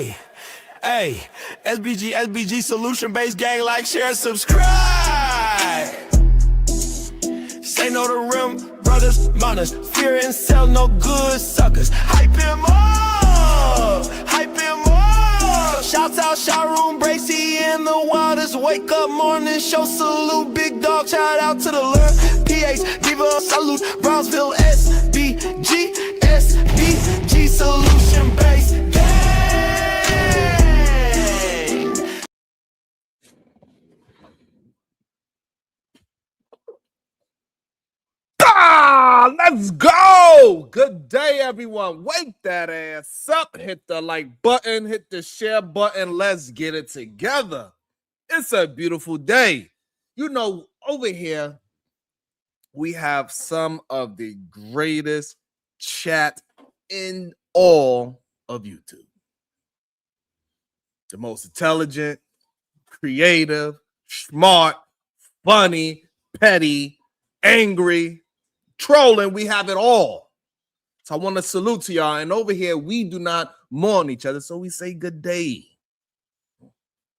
Hey, hey, SBG solution-based gang, like, share, subscribe. Say no to rim, brothers, mothers, fear and sell no good suckers. Hype him up, hype him up. Shouts out Sharoon, Bracy, and the Wildest. Wake up morning show, salute, big dog, shout out to the Lord. PH, Diva, salute, Brownsville, SBG solution-based gang. Let's go. Good day, everyone. Wake that ass up. Hit the like button. Hit the share button. Let's get it together. It's a beautiful day. You know, over here, we have some of the greatest chat in all of YouTube. The most intelligent, creative, smart, funny, petty, angry, trolling, we have it all. So I want to salute to y'all. And over here, we do not mourn each other, so we say good day.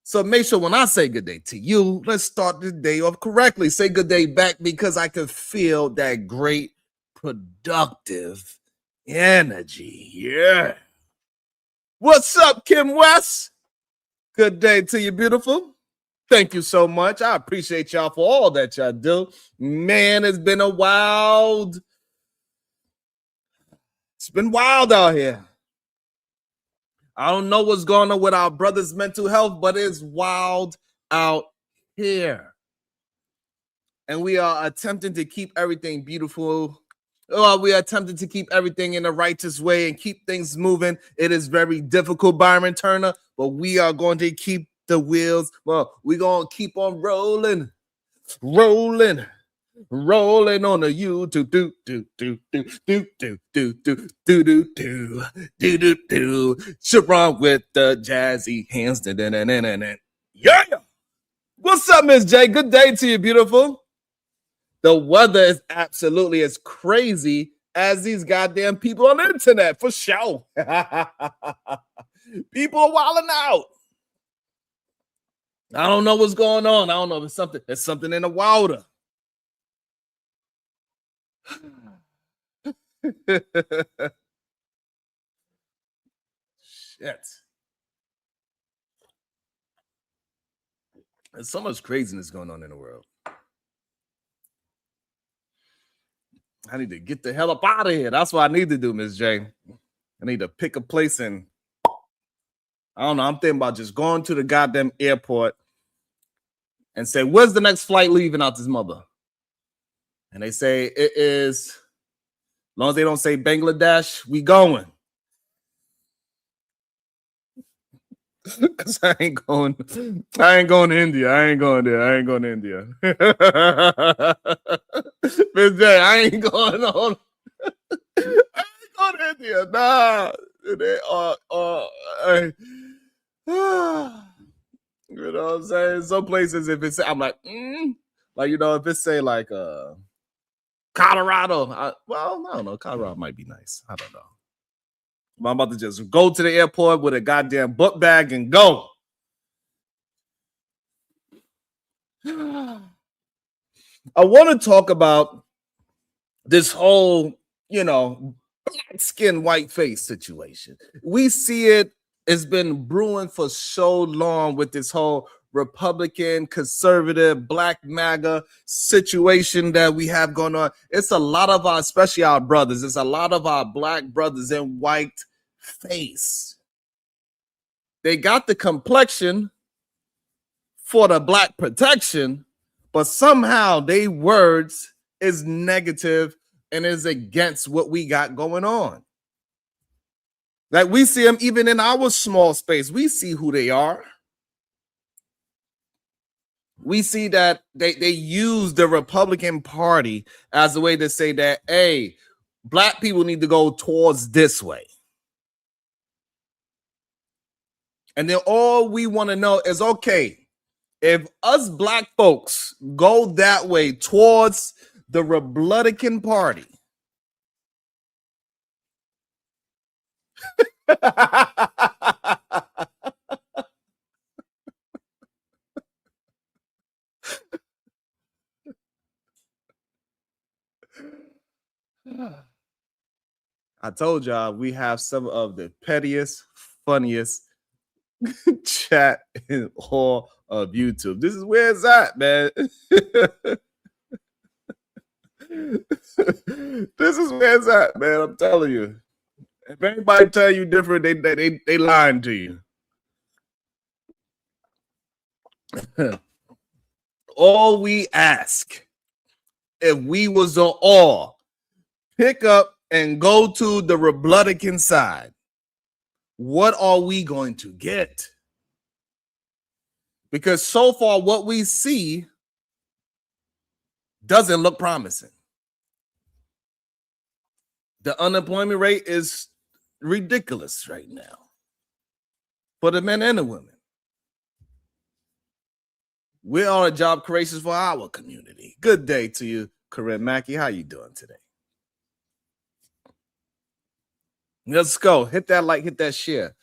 So make sure when I say good day to you, let's start the day off correctly. Say good day back, because I can feel that great, productive energy. Yeah. What's up, Kim West? Good day to you, beautiful. Thank you so much. I appreciate y'all for all that y'all do. Man, it's been wild out here. I don't know what's going on with our brother's mental health, but it's wild out here. And we are attempting to keep everything beautiful. We are attempting to keep everything in a righteous way and keep things moving. It is very difficult, Byron Turner, but we are going to keep the wheels. Well, we're going to keep on rolling on the YouTube. Do. Sharon with the jazzy hands. Yeah. What's up, Miss J? Good day to you, beautiful. The weather is absolutely as crazy as these goddamn people on the internet, for sure. People are wilding out. I don't know what's going on. I don't know if there's something in the water. Shit. There's so much craziness going on in the world. I need to get the hell up out of here. That's what I need to do, Miss J. I need to pick a place and I don't know. I'm thinking about just going to the goddamn airport and say, where's the next flight leaving out this mother? And they say it is, as long as they don't say Bangladesh, we going. Because I ain't going to India. I ain't going there. I ain't going to India. Miss J, I ain't going on. I ain't going to India. Nah. They are you know what I'm saying? Some places, if it's, I'm like, like, you know, if it's say like Colorado, I don't know. Colorado might be nice. I don't know. But I'm about to just go to the airport with a goddamn book bag and go. I want to talk about this whole, you know, black skin, white face situation. We see it. It's been brewing for so long with this whole Republican, conservative, black MAGA situation that we have going on. It's a lot of our, especially our brothers, it's a lot of our black brothers in white face. They got the complexion for the black protection, but somehow they words is negative and is against what we got going on. Like we see them even in our small space. We see who they are. We see that they use the Republican Party as a way to say that, hey, black people need to go towards this way. And then all we want to know is, okay, if us black folks go that way towards the Republican Party, I told y'all we have some of the pettiest, funniest chat in all of YouTube. This is where it's at, man. This is where it's at, man. I'm telling you. If anybody tell you different, they lying to you. All we ask, if we was to all pick up and go to the Republican side, what are we going to get? Because so far, what we see doesn't look promising. The unemployment rate is ridiculous right now for the men and the women. We are a job creation for our community. Good day to you, Corinne Mackey. How you doing today? Let's go. Hit that like, hit that share.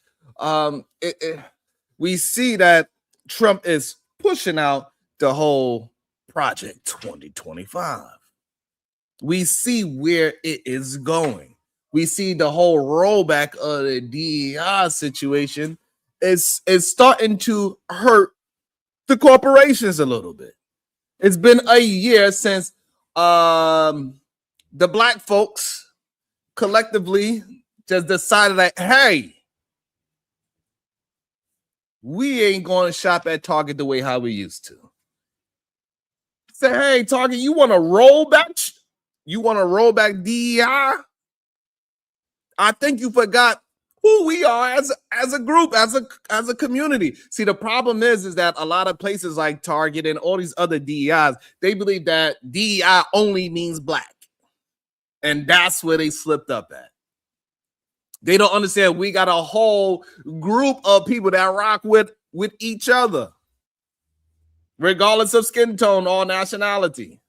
We see that Trump is pushing out the whole Project 2025. We see where it is going. We see the whole rollback of the DEI situation is starting to hurt the corporations a little bit. It's been a year since the black folks collectively just decided that, hey, we ain't going to shop at Target the way how we used to. Say, hey, Target, you want to roll back? You want to roll back DEI? I think you forgot who we are as a group, as a community. See, the problem is that a lot of places like Target and all these other DEIs, they believe that DEI only means black. And that's where they slipped up at. They don't understand we got a whole group of people that rock with each other, regardless of skin tone or nationality.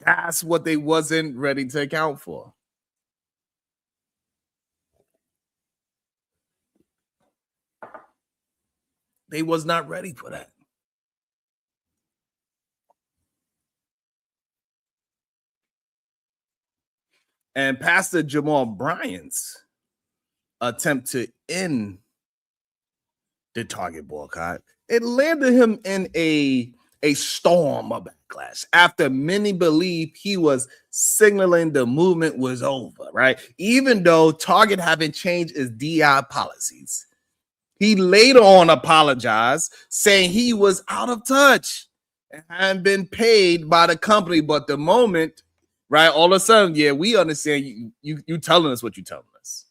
That's what they wasn't ready to account for. They was not ready for that. And Pastor Jamal Bryant's attempt to end the Target boycott, it landed him in a storm of backlash after many believed he was signaling the movement was over, right? Even though Target haven't changed its DI policies. He later on apologized, saying he was out of touch and hadn't been paid by the company. But the moment, right, all of a sudden, yeah, we understand you telling us what you're telling us.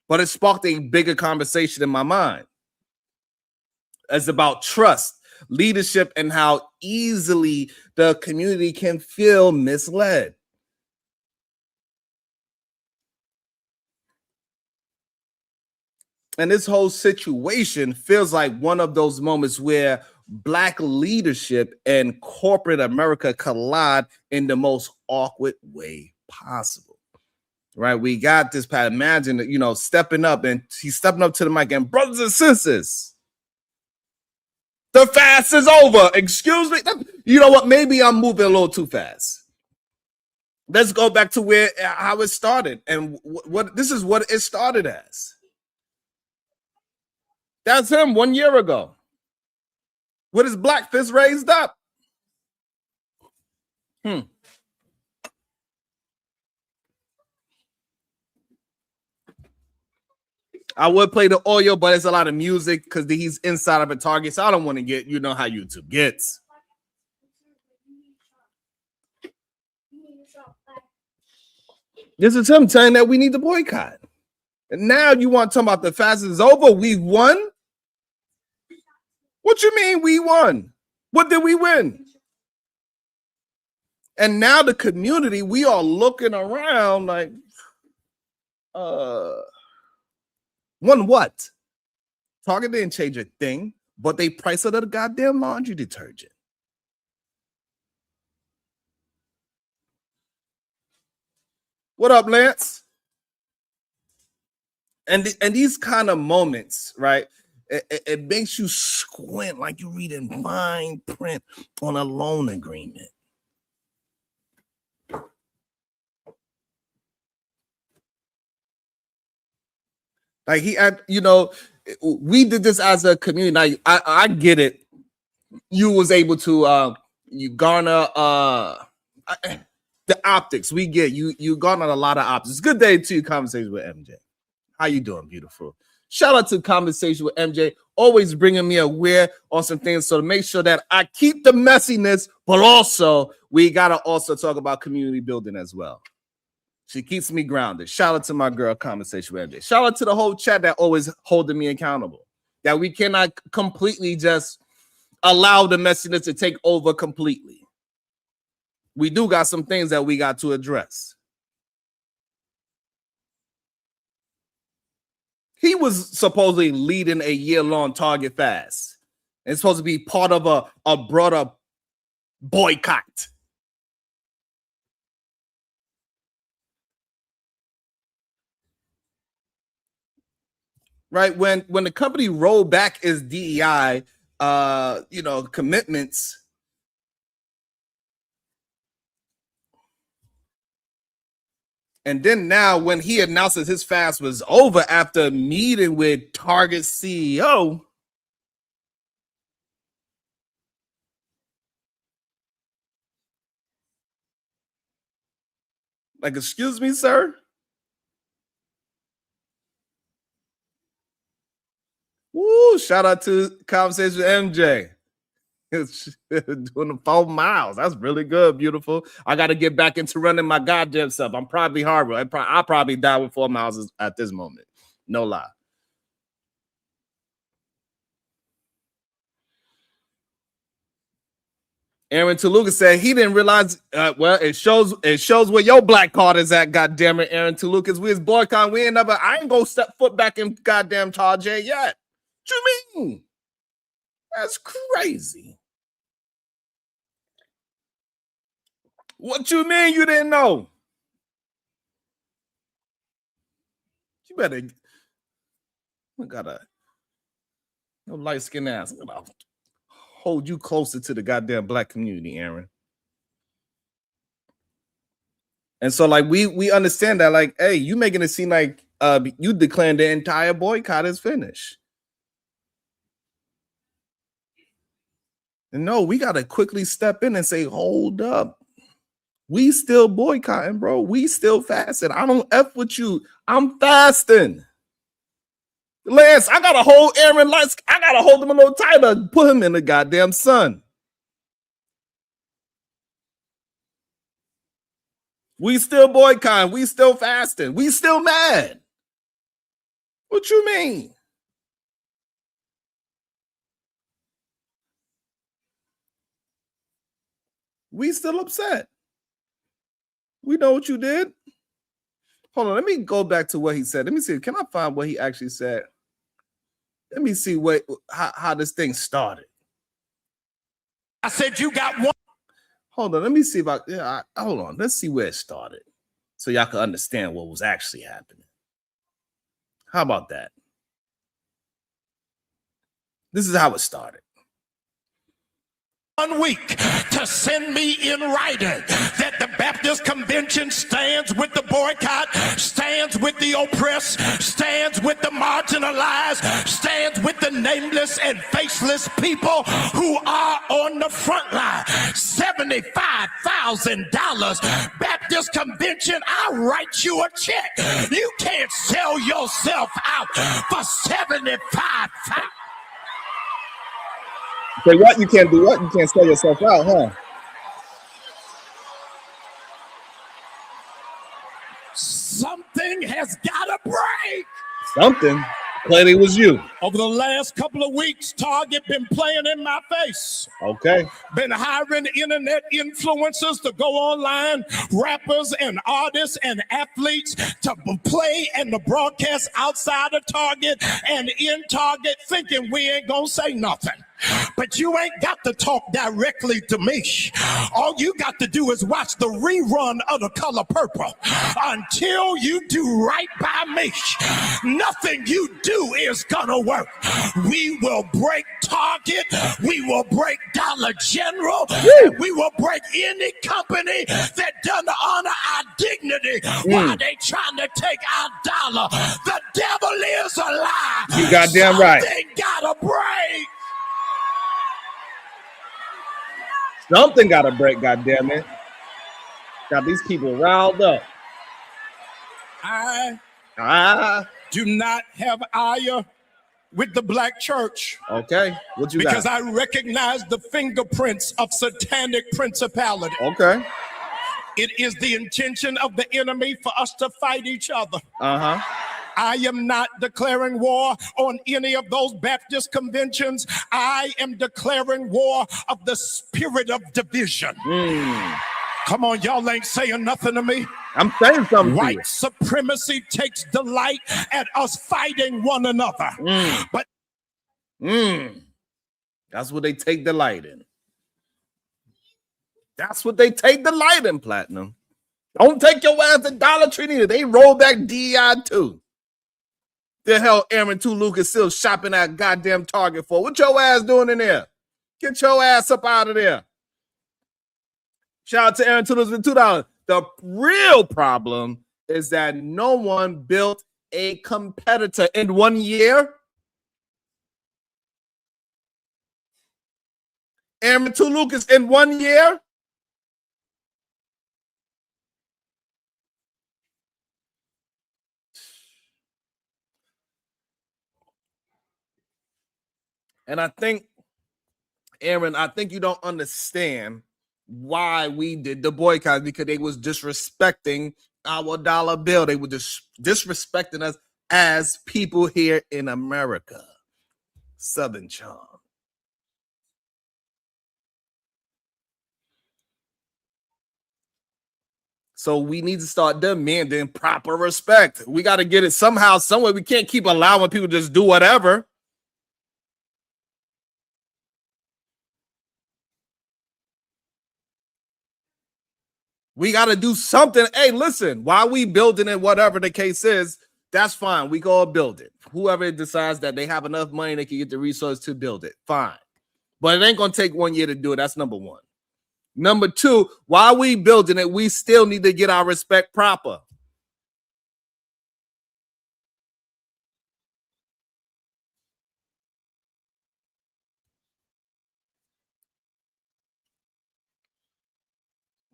But it sparked a bigger conversation in my mind. It's about trust, leadership, and how easily the community can feel misled. And this whole situation feels like one of those moments where Black leadership and corporate America collide in the most awkward way possible. Right? We got this, Pat. Imagine, stepping up, and he's stepping up to the mic, and brothers and sisters, the fast is over. Excuse me. You know what? Maybe I'm moving a little too fast. Let's go back to how it started, and what this is what it started as. That's him 1 year ago with his black fist raised up. I would play the audio, but it's a lot of music because he's inside of a Target, so I don't want to get, how YouTube gets. This is him saying that we need to boycott. And now you want to talk about the fast is over? We won? What you mean we won? What did we win? And now the community, we are looking around like, won what? Target didn't change a thing, but they priced it at a goddamn laundry detergent. What up, Lance? And these kind of moments, right? It makes you squint like you're reading fine print on a loan agreement. Like he had, we did this as a community. I get it. You was able to you garner the optics. We get you garnered a lot of optics. Good day to you. Conversation with MJ. How you doing, beautiful? Shout out to Conversation with MJ, always bringing me aware on some things. So to make sure that I keep the messiness, but also we gotta also talk about community building as well. She keeps me grounded. Shout out to my girl, Conversation with MJ. Shout out to the whole chat that always holding me accountable. That we cannot completely just allow the messiness to take over completely. We do got some things that we got to address. He was supposedly leading a year-long Target fast. It's supposed to be part of a broader boycott. Right? When the company rolled back its DEI commitments, and then now when he announces his fast was over after meeting with Target CEO, like, excuse me, sir? Woo, shout out to Conversation with MJ. Doing the 4 miles. That's really good, beautiful. I got to get back into running my goddamn self. I'm probably horrible. I'll probably die with 4 miles at this moment. No lie. Aaron Toluca said he didn't realize. Well, it shows where your black card is at. Goddamn it, Aaron Toluca. We was boycotting. I ain't gonna step foot back in goddamn Target yet. What you mean? That's crazy. What you mean you didn't know? You better. I got no light skin ass. I'll hold you closer to the goddamn black community, Aaron. And so, like, we understand that, like, hey, you making it seem like you declaring the entire boycott is finished. And no, we gotta quickly step in and say, hold up. We still boycotting, bro. We still fasting. I don't F with you. I'm fasting. Lance, I gotta hold Aaron Lights. I gotta hold him a little tighter. Put him in the goddamn sun. We still boycotting. We still fasting. We still mad. What you mean? We still upset. We know what you did. Hold on, let me go back to what he said. Let me see. Can I find what he actually said? Let me see how this thing started. I said you got one. Hold on, let me see if hold on. Let's see where it started so y'all can understand what was actually happening. How about that? This is how it started. 1 week to send me in writing that the Baptist Convention stands with the boycott, stands with the oppressed, stands with the marginalized, stands with the nameless and faceless people who are on the front line. $75,000 Baptist Convention, I'll write you a check. You can't sell yourself out for $75,000. Say what? You can't do what? You can't sell yourself out, huh? Something has got to break. Something? Clearly it was you. Over the last couple of weeks, Target been playing in my face. Okay. Been hiring internet influencers to go online, rappers and artists and athletes to play and to broadcast outside of Target and in Target, thinking we ain't gonna say nothing. But you ain't got to talk directly to me. All you got to do is watch the rerun of The Color Purple. Until you do right by me, nothing you do is gonna work. We will break Target, we will break Dollar General, and we will break any company that doesn't honor our dignity while they trying to take our dollar. The devil is is a lie. You goddamn right. Something gotta break. Something gotta break, goddamn it. Got these people riled up. I do not have ire with the black church. Okay, what you because got? I recognize the fingerprints of satanic principality. Okay. It is the intention of the enemy for us to fight each other. Uh-huh. I am not declaring war on any of those Baptist conventions. I am declaring war of the spirit of division. Come on, y'all ain't saying nothing to me. I'm saying something. White supremacy takes delight at us fighting one another. But that's what they take delight in. That's what they take delight in, Platinum. Don't take your ass to Dollar Tree either. They roll back DEI too. The hell Aaron 2 Lucas still shopping at goddamn Target for? What your ass doing in there? Get your ass up out of there. Shout out to Aaron 2 Lucas with $2. The real problem is that no one built a competitor in 1 year. Aaron 2 Lucas in 1 year. And I think, Aaron, I think you don't understand why we did the boycott, because they was disrespecting our dollar bill. They were just disrespecting us as people here in America. Southern charm. So we need to start demanding proper respect. We got to get it somehow, somewhere. We can't keep allowing people to just do whatever. We got to do something. Hey, listen, while we building it, whatever the case is, that's fine. We go build it. Whoever decides that they have enough money, they can get the resources to build it. Fine. But it ain't going to take 1 year to do it. That's number one. Number two, while we building it, we still need to get our respect proper.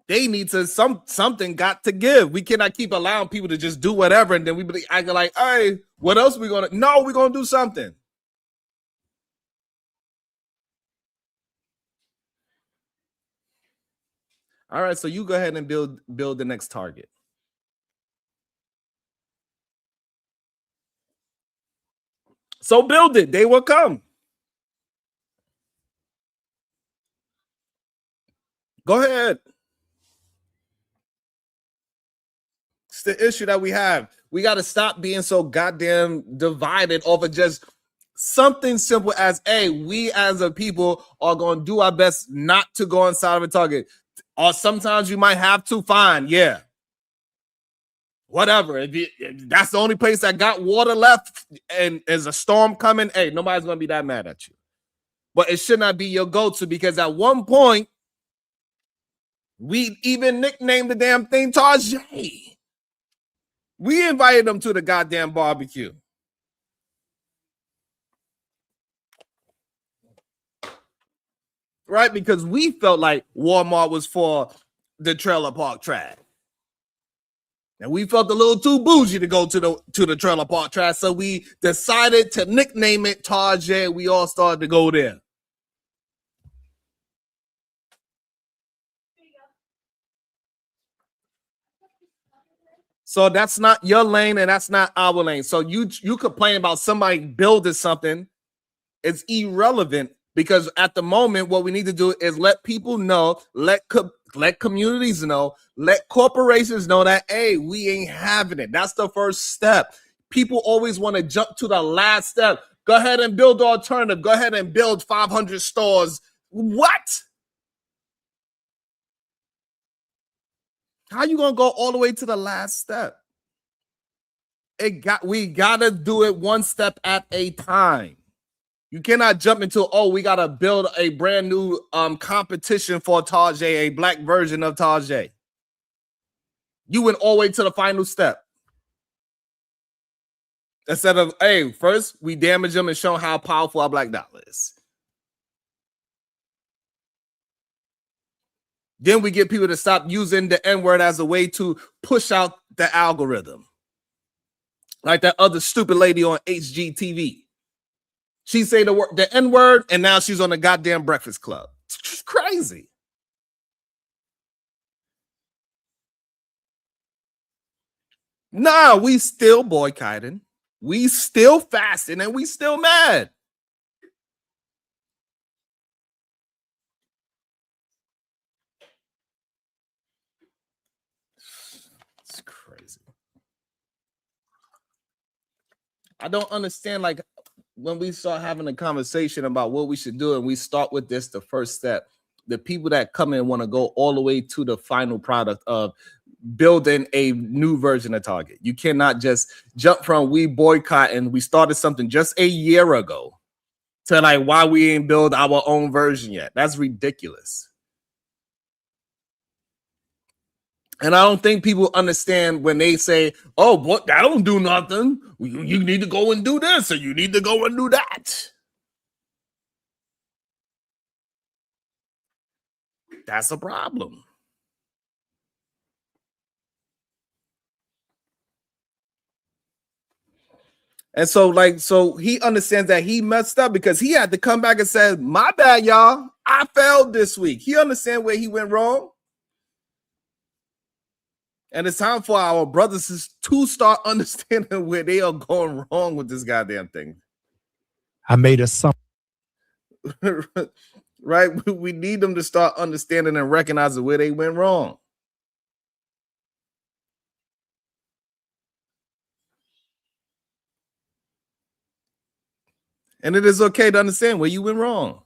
They need to, something got to give. We cannot keep allowing people to just do whatever, and then we be acting like, hey, what else we gonna? No, we're gonna do something. All right, so you go ahead and build the next Target. So build it. They will come. Go ahead. It's the issue that we have. We got to stop being so goddamn divided over just something simple as, hey, we as a people are going to do our best not to go inside of a Target. Or sometimes you might have to, fine, yeah. Whatever. If that's the only place that got water left and there's a storm coming, hey, nobody's going to be that mad at you. But it should not be your go-to, because at one point, we even nicknamed the damn thing Tarjay. We invited them to the goddamn barbecue. Right? Because we felt like Walmart was for the trailer park trash. And we felt a little too bougie to go to the trailer park trash. So we decided to nickname it Tarjay. We all started to go there. So that's not your lane and that's not our lane. So you complain about somebody building something. It's irrelevant, because at the moment, what we need to do is let people know, let communities know, let corporations know that, hey, we ain't having it. That's the first step. People always want to jump to the last step. Go ahead and build the alternative. Go ahead and build 500 stores. What? How you gonna go all the way to the last step? We gotta do it one step at a time. You cannot jump into, oh, we gotta build a brand new competition for Tarjay, a black version of Tarjay. You went all the way to the final step. Instead of, hey, first we damage them and show how powerful our black dollar is. Then we get people to stop using the N-word as a way to push out the algorithm. Like that other stupid lady on HGTV. She say the N-word, and now she's on the goddamn Breakfast Club. It's crazy. Nah, we still boycotting. We still fasting, and we still mad. It's crazy. I don't understand, like, when we start having a conversation about what we should do, and we start with this, the first step, the people that come in want to go all the way to the final product of building a new version of Target. You cannot just jump from we boycott and we started something just a year ago to like why we ain't build our own version yet. That's ridiculous. And I don't think people understand when they say, oh, what, that don't do nothing. You need to go and do this, or you need to go and do that. That's a problem. And so, like, so he understands that he messed up because he had to come back and say, my bad, y'all. I failed this week. He understands where he went wrong. And it's time for our brothers to start understanding where they are going wrong with this goddamn thing. I made a right? We need them to start understanding and recognizing where they went wrong. And it is okay to understand where you went wrong.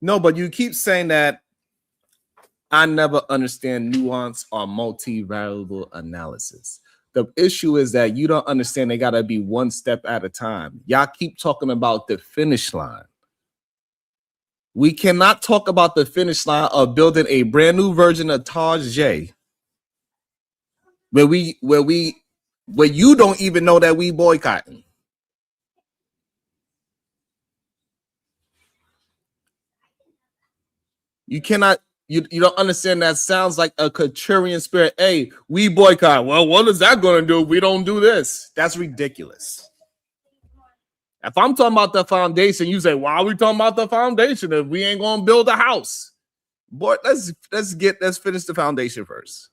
No, but you keep saying that I never understand nuance or multi-variable analysis. The issue is that you don't understand they got to be one step at a time. Y'all keep talking about the finish line. We cannot talk about the finish line of building a brand new version of Target where you don't even know that we boycotting. You cannot. You don't understand that sounds like a contrarian spirit. Hey, we boycott. Well, what is that going to do if we don't do this? That's ridiculous. If I'm talking about the foundation, you say, why are we talking about the foundation if we ain't going to build a house? Boy, let's finish the foundation first.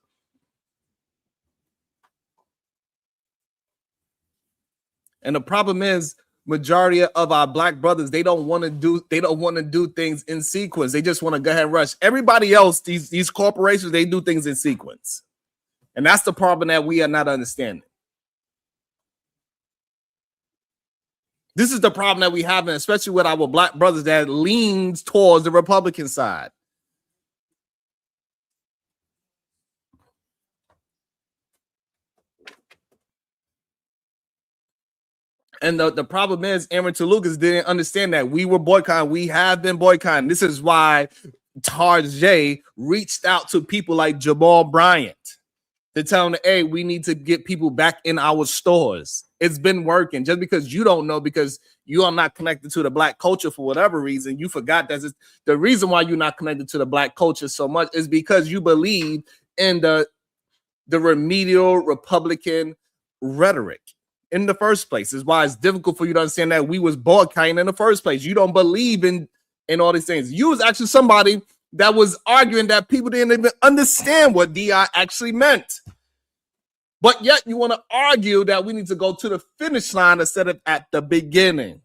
And the problem is, majority of our black brothers, they don't want to do things in sequence. They just want to go ahead and rush. Everybody else, these corporations, they do things in sequence. And that's the problem that we are not understanding. This is the problem that we have, especially with our black brothers that leans towards the Republican side. And the problem is, Aaron Tolucas didn't understand that we were boycotting. We have been boycotting. This is why Target reached out to people like Jamal Bryant to tell them, hey, we need to get people back in our stores. It's been working. Just because you don't know, because you are not connected to the black culture for whatever reason, you forgot that the reason why you're not connected to the black culture so much is because you believe in the remedial Republican rhetoric. In the first place is why it's difficult for you to understand that we was boycotting in the first place. You don't believe in all these things. You was actually somebody that was arguing that people didn't even understand what DI actually meant. But yet you want to argue that we need to go to the finish line instead of at the beginning.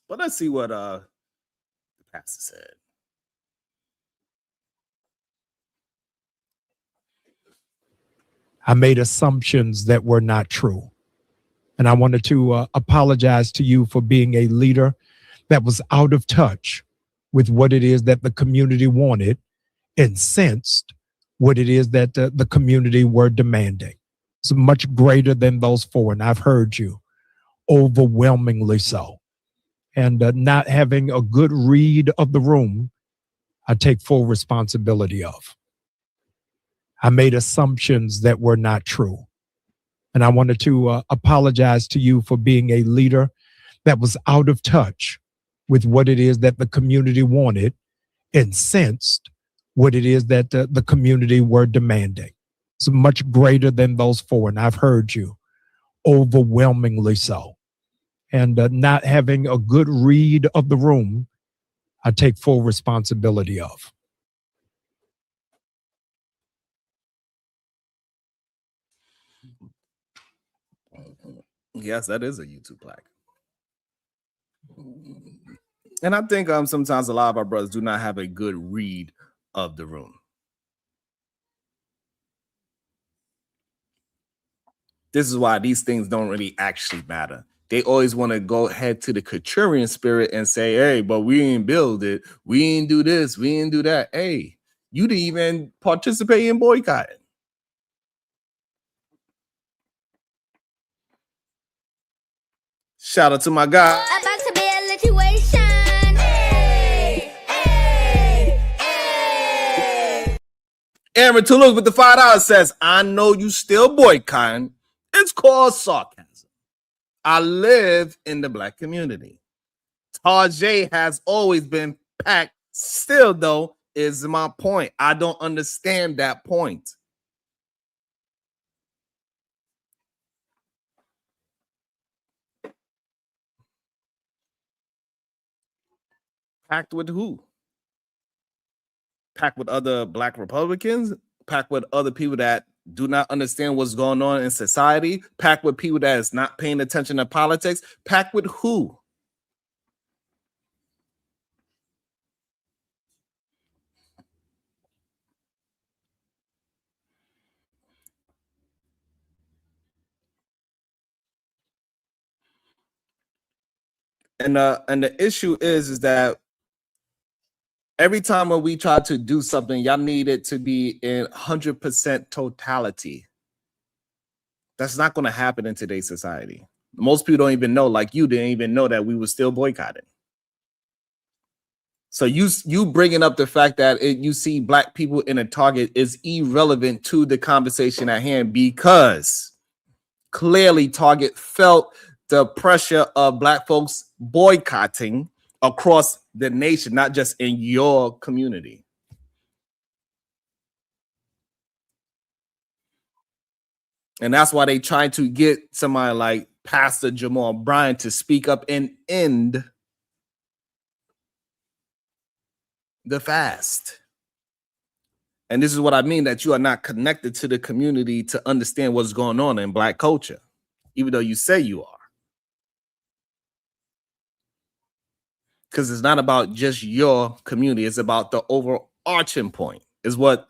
But let's see what the pastor said. I made assumptions that were not true. And I wanted to apologize to you for being a leader that was out of touch with what it is that the community wanted and sensed what it is that the community were demanding. It's much greater than those four. And I've heard you, overwhelmingly so. And not having a good read of the room, I take full responsibility of. I made assumptions that were not true. And I wanted to apologize to you for being a leader that was out of touch with what it is that the community wanted and sensed what it is that the community were demanding. It's much greater than those four. And I've heard you, overwhelmingly so. And not having a good read of the room, I take full responsibility of. Yes, that is a YouTube plaque. And I think sometimes a lot of our brothers do not have a good read of the room. This is why these things don't really actually matter. They always want to go ahead to the Couturian spirit and say, hey, but we ain't build it. We ain't do this. We ain't do that. Hey, you didn't even participate in boycotting. Shout out to my guy. About to be a situation. Hey, hey, hey. Aaron Toulouse with the $5 says, I know you still boycotting. It's called sarcasm. I live in the Black community. Tajay has always been packed. Still, though, is my point. I don't understand that point. Packed with who? Packed with other Black Republicans? Packed with other people that do not understand what's going on in society? Packed with people that is not paying attention to politics? Packed with who? And the issue is that every time when we try to do something, y'all need it to be in 100% totality. That's not going to happen in today's society. Most people don't even know, like you didn't even know that we were still boycotting. So you bringing up the fact that you see Black people in a Target is irrelevant to the conversation at hand, because clearly Target felt the pressure of Black folks boycotting across the nation, not just in your community. And that's why they tried to get somebody like Pastor Jamal Bryant to speak up and end the fast. And this is what I mean, that you are not connected to the community to understand what's going on in Black culture, even though you say you are. Because it's not about just your community. It's about the overarching point, is what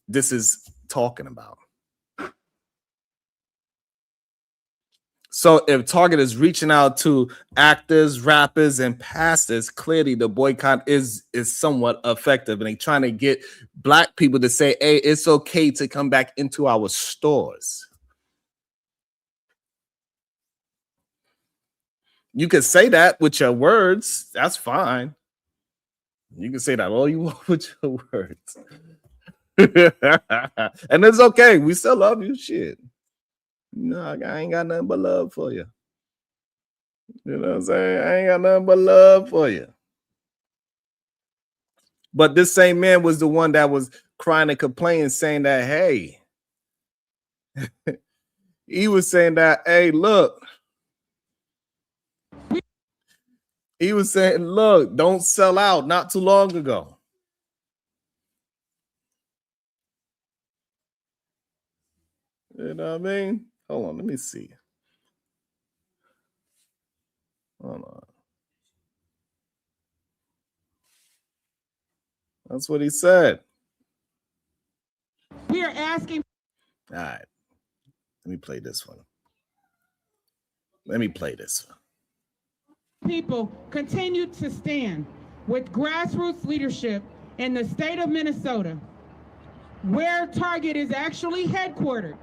this is talking about. So if Target is reaching out to actors, rappers, and pastors, clearly the boycott is somewhat effective. And they're trying to get Black people to say, hey, it's okay to come back into our stores. You can say that with your words. That's fine. You can say that all you want with your words. And it's okay. We still love you. Shit. No, I ain't got nothing but love for you. You know what I'm saying? I ain't got nothing but love for you. But this same man was the one that was crying and complaining, saying that, hey, he was saying that, hey, look. He was saying, look, don't sell out, not too long ago. You know what I mean? Hold on, let me see. Hold on. That's what he said. We are asking. All right. Let me play this one. Let me play this one. People continue to stand with grassroots leadership in the state of Minnesota, where Target is actually headquartered.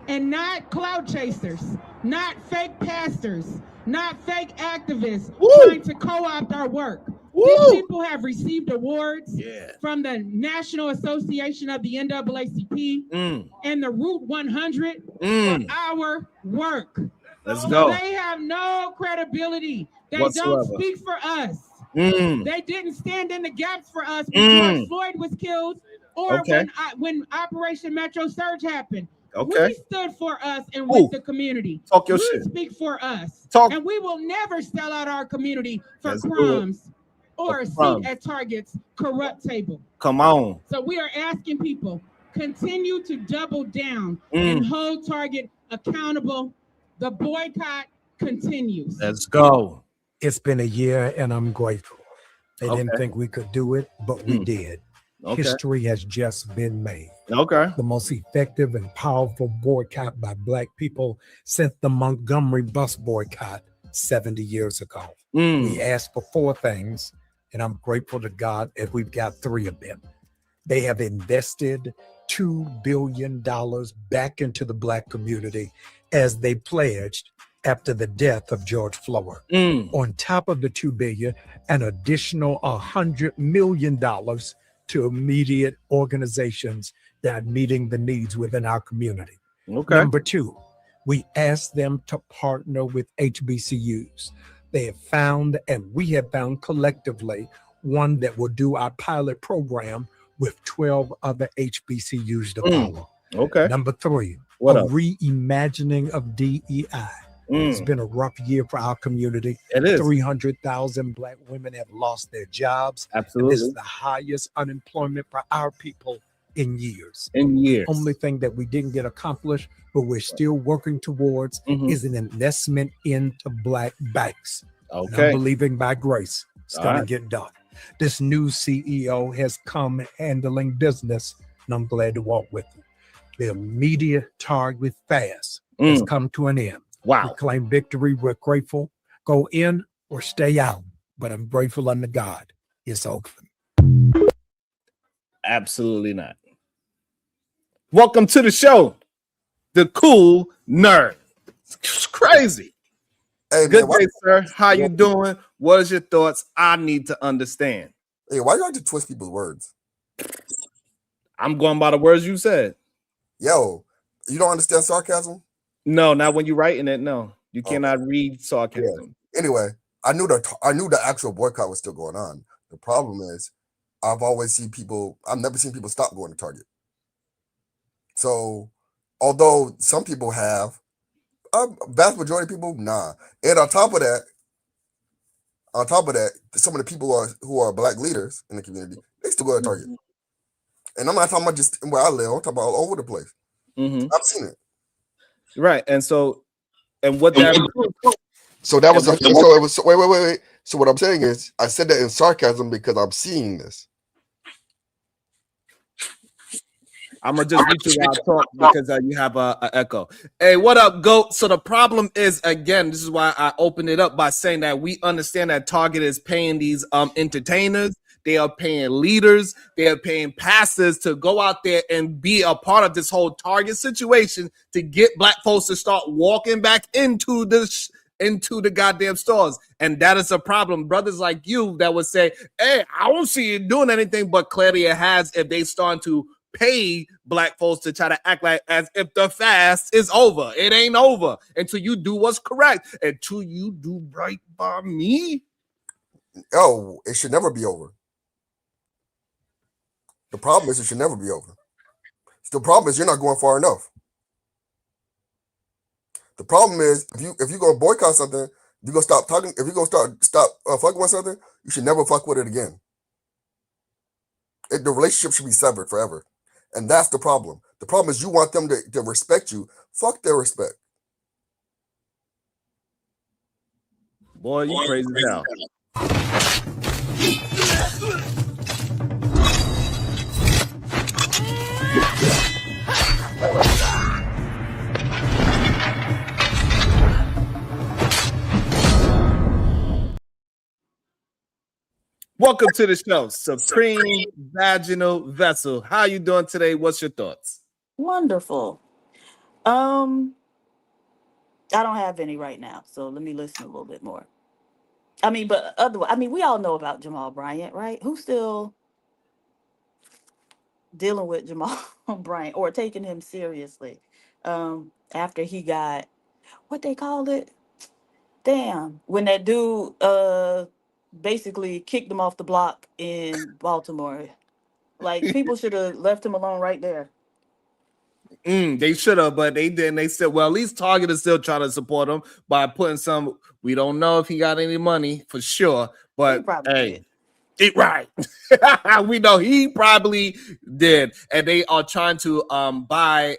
and not clout chasers, not fake pastors, not fake activists trying to co-opt our work. These people have received awards from the National Association of the NAACP and the Route 100 for our work. Let's So go. they have no credibility. They Whatsoever. don't speak for us. They didn't stand in the gaps for us when George Floyd was killed or when Operation Metro Surge happened. We stood for us and with the community. Talk your we shit. Speak for us. Talk. And we will never sell out our community for Let's crumbs or a seat at Target's corrupt table. Come on. So we are asking people, continue to double down and hold Target accountable. The boycott continues. Let's go. It's been a year and I'm grateful. They didn't think we could do it, but we did. History has just been made. The most effective and powerful boycott by Black people since the Montgomery bus boycott 70 years ago. We asked for 4 things, and I'm grateful to God that we've got 3 of them. They have invested $2 billion back into the Black community as they pledged after the death of George Floyd. On top of the $2 billion, an additional $100 million to immediate organizations that are meeting the needs within our community. Number 2, we asked them to partner with HBCUs. They have found, and we have found collectively, one that will do our pilot program with 12 other HBCUs to follow. Number 3, reimagining of DEI. It's been a rough year for our community. It is. 300,000 Black women have lost their jobs. Absolutely. And this is the highest unemployment for our people in years. Only thing that we didn't get accomplished, but we're still working towards, is an investment into Black banks. And I'm believing by grace, it's going to get done. This new CEO has come handling business, and I'm glad to walk with him. The immediate target fast has come to an end. We claim victory. We're grateful. Go in or stay out. But I'm grateful unto God. It's open. Absolutely not. Welcome to the show, the cool nerd. It's crazy. Hey, good man, day, sir. How you doing? What is your thoughts? I need to understand. Hey, why you like to twist people's words? I'm going by the words you said. Yo, you don't understand sarcasm? No, not when you're writing it. No, you cannot read sarcasm. Yeah. Anyway, I knew the actual boycott was still going on. The problem is, I've never seen people stop going to Target. So, although some people have, vast majority of people, nah. And on top of that, some of the people who are Black leaders in the community, they still go to Target. And I'm not talking about just where I live. I'm talking about all over the place. I've seen it. Right, and what that so that was wait. So what I'm saying is, I said that in sarcasm because I'm seeing this. I'm gonna just read you while I talk because you have a echo. Hey, what up, GOAT? So the problem is, again, this is why I opened it up by saying that we understand that Target is paying these entertainers. They are paying leaders. They are paying pastors to go out there and be a part of this whole Target situation to get Black folks to start walking back into the goddamn stores. And that is a problem. Brothers like you that would say, hey, I don't see you doing anything, but clearly it has if they starting to pay Black folks to try to act like as if the fast is over. It ain't over until you do what's correct. Until you do right by me. Oh, it should never be over. The problem is it should never be over. The problem is you're not going far enough. The problem is if you're gonna boycott something, if you're gonna stop talking, if you're gonna stop fucking with something, you should never fuck with it again. The relationship should be severed forever. And that's the problem. The problem is you want them to respect you. Fuck their respect. Boy, you crazy as hell. Welcome to the show, Supreme Vaginal Vessel. How you doing today? What's your thoughts? Wonderful. I don't have any right now, so let me listen a little bit more. I mean, but otherwise, I mean, we all know about Jamal Bryant, right? Who's still dealing with Jamal Bryant or taking him seriously? After he got what they called it? Damn, when that dude basically kicked him off the block in Baltimore. Like people should have left him alone right there. They should have, but they didn't. They said, well, at least Target is still trying to support him by putting some. We don't know if he got any money for sure, but hey, right. We know he probably did, and they are trying to buy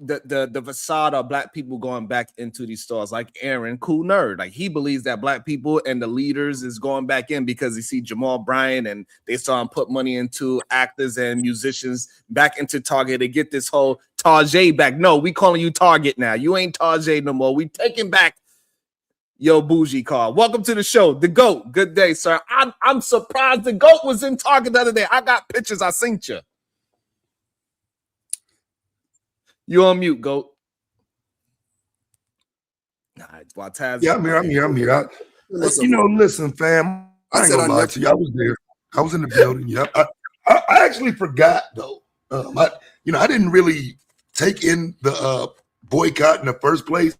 the facade of black people going back into these stores, like Aaron, cool nerd. Like he believes that black people and the leaders is going back in because he see Jamal Bryant and they saw him put money into actors and musicians back into Target to get this whole Target back. No, we calling you Target now. You ain't Target no more. We taking back your bougie car. Welcome to the show, the GOAT. Good day, sir. I'm surprised the GOAT was in Target the other day. I got pictures. I seen you. You on mute, GOAT. Nah, it's Taz. Yeah, I'm here. Listen, fam. I ain't gonna lie to you. I was there. I was in the building. Yep. I actually forgot though. I didn't really take in the boycott in the first place,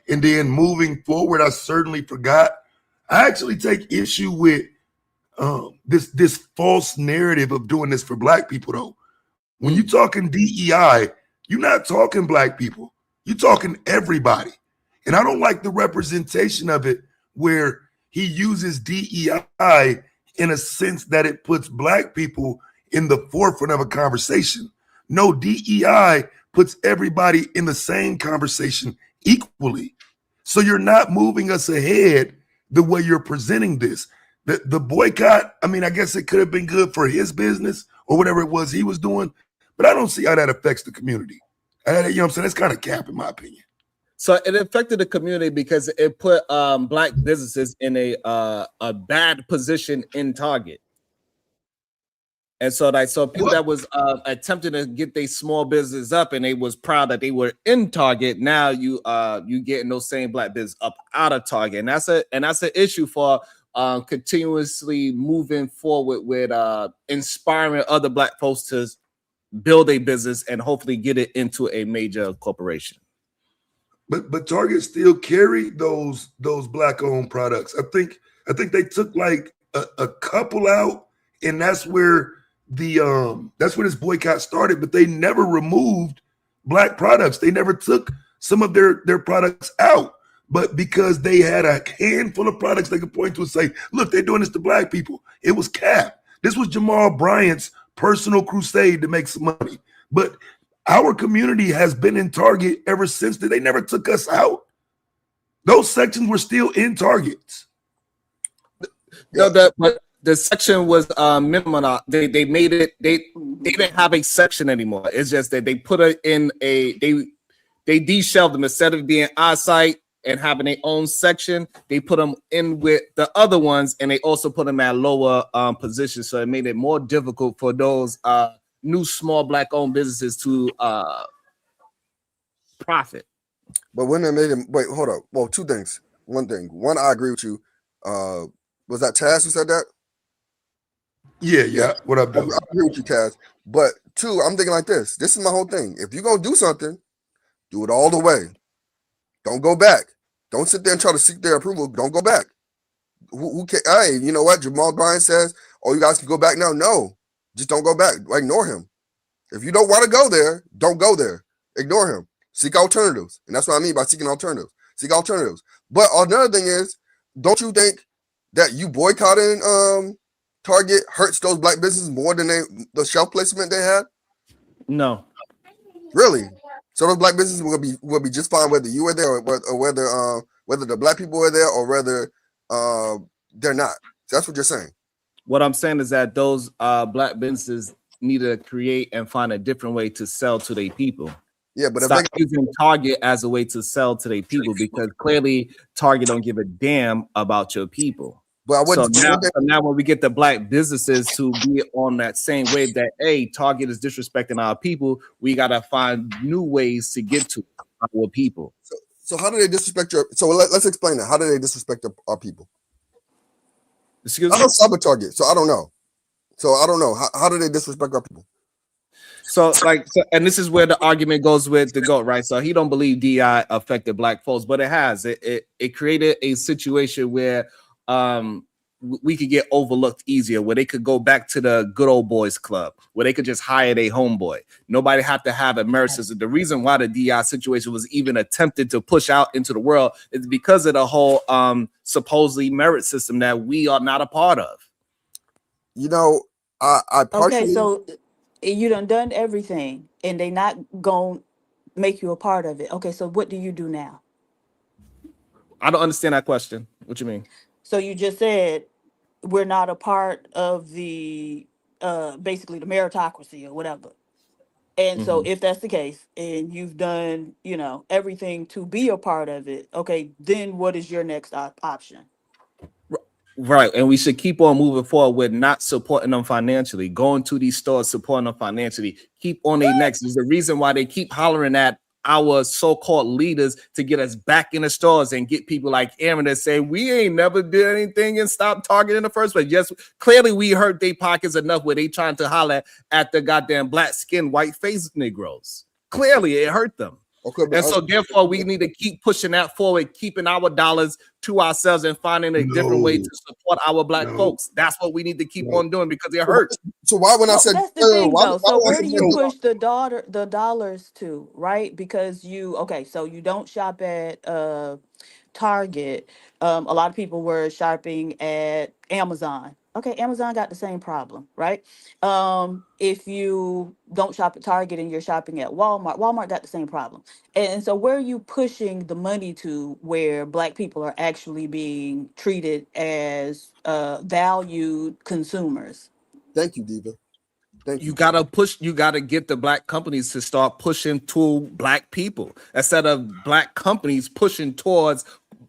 and then moving forward, I certainly forgot. I actually take issue with this false narrative of doing this for black people though. When you're talking DEI, you're not talking black people. You're talking everybody. And I don't like the representation of it where he uses DEI in a sense that it puts black people in the forefront of a conversation. No, DEI puts everybody in the same conversation equally. So you're not moving us ahead the way you're presenting this. The boycott, I mean, I guess it could have been good for his business or whatever it was he was doing, but I don't see how that affects the community. You know what I'm saying? It's kind of cap in my opinion. So it affected the community because it put black businesses in a bad position in Target. And so people that was attempting to get their small business up and they was proud that they were in Target, now you getting those same black business up out of Target. And that's an issue for continuously moving forward with inspiring other black folks to build a business and hopefully get it into a major corporation. But Target still carried those black owned products. I think they took like a couple out, and that's where this boycott started. But they never removed black products. They never took some of their products out. But because they had a handful of products they could point to and say, look, they're doing this to black people. It was cap. This was Jamal Bryant's personal crusade to make some money. But our community has been in Target ever since. They never took us out. Those sections were still in Targets. No, but the section was minimum. They made it. They didn't have a section anymore. It's just that they put it in they de-shelved them instead of being eyesight and having their own section. They put them in with the other ones, and they also put them at lower positions. So it made it more difficult for those new small black-owned businesses to profit. But when they made him, wait, hold up. Well, two things. One thing. One, I agree with you. Was that Taz who said that? Yeah. What up, I agree with you, Taz. But two, I'm thinking like this. This is my whole thing. If you're gonna do something, do it all the way. Don't go back. Don't sit there and try to seek their approval. Don't go back. Who can? Hey, you know what? Jamal Bryant says, "Oh, you guys can go back now." No, just don't go back. Ignore him. If you don't want to go there, don't go there. Ignore him. Seek alternatives, and that's what I mean by seeking alternatives. Seek alternatives. But another thing is, don't you think that you boycotting Target hurts those black businesses more than the shelf placement they had? No, really. So those black businesses will be just fine whether you were there or whether the black people were there or whether they're not. So that's what you're saying. What I'm saying is that those black businesses need to create and find a different way to sell to their people. Yeah, but stop using Target as a way to sell to their people, because clearly Target don't give a damn about your people. But I So wouldn't. now when we get the black businesses to be on that same wave that, hey, Target is disrespecting our people, we got to find new ways to get to our people. So how do they disrespect your? So let's explain that. How do they disrespect our people? Excuse I me? don't shop at Target, so I don't know. How do they disrespect our people? So and this is where the argument goes with the GOAT, right? So he don't believe DI affected black folks, but it has. It created a situation where we could get overlooked easier, where they could go back to the good old boys club, where they could just hire a homeboy. Nobody had to have a merit system. The reason why the DI situation was even attempted to push out into the world is because of the whole supposedly merit system that we are not a part of. You know, I partially. Okay, so you done everything, and they not gonna make you a part of it. Okay, so what do you do now? I don't understand that question. What you mean? So you just said we're not a part of the basically the meritocracy or whatever. And so if that's the case, and you've done, everything to be a part of it, okay, then what is your next option? Right, and we should keep on moving forward with not supporting them financially, going to these stores, supporting them financially, keep on their necks. Is the reason why they keep hollering at our so-called leaders to get us back in the stores and get people like Aaron that say we ain't never did anything and stop Target in the first place. Yes, clearly we hurt their pockets enough where they trying to holler at the goddamn black skin, white face Negroes. Clearly it hurt them. Okay, and so therefore we need to keep pushing that forward, keeping our dollars to ourselves and finding a different way to support our black folks. That's what we need to keep on doing because it hurts. So why when I said that's the thing though? So where do you push the dollars to, right? Because so you don't shop at Target. A lot of people were shopping at Amazon. Okay, Amazon got the same problem, right? If you don't shop at Target and you're shopping at Walmart, Walmart got the same problem. And so where are you pushing the money to where black people are actually being treated as valued consumers? Thank you, Diva. You gotta get the black companies to start pushing to black people instead of black companies pushing towards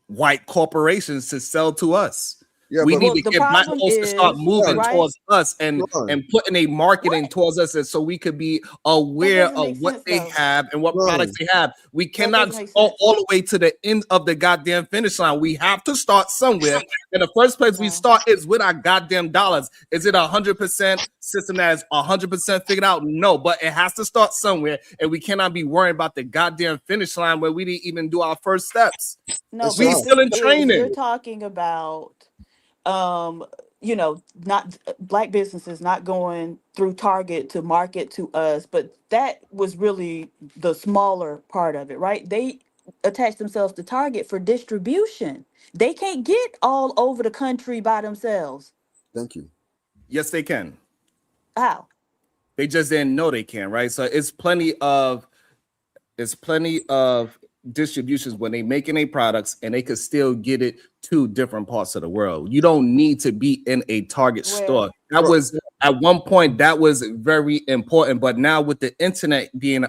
white corporations to sell to us. Yeah, we need to get black folks to start moving towards us and putting a marketing towards us, and so we could be aware of what they have and what products they have. We cannot go all the way to the end of the goddamn finish line. We have to start somewhere. And the first place we start is with our goddamn dollars. Is it 100% system that is 100% figured out? No, but it has to start somewhere, and we cannot be worrying about the goddamn finish line where we didn't even do our first steps. No, we still in training. You're talking about not black businesses not going through Target to market to us, but that was really the smaller part of it, right? They attach themselves to Target for distribution. They can't get all over the country by themselves. Thank you. Yes, they can. How? They just didn't know they can, right? So it's plenty of distributions when they making a products and they could still get it to different parts of the world. You don't need to be in a Target store. That was at one point that was very important, but now with the internet being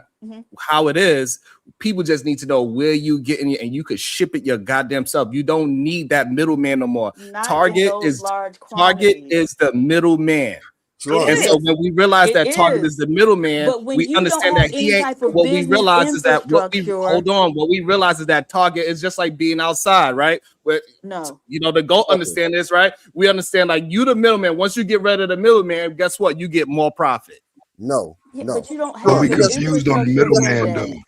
how it is, people just need to know where you getting it and you could ship it your goddamn self. You don't need that middleman no more. Target is the middleman. And so when we realize that Target is the middleman, we understand that he ain't. What we realize is that what we realize is that Target is just like being outside, right? Where the GOAT understand this, right? We understand like you the middleman. Once you get rid of the middleman, guess what? You get more profit. No. But you don't have because used on the middleman though.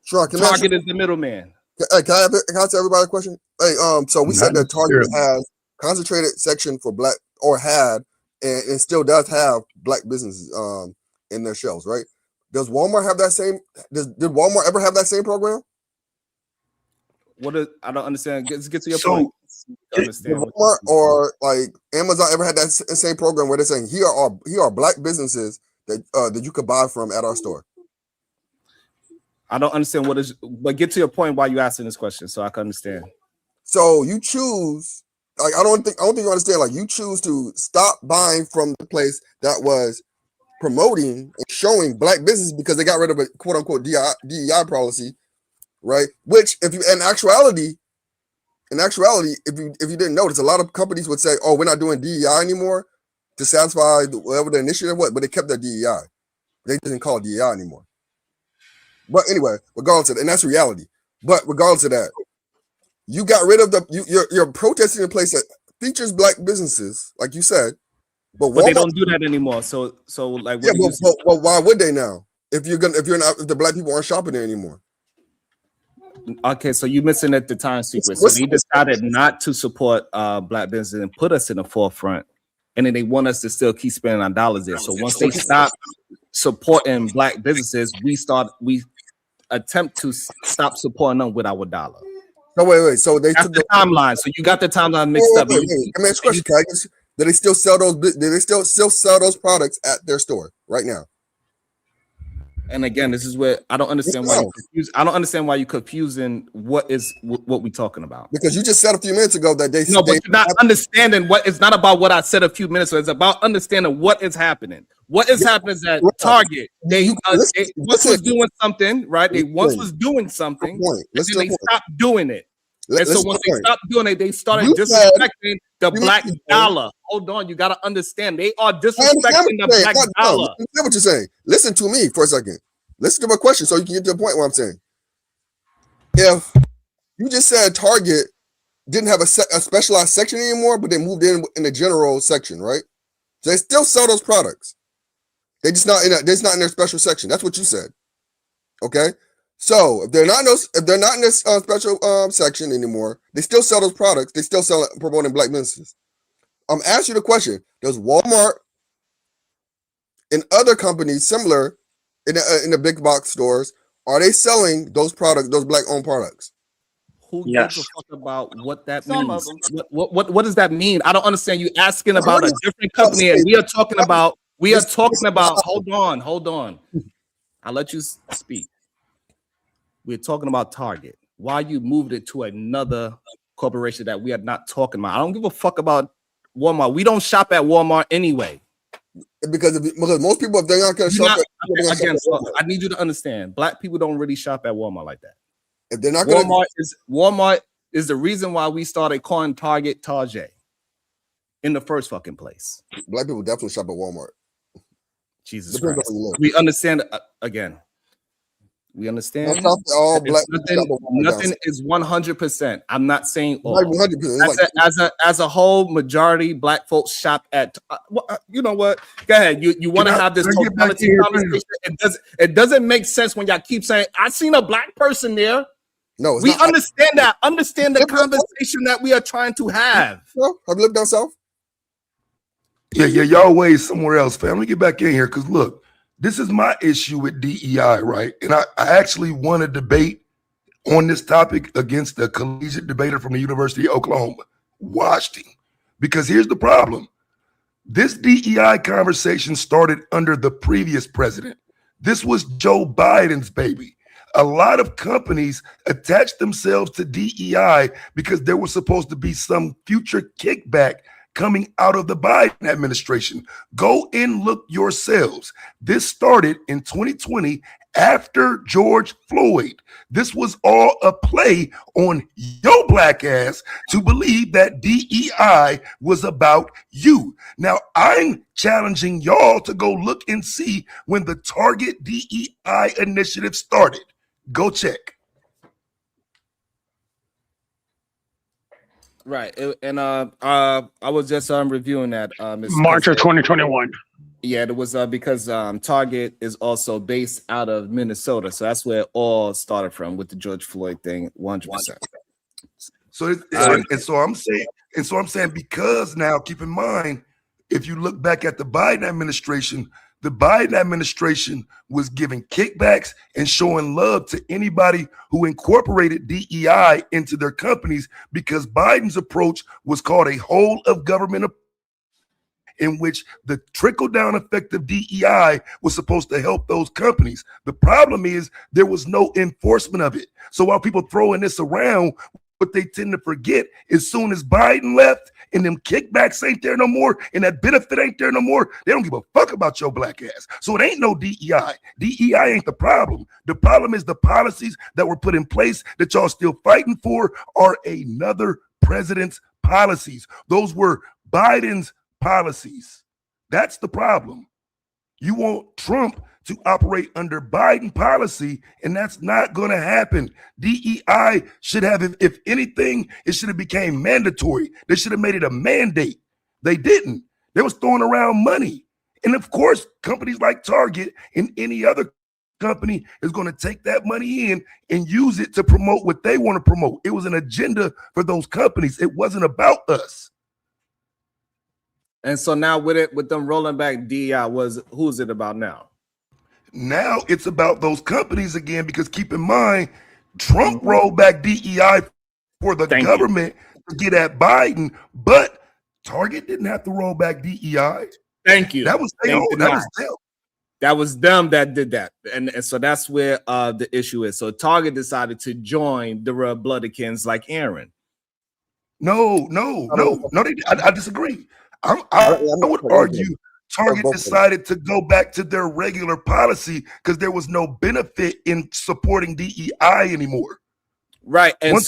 Sure, Target is the middleman. Hey, can I ask everybody a question? Hey, so we said that Target has concentrated section for black or had. And still does have black businesses in their shelves, right? Does Walmart have that same? Did Walmart ever have that same program? I don't understand. Get to your point. Understand Walmart or like Amazon ever had that same program where they're saying here are black businesses that you could buy from at our store? I don't understand but get to your point while you asking this question so I can understand. So you choose. Like I don't think you understand. Like you choose to stop buying from the place that was promoting and showing black business because they got rid of a quote unquote DEI policy, right? Which, if you in actuality, in actuality, if you didn't notice, a lot of companies would say, "Oh, we're not doing DEI anymore to satisfy whatever the initiative was," but they kept their DEI. They didn't call it DEI anymore. But anyway, regardless of that, and that's reality. But regardless of that, you got rid of you're protesting in a place that features black businesses, like you said. But they don't do that anymore. So like, yeah, but why would they now? If the black people aren't shopping there anymore. Okay, so you're missing at the time sequence. So they decided not to support black businesses and put us in the forefront, and then they want us to still keep spending our dollars there. So once they stop supporting black businesses, we attempt to stop supporting them with our dollar. No, wait. So they took the timeline. So you got the timeline mixed up. Wait. I mean, it's a question. Do they still sell those? Do they still sell those products at their store right now? And again, this is where I don't understand why you're confused. I don't understand why you're confusing what we're talking about. Because you just said a few minutes ago that they but you're not understanding what. It's not about what I said a few minutes ago. It's about understanding what is happening. What is happening is that Target they once was doing something, right? They once was doing something, and then they stopped doing it. And so when they stopped doing it, they started disrespecting the black dollar. Hold on, you got to understand. They are disrespecting the black dollar. I understand what you're saying. Listen to me for a second. Listen to my question so you can get to the point what I'm saying. If you just said Target didn't have a specialized section anymore, but they moved in the general section, right? So they still sell those products. They're just not in their special section. That's what you said. Okay. So if they're not in this special section anymore, they still sell those products. They still sell it, promoting black businesses. I'm asking you the question: does Walmart and other companies similar in the big box stores, are they selling those products, those black-owned products? Who gives a fuck about what that means? What does that mean? I don't understand. You asking about a different company, and we are talking about. Hold on. I'll let you speak. We're talking about Target. Why you moved it to another corporation that we are not talking about? I don't give a fuck about Walmart. We don't shop at Walmart anyway. Because most people, if they're not going to shop I need you to understand. Black people don't really shop at Walmart like that. If they're not Walmart is the reason why we started calling Target Target in the first fucking place. Black people definitely shop at Walmart. Jesus Christ. We understand again. We understand. Nothing is 100%. I'm not saying all. 100%. As a whole, majority black folks shop at. You know what? Go ahead. You want to have this totality conversation? It doesn't make sense when y'all keep saying, "I seen a black person there." No, we understand that. Understand the conversation that we are trying to have. Have you lived down south? Yeah. Y'all way somewhere else, fam. Let me get back in here because look. This is my issue with DEI, right? And I actually won a debate on this topic against a collegiate debater from the University of Oklahoma. Watched him. Because here's the problem. This DEI conversation started under the previous president. This was Joe Biden's baby. A lot of companies attached themselves to DEI because there was supposed to be some future kickback coming out of the Biden administration. Go and look yourselves. This started in 2020 after George Floyd. This was all a play on your black ass to believe that DEI was about you. Now, I'm challenging y'all to go look and see when the Target DEI initiative started. Go check. Right, and I was just reviewing that. March of 2021. Yeah, it was because Target is also based out of Minnesota, so that's where it all started from with the George Floyd thing, 100%. So I'm saying because now keep in mind, if you look back at the Biden administration was giving kickbacks and showing love to anybody who incorporated DEI into their companies because Biden's approach was called a whole of government approach, in which the trickle-down effect of DEI was supposed to help those companies. The problem is there was no enforcement of it. So while people throwing this around, what they tend to forget, as soon as Biden left and them kickbacks ain't there no more and that benefit ain't there no more, they don't give a fuck about your black ass. So it ain't no DEI. DEI ain't the problem. The problem is the policies that were put in place that y'all still fighting for are another president's policies. Those were Biden's policies. That's the problem. You want Trump to operate under Biden policy, and that's not going to happen. DEI should have, if anything, it should have became mandatory. They should have made it a mandate. They didn't. They was throwing around money. And of course, companies like Target and any other company is going to take that money in and use it to promote what they want to promote. It was an agenda for those companies. It wasn't about us. And so now with them rolling back DEI, who's it about now? Now it's about those companies again, because keep in mind, Trump rolled back DEI for the government to get at Biden, but Target didn't have to roll back DEI. Thank you. That was them. That was them that did that. And so that's where the issue is. So Target decided to join the Republicans like Aaron. No. I disagree. I would argue Target decided to go back to their regular policy because there was no benefit in supporting DEI anymore. Right. And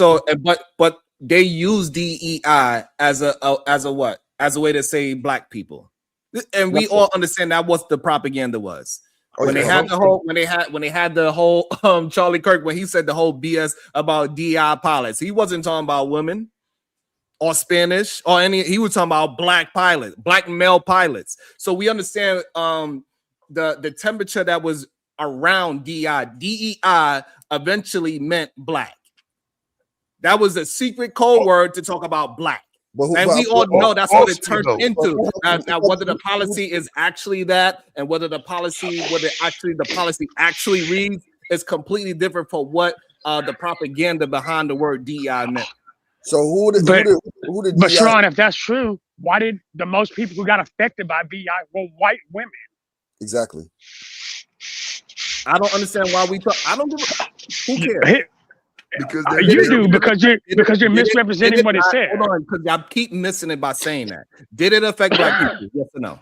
but they use DEI as a what? As a way to say black people. And we all understand that what the propaganda was. When they had the whole Charlie Kirk, when he said the whole BS about DEI pilots, he wasn't talking about women or Spanish or any. He was talking about black male pilots. So we understand the temperature that was around DEI. DEI eventually meant black. That was a secret code word to talk about black. And we all know that's what it turned into. Now, whether the policy is actually that, and whether the policy actually reads, is completely different from what the propaganda behind the word DEI meant. So who did But Sharon, if that's true, why did the most people who got affected by DEI were white women? Exactly. I don't understand why we talk. I don't give a, who cares? Because because you're misrepresenting what it said. Hold on, because y'all keep missing it by saying that. Did it affect black people? Yes or no?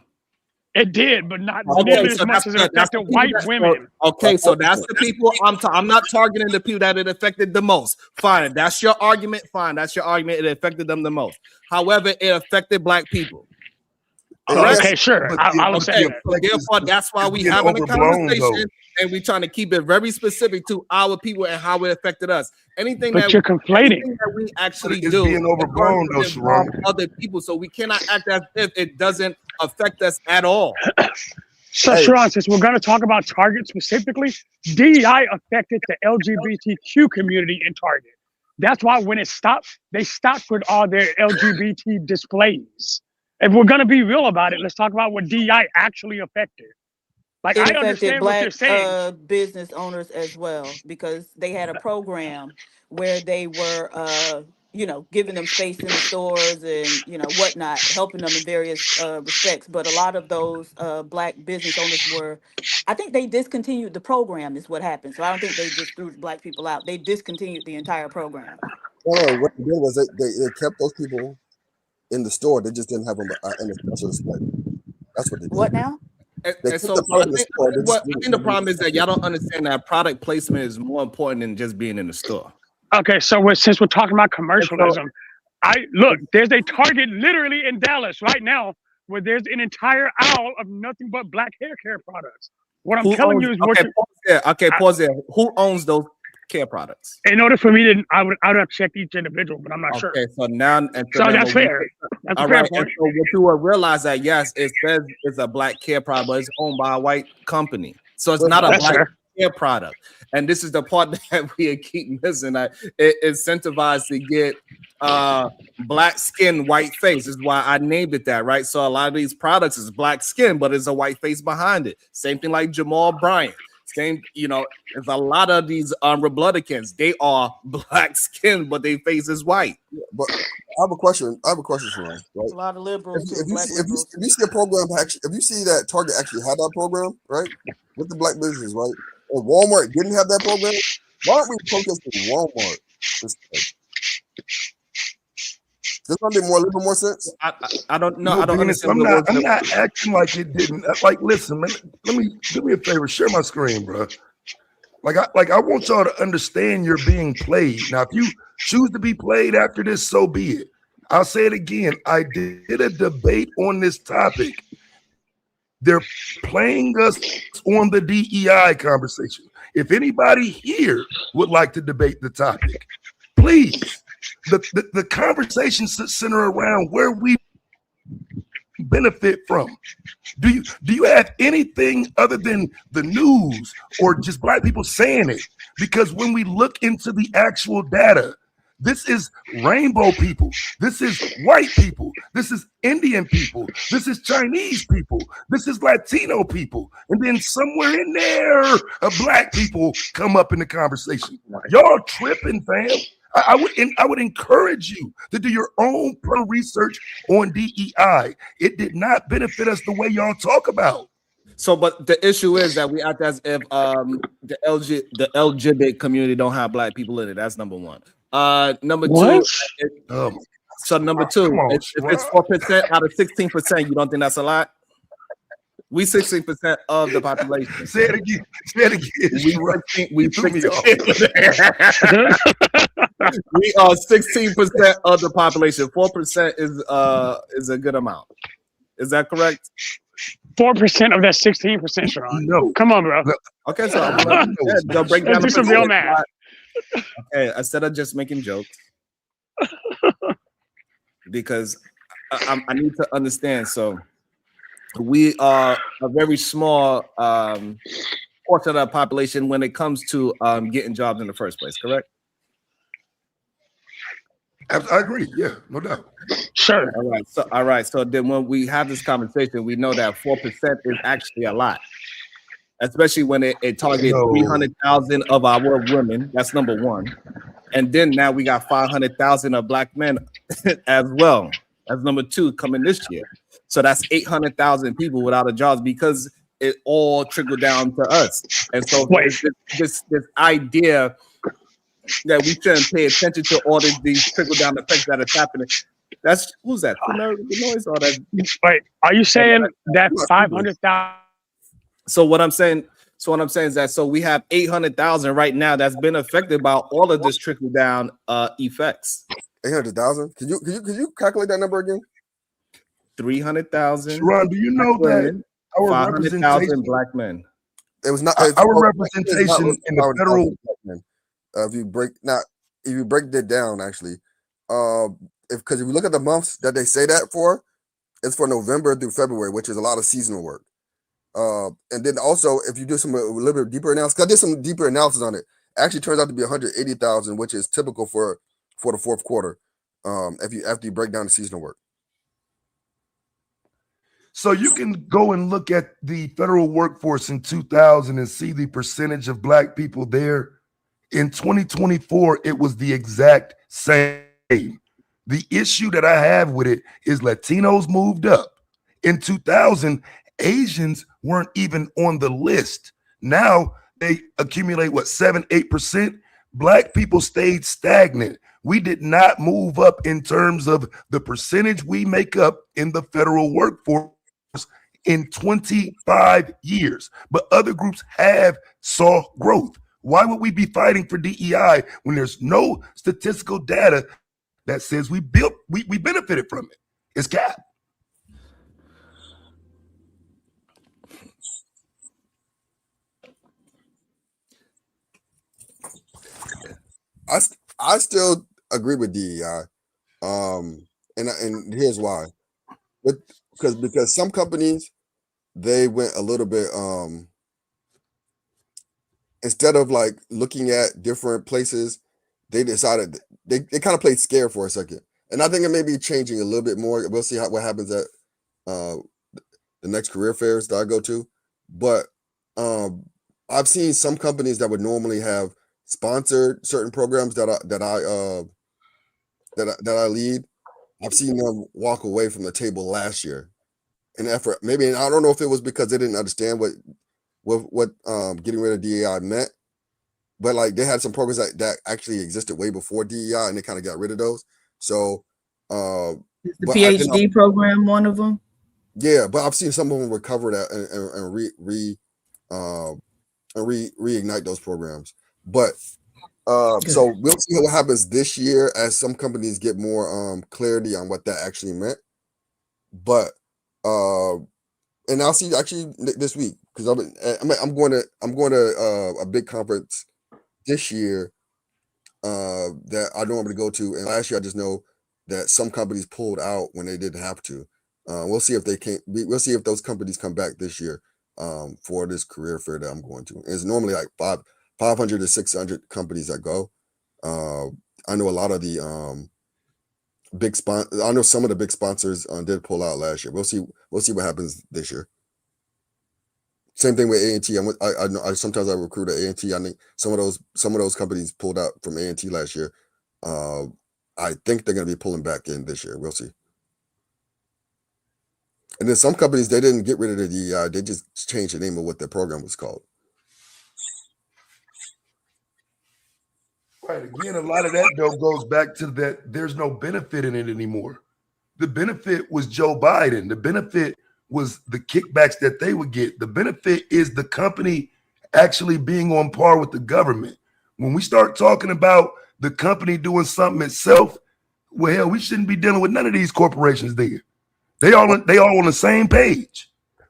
It did, but not nearly as much as it affected white women. Okay, so that's the people I'm not targeting the people that it affected the most. Fine, that's your argument. Fine, that's your argument. It affected them the most. However, it affected black people. Okay, sure. I'll say that. So therefore, that's why we having a conversation and we're trying to keep it very specific to our people and how it affected us. Anything but you're conflating that we actually it's do being overblown though, Sharon. Other people, so we cannot act as if it doesn't affect us at all. So, Sharon, since we're going to talk about Target specifically, DEI affected the LGBTQ community in Target. That's why when it stopped, they stopped with all their LGBT displays. If we're going to be real about it, let's talk about what DEI actually affected. Like, It I affected understand what you're saying. business owners as well, because they had a program where they were, giving them space in the stores and, whatnot, helping them in various respects. But a lot of those black business owners I think they discontinued the program is what happened. So I don't think they just threw black people out. They discontinued the entire program. No, what they did was they kept those people in the store. They just didn't have them in a special display. That's what they did. What now? And so I think the problem is that y'all don't understand that product placement is more important than just being in the store. Okay, so since we're talking about commercialism, there's a Target literally in Dallas right now where there's an entire aisle of nothing but black hair care products. What I'm telling you is pause there. Who owns those care products? In order for me to, I would have to check each individual, but I'm not sure. Okay, so now, that's fair. That's all fair right. And so what you will realize that yes, it says it's a black care product, but it's owned by a white company, so it's not a black care product. And this is the part that we keep missing. It incentivized to get black skin, white face. This is why I named it that, right? So a lot of these products is black skin, but it's a white face behind it. Same thing like Jamal Bryant. Same, there's a lot of these Republicans. They are black skin, but their face is white. Yeah, but I have a question. Right? A lot of liberals. If you see a program, if you see that Target actually had that program, right, with the black business, right, and Walmart didn't have that program, why aren't we protesting Walmart instead? Does that make a little bit more sense? I don't know. No, I don't Venus, understand. I'm not acting like it didn't. Like, listen, man, let me do me a favor. Share my screen, bro. I want y'all to understand you're being played. Now, if you choose to be played after this, so be it. I'll say it again. I did a debate on this topic. They're playing us on the DEI conversation. If anybody here would like to debate the topic, please. The conversation center around where we benefit from. Do you have anything other than the news or just black people saying it? Because when we look into the actual data, this is rainbow people. This is white people. This is Indian people. This is Chinese people. This is Latino people. And then somewhere in there, black people come up in the conversation. Y'all tripping, fam. I would encourage you to do your own pro research on DEI. It did not benefit us the way y'all talk about. So, but the issue is that we act as if the LGBT community don't have black people in it. That's number one. Number two. So number two, if it's 4% out of 16%, you don't think that's a lot? We 16% of the population. Say it again. Say it again. We are 16% of the population. 4% is a good amount. Is that correct? 4% of that 16%, Sharon. No. Come on, bro. Okay, so don't break down. Let's do some real math. Okay, instead of just making jokes, because I need to understand. So we are a very small portion of the population when it comes to getting jobs in the first place, correct? I agree. Yeah, no doubt. Sure. All right. So then when we have this conversation, we know that 4% is actually a lot, especially when it targets 300,000 of our women. That's number one. And then now we got 500,000 of black men as well. That's number two coming this year. So that's 800,000 people without a job because it all trickled down to us. And so this idea that we shouldn't pay attention to all these trickle down effects that is happening. That's who's that? The noise or that? Wait, are you saying that 500,000? So what I'm saying is that so we have 800,000 right now that's been affected by all of this trickle down effects. 800,000? Can you calculate that number again? 300,000. Sharon, do you know that our representation, black men? It was not our representation in the federal. If you break it down, actually, because if you look at the months that they say that for, it's for November through February, which is a lot of seasonal work. And then also, if you do a little bit deeper analysis, because I did some deeper analysis on it, actually turns out to be 180,000, which is typical for the fourth quarter. After you break down the seasonal work. So you can go and look at the federal workforce in 2000 and see the percentage of black people there. In 2024, it was the exact same. The issue that I have with it is Latinos moved up. In 2000, Asians weren't even on the list. Now they accumulate 7-8%. Black people stayed stagnant. We did not move up in terms of the percentage we make up in the federal workforce in 25 years. But other groups have saw growth. Why would we be fighting for DEI when there's no statistical data that says we benefited from it? It's cap. I still agree with DEI, and here's why. Because some companies, they went a little bit instead of like looking at different places, they decided they kind of played scared for a second. And I think it may be changing a little bit more. We'll see what happens at the next career fairs that I go to. But I've seen some companies that would normally have sponsored certain programs that I lead. I've seen them walk away from the table last year in effort. Maybe, and I don't know if it was because they didn't understand what getting rid of DEI meant, but like they had some programs that actually existed way before DEI and they kind of got rid of those. So Is the PhD program one of them? Yeah, but I've seen some of them recover that and reignite those programs. But so we'll see what happens this year as some companies get more clarity on what that actually meant. But and I'll see actually this week because I'm going to a big conference this year that I normally go to, and last year I just know that some companies pulled out when they didn't have to. We'll see if they can. We'll see if those companies come back this year for this career fair that I'm going to. It's normally like 500 to 600 companies that go. I know a lot of the I know some of the big sponsors did pull out last year. We'll see what happens this year. Same thing with A&T. I know sometimes I recruit at A&T. I think some of those companies pulled out from A&T last year. I think they're going to be pulling back in this year. We'll see. And then some companies, they didn't get rid of the DEI. They just changed the name of what their program was called. Right. Again, a lot of that though goes back to that there's no benefit in it anymore. The benefit was Joe Biden. The benefit was the kickbacks that they would get. The benefit is the company actually being on par with the government. When we start talking about the company doing something itself, well, hell, we shouldn't be dealing with none of these corporations there. They all on the same page.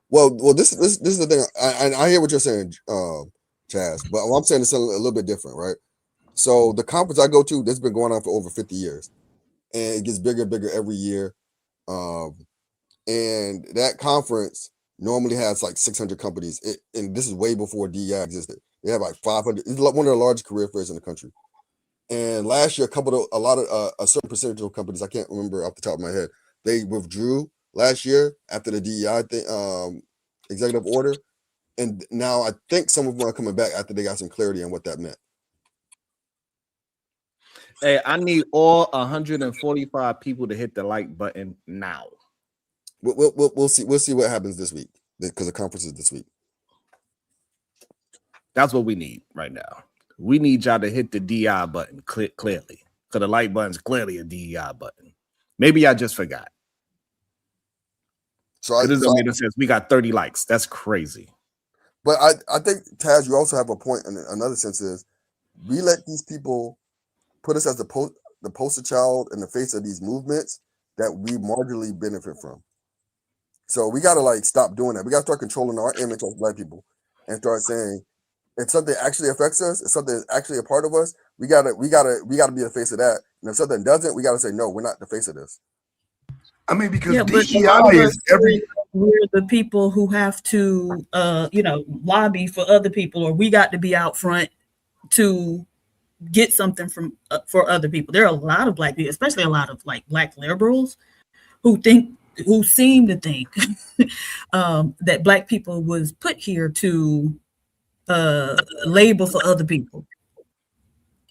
Well, this is the thing. I hear what you're saying, Chaz, but what I'm saying is a little bit different, right? So the conference I go to, that's been going on for over 50 years, and it gets bigger and bigger every year. And that conference normally has like 600 companies, and this is way before DEI existed. They have like 500. It's one of the largest career fairs in the country. And last year, a certain percentage of companies, I can't remember off the top of my head, they withdrew last year after the DEI executive order, and now I think some of them are coming back after they got some clarity on what that meant. Hey, I need all 145 people to hit the like button now. We'll see. We'll see what happens this week because the conference is this week. That's what we need right now. We need y'all to hit the DI button clearly, because the like button is clearly a DEI button. Maybe I just forgot. So it doesn't make sense. We got 30 likes. That's crazy. But I think, Taz, you also have a point in another sense is we let these people put us as the poster child in the face of these movements that we marginally benefit from. So we got to stop doing that. We got to start controlling our image as Black people and start saying if something actually affects us, if something is actually a part of us, we gotta be the face of that. And if something doesn't, we got to say no, we're not the face of this. I mean, because DEI is we're the people who have to lobby for other people, or we got to be out front to get something from for other people. There are a lot of Black people, especially a lot of Black liberals, who seem to think that Black people was put here to label for other people.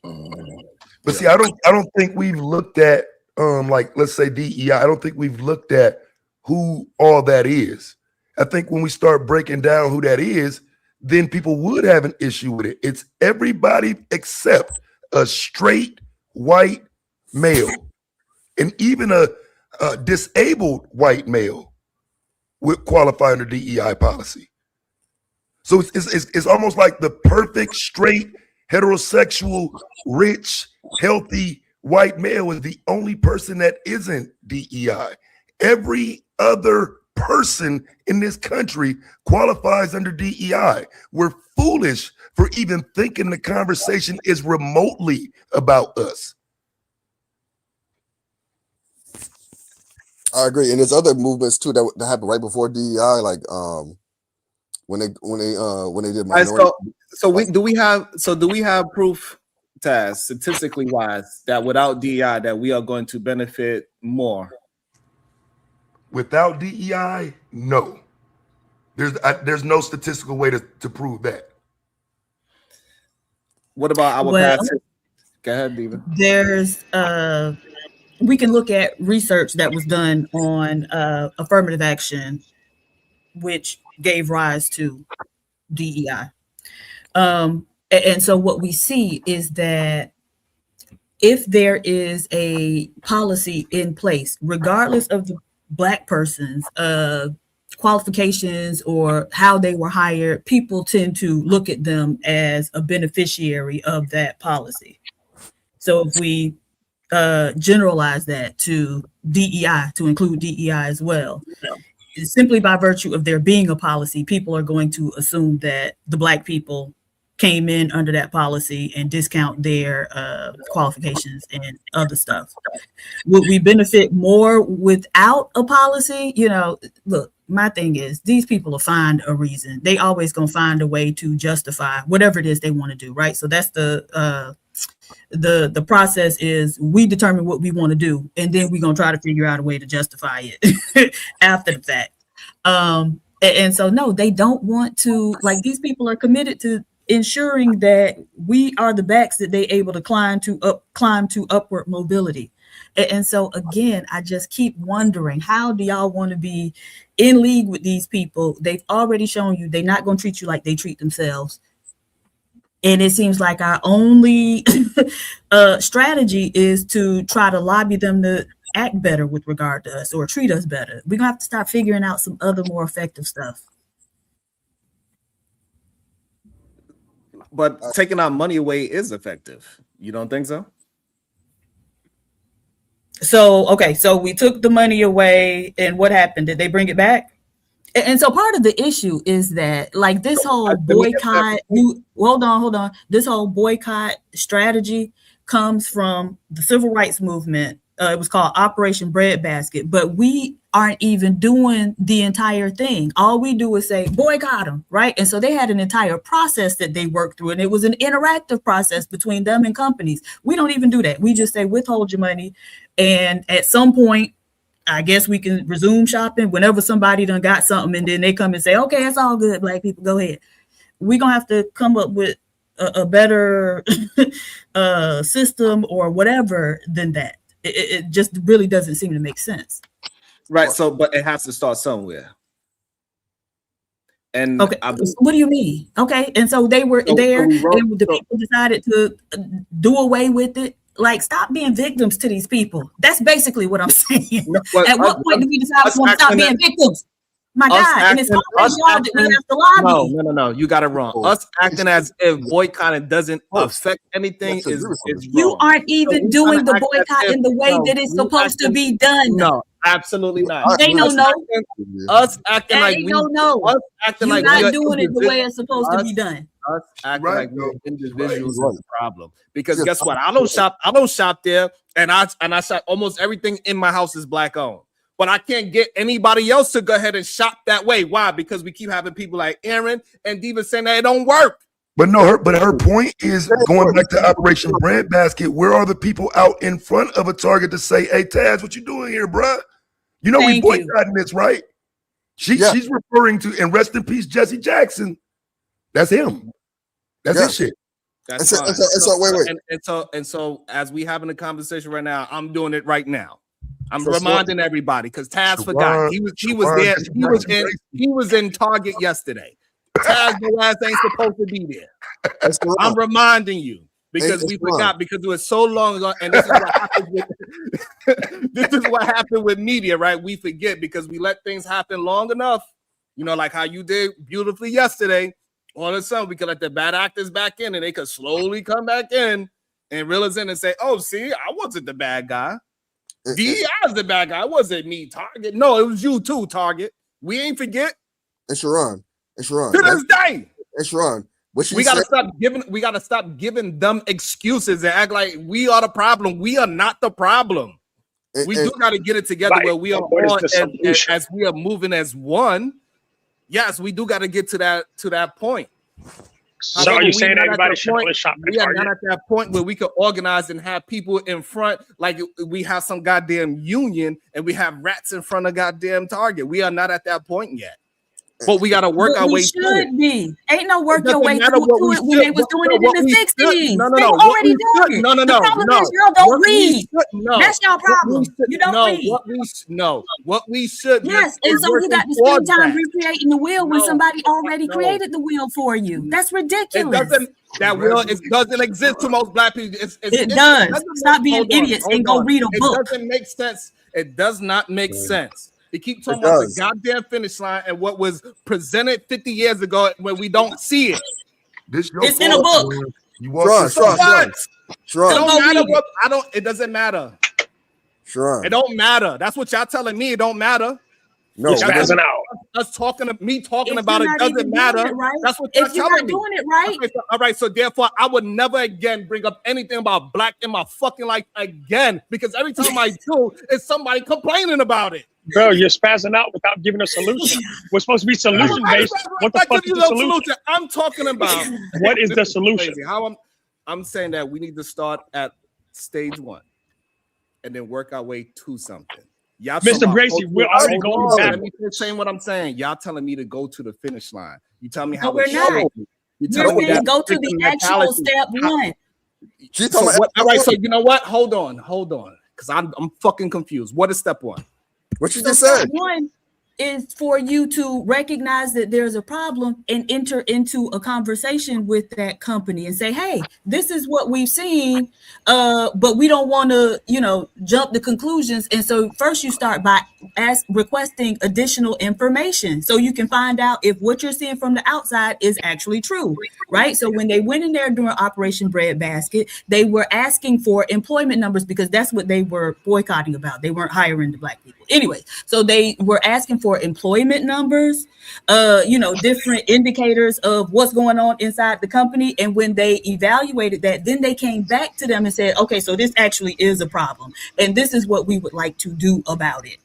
But see, I don't think we've looked at let's say DEI. I don't think we've looked at who all that is. I think when we start breaking down who that is, then people would have an issue with it. It's everybody except a straight white male, and even a disabled white male would qualify under DEI policy. So it's almost like the perfect straight heterosexual rich healthy white male is the only person that isn't DEI. Every other person in this country qualifies under DEI. We're foolish for even thinking the conversation is remotely about us. I agree, and there's other movements too that happened right before DEI, when they did minority. Do we have proof, Taz, statistically wise, that without DEI that we are going to benefit more? Without DEI, no. There's no statistical way to prove that. What about our past? Go ahead, Diva. There's we can look at research that was done on affirmative action, which gave rise to DEI. And so what we see is that if there is a policy in place, regardless of the Black person's qualifications or how they were hired, people tend to look at them as a beneficiary of that policy. So if we generalize that to DEI, to include DEI as well, simply by virtue of there being a policy, people are going to assume that the Black people came in under that policy and discount their qualifications and other stuff. Would we benefit more without a policy? You know, look, my thing is these people will find a reason. They always gonna find a way to justify whatever it is they want to do, right? So that's the process is we determine what we want to do, and then we're gonna try to figure out a way to justify it after the fact. And so no, they don't want to, like, these people are committed to ensuring that we are the backs that they able to climb to upward mobility. And so again, I just keep wondering, how do y'all want to be in league with these people? They've already shown you they're not going to treat you like they treat themselves. And it seems like our only strategy is to try to lobby them to act better with regard to us or treat us better. We're gonna have to start figuring out some other more effective stuff. But taking our money away is effective. You don't think so? So, okay, so we took the money away, and what happened? Did they bring it back? And so part of the issue is that, like, this whole boycott, hold on. This whole boycott strategy comes from the civil rights movement. It was called Operation Breadbasket, but we aren't even doing the entire thing. All we do is say, boycott them, right? And so they had an entire process that they worked through, and it was an interactive process between them and companies. We don't even do that. We just say, withhold your money. And at some point, I guess we can resume shopping whenever somebody done got something, and then they come and say, okay, it's all good, Black people, go ahead. We're going to have to come up with a better system or whatever than that. It just really doesn't seem to make sense. Right. So, but it has to start somewhere. And okay, what do you mean? Okay, and so they were there, and the people decided to do away with it. Like, stop being victims to these people. That's basically what I'm saying. At what point do we decide we want to stop being victims? My God, and it's always y'all that we have to lobby. No, you got it wrong. Us acting as if boycotting doesn't affect anything is wrong. You aren't even doing the boycott in the way that it's supposed to be done. No, absolutely not. They don't know. Us acting like we don't know. Us acting You're like not doing it the way it's supposed to be done. Us acting like we're individuals is the problem. Because guess what? I don't shop there, and I shop almost everything in my house is Black owned. But I can't get anybody else to go ahead and shop that way. Why? Because we keep having people like Aaron and Diva saying that it don't work. But no, her point is going back to Operation Breadbasket. Where are the people out in front of a Target to say, "Hey, Taz, what you doing here, bruh? You know we boycotting this, right?" She's referring to, and rest in peace, Jesse Jackson. That's him. That's his shit. That's fine. So as we having a conversation right now, I'm doing it right now. I'm reminding everybody because Taz forgot. He was there. He was in Target yesterday. Taz, the last ain't supposed to be there. I'm reminding you because we forgot because it was so long ago. And this is what happens with this is what happened with media, right? We forget because we let things happen long enough. You know, like how you did beautifully yesterday. All of a sudden, we could let the bad actors back in, and they could slowly come back in and realize and say, "Oh, see, I wasn't the bad guy. DEI is the bad guy. It wasn't me, Target. No, it was you too, Target. We ain't forget." It's Sharon. To this day. It's Sharon. We gotta stop giving them excuses and act like we are the problem. We are not the problem. We do gotta get it together where we are all as we are moving as one. Yes, we do gotta get to that point. So are you saying everybody should only shop at We are Target? not at that point where we could organize and have people in front like we have some goddamn union and we have rats in front of goddamn Target. We are not at that point yet. but we got to work our way through it. Should be. Ain't no work your doesn't way matter through what to we it when should- they was what- doing no, it in what we the should- 60s. no, no, They no, were what already we doing should- it. no, no, The no, problem no. is y'all don't What we read. should- no. That's your What we problem. should- You don't no, read. what we should be Yes, and is so you working got to spend towards time that. recreating the wheel when No, somebody already no. created the wheel for you. That's It ridiculous. doesn't. That will. It doesn't exist to most black people. It does. doesn't Stop make- being hold on, idiots hold and go on. read a book. It doesn't make sense. It does not make sense. They keep talking It about the does. goddamn finish line and what was presented 50 years ago when we don't see it. This your It's in a fault, book. Sharon. You Sharon, want So what? It Sharon, Don't don't go matter read what. I don't. It doesn't matter. Sharon. It don't matter. That's what y'all telling me. It don't matter. No, You're Y'all spazzing telling out. us talking to me talking If about you're it not even doesn't doing matter. it right, That's what y'all if you're telling not me. doing it right, Okay, all right, so therefore, I would never again bring up anything about black in my fucking life again because every time I do, it's somebody complaining about it. Bro, you're spazzing out without giving a solution. We're supposed to be solution based. What the I fuck give is you the no solution? I'm talking about What is the This solution? crazy. How I'm saying that we need to start at stage 1 and then work our way to something. Y'all talking Mr. about Gracie, culture- we're already Hold going on, back. Let me finish saying what I'm saying. Y'all telling me to go to the finish line. You tell me how No, we're it not. should be. You we're telling me saying that go to the actual mentality. step one. She's So talking what, all about right, so you know what? Hold on, because I'm fucking confused. What is step 1? what you So just step said. one is for you to recognize that there's a problem and enter into a conversation with that company and say, hey, this is what we've seen, but we don't want to, jump to conclusions. And so first you start by requesting additional information so you can find out if what you're seeing from the outside is actually true, right? So when they went in there during Operation Breadbasket, they were asking for employment numbers because that's what they were boycotting about. They weren't hiring the black people. Anyway, so they were asking for employment numbers, different indicators of what's going on inside the company. And when they evaluated that, then they came back to them and said, okay, so this actually is a problem. And this is what we would like to do about it.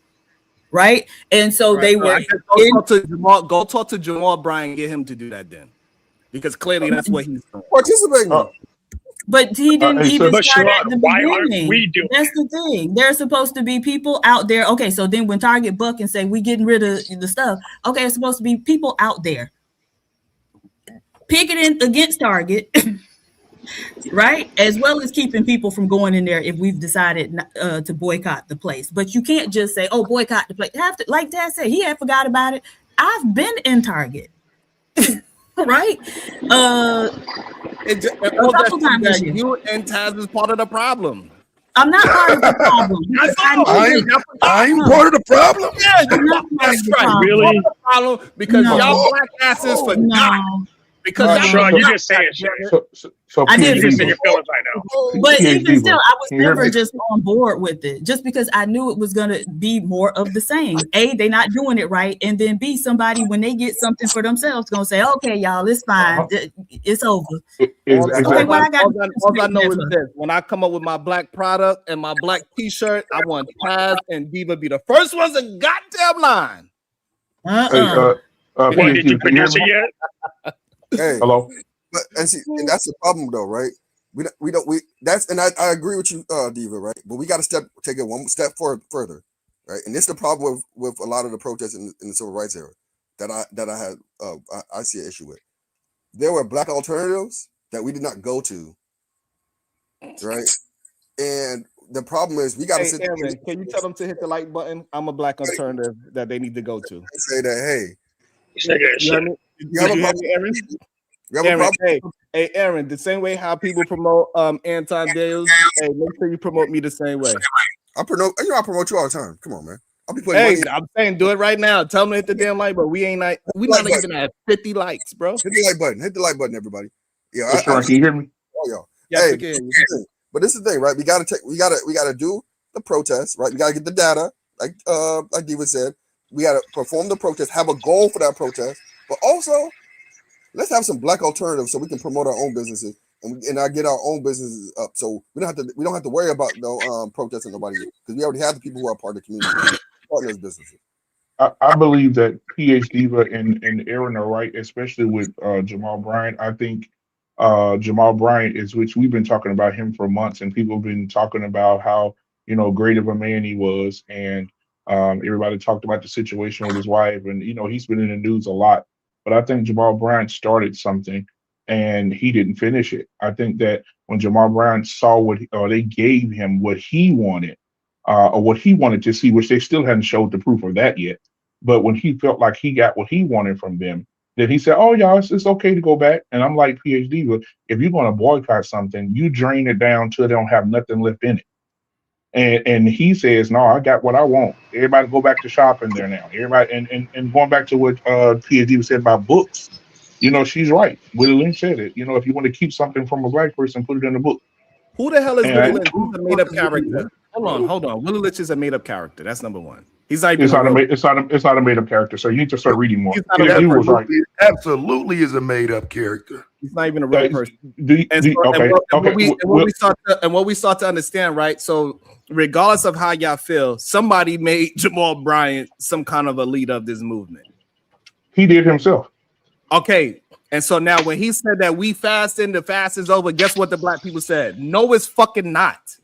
Right. And so they were go talk to Jamal Bryant, get him to do that then. Because clearly that's what he's doing. Participating. But he didn't even start at the why aren't beginning. we doing That's the thing. There's supposed to be people out there. Okay, so then when Target buck and say we getting rid of the stuff, okay, it's supposed to be people out there picketing against Target, right? As well as keeping people from going in there if we've decided not, to boycott the place. But you can't just say, oh, boycott the place. Like Dad said, he had forgot about it. I've been in Target. Right? A couple times that you and Taz is part of the problem. I'm not part of the problem. I'm part of the problem. Yeah, that's right. Really? The problem because y'all black asses forgot. Because Sean, you just saying shit. So I did in your feelings right now. But even still, I was Can you hear never me? just on board with it, just because I knew it was going to be more of the same. A, they're not doing it right. And then B, somebody, when they get something for themselves, going to say, okay, y'all, it's fine. It's over. All I know is this. When I come up with my black product and my black t-shirt, I want Taz and Diva be the first ones in goddamn line. Did you produce it yet? Hey, hello. But and that's the problem though, right? And I agree with you, Diva, right? But we got to take it one step further, right? And this is the problem with a lot of the protests in the civil rights era that I see an issue with. There were black alternatives that we did not go to, right? And the problem is we got to sit. Aaron, can you tell them to hit the like button? I'm a black alternative that they need to go to. Say that, hey. You have a problem, Aaron? Aaron, hey, Aaron, the same way how people promote Anton Dales, hey, make sure you promote me the same way. I promote you all the time. Come on, man. I'll be putting money in. I'm saying do it right now. Tell them to hit the damn like button. We not even at 50 likes, bro. Hit the like button. Hit the like button, everybody. Yeah, Can you hear me? Oh, y'all. Yes, hey, but this is the thing, right? We gotta do the protest, right? We gotta get the data, like Diva said. We gotta perform the protest, have a goal for that protest, but also let's have some black alternatives so we can promote our own businesses and I get our own businesses up. So we don't have to worry about no protesting nobody because we already have the people who are part of the community, partners businesses. I believe that PH Diva and Aaron are right, especially with Jamal Bryant. I think Jamal Bryant is, which we've been talking about him for months, and people have been talking about how great of a man he was, and Everybody talked about the situation with his wife, and he's been in the news a lot. But I think Jamal Bryant started something, and he didn't finish it. I think that when Jamal Bryant saw or they gave him what he wanted, or what he wanted to see, which they still hadn't showed the proof of that yet. But when he felt like he got what he wanted from them, then he said, "Oh, y'all, it's okay to go back." And I'm like, PhD, but if you're going to boycott something, you drain it down till they don't have nothing left in it. And he says, "No, I got what I want. Everybody go back to shopping there now. Everybody," and going back to what PhD said about books, she's right. Willie Lynch said it. If you want to keep something from a black person, put it in a book. Who the hell is And Willie Lynch? He's a made up character. Hold on. Willie Lynch is a made up character. That's number one. He's not even. It's not a made up character. So you need to start reading more. He was right. It absolutely is a made up character. He's not even a real person. What we start to understand, right? So regardless of how y'all feel, somebody made Jamal Bryant some kind of a leader of this movement. He did himself. Okay. And so now when he said that we fasting, the fast is over, guess what the black people said? No, it's fucking not.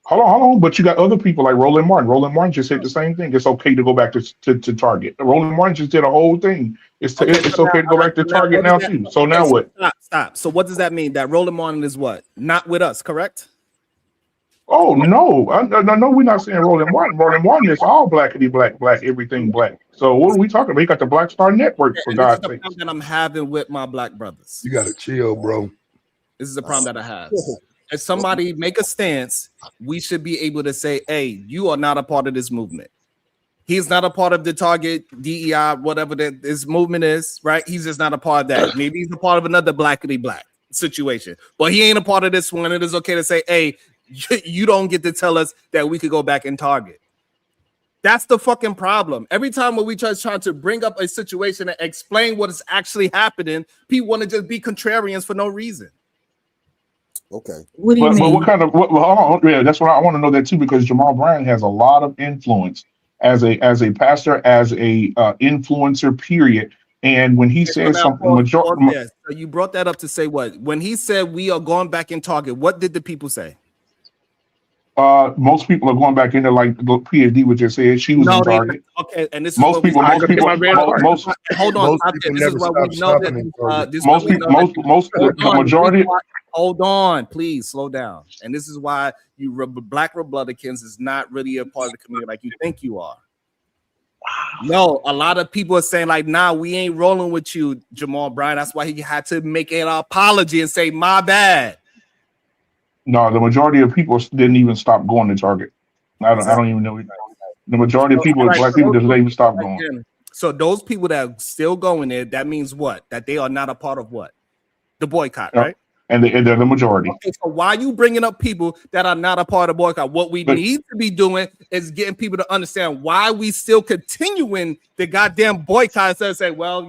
Hold on. But you got other people like Roland Martin. Roland Martin just said the same thing. It's okay to go back to Target. Roland Martin just did a whole thing. It's okay to go back to Target now too. So now what? Stop. So what does that mean? That Roland Martin is what? Not with us, correct? Oh no, no, we're not saying Roland Martin. Roland Martin is all blackity black, everything black. So what are we talking about? He got the Black Star Network, for God's sake. This is the problem that I'm having with my black brothers. You gotta chill, bro. This is the problem that I have. If somebody make a stance, we should be able to say, "Hey, you are not a part of this movement." He's not a part of the Target, DEI, whatever this movement is, right? He's just not a part of that. Maybe he's a part of another blackity black situation, but he ain't a part of this one. It is okay to say, "Hey, you don't get to tell us that we could go back and Target." That's the fucking problem. Every time when we try to bring up a situation and explain what is actually happening, people want to just be contrarians for no reason. Okay. What do you mean? But what kind of? Yeah, that's what I want to know that too, because Jamal Bryant has a lot of influence as a pastor, as a influencer. Period. And when he says something, so you brought that up to say what? When he said we are going back in Target, what did the people say? Most people are going back into like the PhD, which just said she was in Target. Okay, and this is most people. Hold on. The majority. Hold on, please slow down. And this is why you black Republicans is not really a part of the community like you think you are. No, a lot of people are saying like, "Nah, we ain't rolling with you, Jamal Bryant." That's why he had to make an apology and say, "My bad." No, the majority of people didn't even stop going to Target. I don't even know. The majority of people, black people, didn't even stop going. So those people that are still going there, that means what? That they are not a part of what? The boycott, right? And they're the majority. Okay, so why are you bringing up people that are not a part of boycott? What we need to be doing is getting people to understand why we still continuing the goddamn boycott instead of saying, "Well,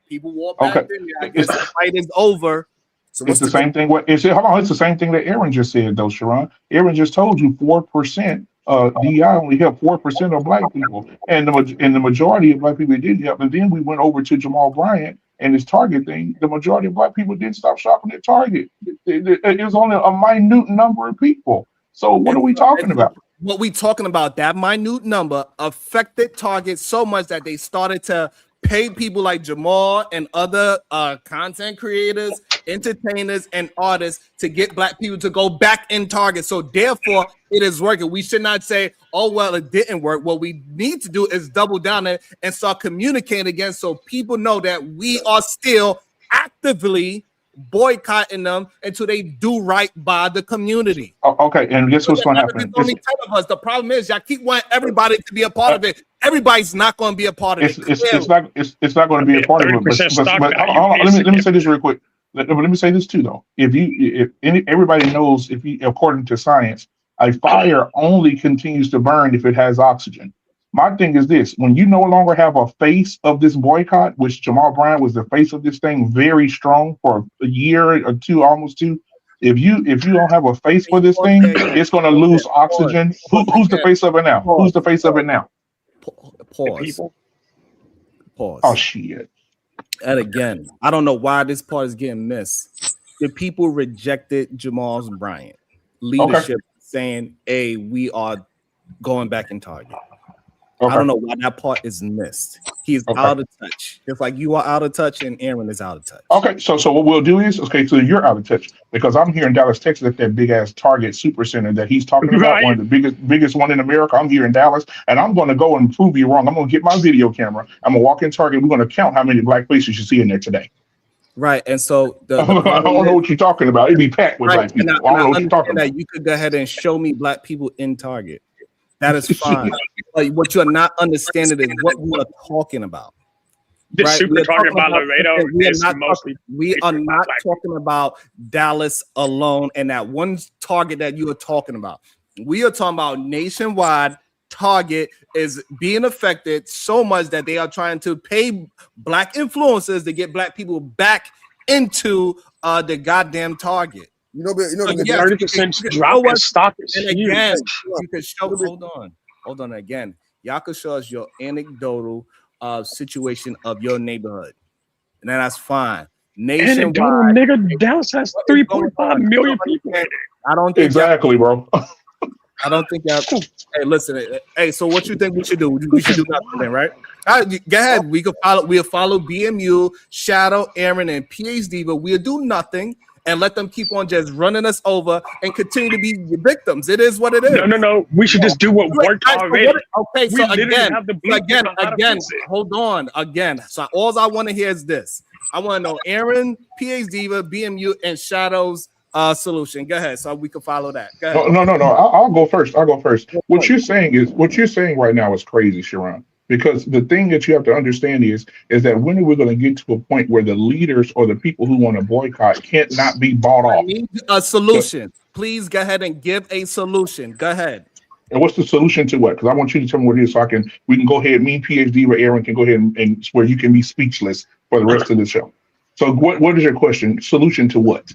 people walk back in. I guess the fight is over." So it's the same thing. It's the same thing that Aaron just said, though, Sharon. Aaron just told you 4% DEI only helped 4% of black people, and the majority of black people didn't help. And then we went over to Jamal Bryant and his Target thing. The majority of black people didn't stop shopping at Target. It was only a minute number of people. So what are we talking about? What we talking about? That minute number affected Target so much that they started to pay people like Jamal and other content creators, entertainers, and artists to get black people to go back in Target. So therefore, it is working. We should not say, "Oh, well, it didn't work." What we need to do is double down it and start communicating again so people know that we are still actively boycotting them until they do right by the community. Okay, and guess what's going to happen? Only 10 of us. The problem is y'all keep wanting everybody to be a part of it. Everybody's not going to be a part of it. It's not going to be a part of it. But hold on, let me say this real quick. Let me say this too, though. Everybody knows, according to science, a fire only continues to burn if it has oxygen. My thing is this: when you no longer have a face of this boycott, which Jamal Bryant was the face of this thing, very strong for a year or two, almost two. If you don't have a face for this thing, it's going to lose oxygen. Who's the face of it now? Who's the face of it now? Pause. Oh shit! And again, I don't know why this part is getting missed. The people rejected Jamal Bryant leadership, saying, "Hey, we are going back in Target." Okay. I don't know why that part is missed. He's out of touch. Just like you are out of touch and Aaron is out of touch. Okay, so what we'll do is, okay, so you're out of touch because I'm here in Dallas, Texas at that big ass Target Super Center that he's talking about, one of the biggest one in America. I'm here in Dallas, and I'm going to go and prove you wrong. I'm going to get my video camera. I'm going to walk in Target. We're going to count how many black faces you see in there today. Right, and so I don't know what you're talking about. It'd be packed with black people. I don't know what you're talking about. You could go ahead and show me black people in Target. That is fine. But what you're not understanding is what we are talking about. The Super Target by Laredo is mostly. We are not talking about Dallas alone and that one Target that you are talking about. We are talking about nationwide. Target is being affected so much that they are trying to pay black influencers to get black people back into the goddamn Target. You know, 30% drop in stock is and huge. again, you can show. Hold on. Again, y'all can show us your anecdotal situation of your neighborhood, and that's fine. Nationwide, nigga, Dallas has 3.5 million people. I don't think exactly, bro. I don't think y'all. Hey, listen. Hey, so what you think we should do? We should do nothing, then, right? All right, go ahead. We could follow. We'll follow BMU, Shadow, Aaron, and PhD, but we'll do nothing and let them keep on just running us over and continue to be the victims. It is what it is. No. We should just do what worked already. Okay, so again, hold on. Again, so all I want to hear is this. I want to know Aaron, PhD, BMU, and Shadow's solution. Go ahead, so we can follow that. Go ahead. No. I'll go first. What you're saying right now is crazy, Sharon. Because the thing that you have to understand is that when are we going to get to a point where the leaders or the people who want to boycott can't not be bought off? I need a solution. Please go ahead and give a solution. Go ahead. And what's the solution to what? Because I want you to tell me what it is so we can go ahead. Me, PhD, or Aaron can go ahead and where you can be speechless for the rest of the show. So what is your question? Solution to what?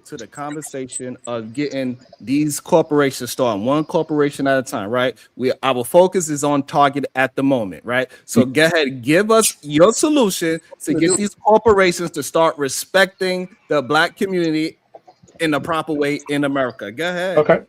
To the conversation of getting these corporations started one corporation at a time, right? Our focus is on Target at the moment, right? So go ahead, give us your solution to get these corporations to start respecting the black community in the proper way in America. Go ahead. Okay.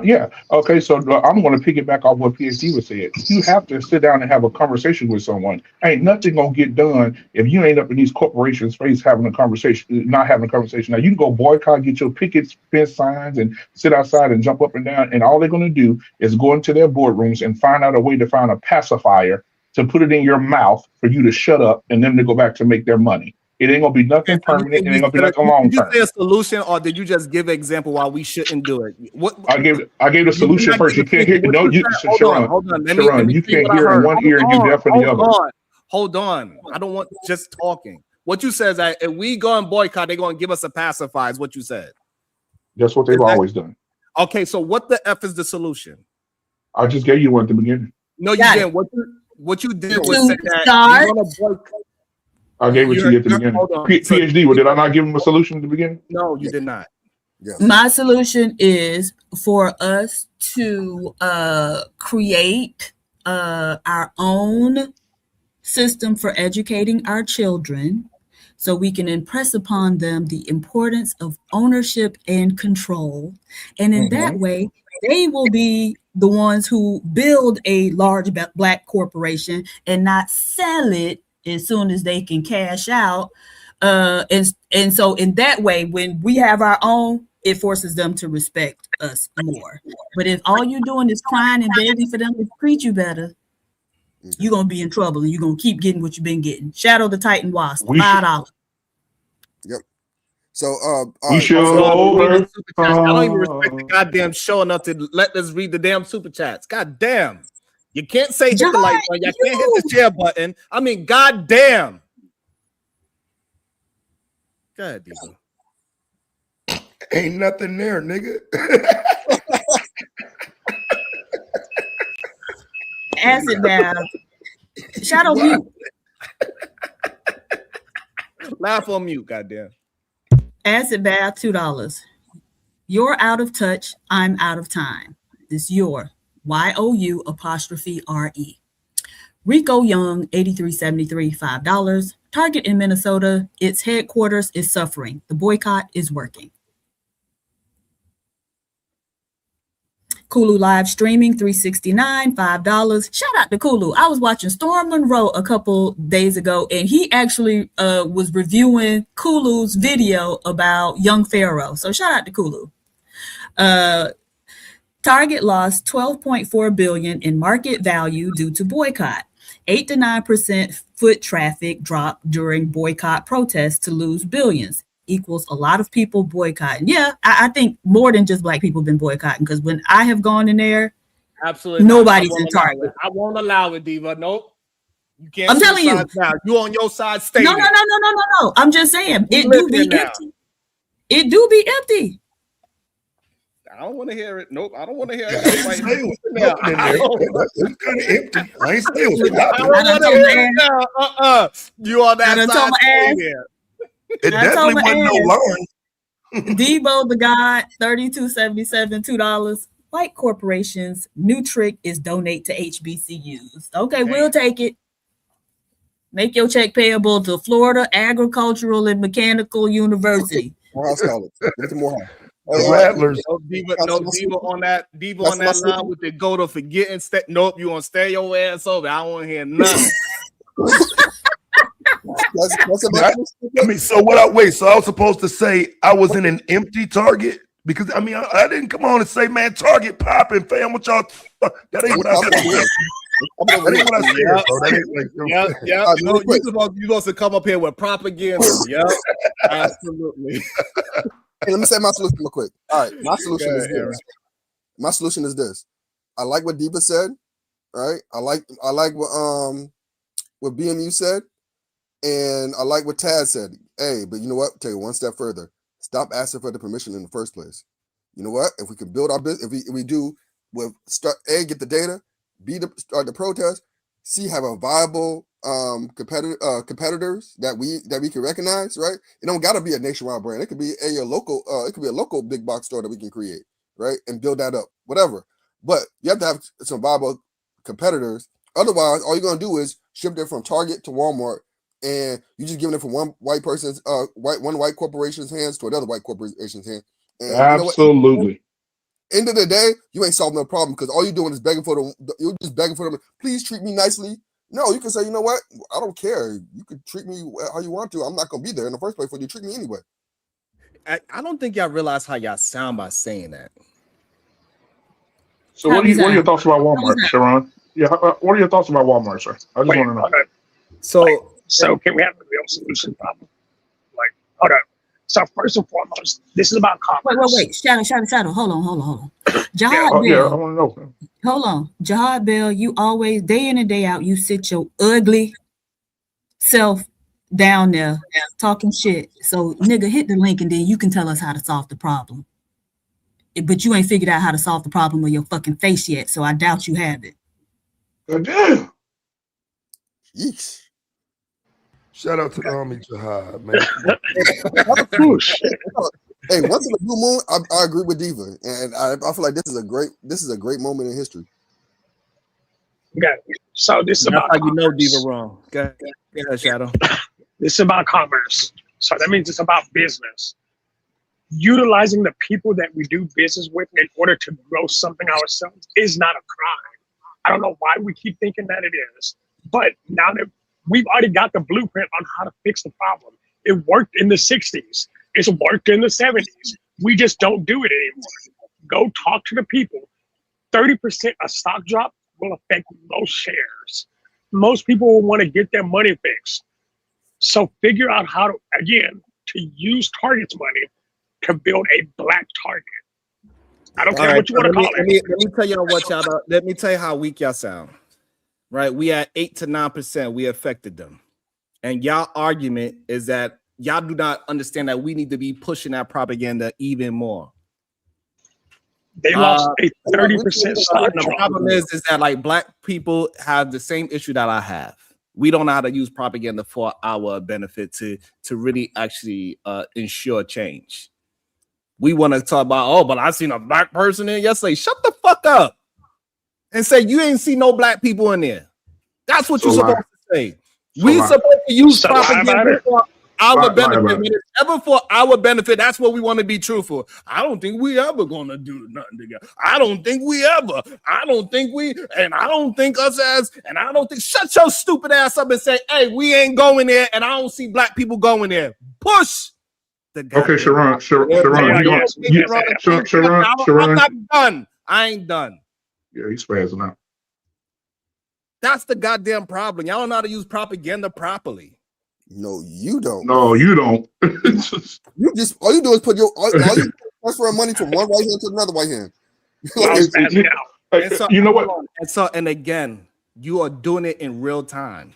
Yeah. Okay. So I'm going to piggyback off what PhD was saying. You have to sit down and have a conversation with someone. Ain't nothing going to get done if you ain't up in these corporations' face having a conversation, not having a conversation. Now you can go boycott, get your picket fence signs, and sit outside and jump up and down. And all they're going to do is go into their boardrooms and find out a way to find a pacifier to put it in your mouth for you to shut up and then to go back to make their money. It ain't gonna be nothing permanent. It ain't gonna be nothing long term. Did you say a solution, or did you just give an example why we shouldn't do it? What I gave the solution first. You can't hear. No, Sharon. Sharon, you can't hear in one ear and you deaf in the other. Hold on. I don't want just talking. What you said is that if we go and boycott, they're gonna give us a pacifier. Is what you said. That's what they've always done. Okay, so what the F is the solution? I just gave you one at the beginning. No, you didn't. What you did was say that you're gonna boycott. I gave it to you at the beginning. PhD, did I not give him a solution at the beginning? No, you did not. Yeah. My solution is for us to create our own system for educating our children so we can impress upon them the importance of ownership and control. And in that way, they will be the ones who build a large black corporation and not sell it as soon as they can cash out. And so in that way, when we have our own, it forces them to respect us more. But if all you're doing is crying and begging for them to treat you better, you're going to be in trouble and you're going to keep getting what you've been getting. Shadow the Titan Wasp, $5. Yep. So, I don't even respect the goddamn show enough to let us read the damn super chats. God damn. You can't say hit the like button. You can't hit the share button. I mean, goddamn. Go ahead, Diva. Ain't nothing there, nigga. Acid bath. Shadow mute. Laugh on mute, goddamn. Acid bath, $2. You're out of touch. I'm out of time. It's your YOU''RE. Rico Young, 8373, $5. Target in Minnesota, its headquarters is suffering. The boycott is working. Kulu live streaming, $3.69, $5. Shout out to Kulu. I was watching Storm Monroe a couple days ago, and he actually was reviewing Kulu's video about Young Pharaoh. So shout out to Kulu. Target lost $12.4 billion in market value due to boycott. 8 to 9% foot traffic drop during boycott protests to lose billions. Equals a lot of people boycotting. Yeah, I think more than just black people have been boycotting, because when I have gone in there, absolutely nobody's in Target. I won't allow it, Diva. Nope. You can't. I'm telling you. Now. You on your side, stay. No. I'm just saying it do be empty. It do be empty. I don't want to hear it. Nope, I don't want to hear it. It's kind of empty. I ain't saying it. I don't want to hear it now. You on that side? It definitely wasn't no line. Debo the God, $32.77, $2. White corporations, new trick is donate to HBCUs. Okay, we'll take it. Make your check payable to Florida Agricultural and Mechanical University. Morehouse College. Rattlers. Diva on that line with the go to forgetting. Nope, you want to stay your ass over. I don't want to hear nothing. I mean, so what? So I was supposed to say I was in an empty Target, because I mean I didn't come on and say, man, Target popping, fam. What y'all? That ain't what I said. That ain't what I said, bro. That ain't You're supposed to come up here with propaganda. Yep, absolutely. Hey, let me say my solution real quick. All right, my solution is this. My solution is this. I like what Diva said. Right. I like what BMU said. And I like what Taz said. Hey, but you know what? Take it one step further. Stop asking for the permission in the first place. You know what? If we can build our business, if we do, with start get the data, start the protest, have a viable competitors that we can recognize, right? It don't got to be a nationwide brand. It could be a local. It could be a local big box store that we can create, right? And build that up, whatever. But you have to have some viable competitors. Otherwise, all you're gonna do is ship it from Target to Walmart. And you just giving it from one white person's one white corporation's hands to another white corporation's hand. And absolutely. End of the day, you ain't solving no problem, because all you're doing is begging for them. You're just begging for them. Please treat me nicely. No, you can say, you know what? I don't care. You can treat me how you want to. I'm not gonna be there in the first place, but you treat me anyway. I don't think y'all realize how y'all sound by saying that. So what are your thoughts about Walmart, Sharon? Yeah, what are your thoughts about Walmart, sir? I just want to know. Okay. So can we have a real solution problem? Like, hold on. So first and foremost, this is about commerce. Wait. Shadow. Hold on. Jihad I Bell. want to know. Hold on. Jihad Bell, you always, day in and day out, you sit your ugly self down there talking shit. So, nigga, hit the link and then you can tell us how to solve the problem. But you ain't figured out how to solve the problem with your fucking face yet, so I doubt you have it. God damn. Yeesh. Shout out to the Army Jihad, man. Hey, once in a blue moon, I agree with Diva, and I feel like this is a great moment in history. Okay, so this is about how you know Diva wrong. Go ahead, Shadow. This is about commerce, so that means it's about business. Utilizing the people that we do business with in order to grow something ourselves is not a crime. I don't know why we keep thinking that it is, but now that we've already got the blueprint on how to fix the problem. It worked in the 60s. It's worked in the 70s. We just don't do it anymore. Go talk to the people. 30% a stock drop will affect most shares. Most people will want to get their money fixed. So figure out how to use Target's money to build a black Target. I don't care what you want to call it. Let me tell y'all what y'all. Let me tell you how weak y'all sound. Right, we at 8 to 9%. We affected them, and y'all argument is that y'all do not understand that we need to be pushing that propaganda even more. They lost a 30% stock. The problem is that like black people have the same issue that I have. We don't know how to use propaganda for our benefit to really actually ensure change. We want to talk about, but I seen a black person in yesterday. Shut the fuck up and say you ain't see no black people in there. That's what you're supposed to say. We supposed to use propaganda. our benefit, when it's ever for our benefit, that's what we want to be truthful. I don't think we ever gonna do nothing together. I don't think we ever. I don't think we, and I don't think us as, and I don't think. Shut your stupid ass up and say, hey, we ain't going there, and I don't see black people going there. Push. Okay, Sharon. I'm not done. I ain't done. Yeah, he's spazzing out. That's the goddamn problem. Y'all don't know how to use propaganda properly. No, you don't. No, you don't. You just all you do is put your all you transfer money from one right hand to another right hand. You know what? And again, you are doing it in real time.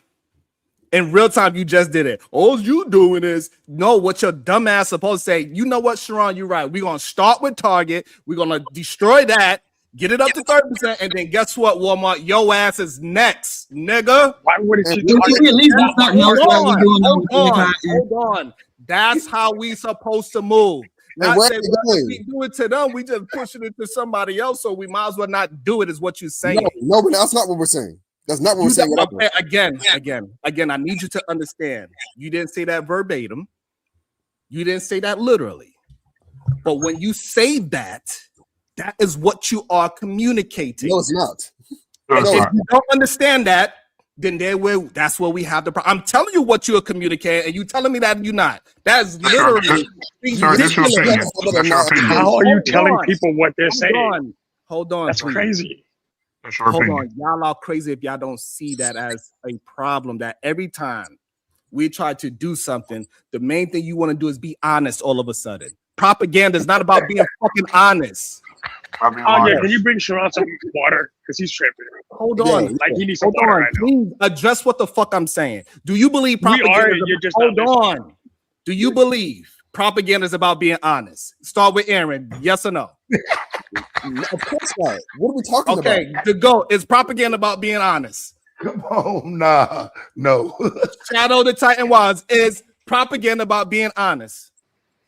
In real time, you just did it. All you doing is know what your dumb ass supposed to say. You know what, Sharon, you're right. We're gonna start with Target. We're gonna destroy that, get it up to 30%, and then guess what, Walmart? Your ass is next, nigga. Why wouldn't you? Hold on. That's how we supposed to move. Not say we do it to them. We just pushing it to somebody else, so we might as well not do it. Is what you're saying? No, but that's not what we're saying. That's not what we're saying. Again, I need you to understand. You didn't say that verbatim. You didn't say that literally. But when you say that, that is what you are communicating. No, it's not. If you don't understand that, then that's where we have the problem. I'm telling you what you are communicating, and you telling me that you're not. That's literally How are you telling people what they're saying? Hold on. That's crazy. Hold on, y'all are crazy if y'all don't see that as a problem. That every time we try to do something, the main thing you want to do is be honest. All of a sudden, propaganda is not about being fucking honest. Oh yeah, can you bring Sharon some water? Because he's tripping. Hold on, like he needs some water right now. Please address what the fuck I'm saying. Do you believe propaganda? Hold on. Do you believe propaganda is about being honest? Start with Aaron. Yes or no? Of course not. What are we talking about? Okay, the GOAT. Is propaganda about being honest? Come on, nah, no. Shadow the Titan was. Is propaganda about being honest?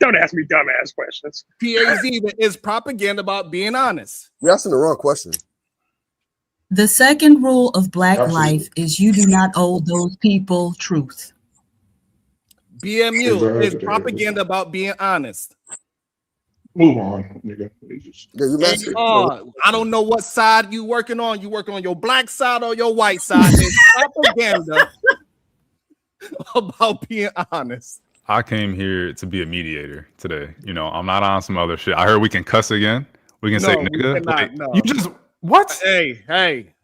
Don't ask me dumbass questions. PAZ, is propaganda about being honest? You're asking the wrong question. The second rule of Black life is you do not owe those people truth. BMU, is propaganda about being honest? Move on, nigga. I don't know what side you working on. You working on your black side or your white side? It's propaganda about being honest. I came here to be a mediator today. You know, I'm not on some other shit. I heard we can cuss again. We can say nigga. No. You just what? Hey.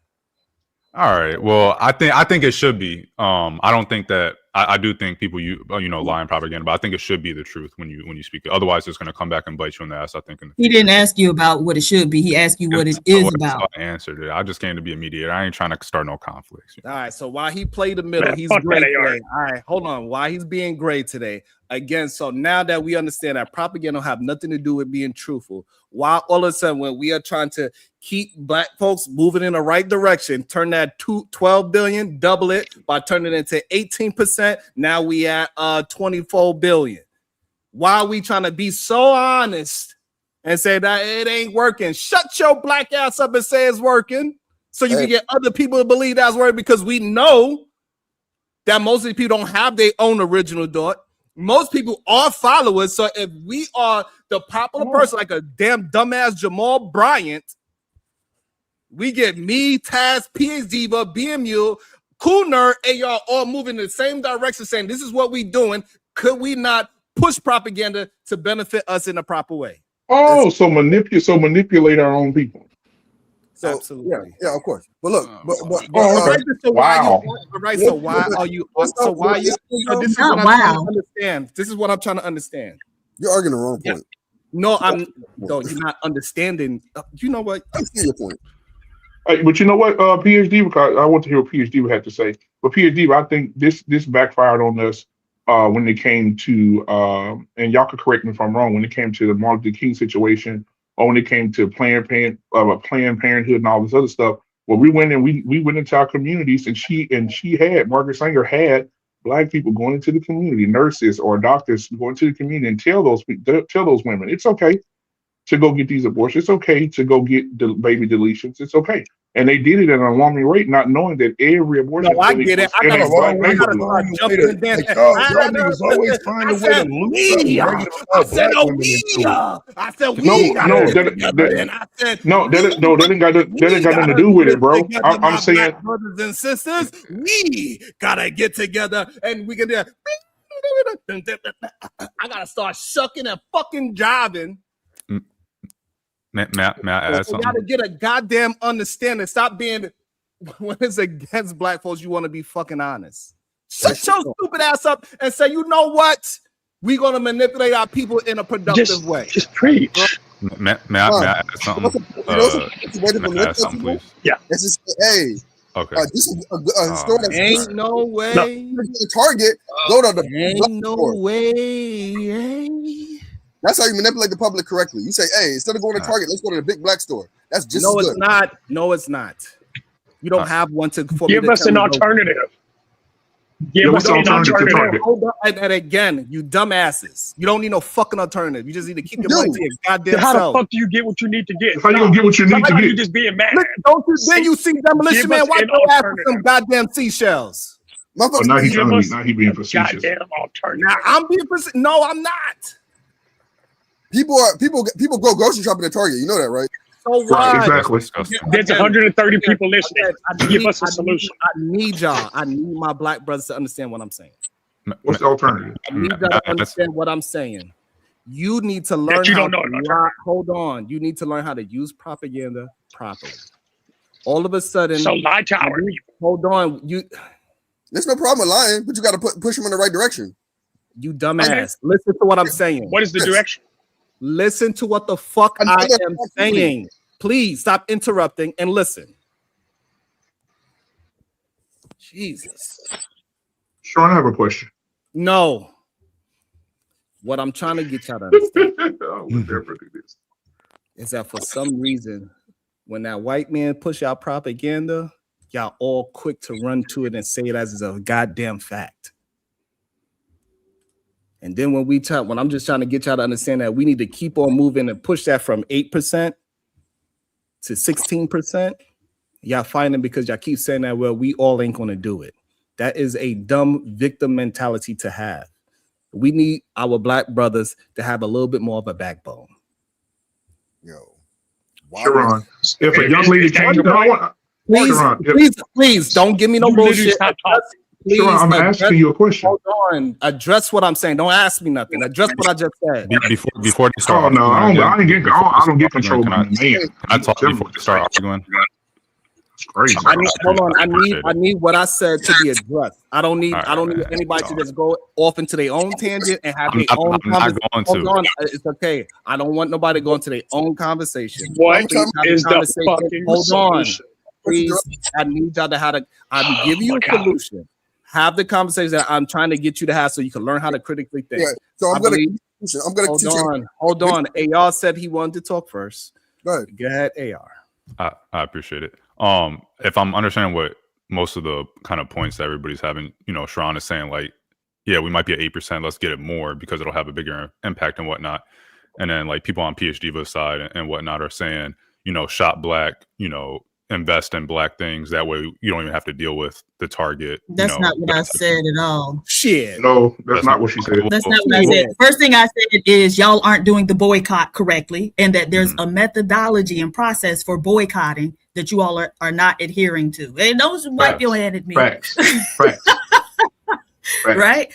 All right. Well, I think it should be. I don't think that. I do think people lie and propaganda, but I think it should be the truth when you speak it. Otherwise, it's going to come back and bite you in the ass. I think. He didn't ask you about what it should be. He asked you what it is about. I answered it. I just came to be a mediator. I ain't trying to start no conflicts. All right. So while he played the middle, he's great today. All right. Hold on. While he's being great today, again. So now that we understand that propaganda don't have nothing to do with being truthful, while all of a sudden when we are trying to keep black folks moving in the right direction, turn that 12 billion, double it by turning it into 18%. Now we at 24 billion. Why are we trying to be so honest and say that it ain't working? Shut your black ass up and say it's working, so you can get other people to believe that's working, because we know that most of the people don't have their own original thought. Most people are followers. So if we are the popular person, like a damn dumbass Jamal Bryant, we get me, Taz, PS Diva, BMU, Cool Nerd, and y'all all moving in the same direction, saying this is what we doing. Could we not push propaganda to benefit us in a proper way? Oh, so manipulate our own people. So, absolutely, yeah, of course. But look, wow. So why are you? So why you? This is what I'm trying to understand. This is what I'm trying to understand. You're arguing the wrong point. No, you're not understanding. You know what? I see your point. But you know what, PhD, because I want to hear what PhD had to say. But PhD, I think this backfired on us when it came to, and y'all could correct me if I'm wrong, when it came to the Martin Luther King situation, or when it came to Planned Parenthood and all this other stuff. Well, we went into our communities, and Margaret Sanger had Black people going into the community, nurses or doctors going to the community, and tell those women it's okay to go get these abortions. It's okay to go get the baby deletions. It's okay. And they did it at an alarming rate, not knowing that every abortion. No, I get it. I gotta start jumping and dancing. Y'all niggas always find a way to loop something negative about black women into it. I said we that ain't got nothing to do with it, bro. I'm saying, brothers and sisters, we gotta get together and we can do. I gotta start shucking and fucking jiving. May I add something? You gotta get a goddamn understanding. Stop being when it's against black folks. You want to be fucking honest. Shut your stupid ass up and say, you know what? We're gonna manipulate our people in a productive way. Just preach. May I add something? May I add something, please? Yeah. It's just, hey. Okay. This is a store that's ain't no way. Target. Go to the ain't no way. That's how you manipulate the public correctly. You say, hey, instead of going to Target, let's go to the big black store. That's just no, as it's good. not. No, it's not. You don't have one to give us an alternative. Give us an alternative. Hold on. And again, you dumbasses. You don't need no fucking alternative. You just need to keep your money to your goddamn How self. the fuck do you get what you need to get? How you gonna get what you need to get? You just being mad. Then you see Demolition Man. Why go after some goddamn seashells? Oh, now he being facetious. Goddamn alternative. Now I'm being facetious. No, I'm not. People go grocery shopping at Target. You know that, right? So what? Right, exactly. There's 130 people listening. Give us a solution. I need y'all. I need my black brothers to understand what I'm saying. What's the alternative? I need y'all to understand what I'm saying. You need to learn hold on. You need to learn how to use propaganda properly. All of a sudden, so lie to our people. Hold on. There's no problem with lying, but you got to push them in the right direction. You dumbass. Listen to what I'm saying. What is the direction? Listen to what the fuck I am saying. Please stop interrupting and listen. Jesus. Sean, I have a question. No. What I'm trying to get y'all to understand is that for some reason, when that white man push out propaganda, y'all all quick to run to it and say it as a goddamn fact. And then when I'm just trying to get y'all to understand that we need to keep on moving and push that from 8% to 16%, y'all fighting because y'all keep saying that, well, we all ain't gonna do it. That is a dumb victim mentality to have. We need our black brothers to have a little bit more of a backbone. Yo. Sharon, if a young lady came to please don't give me no bullshit. Please, Sharon, I'm asking you a question. Hold on. Address what I'm saying. Don't ask me nothing. Address what I just said. Before they start. Oh no, I don't get control. Can I talk before they start arguing? It's crazy. I need what I said to be addressed. I don't need anybody to just go off into their own tangent and have their own conversation. Hold on. It's okay. I don't want nobody going to their own conversation. What is the fucking Hold on. solution? Please, I need y'all to I'm giving you a solution. Have the conversation that I'm trying to get you to have so you can learn how to critically think. Yeah, so I'm gonna hold on. AR said he wanted to talk first. Go ahead, AR. I appreciate it. If I'm understanding what most of the kind of points that everybody's having, Sharon is saying, like, yeah, we might be at 8%, let's get it more because it'll have a bigger impact and whatnot. And then like people on PhDiva's side and whatnot are saying, shop black, invest in black things. That way you don't even have to deal with the target. That's not what I said at all. Shit. No, that's not what she said. That's not what I said. First thing I said is y'all aren't doing the boycott correctly, and that there's a methodology and process for boycotting that you all are not adhering to. And those wipe your head at me. Facts. Right?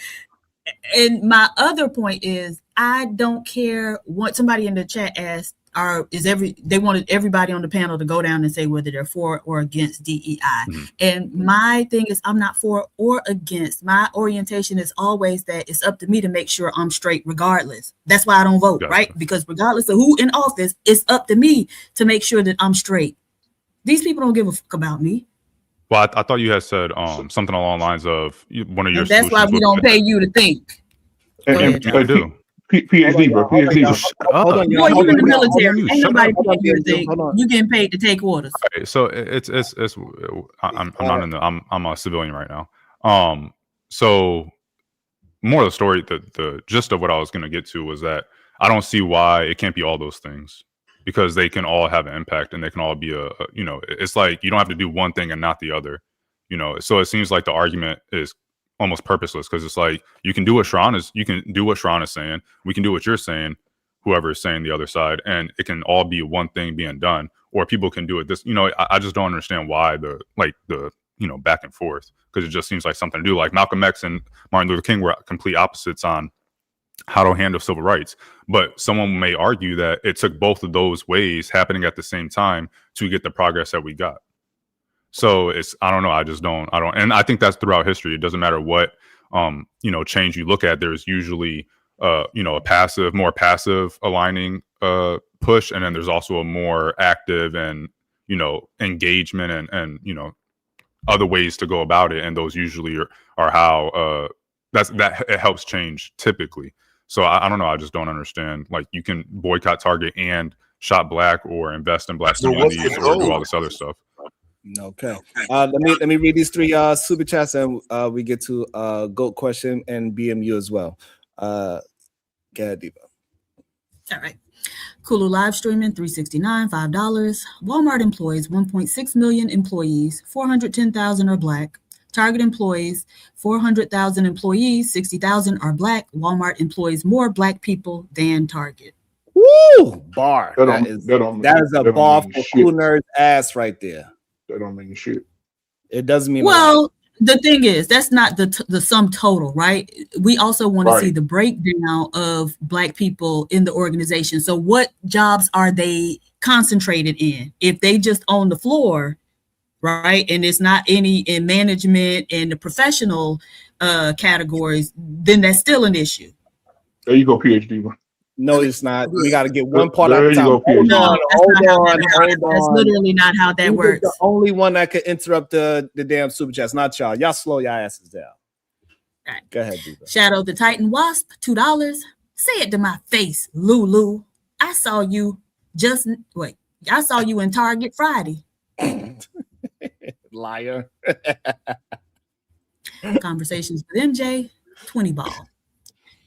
And my other point is I don't care what somebody in the chat asked. They wanted everybody on the panel to go down and say whether they're for or against DEI. And my thing is I'm not for or against. My orientation is always that it's up to me to make sure I'm straight regardless. That's why I don't vote, right? Because regardless of who in office, it's up to me to make sure that I'm straight. These people don't give a fuck about me. Well, I thought you had said something along the lines of one of your. And that's why we don't pay you to think. And I do. PhD, bro. Hold on, boy, you're in the military. Ain't nobody paying you to think. You getting paid to take orders. Okay, so it's I'm not in the I'm a civilian right now. So more of the story, the gist of what I was going to get to was that I don't see why it can't be all those things. because they can all have an impact and they can all be you know, it's like you don't have to do one thing and not the other, you know. So it seems like the argument is almost purposeless, because it's like you can do what Sharon is saying, we can do what you're saying, whoever is saying the other side, and it can all be one thing being done, or people can do it this, you know. I just don't understand why the you know, back and forth, because it just seems like something to do. Like Malcolm X and Martin Luther King were complete opposites on how to handle civil rights, but someone may argue that it took both of those ways happening at the same time to get the progress that we got. So I don't know. And I think that's throughout history. It doesn't matter what, you know, change you look at. There's usually, you know, a more passive aligning push. And then there's also a more active and, you know, engagement and, you know, other ways to go about it. And those usually are how that it helps change typically. So I don't know. I just don't understand. Like, you can boycott Target and shop black, or invest in black communities, or do all this other stuff. Okay. Let me read these 3 super chats, and we get to GOAT question and BMU as well. Go ahead, Diva. All right. Kulu live streaming 369, $5. Walmart employs 1.6 million employees, 410,000 are black. Target employs 400,000 employees, 60,000 are black. Walmart employs more black people than Target. Woo! Bar. That is a bar for cool nerd's ass right there. That don't mean shit. It doesn't mean. Well, the thing is, that's not the sum total, right? We also want to see the breakdown of black people in the organization. So what jobs are they concentrated in? If they just own the floor, right, and it's not any in management and the professional categories, then that's still an issue. There you go, PhD. No, it's not. We got to get one part at a time. Hold on. That's literally not how that works. The only one that could interrupt the damn super chats, not y'all. Y'all slow your asses down. All right. Go ahead, Diva. Shadow the Titan Wasp, $2. Say it to my face, Lulu. I saw you in Target Friday. Liar. Conversations with MJ, 20 ball.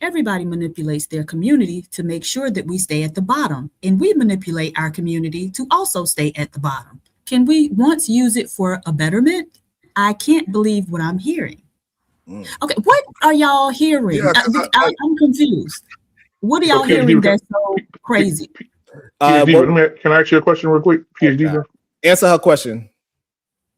Everybody manipulates their community to make sure that we stay at the bottom, and we manipulate our community to also stay at the bottom. Can we once use it for a betterment? I can't believe what I'm hearing. Okay, what are y'all hearing? Yeah, I'm confused. What are y'all hearing that's so crazy? PhD, can I ask you a question real quick? PhD, answer her question.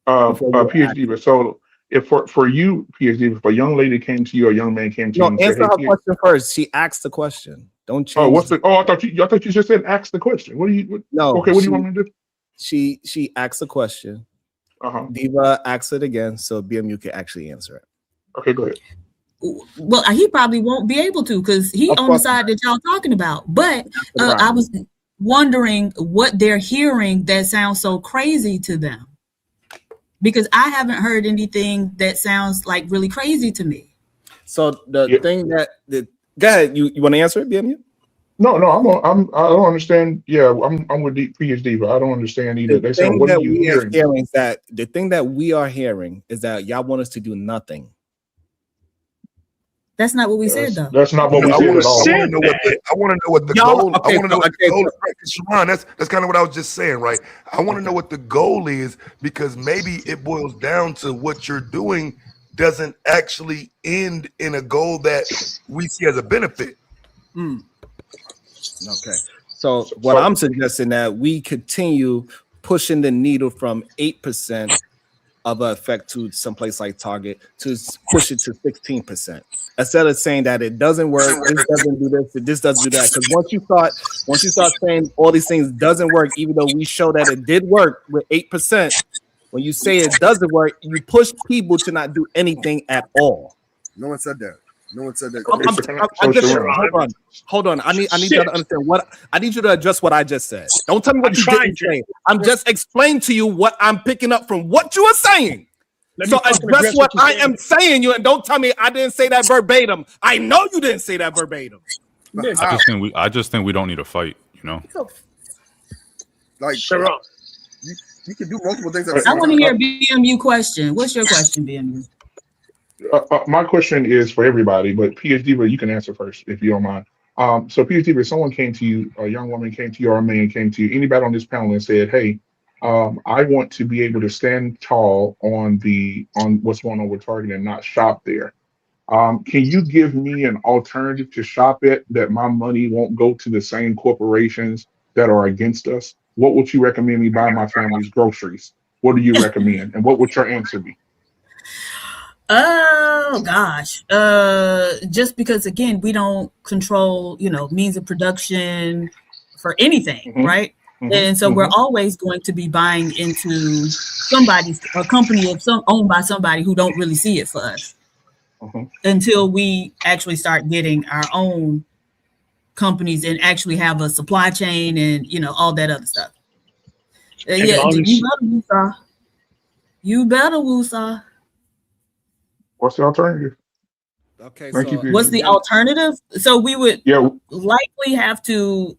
PhD, so if for you, PhD, if a young lady came to you, or a young man came to you, and answer said, her question first. She asked the question. Don't change. I thought you just said ask the question. What do you? No. Okay, what do you want me to do? She asked the question. Diva asked it again, so BMU can actually answer it. Okay, go ahead. Well, he probably won't be able to, because he on the side that y'all talking about. But I was wondering what they're hearing that sounds so crazy to them, because I haven't heard anything that sounds like really crazy to me. So the thing that go ahead, you want to answer it, BMU? No, I don't understand. Yeah, I'm with PhD, but I don't understand either. The thing that we are hearing is that the thing that we are hearing is that y'all want us to do nothing. That's not what we said, though. That's not what we said at all. I want to know what the goal. I want to know what the goal is. Right? Sharon, that's kind of what I was just saying, right? I want to know what the goal is, because maybe it boils down to what you're doing doesn't actually end in a goal that we see as a benefit. Okay. So what I'm suggesting that we continue pushing the needle from 8% of an effect to someplace like Target to push it to 16%. Instead of saying that it doesn't work, this doesn't do this, this doesn't do that. Because once you start saying all these things doesn't work, even though we show that it did work with 8%, when you say it doesn't work, you push people to not do anything at all. No one said that. No one said that. Hold on. I need you to understand I need you to adjust what I just said. Don't tell me what you didn't say. I'm just explaining to you what I'm picking up from what you are saying. So address what I am saying, you, and don't tell me I didn't say that verbatim. I know you didn't say that verbatim. I just think we don't need a fight. You know, like you can do multiple things. I want to hear BMU question. What's your question, BMU? My question is for everybody, but PhD, but you can answer first if you don't mind. So PhD, if someone came to you, a young woman came to you, or a man came to you, anybody on this panel and said, "Hey, I want to be able to stand tall on what's going on with Target and not shop there. Can you give me an alternative to shop at that my money won't go to the same corporations that are against us? What would you recommend me buy my family's groceries? What do you recommend? And what would your answer be?" Oh gosh. Just because again, we don't control, means of production for anything, right? And so we're always going to be buying into a company owned by somebody who don't really see it for us until we actually start getting our own companies and actually have a supply chain and all that other stuff. Yeah, you better woosah. What's the alternative? Okay, what's the alternative? So we would likely have to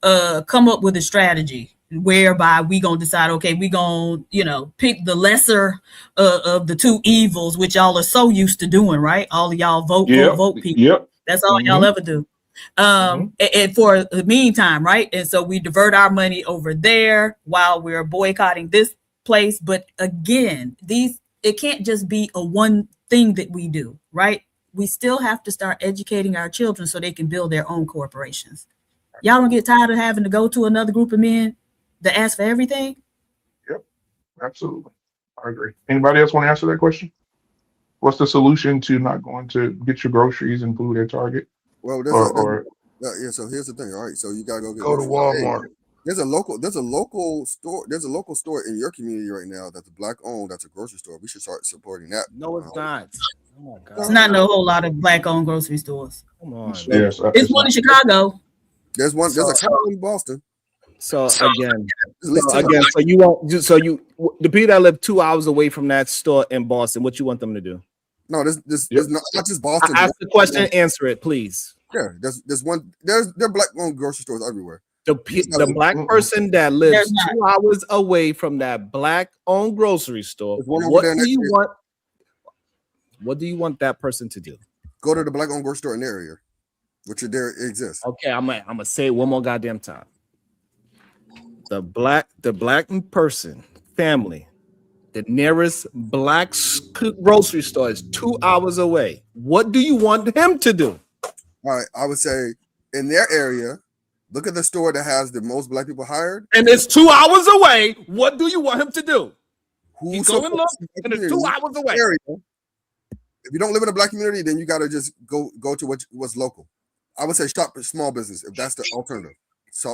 come up with a strategy whereby we gonna decide, okay, we gonna pick the lesser of the two evils, which y'all are so used to doing, right? All of y'all vote people. That's all y'all ever do. And for the meantime, right? And so we divert our money over there while we're boycotting this place. But again, it can't just be a one thing that we do, right? We still have to start educating our children so they can build their own corporations. Y'all don't get tired of having to go to another group of men that ask for everything? Yep, absolutely. I agree. Anybody else want to answer that question? What's the solution to not going to get your groceries and food at Target? Well, so here's the thing. All right, so you gotta go to Walmart. There's a local store in your community right now that's black owned. That's a grocery store. We should start supporting that. No, it's not. Oh my God. It's not no whole lot of black owned grocery stores. Come on. Yes, it's one in Chicago. There's a couple in Boston. So you want the people that live 2 hours away from that store in Boston, what you want them to do? No, this is not just Boston. Ask the question and answer it, please. Yeah, there are black owned grocery stores everywhere. The black person that lives 2 hours away from that black owned grocery store, what do you want that person to do? Go to the black owned grocery store in their area, which there exists. Okay, I'm gonna say it one more goddamn time. The black person family, the nearest black grocery store is 2 hours away. What do you want him to do? All right, I would say in their area, look at the store that has the most black people hired. And it's 2 hours away. What do you want him to do? He's going look, and it's 2 hours away. Area. If you don't live in a black community, then you got to just go to what's local. I would say shop at small business if that's the alternative.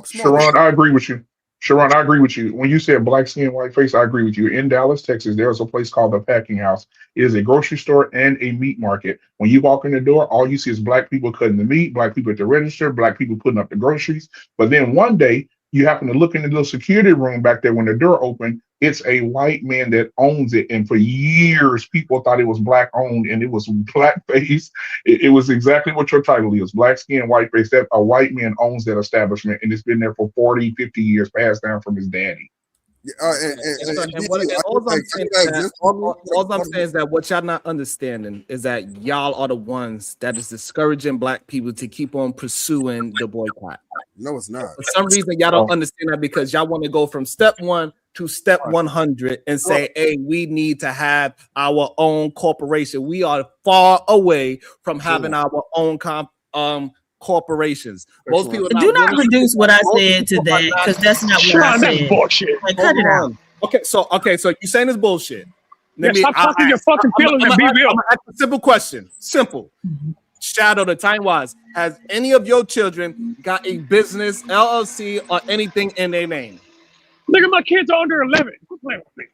Sharon, I agree with you. Sharon, I agree with you. When you said black skin, white face, I agree with you. In Dallas, Texas, there's a place called the Packing House. It is a grocery store and a meat market. When you walk in the door, all you see is black people cutting the meat, black people at the register, black people putting up the groceries. But then one day, you happen to look in the little security room back there when the door opened. It's a white man that owns it. And for years, people thought it was black owned and it was black face. It was exactly what your title is, black skin, white face. That a white man owns that establishment and it's been there for 40, 50 years, passed down from his daddy. All I'm saying is that what y'all not understanding is that y'all are the ones that is discouraging black people to keep on pursuing the boycott. No, it's not. For some reason, y'all don't understand that because y'all want to go from step 1 to step 100 and say, hey, we need to have our own corporation. We are far away from having our own corporations. Most people do not reduce what I said to that because that's not what I said. That's bullshit. Like, cut it out. Okay, so you saying it's bullshit. Stop talking your fucking feelings and be real. I'm gonna ask a simple question. Simple. Shadow the time wise. Has any of your children got a business, LLC, or anything in their name? Look at my kids are under 11. Quit playing with me.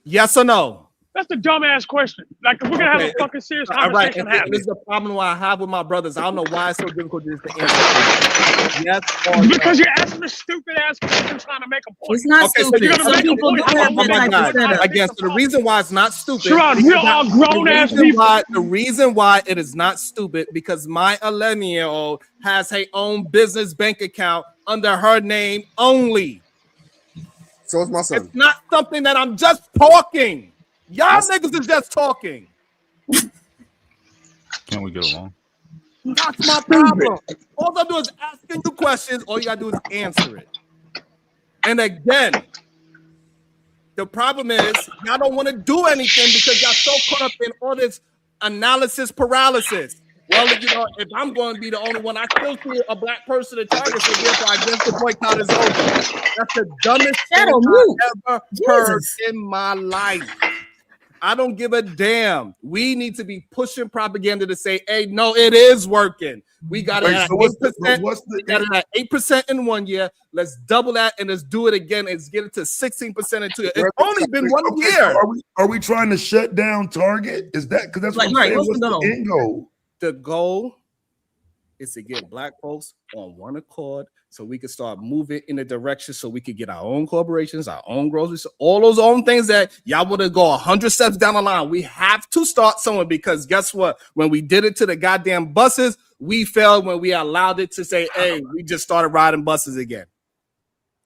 Yes or no? That's the dumbass question. Like, if we're gonna have a fucking serious conversation, this is the problem I have with my brothers. I don't know why it's so difficult just to answer. Yes or because you're asking a stupid ass question trying to make a point. It's not stupid. So some people do have that type of setup. Again, so the reason why it's not stupid. Sharon, we're all grown ass people. The reason why it is not stupid because my 11-year-old has her own business bank account under her name only. So is my son. It's not something that I'm just talking. Y'all niggas is just talking. Can't we get along? That's my problem. All I do is asking you questions. All you gotta do is answer it. And again, the problem is y'all don't want to do anything because y'all so caught up in all this analysis paralysis. Well, you know, if I'm going to be the only one, I still see a black person at Target, so therefore I guess the boycott is over. That's the dumbest thing I've ever heard in my life. I don't give a damn. We need to be pushing propaganda to say, hey, no, it is working. We got it at 8%. We got it at 8% in 1 year. Let's double that and let's do it again. Let's get it to 16% in 2 years. It's only been 1 year. So are we trying to shut down Target? Is that because that's what I'm saying? What's the end goal? The goal is to get black folks on one accord so we can start moving in a direction so we could get our own corporations, our own groceries, all those own things that y'all want to go 100 steps down the line. We have to start somewhere because guess what? When we did it to the goddamn buses, we failed when we allowed it to say, hey, we just started riding buses again.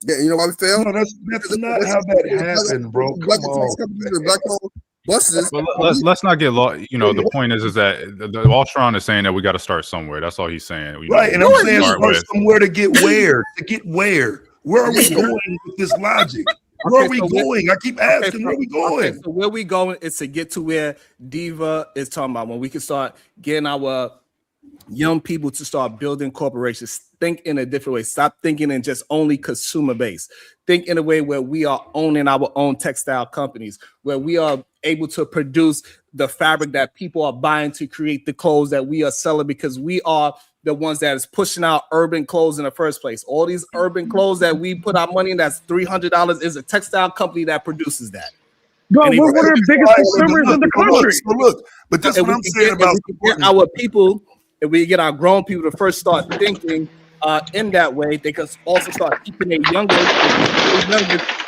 Yeah, you know why we failed? No, that's not how that happened, bro. Come on. Buses. Let's not get lost. You know, the point is that all Sharon is saying that we got to start somewhere. That's all he's saying. Right, and I'm saying start somewhere to get where? To get where? Where are we going with this logic? Where are we going? I keep asking, where are we going? So where we going is to get to where Diva is talking about, when we can start getting our young people to start building corporations. Think in a different way. Stop thinking in just only consumer base. Think in a way where we are owning our own textile companies, where we are able to produce the fabric that people are buying to create the clothes that we are selling, because we are the ones that is pushing out urban clothes in the first place. All these urban clothes that we put our money in, that's $300, is a textile company that produces that. Bro, we're one of the biggest consumers in the country. Look, but that's what I'm saying about our people. If we get our grown people to first start thinking in that way, they can also start keeping their younger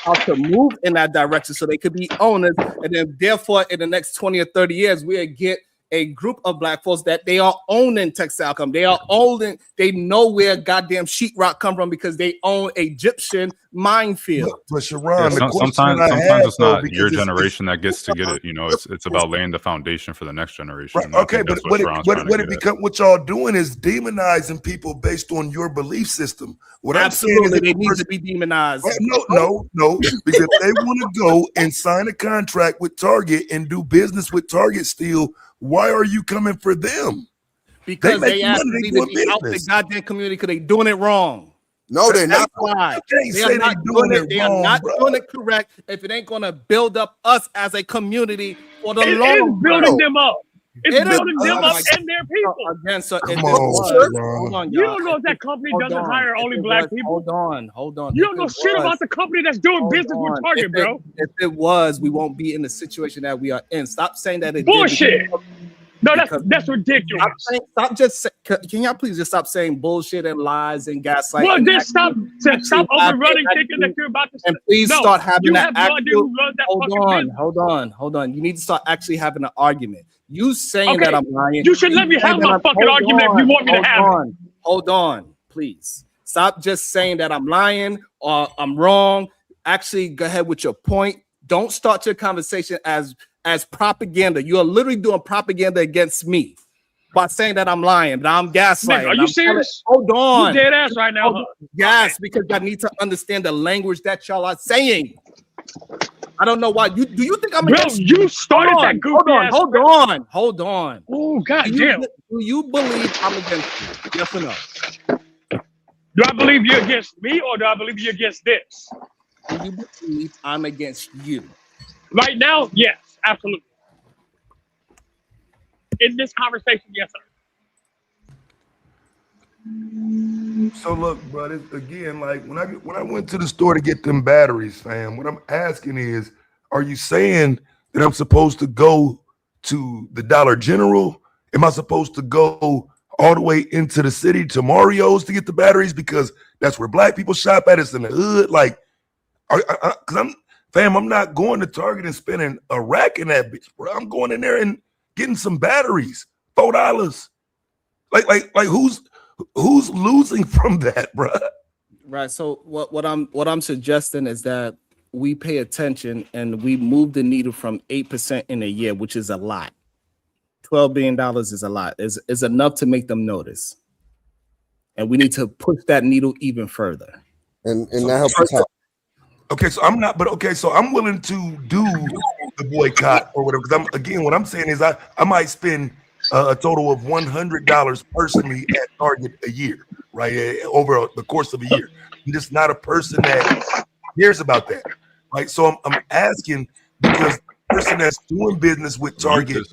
out to move in that direction so they could be owners. And then therefore, in the next 20 or 30 years, we'll get a group of black folks that they are owning textile company. They are owning, they know where goddamn sheetrock come from because they own Egyptian minefield. But Sharon, sometimes it's not your generation that gets to get it. You know, it's about laying the foundation for the next generation. Right. Okay, but what y'all doing is demonizing people based on your belief system. What Absolutely, I'm saying is they need to be demonized. No, because if they want to go and sign a contract with Target and do business with Target still, why are you coming for them? Because they actually need to be out the goddamn community because they doing it wrong. No, they're not. They are not doing it. They are not doing it correct. If it ain't going to build up us as a community for the long term, it's building them up. It's building them up and their people. Again, so hold on, you don't know if that company doesn't hire only black people. Hold on. You don't know shit about the company that's doing business with Target, bro. If it was, we won't be in the situation that we are in. Stop saying that it bullshit. No, that's ridiculous. Can y'all please just stop saying bullshit and lies and gaslighting? Well, then stop overrunning, thinking that you're about to. And please start having that. Hold on. You need to start actually having an argument. You saying that I'm lying. You should let me have my fucking argument if you want me to have it. Hold on, please. Stop just saying that I'm lying or I'm wrong. Actually, go ahead with your point. Don't start your conversation as propaganda. You are literally doing propaganda against me by saying that I'm lying, that I'm gaslighting. Are you serious? Hold on. You dead ass right now. Yes, because I need to understand the language that y'all are saying. I don't know why. Do you think I'm against you? You started that goofy ass. Hold on. Oh, goddamn. Do you believe I'm against you? Yes or no? Do I believe you're against me or do I believe you're against this? Do you believe I'm against you? Right now, yes. Absolutely. In this conversation, yes, sir. So look, brother, again, like when I went to the store to get them batteries, fam, what I'm asking is, are you saying that I'm supposed to go to the Dollar General? Am I supposed to go all the way into the city to Mario's to get the batteries because that's where black people shop at? It's in the hood. Like, because I'm not going to Target and spending a rack in that bitch, bro. I'm going in there and getting some batteries, $4. Like who's losing from that, bro? Right. So what I'm suggesting is that we pay attention and we move the needle from 8% in a year, which is a lot, $12 billion is a lot. Is enough to make them notice. And we need to push that needle even further. And that helps us out. Okay, so I'm not, but okay, so I'm willing to do the boycott or whatever. Because what I'm saying is I might spend a total of $100 personally at Target a year, right? Over the course of a year. I'm just not a person that cares about that, right? So I'm asking because the person that's doing business with Target,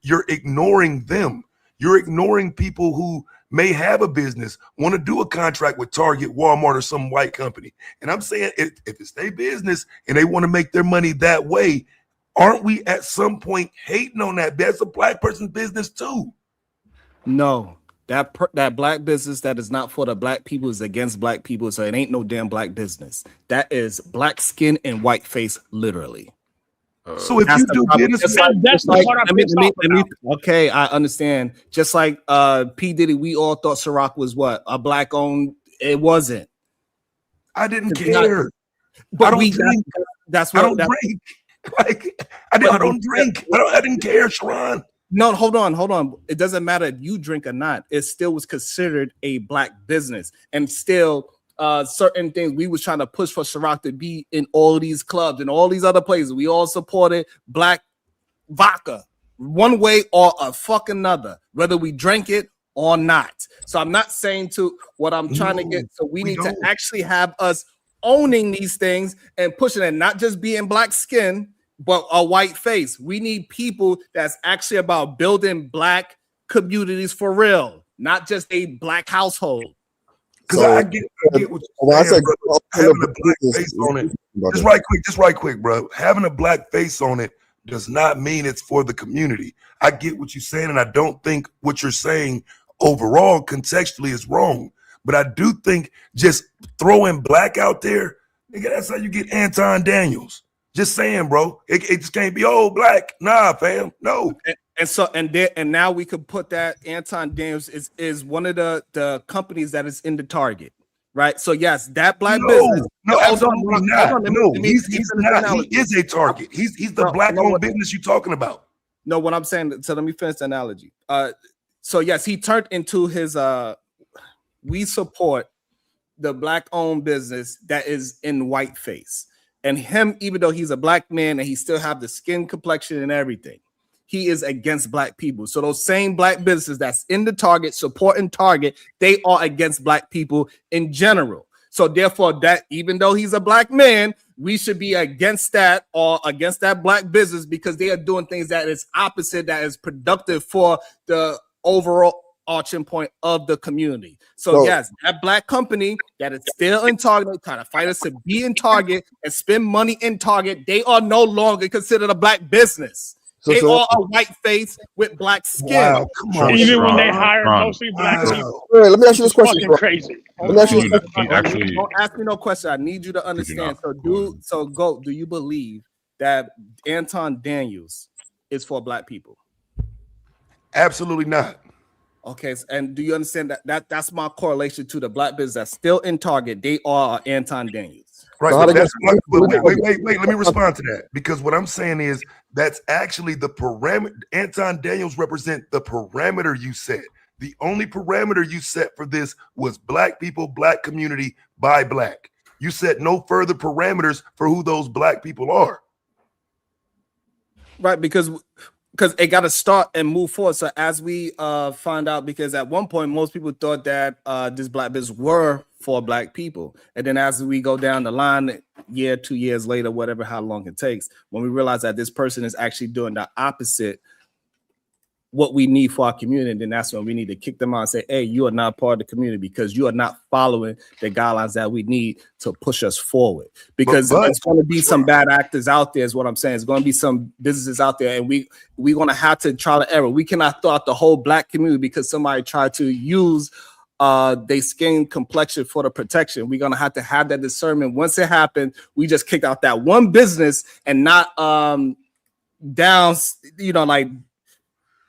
you're ignoring them. You're ignoring people who may have a business, want to do a contract with Target, Walmart, or some white company. And I'm saying if it's their business and they want to make their money that way, aren't we at some point hating on that? That's a black person's business too. No, that black business that is not for the black people is against black people. So it ain't no damn black business. That is black skin and white face, literally. So if you do business, okay, I understand. Just like P. Diddy, we all thought Ciroc was what? A black owned. It wasn't. I didn't care. But I don't drink. That's what I don't drink. Like I don't drink. I didn't care, Sharon. No, hold on. It doesn't matter if you drink or not. It still was considered a black business, and still certain things we was trying to push for Ciroc to be in all these clubs and all these other places. We all supported black vodka one way or a fuck another, whether we drank it or not. So I'm not saying to what I'm trying to get. So we need to actually have us owning these things and pushing it, not just being black skin, but a white face. We need people that's actually about building black communities for real, not just a black household. Because I get what you're saying, bro. Having a black face on it, just right quick, bro. Having a black face on it does not mean it's for the community. I get what you're saying, and I don't think what you're saying overall contextually is wrong. But I do think just throwing black out there, nigga, that's how you get Anton Daniels. Just saying, bro. It just can't be black. Nah, fam. No. And now we could put that Anton Daniels is one of the companies that is in the Target, right? So yes, that black business. No, absolutely not. No, he's not. He is a Target. He's the black-owned business you're talking about. No, what I'm saying. So let me finish the analogy. So yes, he turned into his. We support the black-owned business that is in white face, and him, even though he's a black man and he still have the skin complexion and everything. He is against black people. So those same black businesses that's in the Target, supporting Target, they are against black people in general. So therefore, that even though he's a black man, we should be against that or against that black business because they are doing things that is opposite, that is productive for the overall arching point of the community. So yes, that black company that is still in Target, trying to fight us to be in Target and spend money in Target, they are no longer considered a black business. They are a white face with black skin. Wow, come on, even when they hire mostly black people. Wait, let me ask you this question. Crazy. Let me ask you this question. Don't ask me no question. I need you to understand. Do you believe that Anton Daniels is for black people? Absolutely not. Okay, and do you understand that's my correlation to the black business that's still in Target? They are Anton Daniels. Right, but wait, let me respond to that, because what I'm saying is that's actually the parameter. Anton Daniels represent the parameter you set. The only parameter you set for this was black people, black community, by black. You set no further parameters for who those black people are. Right, because it got to start and move forward. So as we find out, because at one point most people thought that this black business were for black people, and then as we go down the line, 2 years later, whatever, how long it takes, when we realize that this person is actually doing the opposite what we need for our community, then that's when we need to kick them out and say, hey, you are not part of the community because you are not following the guidelines that we need to push us forward. Because there's going to be some bad actors out there is what I'm saying. There's going to be some businesses out there, and we're going to have to trial and error. We cannot throw out the whole black community because somebody tried to use their skin complexion for the protection. We're going to have that discernment. Once it happens, we just kick out that one business and not down, like,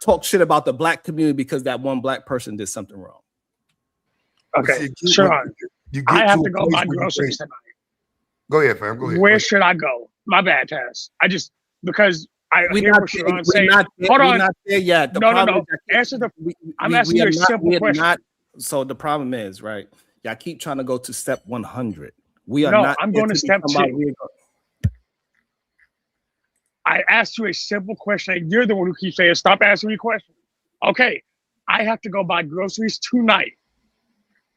talk shit about the black community because that one black person did something wrong. Okay, Sean, I have to go buy groceries tonight. Go ahead, fam. Go ahead. Where should I go? My bad, Taz. Because We're not there yet. The problem is I'm asking you a simple question. So the problem is, right? Y'all keep trying to go to step 100. We are no, not. I'm going to step 2. I asked you a simple question, and you're the one who keeps saying, stop asking me questions. Okay, I have to go buy groceries tonight.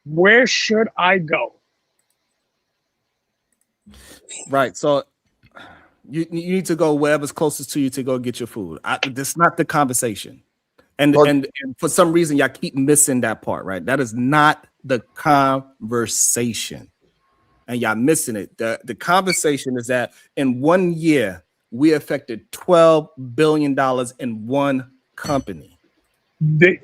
Where should I go? Right. So you need to go wherever's closest to you to go get your food. That's not the conversation. And for some reason, y'all keep missing that part, right? That is not the conversation. And y'all missing it. The conversation is that in 1 year, we affected $12 billion in one company. The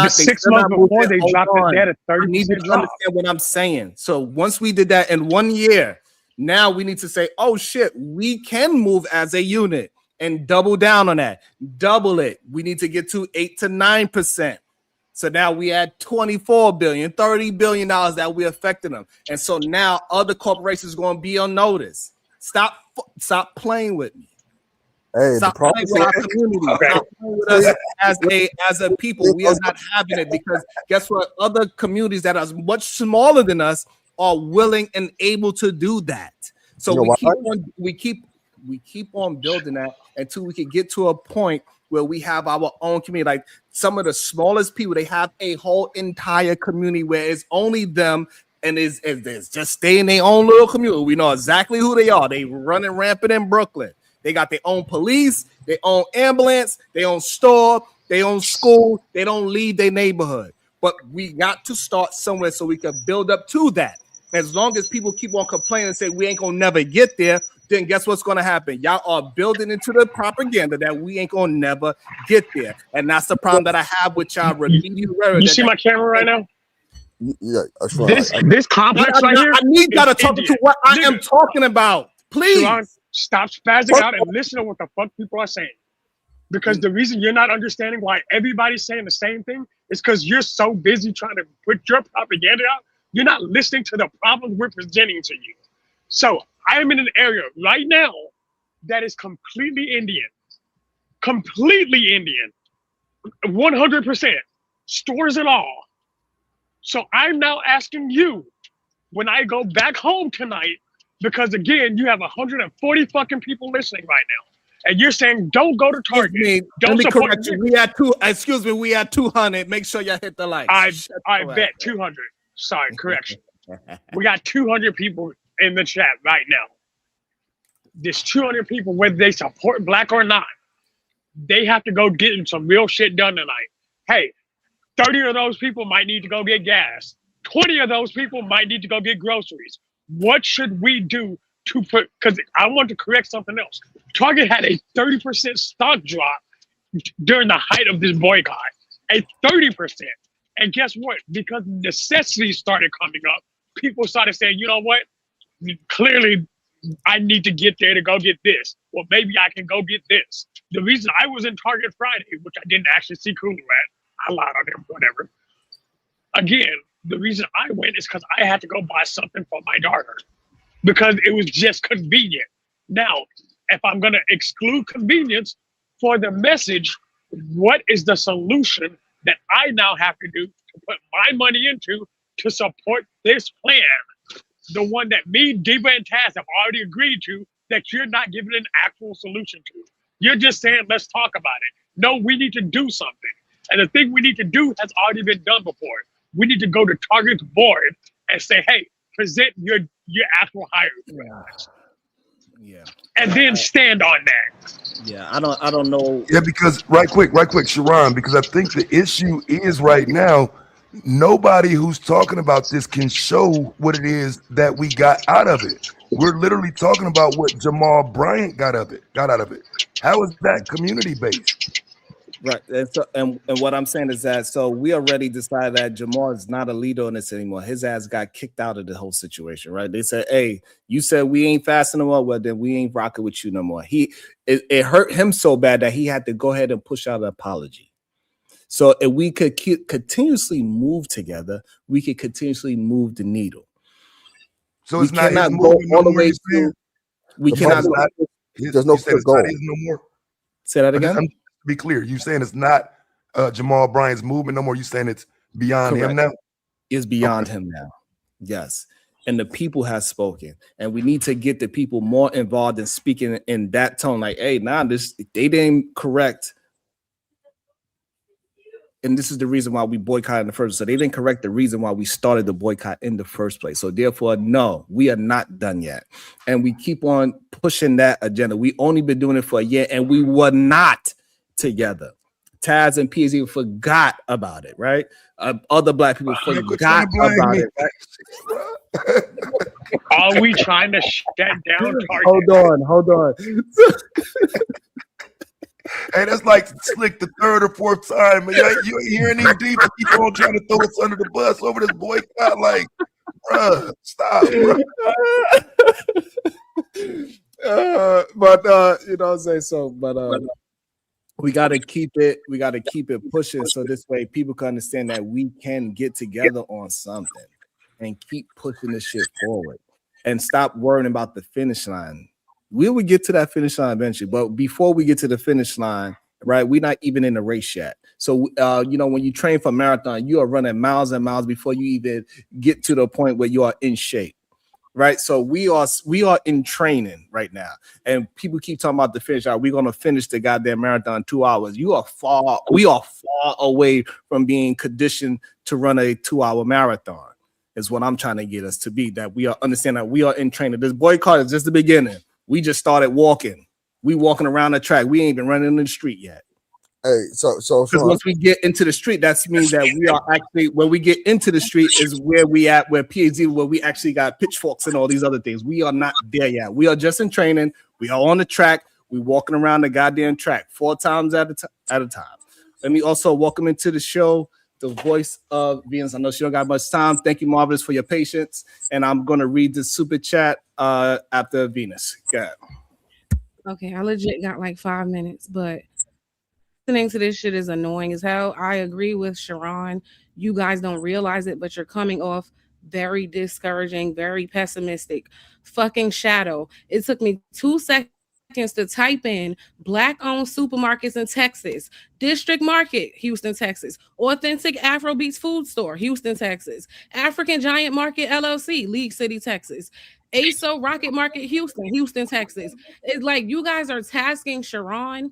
6 months before they dropped it, they had a 30% You need to drop. understand what I'm saying. So once we did that in 1 year, now we need to say, oh shit, we can move as a unit and double down on that. Double it. We need to get to 8 to 9%. So now we had 24 billion, $30 billion that we affected them. And so now other corporations going to be on notice. Stop playing with me. Hey, stop playing with our community. Okay. Stop playing with us as a people. We are not having it because guess what? Other communities that are much smaller than us are willing and able to do that. So we keep on building that until we can get to a point where we have our own community. Like some of the smallest people, they have a whole entire community where it's only them and it's just stay in their own little community. We know exactly who they are. They running rampant in Brooklyn. They got their own police, their own ambulance, their own store, their own school. They don't leave their neighborhood. But we got to start somewhere so we can build up to that. As long as people keep on complaining and say we ain't gonna never get there, then guess what's gonna happen? Y'all are building into the propaganda that we ain't gonna never get there. And that's the problem that I have with y'all. You see my camera right now? Yeah, this complex right here. I need y'all to talk to what I am talking about. Please. Sharon, stop spazzing out and listen to what the fuck people are saying. Because the reason you're not understanding why everybody's saying the same thing is because you're so busy trying to put your propaganda out. You're not listening to the problems we're presenting to you. So I am in an area right now that is completely Indian. Completely Indian. 100%. Stores and all. So I'm now asking you, when I go back home tonight, because again, you have 140 fucking people listening right now. And you're saying, don't go to Target. Let me correct you. We had 200. Make sure y'all hit the like. I bet 200. Sorry, correction. We got 200 people in the chat right now. There's 200 people, whether they support Black or not, they have to go get some real shit done tonight. Hey, 30 of those people might need to go get gas. 20 of those people might need to go get groceries. What should we do to put, because I want to correct something else. Target had a 30% stock drop during the height of this boycott. A 30%. And guess what? Because necessities started coming up, people started saying, you know what? Clearly, I need to get there to go get this. Well, maybe I can go get this. The reason I was in Target Friday, which I didn't actually see Kulu at, I lied on him, whatever. Again, the reason I went is because I had to go buy something for my daughter because it was just convenient. Now, if I'm going to exclude convenience for the message, what is the solution that I now have to do to put my money into to support this plan? The one that me, Diva, and Taz have already agreed to, that you're not giving an actual solution to. You're just saying, let's talk about it. No, we need to do something. And the thing we need to do has already been done before. We need to go to Target's board and say, hey, present your actual hiring. Yeah. And then stand on that. Yeah, I don't know. Yeah, because right quick, Sharon, because I think the issue is right now, nobody who's talking about this can show what it is that we got out of it. We're literally talking about what Jamal Bryant got out of it. How is that community based? Right. And what I'm saying is that so we already decided that Jamal is not a leader in this anymore. His ass got kicked out of the whole situation, right? They said, hey, you said we ain't fast no more. Well, then we ain't rocking with you no more. It hurt him so bad that he had to go ahead and push out an apology. So if we could continuously move together, we could continuously move the needle. So it's not go all the way through. We cannot. There's no clear goal. No more. Say that again. To be clear, you saying it's not Jamal Bryant's movement no more? You saying it's beyond him now? It's beyond him now. Yes. And the people have spoken, and we need to get the people more involved in speaking in that tone. Like, hey, they didn't correct. And this is the reason why we boycotted in the first place. So they didn't correct the reason why we started the boycott in the first place. So therefore, no, we are not done yet. And we keep on pushing that agenda. We only been doing it for a year, and we were not together. Taz and PhD forgot about it, right? Other black people forgot about it. Right? Are we trying to shut down Target? Hold on. Hey, that's like Slick the third or fourth time. Man. You ain't hearing these deep. Keep on trying to throw us under the bus over this boycott. Like, bruh, stop, bro. But you know what I'm saying? So, we gotta keep it pushing, so this way people can understand that we can get together on something and keep pushing this shit forward and stop worrying about the finish line. We will get to that finish line eventually, but before we get to the finish line, right, we're not even in the race yet. So you know, when you train for marathon, you are running miles and miles before you even get to the point where you are in shape. Right, so we are in training right now, and people keep talking about the finish. We're gonna finish the goddamn marathon 2 hours. We are far away from being conditioned to run a 2-hour marathon. Is what I'm trying to get us to be. That we are understand that we are in training. This boycott is just the beginning. We just started walking. We walking around the track. We ain't been running in the street yet. Hey, so because once we get into the street, that means that we are actually, when we get into the street is where we at, where PhD, where we actually got pitchforks and all these other things. We are not there yet. We are just in training. We are on the track. We walking around the goddamn track 4 times at a time. Let me also welcome into the show the voice of Venus. I know she don't got much time. Thank you, Marvelous, for your patience. And I'm going to read the super chat after Venus. Go ahead. Okay, I legit got like 5 minutes, but listening to this shit is annoying as hell. I agree with Sharon. You guys don't realize it, but you're coming off very discouraging, very pessimistic. Fucking Shadow. It took me 2 seconds to type in Black-owned supermarkets in Texas, District Market, Houston, Texas, Authentic Afrobeats Food Store, Houston, Texas, African Giant Market LLC, League City, Texas, ASO Rocket Market, Houston, Texas. It's like you guys are tasking Sharon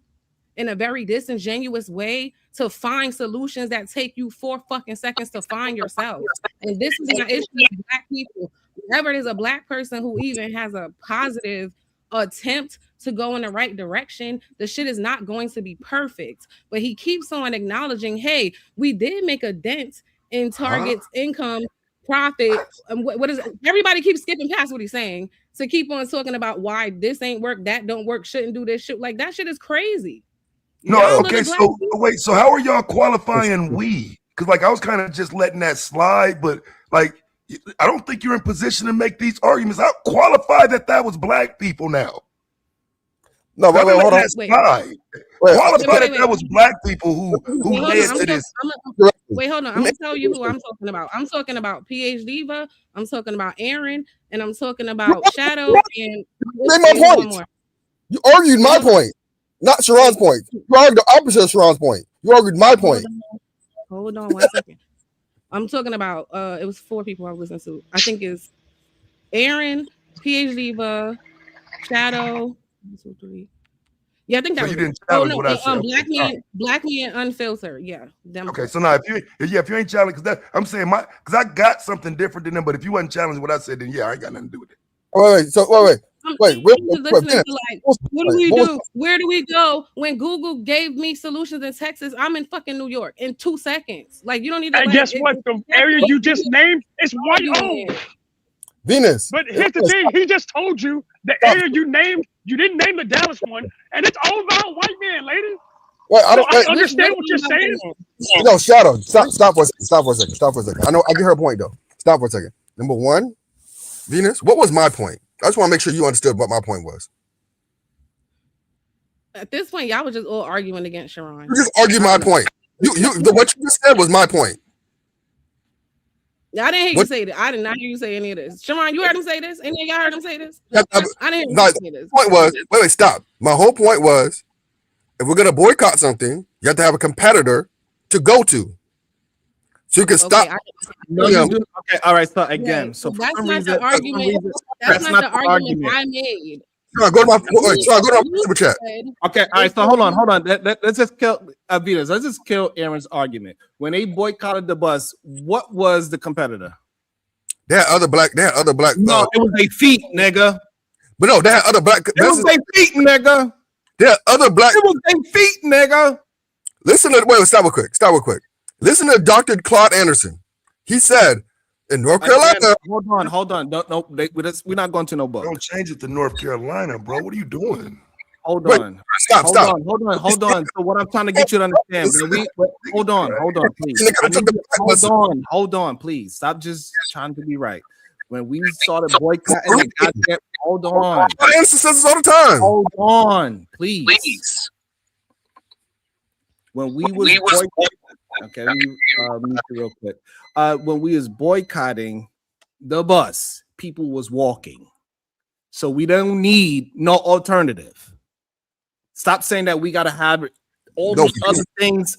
in a very disingenuous way to find solutions that take you 4 fucking seconds to find yourself. And this is my issue with Black people. Whenever there's a Black person who even has a positive attempt to go in the right direction, the shit is not going to be perfect. But he keeps on acknowledging, hey, we did make a dent in Target's income, profit. What is everybody keeps skipping past what he's saying to keep on talking about why this ain't work, that don't work, shouldn't do this shit. Like that shit is crazy. No, okay, so wait, so how are y'all qualifying we? Because like I was kind of just letting that slide, but like I don't think you're in position to make these arguments. I'll qualify that was Black people now. No, wait, hold on. Qualify that was Black people who led to this. Wait, hold on. I'm gonna tell you who I'm talking about. I'm talking about PH Diva. I'm talking about Aaron, and I'm talking about Shadow. And my point. You argued my point. Not Sharon's point. You argued the opposite of Sharon's point. You argued my point. Hold on 1 second. I'm talking about it was 4 people I was listening to. I think it's Aaron, PH Diva, Shadow. 1, 2, 3. Yeah, I think that was. You didn't challenge what I said. Black Man Unfiltered. Yeah. Okay, so now if you ain't challenged, because I'm saying because I got something different than them, but if you wasn't challenging what I said, then yeah, I ain't got nothing to do with it. Wait. What do we do? Where do we go? When Google gave me solutions in Texas, I'm in fucking New York in 2 seconds. Like you don't need to. And guess what? The area you just named is white owned. Venus. But here's the thing: he just told you the area you named. You didn't name the Dallas one, and it's all about white man, lady. Wait, I understand what you're saying. No, Shadow. Stop for a second. I know. I get her point though. Stop for a second. Number 1, Venus. What was my point? I just want to make sure you understood what my point was. At this point, y'all were just all arguing against Sharon. You just argued my point. What you just said was my point. I didn't hear you say that. I did not hear you say any of this. Sharon, you heard him say this? Any of y'all heard him say this? I didn't hear you say this. Point was, wait, stop. My whole point was if we're gonna boycott something, you have to have a competitor to go to, so you can stop. No, you do. Okay, all right. So again, Right. so for That's some not reason, the argument. That's not the argument I made. Go to my super chat. Okay, all right. So hold on. Let's just kill Vitas. Let's just kill Aaron's argument. When they boycotted the bus, what was the competitor? They had other black. No, it was their feet, nigga. But no, they had other black. It was their feet, nigga. They had other black. It was their feet, nigga. Listen to stop real quick. Listen to Dr. Claude Anderson. He said in North Carolina. Again, hold on. We're not going to no book. Don't change it to North Carolina, bro. What are you doing? Hold Wait, on. Stop. Hold on. So what I'm trying to get you to understand, hold on, please. Hold on, please. Stop just trying to be right. When we started boycotting the goddamn, hold on. Anderson says this all the time. Hold on, please. When we was boycotting, okay, let me real quick. When we was boycotting the bus, people was walking. So we don't need no alternative. Stop saying that we gotta have all these other things.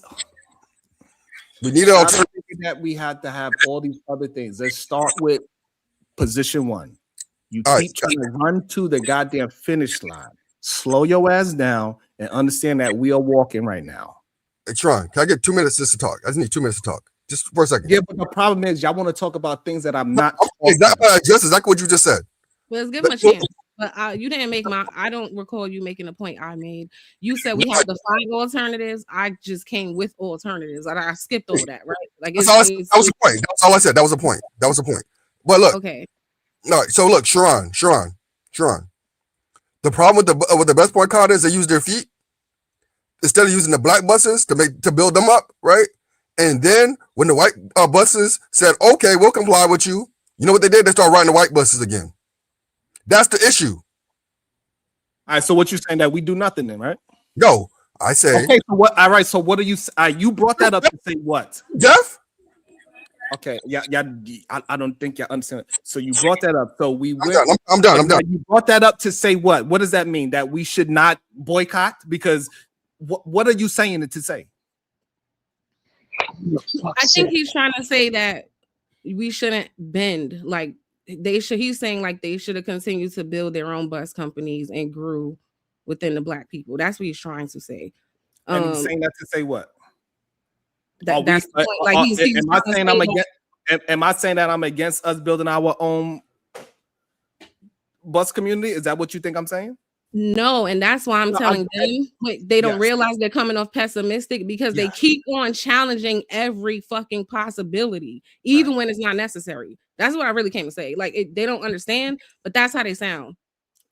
We need an alternative. That we had to have all these other things. Let's start with position one. You keep trying to run to the goddamn finish line. Slow your ass down and understand that we are walking right now. Hey, Tron, can I get 2 minutes just to talk? I just need 2 minutes to talk. Just for a second. Yeah, but the problem is y'all want to talk about things that I'm not. Exactly what you just said. Well, let's give him a chance. But you didn't make I don't recall you making a point I made. You said we have to find alternatives. I just came with alternatives. I skipped all that, right? Like that was the point. That's all I said. That was the point. But look. Okay. No, so look, Sharon. The problem with the best boycott is they use their feet instead of using the black buses to build them up, right? And then when the white buses said, "Okay, we'll comply with you," you know what they did? They started riding the white buses again. That's the issue. All right. So what you're saying that we do nothing then, right? No, I say. Okay. So what? All right. So what are you? You brought that up to say what? Jeff. Okay. Yeah. I don't think you understand. So you brought that up. So we went. I'm done. You brought that up to say what? What does that mean? That we should not boycott? Because what are you saying it to say? I think he's trying to say that we shouldn't bend. Like he's saying like they should have continued to build their own bus companies and grew within the black people. That's what he's trying to say. And he's saying that to say what? That's the point. Like am I saying that I'm against us building our own bus community? Is that what you think I'm saying? No, and that's why I'm telling them they don't realize they're coming off pessimistic because they keep on challenging every fucking possibility, even when it's not necessary. That's what I really came to say. Like they don't understand, but that's how they sound.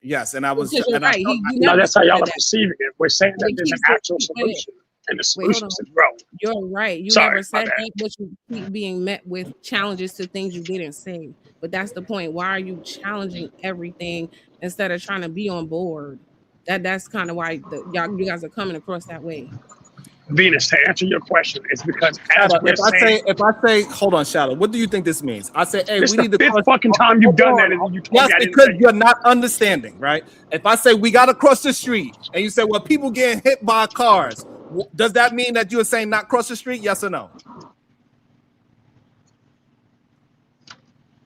Yes, and I was right. No, that's how y'all are perceiving it. We're saying that there's an actual solution, and the solution is to grow. You're right. You never said that, but you keep being met with challenges to things you didn't say. But that's the point. Why are you challenging everything instead of trying to be on board? That's kind of why you guys are coming across that way. Venus, to answer your question, it's because if I say, hold on, Shadow, what do you think this means? I say, hey, we need to cross. Fucking time you've done that, and you told me because you're not understanding, right? If I say we got to cross the street, and you say, well, people getting hit by cars, does that mean that you're saying not cross the street? Yes or no?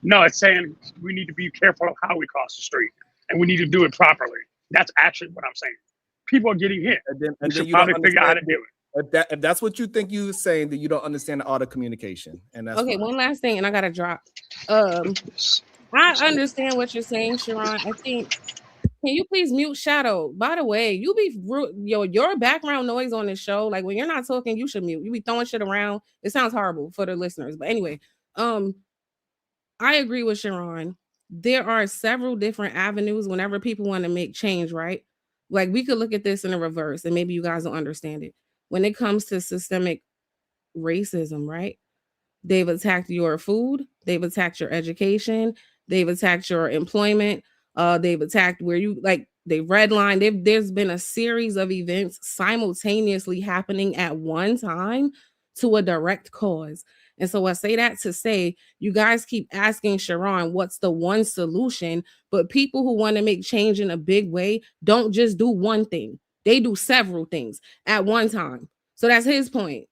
No, it's saying we need to be careful of how we cross the street, and we need to do it properly. That's actually what I'm saying. People are getting hit. And we should probably figure out how to do it. If that's what you think you're saying, then you don't understand the art of communication. And that's okay. fine. One last thing, and I gotta drop. I understand what you're saying, Sharon. I think. Can you please mute Shadow? By the way, you be your background noise on this show. Like when you're not talking, you should mute. You be throwing shit around. It sounds horrible for the listeners. But anyway, I agree with Sharon. There are several different avenues whenever people want to make change, right? Like we could look at this in a reverse, and maybe you guys don't understand it. When it comes to systemic racism, right? They've attacked your food, they've attacked your education, they've attacked your employment, they've attacked where you like they redlined. There's been a series of events simultaneously happening at one time to a direct cause. And so I say that to say, you guys keep asking Sharon, what's the one solution? But people who want to make change in a big way don't just do one thing. They do several things at one time. So that's his point.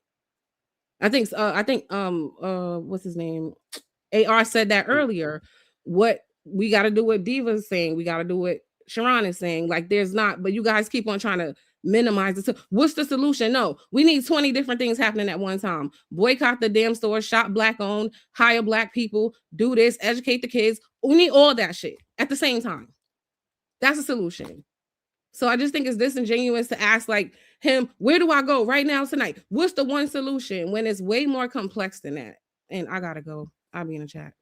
I think what's his name? AR said that earlier. What we got to do what Diva's saying, we got to do what Sharon is saying. Like there's not, but you guys keep on trying to minimize it. What's the solution? No, we need 20 different things happening at one time. Boycott the damn store, shop black owned, hire black people, do this, educate the kids. We need all that shit at the same time. That's a solution. So I just think it's disingenuous to ask like him, where do I go right now tonight? What's the one solution when it's way more complex than that? And I gotta go. I'll be in the chat.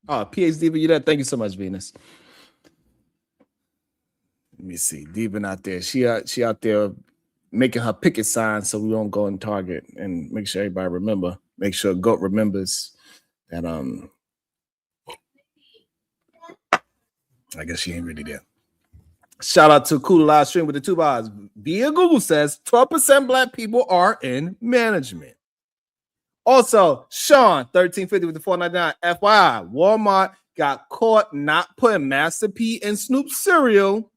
Oh, PH Diva, you there? Thank you so much, Venus. Let me see. Diva out there. She out there making her picket sign so we won't go in Target and make sure everybody remember. Make sure GOAT remembers that I guess she ain't really there. Shout out to Cool Live Stream with the 2 bars. Via Google says 12% black people are in management. Also, Sean 1350 with the 499. FYI, Walmart got caught not putting Master P in Snoop cereal.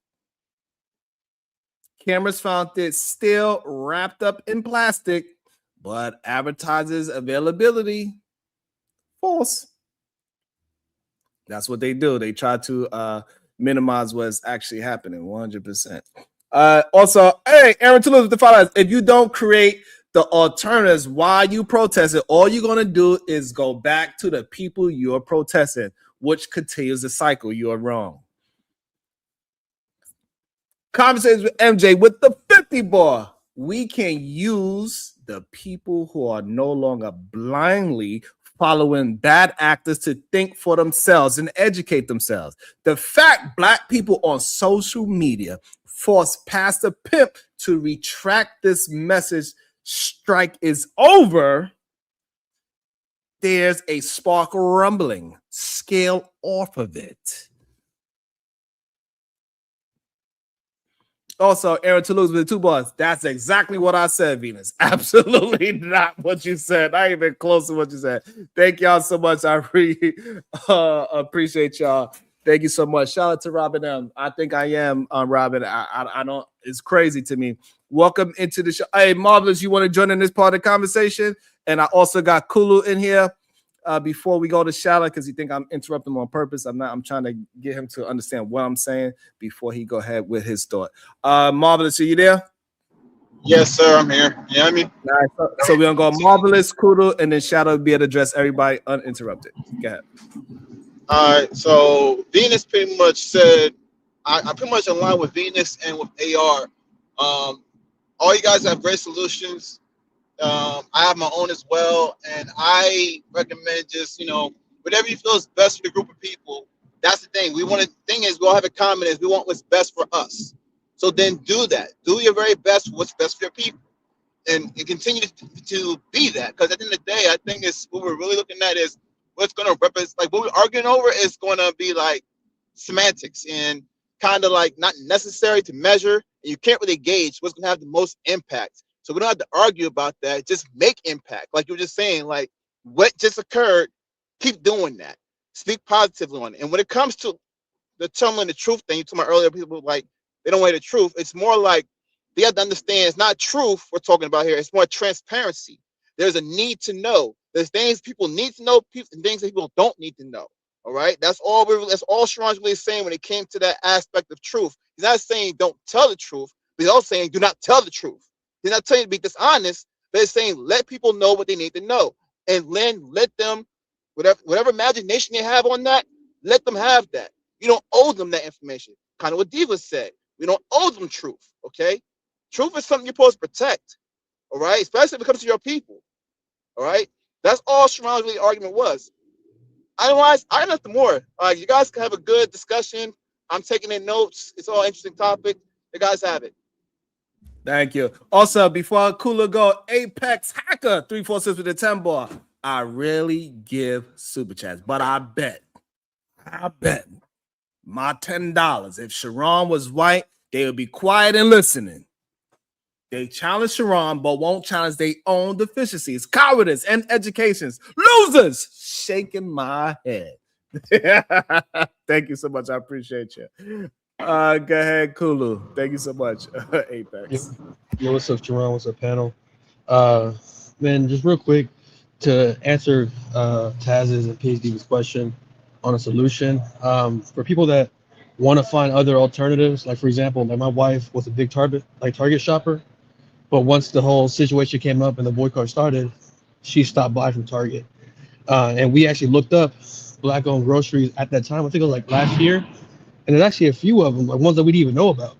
Cameras found it still wrapped up in plastic, but advertises availability false. That's what they do. They try to minimize what's actually happening 100%. Also, hey, Aaron Toulouse with the $5. If you don't create the alternatives while you protest it, all you're going to do is go back to the people you're protesting, which continues the cycle. You are wrong. Conversations with MJ with the 50 bar. We can use the people who are no longer blindly following bad actors to think for themselves and educate themselves. The fact black people on social media forced Pastor Pimp to retract this message, strike is over. There's a spark rumbling. Scale off of it. Also, Aaron Toulouse with the 2 bars. That's exactly what I said, Venus. Absolutely not what you said. Not even close to what you said. Thank y'all so much. I really appreciate y'all. Thank you so much. Shout out to Robin M. I think I am Robin. I don't. It's crazy to me. Welcome into the show. Hey, Marvelous, you want to join in this part of the conversation? And I also got Kulu in here. Before we go to Shala, because you think I'm interrupting him on purpose. I'm not. I'm trying to get him to understand what I'm saying before he go ahead with his thought. Marvelous, are you there? Yes, sir. I'm here. You hear me? All right, so we're gonna go Marvelous, Kudu, and then Shadow be able to address everybody uninterrupted. Go ahead. All right. So Venus pretty much said, I pretty much align with Venus and with AR. All you guys have great solutions. I have my own as well, and I recommend just whatever you feel is best for the group of people. That's the thing. We want to. Thing is, we all have a common is we want what's best for us. So then do that. Do your very best for what's best for your people, and continue to be that. Because at the end of the day, I think it's what we're really looking at is what's going to represent. Like what we're arguing over is going to be like semantics and kind of like not necessary to measure. And you can't really gauge what's going to have the most impact. So we don't have to argue about that. Just make impact. Like you were just saying, like what just occurred, keep doing that. Speak positively on it. And when it comes to the telling the truth thing, you told me earlier, people like they don't want the truth. It's more like they have to understand it's not truth we're talking about here. It's more transparency. There's a need to know. There's things people need to know, and things that people don't need to know. All right. That's all Sharon's really saying when it came to that aspect of truth. He's not saying don't tell the truth, but he's also saying do not tell the truth. He's not telling you to be dishonest, but he's saying let people know what they need to know. And then let them, whatever imagination they have on that, let them have that. You don't owe them that information. Kind of what Diva said. We don't owe them truth, okay? Truth is something you're supposed to protect, all right? Especially when it comes to your people, all right? That's all Sharon's really argument was. Otherwise, I got nothing more. You guys can have a good discussion. I'm taking in notes. It's all interesting topic. You guys have it. Thank you. Also, before Kula go, Apex Hacker 346 with the 10 bar. I rarely give super chats, but I bet my $10. If Sharon was white, they would be quiet and listening. They challenge Sharon, but won't challenge their own deficiencies, cowardice, and educations. Losers! Shaking my head. Thank you so much. I appreciate you. Go ahead, Kulu. Thank you so much, Apex. Yo, what's up, Jerome? What's up, panel? Man, just real quick to answer Taz's and PhD's question on a solution. For people that want to find other alternatives, like for example, like my wife was a big Target shopper, but once the whole situation came up and the boycott started, she stopped by from Target. And we actually looked up black-owned groceries at that time. I think it was like last year, and there's actually a few of them, like ones that we didn't even know about.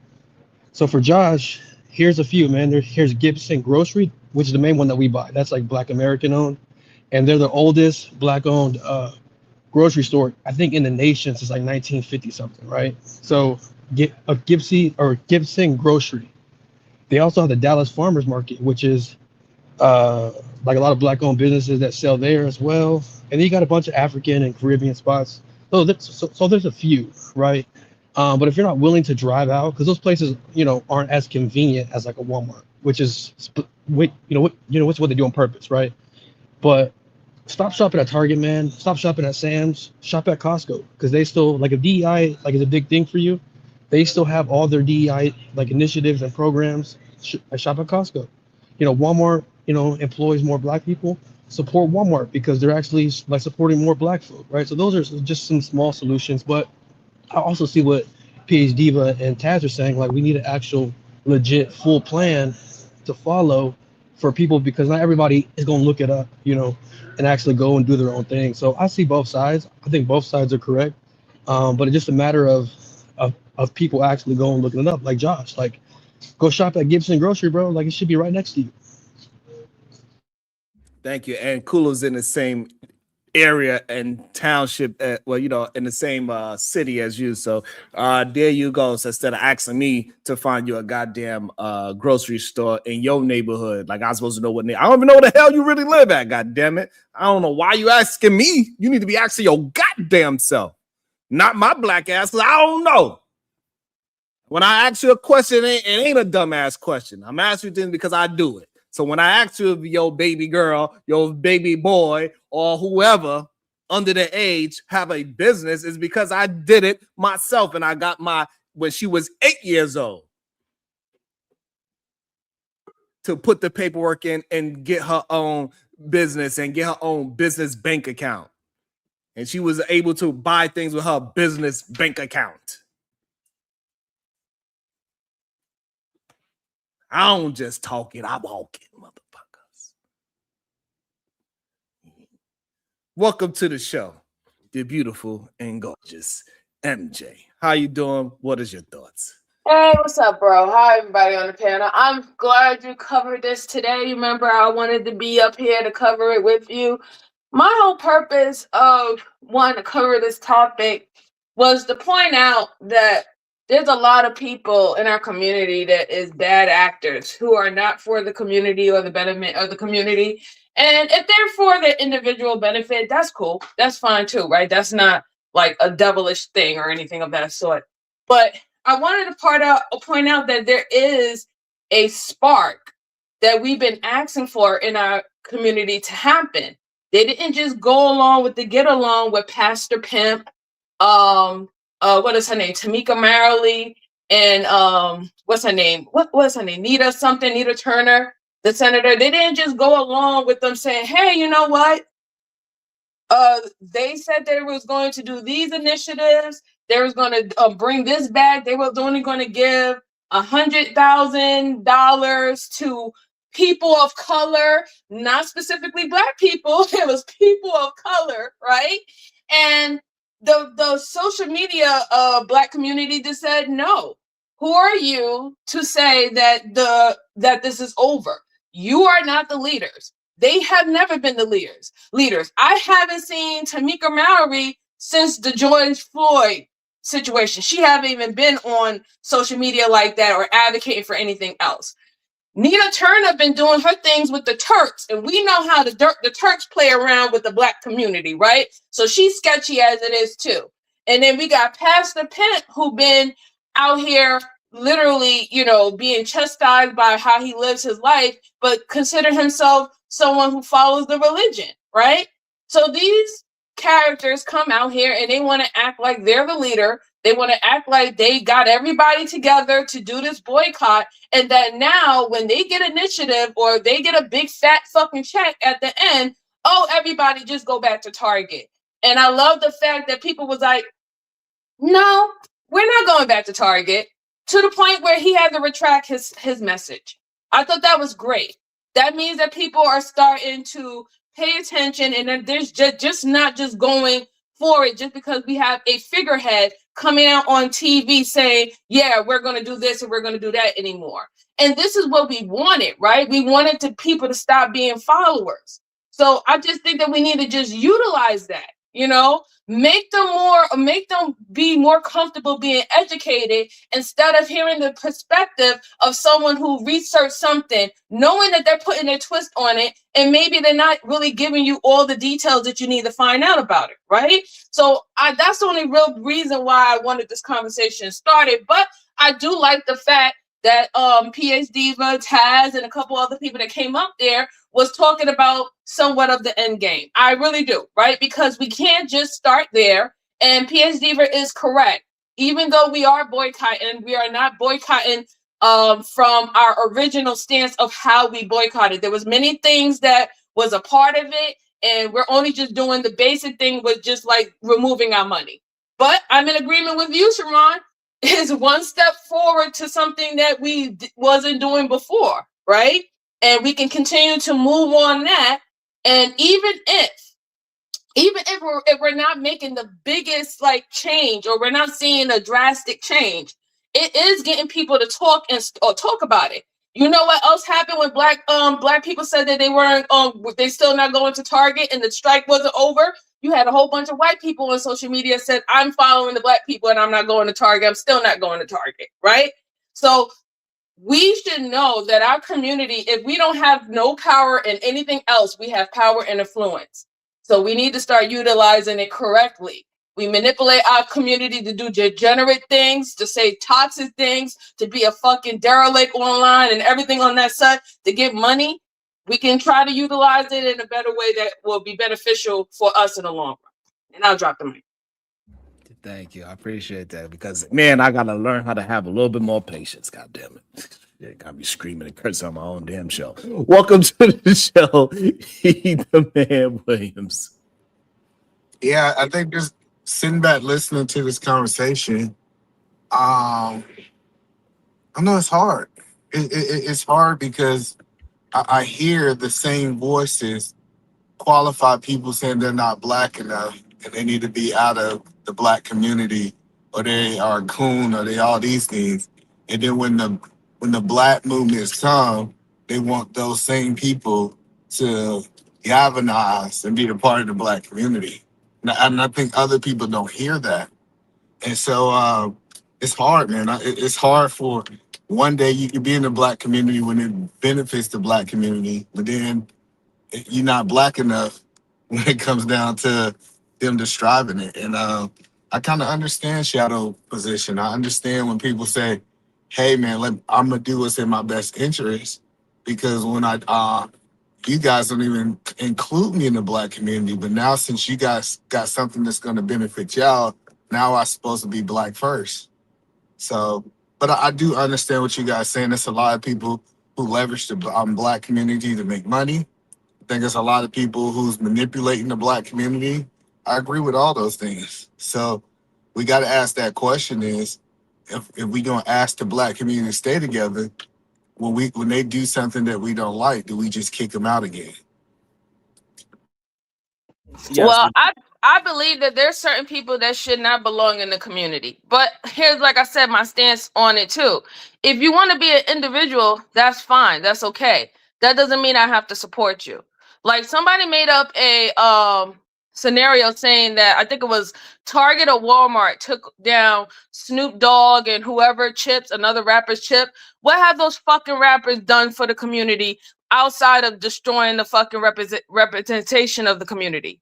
So for Josh, here's a few, man. Here's Gibson Grocery, which is the main one that we buy. That's like Black American owned, and they're the oldest Black-owned grocery store, I think, in the nation since like 1950 something, right? So get a Gibson Grocery. They also have the Dallas Farmers Market, which is like a lot of Black-owned businesses that sell there as well. And then you got a bunch of African and Caribbean spots. So there's a few, right? But if you're not willing to drive out, because those places, aren't as convenient as like a Walmart, which is, which what they do on purpose, right? But stop shopping at Target, man. Stop shopping at Sam's. Shop at Costco, because they still, like, if DEI like is a big thing for you, they still have all their DEI like initiatives and programs. Shop at Costco. Walmart, employs more Black people. Support Walmart because they're actually like supporting more Black folk, right? So those are just some small solutions, but I also see what PhD Diva and Taz are saying. Like, we need an actual legit full plan to follow for people, because not everybody is going to look it up, and actually go and do their own thing. So I see both sides. I think both sides are correct. But it's just a matter of people actually going and looking it up. Like Josh, like, go shop at Gibson Grocery, bro. Like, it should be right next to you. Thank you. And Kulu's in the same area and township, in the same city as you. So there you go. So instead of asking me to find you a goddamn grocery store in your neighborhood, like I'm supposed to know I don't even know where the hell you really live at. God damn it! I don't know why you asking me. You need to be asking your goddamn self, not my Black ass, because I don't know. When I ask you a question, it ain't a dumbass question. I'm asking you things because I do it. So when I ask you if your baby girl, your baby boy, or whoever under the age have a business, is because I did it myself, and I got when she was 8 years old, to put the paperwork in and get her own business and get her own business bank account. And she was able to buy things with her business bank account. I don't just talk it, I walk it, motherfuckers. Welcome to the show, the beautiful and gorgeous MJ. How you doing? What is your thoughts? Hey, what's up, bro? Hi, everybody on the panel. I'm glad you covered this today. Remember, I wanted to be up here to cover it with you. My whole purpose of wanting to cover this topic was to point out that there's a lot of people in our community that is bad actors who are not for the community or the betterment of the community. And if they're for the individual benefit, that's cool. That's fine too, right? That's not like a devilish thing or anything of that sort. But I wanted to point out that there is a spark that we've been asking for in our community to happen. They didn't just go along with the get along with Pastor Pimp, what is her name? Tamika Marley, and what's her name? What was her name? Nita Turner, the senator. They didn't just go along with them saying, hey, you know what? They said they was going to do these initiatives. They was going to bring this back. They was only going to give $100,000 to people of color, not specifically Black people. It was people of color, right? And the social media Black community just said no. Who are you to say that this is over? You are not the leaders. They have never been the leaders. I haven't seen Tamika Mallory since the George Floyd situation. She haven't even been on social media like that or advocating for anything else. Nita Turner been doing her things with the Turks, and we know how the Turks play around with the Black community, right? So she's sketchy as it is too. And then we got Pastor Pimp, who been out here literally, being chastised by how he lives his life, but consider himself someone who follows the religion, right? So these characters come out here and they want to act like they're the leader. They want to act like they got everybody together to do this boycott. And that now when they get initiative or they get a big fat fucking check at the end, oh, everybody just go back to Target. And I love the fact that people was like, no, we're not going back to Target, to the point where he had to retract his message. I thought that was great. That means that people are starting to pay attention, and then there's just not just going for it just because we have a figurehead coming out on TV saying, yeah, we're going to do this and we're going to do that anymore. And this is what we wanted, right? We wanted people to stop being followers. So I just think that we need to just utilize that, you know, make them be more comfortable being educated instead of hearing the perspective of someone who researched something, knowing that they're putting their twist on it, and maybe they're not really giving you all the details that you need to find out about it, right? So that's the only real reason why I wanted this conversation started. But I do like the fact that PH Diva, Taz, and a couple other people that came up there was talking about somewhat of the end game. I really do, right? Because we can't just start there. And PH Diva is correct. Even though we are boycotting, we are not boycotting from our original stance of how we boycotted. There was many things that was a part of it, and we're only just doing the basic thing with just like removing our money. But I'm in agreement with you, Sharon. Is one step forward to something that we wasn't doing before, right? And we can continue to move on that. And even if we're not making the biggest like change, or we're not seeing a drastic change, it is getting people to talk about it. You know what else happened when black people said that they weren't they still not going to Target and the strike wasn't over? You had a whole bunch of white people on social media said, I'm following the black people and I'm not going to Target. I'm still not going to Target, right? So we should know that our community, if we don't have no power in anything else, we have power and influence. So we need to start utilizing it correctly. We manipulate our community to do degenerate things, to say toxic things, to be a fucking derelict online and everything on that side to get money. We can try to utilize it in a better way that will be beneficial for us in the long run. And I'll drop the mic. Thank you. I appreciate that, because, man, I got to learn how to have a little bit more patience. God damn it. Yeah, got me screaming and cursing on my own damn show. Welcome to the show, the man Williams. Yeah, I think just sitting back listening to this conversation, I know it's hard. It's hard because I hear the same voices qualify people saying they're not black enough and they need to be out of the black community, or they are a coon, or they all these things. And then when the black movements come, they want those same people to galvanize and be a part of the black community. And I think other people don't hear that. And so it's hard, man. It's hard for one day you can be in the black community when it benefits the black community, but then you're not black enough when it comes down to them describing it. And I kind of understand Shadow position. I understand when people say, hey, man, I'm going to do what's in my best interest, because when you guys don't even include me in the black community, but now since you guys got something that's going to benefit y'all, now I'm supposed to be black first. So, but I do understand what you guys saying. There's a lot of people who leverage the black community to make money. I think there's a lot of people who's manipulating the black community. I agree with all those things. So we got to ask that question is, if we going to ask the black community to stay together, when they do something that we don't like, do we just kick them out again? Yes. Well, I believe that there's certain people that should not belong in the community. But here's, like I said, my stance on it too. If you want to be an individual, that's fine. That's okay. That doesn't mean I have to support you. Like, somebody made up a scenario saying that, I think it was Target or Walmart, took down Snoop Dogg and whoever Chips, another rapper's Chip. What have those fucking rappers done for the community outside of destroying the fucking representation of the community?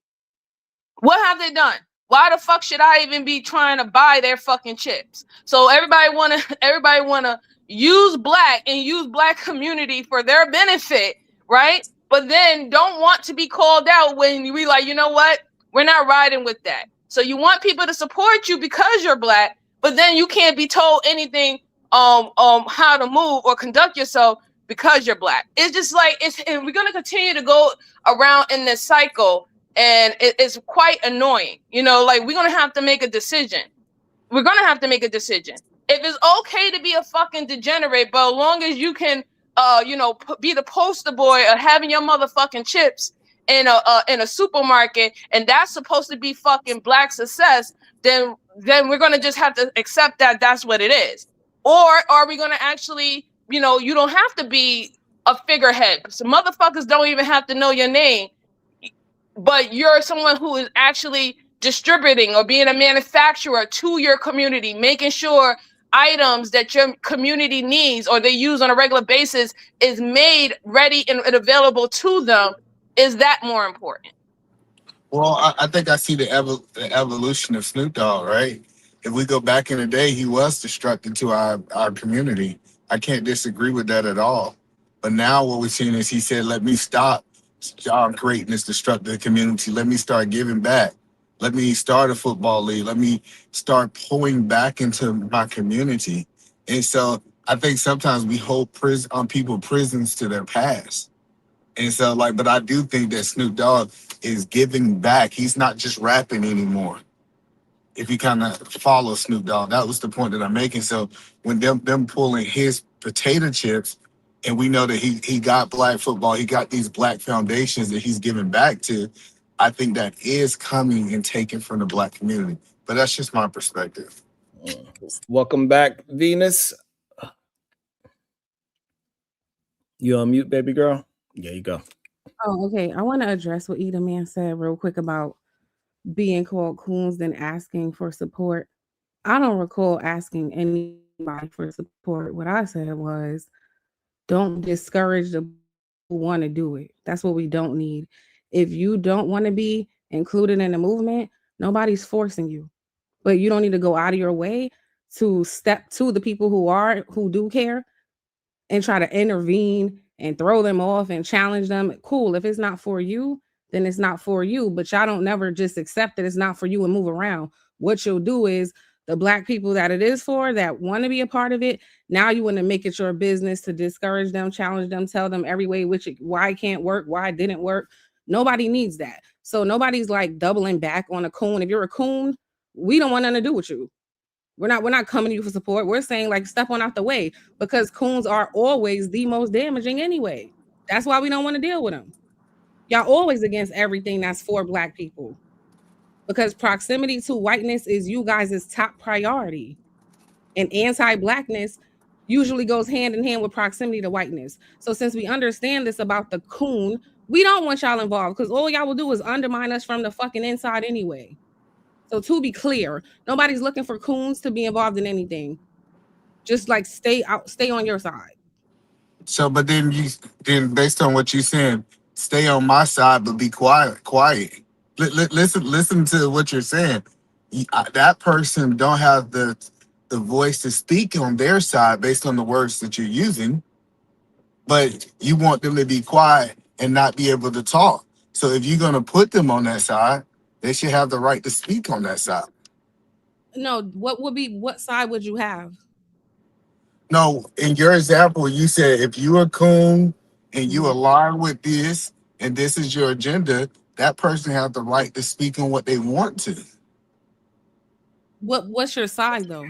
What have they done? Why the fuck should I even be trying to buy their fucking chips? So everybody wanna use black and use black community for their benefit, right? But then don't want to be called out when we like, you know what? We're not riding with that. So you want people to support you because you're black, but then you can't be told anything how to move or conduct yourself because you're black. It's just like and we're gonna continue to go around in this cycle, and it's quite annoying. You know, like we're gonna have to make a decision. We're gonna have to make a decision. If it's okay to be a fucking degenerate, but as long as you can, be the poster boy of having your motherfucking chips in a supermarket, and that's supposed to be fucking black success, then we're gonna just have to accept that that's what it is. Or are we gonna actually, you don't have to be a figurehead. So motherfuckers don't even have to know your name, but you're someone who is actually distributing or being a manufacturer to your community, making sure items that your community needs or they use on a regular basis is made ready and available to them. Is that more important? Well, I think I see the evolution of Snoop Dogg, right? If we go back in the day, he was destructive to our community. I can't disagree with that at all. But now what we're seeing is he said, let me stop creating this destructive community. Let me start giving back. Let me start a football league. Let me start pulling back into my community. And so I think sometimes we hold people prisons to their past. And so, but I do think that Snoop Dogg is giving back. He's not just rapping anymore. If you kind of follow Snoop Dogg, that was the point that I'm making. So when them pulling his potato chips, and we know that he got black football, he got these black foundations that he's giving back to, I think that is coming and taken from the black community. But that's just my perspective. Welcome back, Venus. You on mute, baby girl? There you go. Oh, okay. I want to address what Eda Man said real quick about being called coons and asking for support. I don't recall asking anybody for support. What I said was, don't discourage the who want to do it. That's what we don't need. If you don't want to be included in the movement, nobody's forcing you. But you don't need to go out of your way to step to the people who do care and try to intervene and throw them off and challenge them. Cool. If it's not for you, then it's not for you. But y'all don't never just accept that it's not for you and move around. What you'll do is the black people that it is for, that want to be a part of it, now you want to make it your business to discourage them, challenge them, tell them every way why it can't work, why it didn't work. Nobody needs that. So nobody's like doubling back on a coon. If you're a coon, we don't want nothing to do with you. We're not coming to you for support. We're saying like step on out the way, because coons are always the most damaging anyway. That's why we don't want to deal with them. Y'all always against everything that's for black people, because proximity to whiteness is you guys' top priority. And anti-blackness usually goes hand in hand with proximity to whiteness. So since we understand this about the coon, we don't want y'all involved, because all y'all will do is undermine us from the fucking inside anyway. So to be clear, nobody's looking for coons to be involved in anything. Just like stay on your side. So, but then based on what you're saying, stay on my side, but be quiet. Listen to what you're saying. That person don't have the voice to speak on their side based on the words that you're using, but you want them to be quiet and not be able to talk. So if you're going to put them on that side, they should have the right to speak on that side. No, what side would you have? No, in your example, you said if you a coon and you align with this and this is your agenda, that person has the right to speak on what they want to. What's your side though?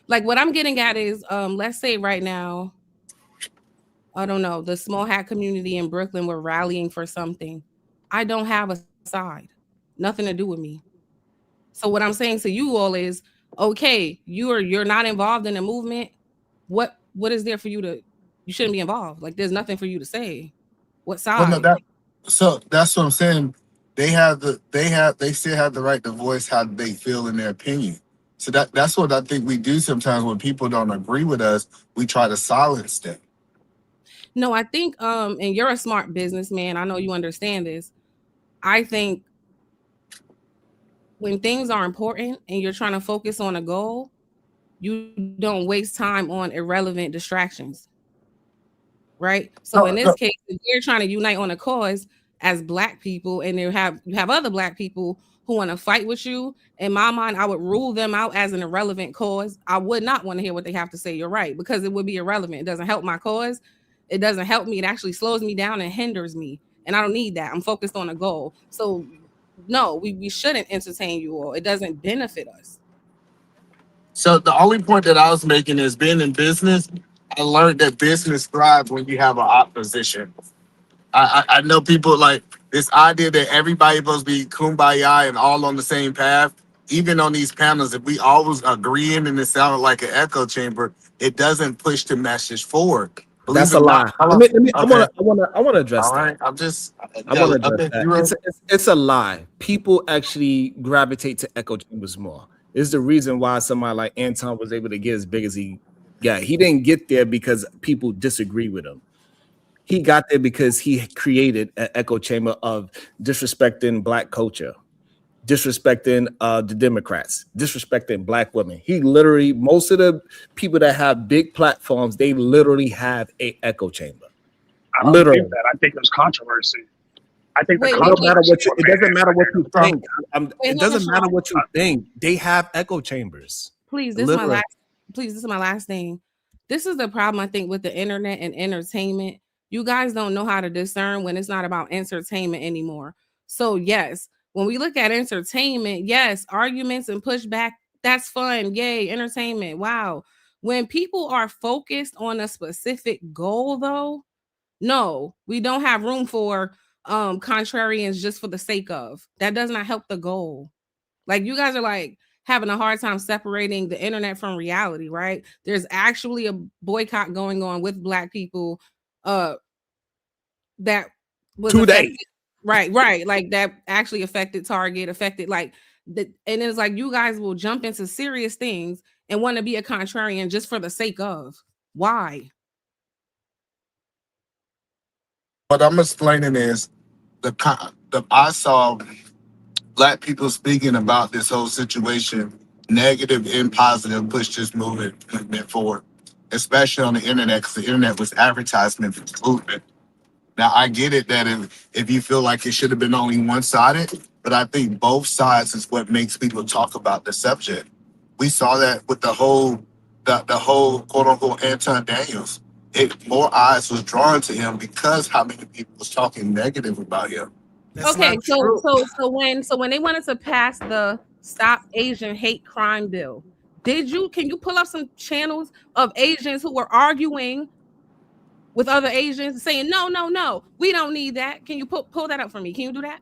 Like what I'm getting at is, let's say right now, I don't know, the small hat community in Brooklyn were rallying for something. I don't have a side, nothing to do with me. So what I'm saying to you all is, okay, you're not involved in the movement. What is there for you to? You shouldn't be involved. Like there's nothing for you to say. What side? Well, no, so that's what I'm saying. They still have the right to voice how they feel in their opinion. So that's what I think we do sometimes when people don't agree with us. We try to silence them. No, I think and you're a smart businessman. I know you understand this. I think when things are important and you're trying to focus on a goal, you don't waste time on irrelevant distractions. Right? So in this case, if you're trying to unite on a cause, as black people, and you have other black people who want to fight with you. In my mind, I would rule them out as an irrelevant cause. I would not want to hear what they have to say. You're right, because it would be irrelevant. It doesn't help my cause. It doesn't help me. It actually slows me down and hinders me. And I don't need that. I'm focused on a goal. So no, we shouldn't entertain you all. It doesn't benefit us. So the only point that I was making is being in business, I learned that business thrives when you have an opposition. I know people like this idea that everybody supposed to be kumbaya and all on the same path. Even on these panels, if we always agreeing and it sounded like an echo chamber, it doesn't push the message forward. That's Believe a it or lie. not. Let me, I Okay. want to address All that. right. I want to address Okay, that. It's a lie. People actually gravitate to echo chambers more. It's the reason why somebody like Anton was able to get as big as he got. He didn't get there because people disagree with him. He got there because he created an echo chamber of disrespecting black culture, disrespecting the Democrats, disrespecting black women. He literally, most of the people that have big platforms, they literally have a echo chamber. I don't believe that. I think there's controversy. I think It doesn't matter what you think. It doesn't matter what you think. They have echo chambers. Please, this is my last thing. This is the problem, I think, with the internet and entertainment. You guys don't know how to discern when it's not about entertainment anymore. So yes, when we look at entertainment, yes, arguments and pushback, that's fun. Yay, entertainment. Wow. When people are focused on a specific goal, though, no, we don't have room for contrarians just for the sake of. That does not help the goal. Like, you guys are like having a hard time separating the internet from reality, right? There's actually a boycott going on with black people that was today. Affected. Right. Like that actually affected Target, affected like the, and it's like you guys will jump into serious things and want to be a contrarian just for the sake of. Why? What I'm explaining is I saw black people speaking about this whole situation, negative and positive, push this movement forward, especially on the internet, because the internet was advertisement for the movement. Now, I get it that if you feel like it should have been only one-sided, but I think both sides is what makes people talk about the subject. We saw that with the whole quote-unquote Anton Daniels. More eyes was drawn to him because how many people was talking negative about him. Okay, so when they wanted to pass the Stop Asian Hate Crime bill, can you pull up some channels of Asians who were arguing with other Asians saying no, we don't need that? Can you pull that up for me? Can you do that?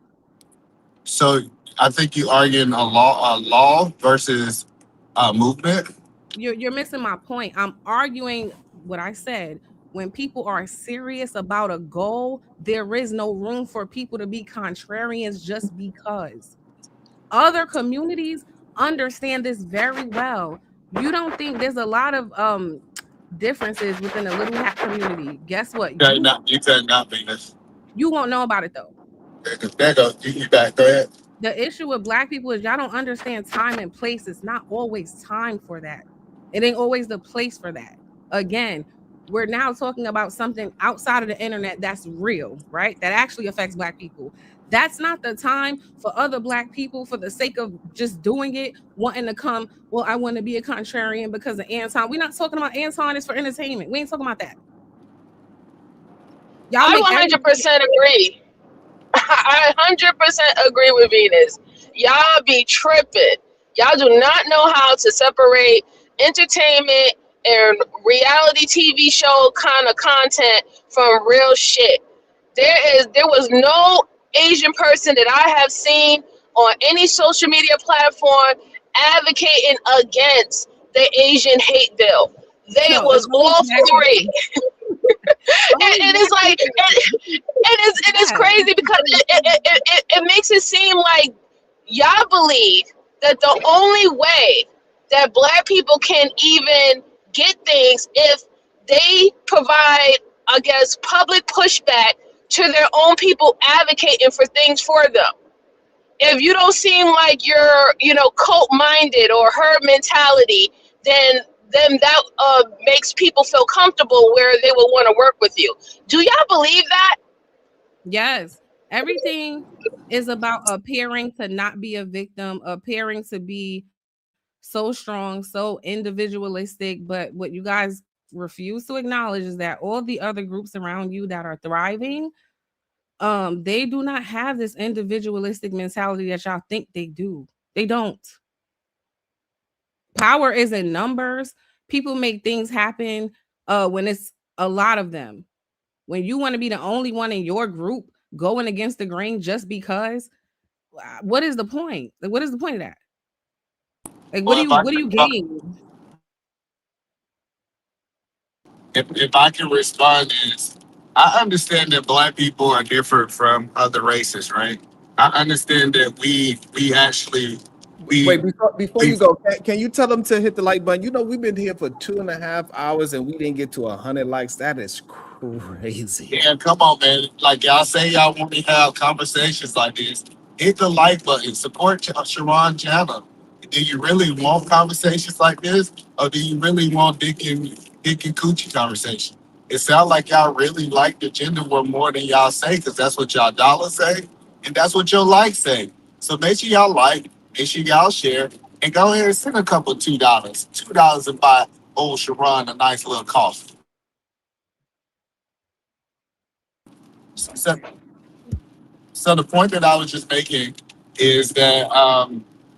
So I think you arguing a law versus a movement. You're missing my point. I'm arguing what I said. When people are serious about a goal, there is no room for people to be contrarians just because. Other communities understand this very well. You don't think there's a lot of differences within the Little Hat community? Guess what? You said not Venus. You won't know about it though. There goes you back. Go ahead. The issue with black people is y'all don't understand time and place. It's not always time for that. It ain't always the place for that. Again, we're now talking about something outside of the internet that's real, right? That actually affects black people. That's not the time for other black people, for the sake of just doing it, wanting to come, well, I want to be a contrarian because of Anton. We're not talking about Anton. It's for entertainment. We ain't talking about that. I 100% agree. I 100% agree with Venus. Y'all be tripping. Y'all do not know how to separate entertainment and reality TV show kind of content from real shit. There was no Asian person that I have seen on any social media platform advocating against the Asian hate bill. They was all for it. And it's like it is crazy because it makes it seem like y'all believe that the only way that black people can even get things if they provide, I guess, public pushback to their own people advocating for things for them. If you don't seem like you're, cult-minded or herd mentality, then that makes people feel comfortable where they will want to work with you. Do y'all believe that? Yes. Everything is about appearing to not be a victim, appearing to be so strong, so individualistic. But what you guys refuse to acknowledge is that all the other groups around you that are thriving, they do not have this individualistic mentality that y'all think they do. They don't. Power is in numbers. People make things happen when it's a lot of them. When you want to be the only one in your group going against the grain just because, what is the point? Like, what is the point of that? Like, what do you gain? If I can respond is, I understand that Black people are different from other races, right? I understand that we actually Wait, before you go, can you tell them to hit the like button? You know, we've been here for 2.5 hours and we didn't get to 100 likes. That is crazy. Yeah, come on, man. Like y'all say, y'all want me to have conversations like this. Hit the like button. Support Sharon channel. Do you really want conversations like this, or do you really want dick and coochie conversation? It sounds like y'all really like the gender war more than y'all say, because that's what y'all dollars say, and that's what your likes say. So make sure y'all like, make sure y'all share, and go ahead and send a couple $2 and buy old Sharon a nice little coffee. So the point that I was just making is that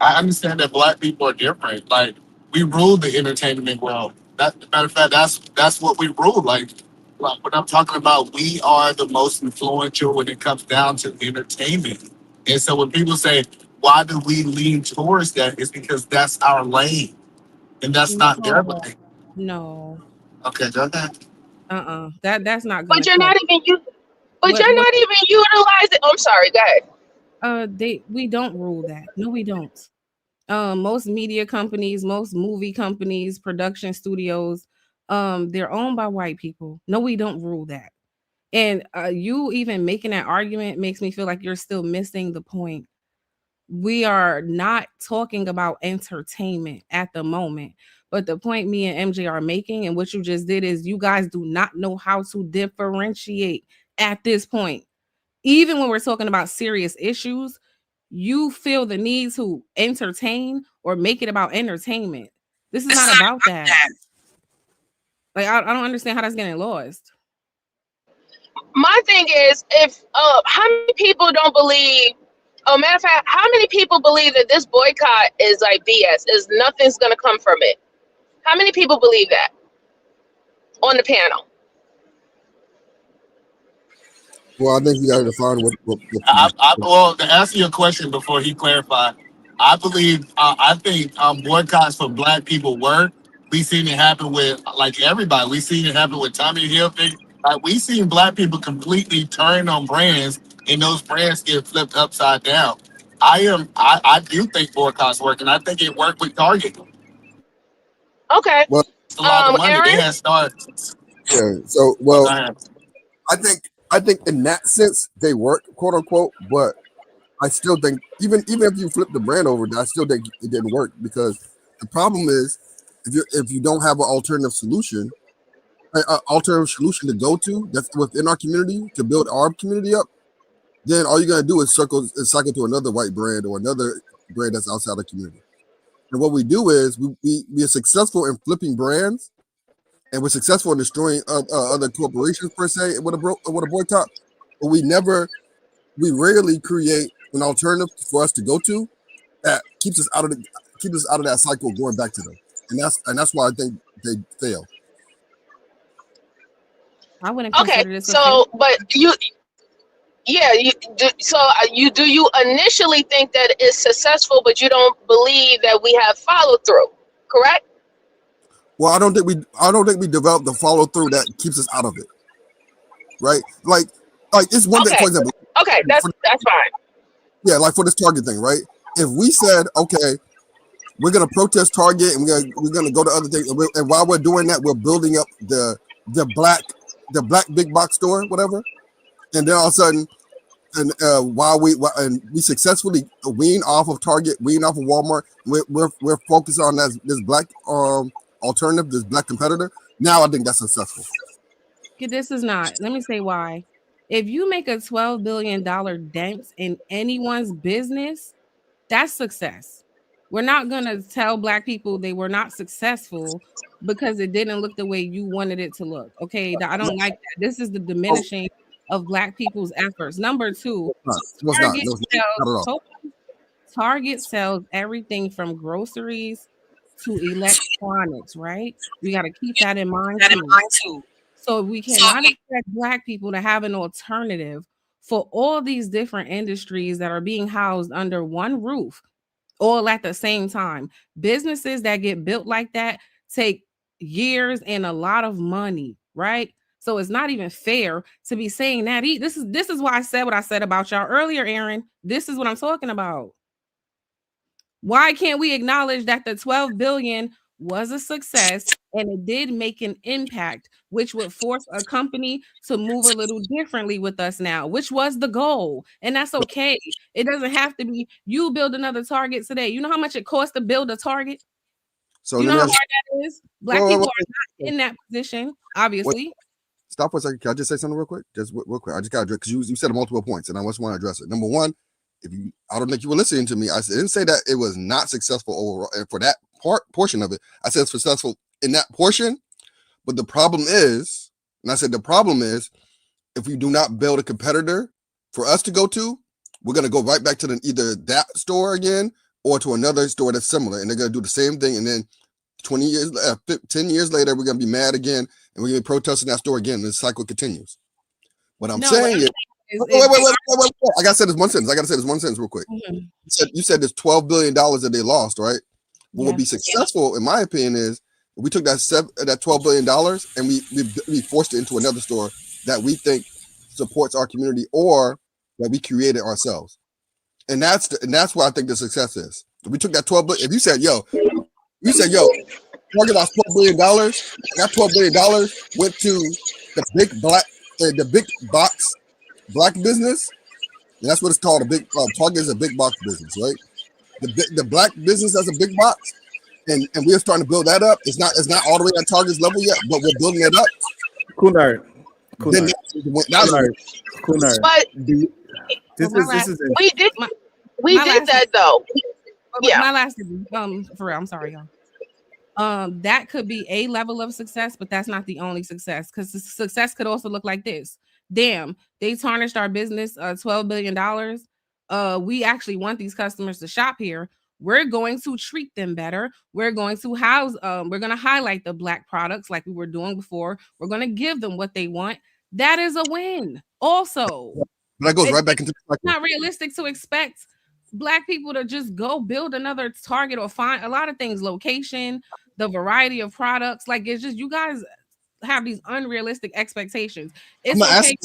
I understand that Black people are different. Like, we rule the entertainment world. Matter of fact, that's what we rule. Like when I'm talking about, we are the most influential when it comes down to entertainment. And so when people say, "Why do we lean towards that?" It's because that's our lane, and that's not their No, lane. no. Okay, go ahead. That's not gonna But you're cut not it. even you. But What you're not even utilizing. I'm sorry. Go ahead. we don't rule that. No, we don't. Most media companies, most movie companies, production studios, they're owned by white people. No, we don't rule that. And you even making that argument makes me feel like you're still missing the point. We are not talking about entertainment at the moment. But the point me and MJ are making, and what you just did, is you guys do not know how to differentiate at this point. Even when we're talking about serious issues, you feel the need to entertain or make it about entertainment. This is not about that. Like, I don't understand how that's getting lost. My thing is, if how many people don't believe? Oh, matter of fact, how many people believe that this boycott is like BS? Is nothing's gonna come from it? How many people believe that on the panel? Well, I think you got to define what Well, to answer your question before he clarified, I think boycotts for Black people work. We seen it happen with like everybody. We seen it happen with Tommy Hilfiger. Like we seen Black people completely turn on brands, and those brands get flipped upside down. I do think boycotts work, and I think it worked with Target. Okay. well, It's a lot of money they Aaron. had started. yeah. So, well, I think in that sense they work, quote unquote. But I still think even if you flip the brand over, I still think it didn't work, because the problem is if you don't have an alternative solution to go to that's within our community to build our community up, then all you're gonna do is cycle to another white brand or another brand that's outside the community. And what we do is we are successful in flipping brands, and we're successful in destroying other corporations per se with a boycott. But we rarely create an alternative for us to go to that keeps us out of that cycle going back to them, and that's why I think they fail. I wouldn't Okay. consider this a So, but you. Yeah, you do. So you initially think that it's successful, but you don't believe that we have follow through, correct? Well, I don't think we developed the follow through that keeps us out of it, right? Like it's one thing, Okay. for example. Okay, that's fine. Yeah, like for this Target thing, right? If we said, okay, we're gonna protest Target and we're gonna go to other things, and while we're doing that, we're building up the black big box store, whatever, and then all of a sudden, and while we successfully wean off of Target, wean off of Walmart, we're focused on this black alternative, this black competitor. Now I think that's successful. This is not. Let me say why. If you make a $12 billion dent in anyone's business, that's success. We're not going to tell Black people they were not successful because it didn't look the way you wanted it to look. Okay, I don't like that. This is the diminishing of Black people's efforts. Number two, Target Target sells everything from groceries to electronics, right? We got to keep that in mind too. So we cannot expect Black people to have an alternative for all these different industries that are being housed under one roof all at the same time. Businesses that get built like that take years and a lot of money, right? So it's not even fair to be saying that. This is why I said what I said about y'all earlier, Aaron. This is what I'm talking about. Why can't we acknowledge that the 12 billion was a success and it did make an impact, which would force a company to move a little differently with us now, which was the goal. And that's okay. It doesn't have to be you build another Target today. You know how much it costs to build a Target? So you know how hard that is? Black people are not in that position, obviously. Stop for a second. Can I just say something real quick? Just real quick. I just got to address, because you said multiple points, and I just want to address it. Number one, I don't think you were listening to me. I didn't say that it was not successful overall for that portion of it. I said it's successful in that portion, but the problem is, and I said the problem is, if we do not build a competitor for us to go to, we're going to go right back to either that store again or to another store that's similar, and they're going to do the same thing, and then 10 years later, we're going to be mad again, and we're going to be protesting that store again, and the cycle continues. What I'm saying is, wait. I got to say this one sentence real quick. Mm-hmm. You said there's $12 billion that they lost, right? What would be successful, in my opinion, is if we took that $12 billion and we forced it into another store that we think supports our community or that we created ourselves. And that's what I think the success is. If we took that 12 billion, if you said, Target lost $12 billion, that $12 billion went to the big box Black business, and that's what it's called. Target is a big box business, right? The Black business as a big box, and we're starting to build that up. It's not all the way at Target's level yet, but we're building it up. Kunard. We did that though. Yeah. My last for real, I'm sorry, y'all. That could be a level of success, but that's not the only success, because success could also look like this. Damn, they tarnished our business $12 billion. We actually want these customers to shop here. We're going to treat them better. We're going to we're going to highlight the Black products like we were doing before. We're going to give them what they want. That is a win. Also, that goes right back into the It's not realistic to expect Black people to just go build another Target or find a lot of things, location, the variety of products. Like, it's just, you guys have these unrealistic expectations. It's okay.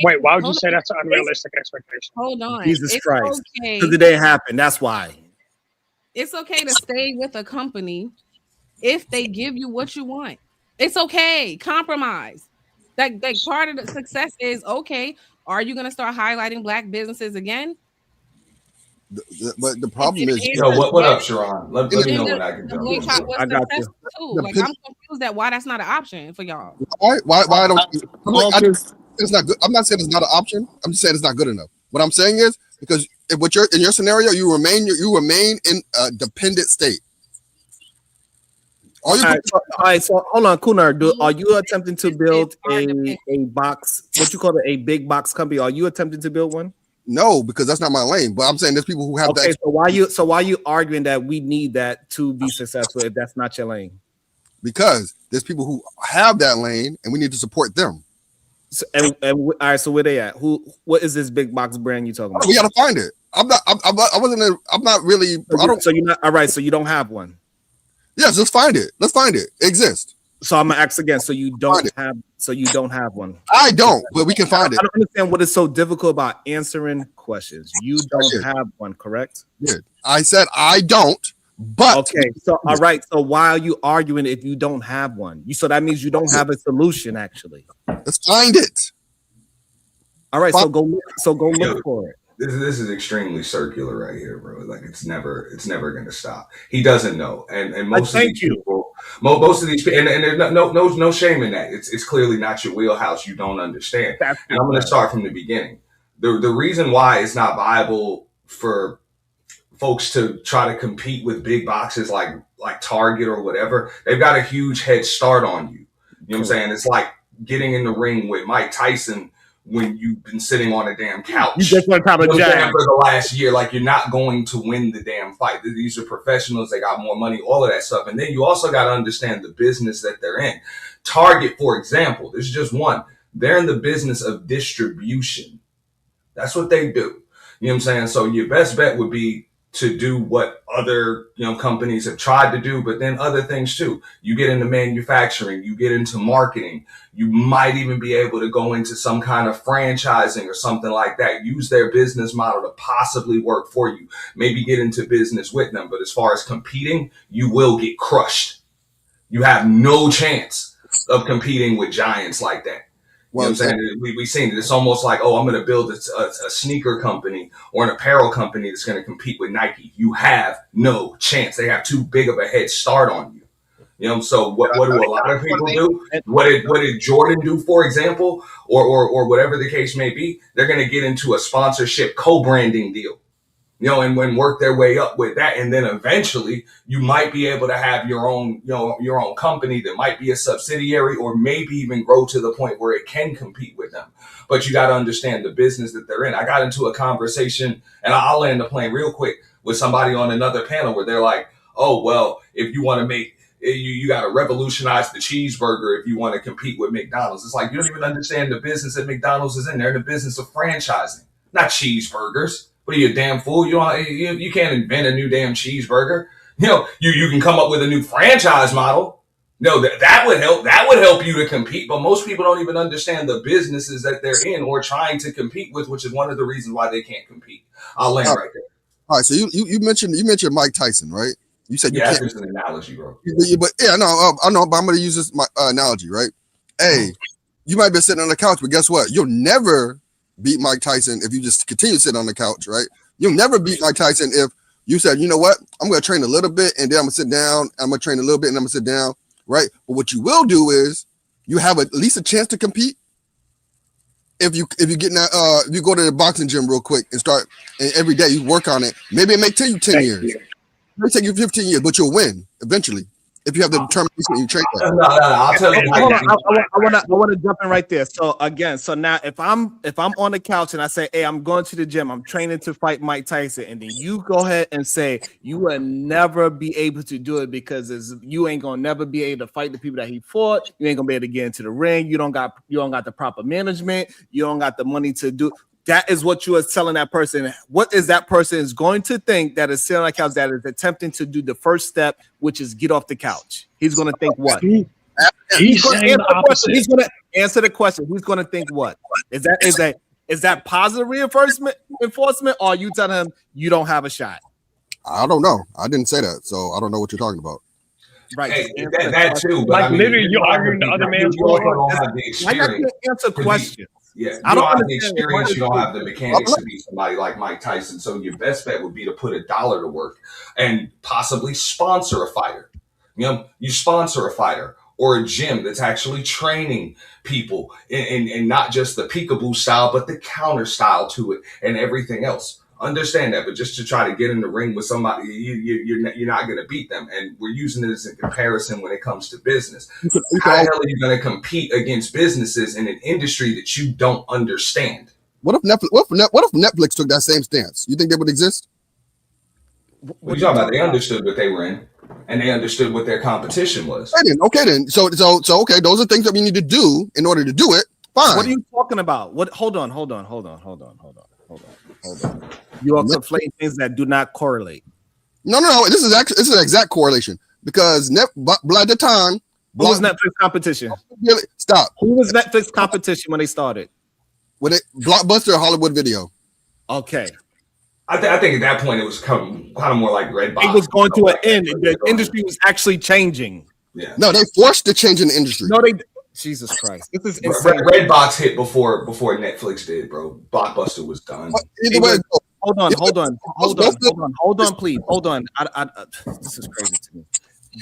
Wait, why would you say that's an unrealistic expectation? Hold on. Jesus Christ. Okay. Because it didn't happen. That's why. It's okay to stay with a company if they give you what you want. It's okay. Compromise. Like part of the success is, okay, are you going to start highlighting Black businesses again? But the problem is, what up, Sharon? Let me know when I can jump in. I got you. Like, I'm confused at why that's not an option for y'all. Why don't it's not good? I'm not saying it's not an option. I'm just saying it's not good enough. What I'm saying is, because in your scenario, you remain in a dependent state. All right, so hold on, Kunard. Are you attempting to build a box? What you call it, a big box company? Are you attempting to build one? No, because that's not my lane. But I'm saying there's people who have that. So why you arguing that we need that to be successful if that's not your lane? Because there's people who have that lane, and we need to support them. So, and all right, so where they at? What is this big box brand you talking about? We gotta find it. I'm not really. So you're not all right. So you don't have one. Yes, let's find it. It exists. So I'm gonna ask again. So you don't have one. I don't, but we can find it. I don't understand what is so difficult about answering questions. You don't have one, correct? Yeah. I said I don't, but okay. So all right. So why are you arguing if you don't have one? So that means you don't have a solution. Actually, let's find it. All right. So go look for it. This is extremely circular right here, bro. Like it's never gonna stop. He doesn't know, and most of these people, Most of these, and there's no shame in that. It's clearly not your wheelhouse. You don't understand. And I'm going to start from the beginning. The reason why it's not viable for folks to try to compete with big boxes like Target or whatever, they've got a huge head start on you. You know what I'm saying? It's like getting in the ring with Mike Tyson when you've been sitting on a damn couch. You just went top of for jab the last year. Like, you're not going to win the damn fight. These are professionals. They got more money, all of that stuff. And then you also got to understand the business that they're in. Target, for example, this is just one. They're in the business of distribution. That's what they do. You know what I'm saying? So your best bet would be to do what other, companies have tried to do, but then other things too. You get into manufacturing, you get into marketing, you might even be able to go into some kind of franchising or something like that. Use their business model to possibly work for you. Maybe get into business with them. But as far as competing, you will get crushed. You have no chance of competing with giants like that. You know what I'm saying? We've seen it. It's almost like, I'm going to build a sneaker company or an apparel company that's going to compete with Nike. You have no chance. They have too big of a head start on you. So what do a lot of people do? What did Jordan do, for example, or whatever the case may be? They're going to get into a sponsorship co-branding deal. And when work their way up with that. And then eventually you might be able to have your own company that might be a subsidiary or maybe even grow to the point where it can compete with them. But you got to understand the business that they're in. I got into a conversation, and I'll land the plane real quick, with somebody on another panel where they're like, oh, well, if you want to make, you got to revolutionize the cheeseburger if you want to compete with McDonald's. It's like, you don't even understand the business that McDonald's is in. They're in the business of franchising, not cheeseburgers. What are you, a damn fool? You can't invent a new damn cheeseburger. You can come up with a new franchise model. That would help. That would help you to compete. But most people don't even understand the businesses that they're in or trying to compete with, which is one of the reasons why they can't compete. I'll land right there. All right. So you mentioned Mike Tyson, right? You said you can't. That's just an analogy, bro. But I know. But I'm going to use this analogy, right? Hey, you might be sitting on the couch, but guess what? You'll never beat Mike Tyson if you just continue sitting on the couch, right? You'll never beat Mike Tyson if you said, you know what, I'm going to train a little bit and then I'm going to sit down. I'm going to train a little bit and I'm going to sit down, right? But what you will do is you have at least a chance to compete if you get if you go to the boxing gym real quick and start, and every day you work on it. Maybe it may take you 10 years. It may take you 15 years, but you'll win eventually. If you have the determination, you train that. No, I'll tell you. I want to jump in right there. So now if I'm on the couch and I say, hey, I'm going to the gym, I'm training to fight Mike Tyson, and then you go ahead and say you will never be able to do it because you ain't gonna never be able to fight the people that he fought. You ain't gonna be able to get into the ring. You don't got the proper management. You don't got the money to do. That is what you are telling that person. What is that person is going to think that is sitting on the couch that is attempting to do the first step, which is get off the couch? He's going to think what? He's going to answer the question. He's going to think what? Is that positive reinforcement, or are you telling him you don't have a shot? I don't know. I didn't say that, so I don't know what you're talking about. Right. Hey, that too. But like literally, you're arguing the other man's point. I got to answer questions. Yeah, you don't have the experience, you don't have the mechanics to be somebody like Mike Tyson. So your best bet would be to put $1 to work and possibly sponsor a fighter. You sponsor a fighter or a gym that's actually training people and not just the peekaboo style, but the counter style to it and everything else. Understand that, but just to try to get in the ring with somebody, you're not going to beat them. And we're using this in comparison when it comes to business. How the hell are you going to compete against businesses in an industry that you don't understand? What if Netflix took that same stance? You think they would exist? What are you talking about? They understood what they were in, and they understood what their competition was. Okay, then. So okay, those are things that we need to do in order to do it. Fine. What are you talking about? What? Hold on. You are conflating things that do not correlate. No. This is an exact correlation because at the time, who was Netflix competition? Stop. Who was Netflix competition when they started? When Blockbuster Hollywood Video. Okay. I think at that point it was kind of more like Redbox. It was going to an end. The industry was actually changing. Yeah. No, they forced the change in the industry. No, they. Jesus Christ! This is insane. Redbox hit before Netflix did, bro. Blockbuster was done. Either way, hold on, please. Hold on. This is crazy to me.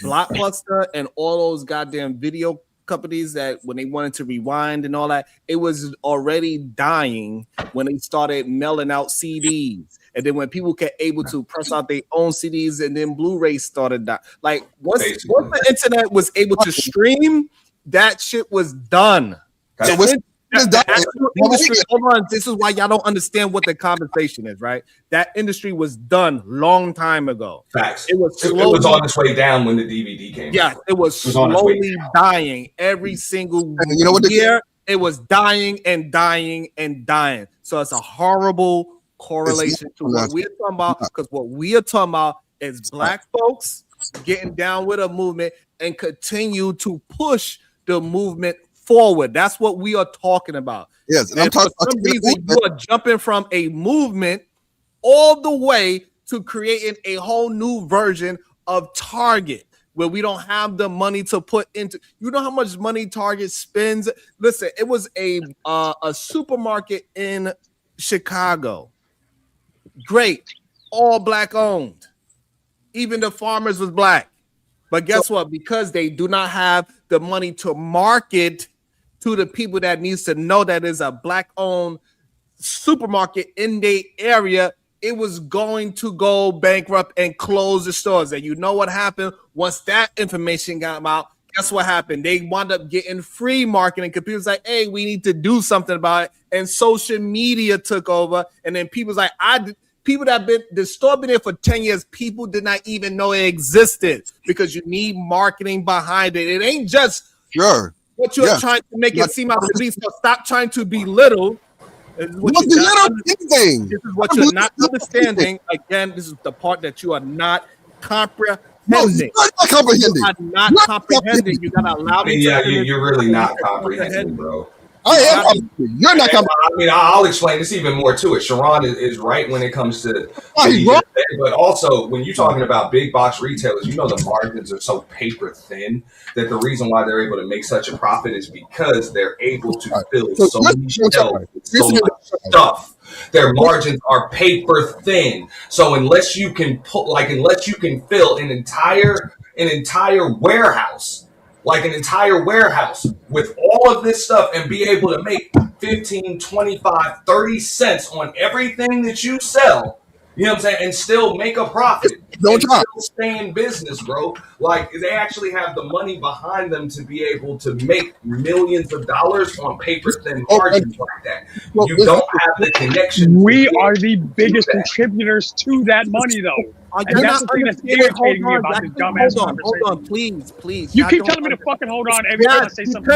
Blockbuster and all those goddamn video companies that when they wanted to rewind and all that, it was already dying when they started mailing out CDs. And then when people were able to press out their own CDs and then Blu-rays started dying. Like once the internet was able to stream, that shit was done. Industry, hold on. This is why y'all don't understand what the conversation is, right? That industry was done long time ago. Facts. It was on its way down when the DVD came. Yeah, it was slowly dying every single year. It was dying and dying and dying. So it's a horrible correlation to what we're talking about, because what we are talking about is black folks getting down with a movement and continue to push the movement forward. That's what we are talking about. Yes, and for some reason you are jumping from a movement all the way to creating a whole new version of Target where we don't have the money to put into. You know how much money Target spends? Listen, it was a supermarket in Chicago. Great, all black owned. Even the farmers was black. But guess what? Because they do not have the money to market to the people that needs to know that is a black-owned supermarket in their area, it was going to go bankrupt and close the stores. And you know what happened? Once that information got out, guess what happened? They wound up getting free marketing because people's like, hey, we need to do something about it. And social media took over. And then people's like, people that been the store been there for 10 years, people did not even know it existed because you need marketing behind it. It ain't just what you're trying to make it seem out to be. So stop trying to belittle. This is what you're not understanding. Again, this is the part that you are not comprehending. No, you're not comprehending. You are not comprehending. You gotta allow me. Yeah, you're really not comprehending, bro. I am. You're not coming. I mean, I'll explain this even more to it. Sharon is right when it comes to, but also when you're talking about big box retailers, you know the margins are so paper thin that the reason why they're able to make such a profit is because they're able to fill so many shelves with so much stuff. Their margins are paper thin. So unless you can fill an entire warehouse. Like an entire warehouse with all of this stuff and be able to make 15, 25, 30 cents on everything that you sell, you know what I'm saying, and still make a profit. Still stay in business, bro. Like they actually have the money behind them to be able to make millions of dollars on paper thin margins like that. You don't have the connection. We are the biggest contributors to that money, though. And that's the thing that's irritating me about this dumbass conversation. Hold on, please. You keep telling me to fucking hold on every time I say something.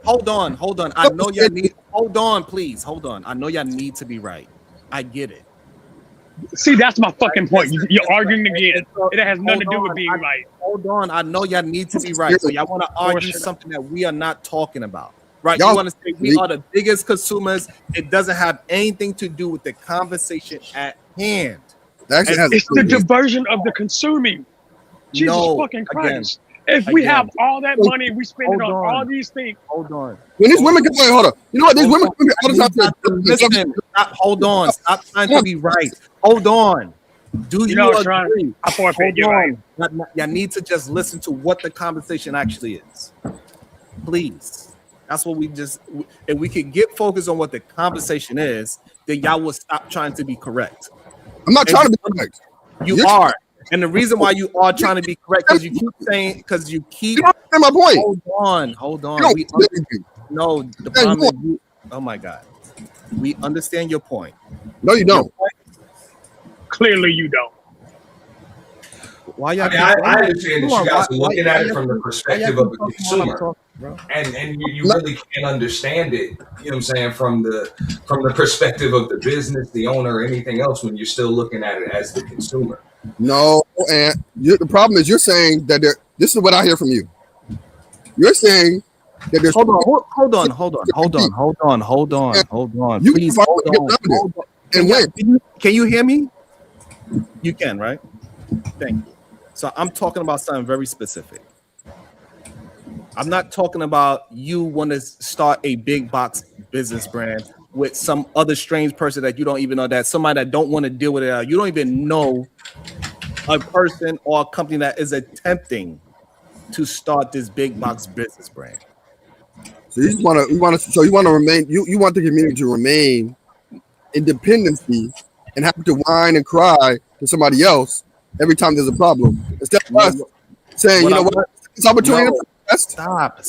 Hold on. I know y'all need. Hold on, please. Hold on. I know y'all need to be right. I get it. See, that's my fucking point. You're arguing again. It has nothing to do with being right. Hold on. I know y'all need to be right. So y'all want to argue something that we are not talking about. Right? You want to say we are the biggest consumers. It doesn't have anything to do with the conversation at hand. It's the diversion of the consuming. Jesus fucking Christ. If we have all that money, we spend it on all these things. Hold on. When these women get hold on. You know what? These women come here all the time. Listen, hold on. Stop trying to be right. Hold on. Do you agree? I forfeit. You're right. Y'all need to just listen to what the conversation actually is. Please. That's what if we could get focused on what the conversation is, then y'all will stop trying to be correct. I'm not trying to be correct. You are. And the reason why you are trying to be correct is you keep saying, you don't understand my point. Hold on. No, the problem is oh my God. We understand your point. No, you don't. Clearly you don't. Why y'all I understand that you guys are looking at it from the perspective of the consumer. And you really can't understand it, you know what I'm saying, from the perspective of the business, the owner, or anything else when you're still looking at it as the consumer. No, and the problem is you're saying that this is what I hear from you. You're saying that there's hold on. Please hold on. And can you hear me? You can, right? Thank you. So I'm talking about something very specific. I'm not talking about you want to start a big box business brand with some other strange person that you don't even know, that somebody that don't want to deal with it. You don't even know a person or a company that is attempting to start this big box business brand. So you want to remain. You want the community to remain independency and have to whine and cry to somebody else every time there's a problem, instead of us saying, you know what, it's opportunity to protest. Stop.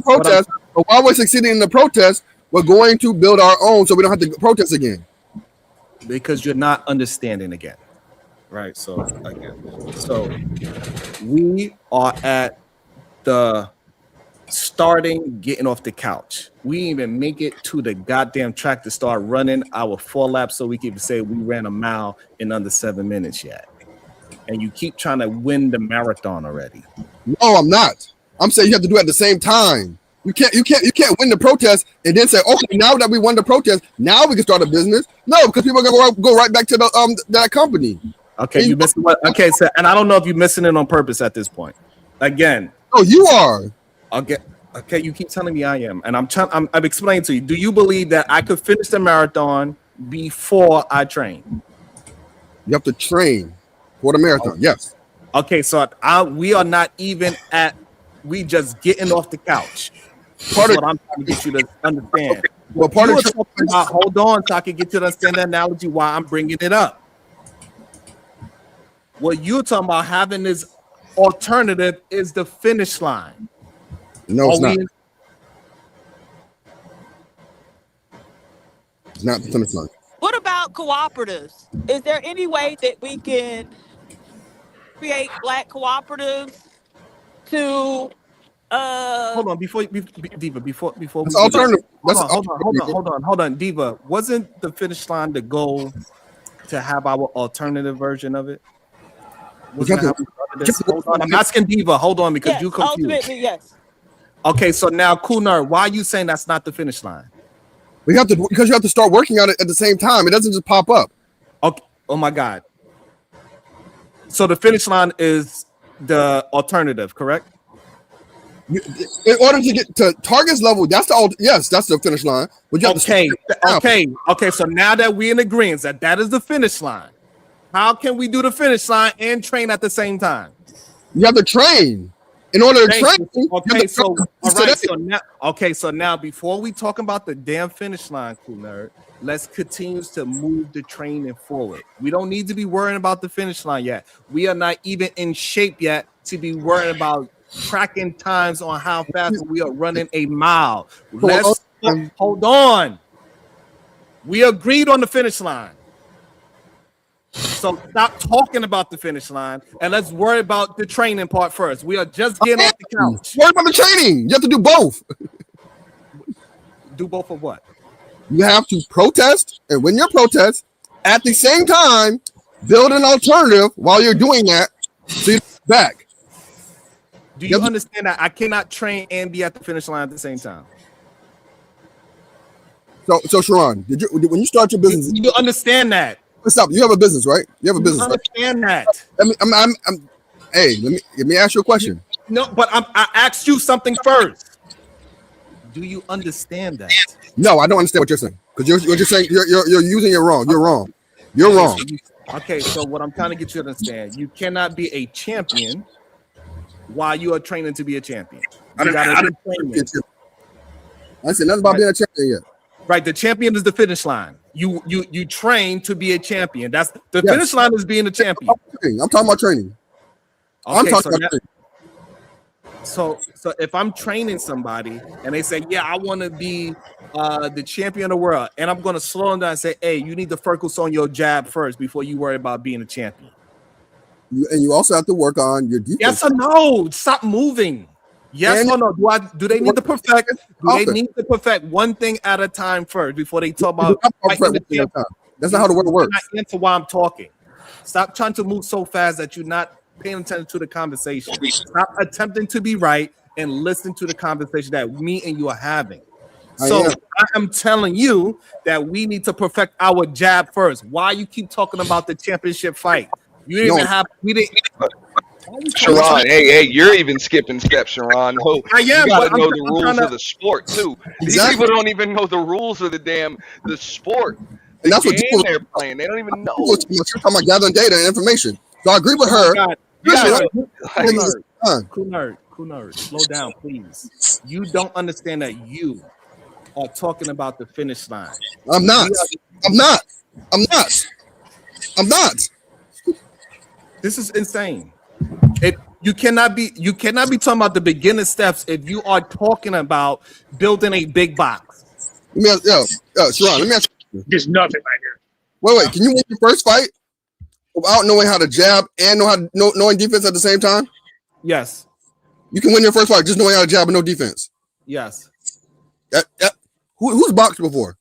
Protest. But while we're succeeding in the protest, we're going to build our own so we don't have to protest again. Because you're not understanding again. Right. So we are at the starting, getting off the couch. We didn't even make it to the goddamn track to start running our 4 laps so we can say we ran a mile in under 7 minutes yet. And you keep trying to win the marathon already. No, I'm not. I'm saying you have to do it at the same time. You can't win the protest and then say, okay, now that we won the protest, now we can start a business. No, because people are gonna go right back to the that company. Okay, you missing what? Okay, so and I don't know if you're missing it on purpose at this point. Again. Oh, you are. Okay, you keep telling me I am, and I'm explaining to you. Do you believe that I could finish the marathon before I train? You have to train for the marathon. Yes. Okay, so we are not even at. We just getting off the couch. Part of what I'm trying to get you to understand. Well, part of talking about, hold on, so I can get you to understand the analogy why I'm bringing it up. What you're talking about having this alternative is the finish line. No, it's not. It's not the finish line. What about cooperatives? Is there any way that we can create Black cooperatives to hold on before Diva, before we hold on, Diva. Wasn't the finish line the goal to have our alternative version of it? Hold on, I'm asking Diva. Hold on, because you confused. Ultimately, yes. Okay, so now, Kunar, why are you saying that's not the finish line? Because you have to start working on it at the same time. It doesn't just pop up. Okay. Oh my God. So the finish line is the alternative, correct? In order to get to Target's level, that's the finish line. But you have okay. So now that we're in agreement that is the finish line, how can we do the finish line and train at the same time? You have to train. In order to train, so now before we talk about the damn finish line, cool nerd, let's continue to move the training forward. We don't need to be worrying about the finish line yet. We are not even in shape yet to be worrying about tracking times on how fast we are running a mile. Hold on. We agreed on the finish line. So stop talking about the finish line and let's worry about the training part first. We are just getting off the couch. Worry about the training. You have to do both. Do both of what? You have to protest and win your protest at the same time, build an alternative while you're doing that. So you're back. Do you understand that I cannot train and be at the finish line at the same time? So Sharon, when you start your business, you understand that? Stop. You have a business, right? You have a business. Understand that? Hey, let me ask you a question. No, but I asked you something first. Do you understand that? No, I don't understand what you're saying. Because you're saying you're using it wrong. You're wrong. You're wrong. Okay, so what I'm trying to get you to understand, you cannot be a champion while you are training to be a champion. I said nothing about being a champion yet. Right, the champion is the finish line. You train to be a champion. That's the finish line is being a champion. I'm talking about training. So if I'm training somebody and they say, yeah, I want to be the champion of the world, and I'm going to slow them down and say, hey, you need to focus on your jab first before you worry about being a champion. And you also have to work on your defense. Yes or no? Stop moving. Yes or no? Do they need to perfect? Do they need to perfect one thing at a time first before they talk about? That's not how the world works. Not answer why I'm talking. Stop trying to move so fast that you're not paying attention to the conversation. Stop attempting to be right and listen to the conversation that me and you are having. So I am telling you that we need to perfect our jab first. Why you keep talking about the championship fight? You didn't even have. We didn't. Sharon, hey, you're even skipping steps, Sharon. Oh, I am. You gotta know the rules of the sport too. These people don't even know the rules of the sport. And that's what they're playing. They don't even know. You're talking about gathering data and information. So I agree with Oh her. God. God. Cool nerd. Slow down, please. You don't understand that you are talking about the finish line. I'm not. I'm not. I'm not. I'm not. This is insane. You cannot be talking about the beginner steps if you are talking about building a big box. Let me ask, Sharon, let me ask you. There's nothing right here. Wait, can you win your first fight without knowing how to jab and knowing defense at the same time? Yes. You can win your first fight just knowing how to jab and no defense. Yes. Who's boxed before?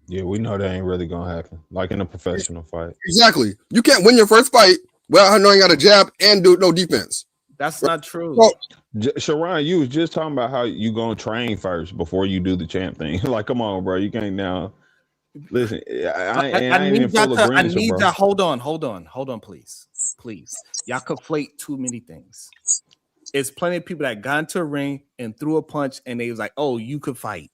Yeah, we know that ain't really gonna happen. Like in a professional fight. Exactly. You can't win your first fight without knowing how to jab and do no defense. That's not true. Well, Sharon, you was just talking about how you gonna train first before you do the champ thing. Like, come on, bro. You can't now. Listen, I need that. Hold on, please. Y'all conflate too many things. It's plenty of people that got into a ring and threw a punch and they was like, oh, you could fight.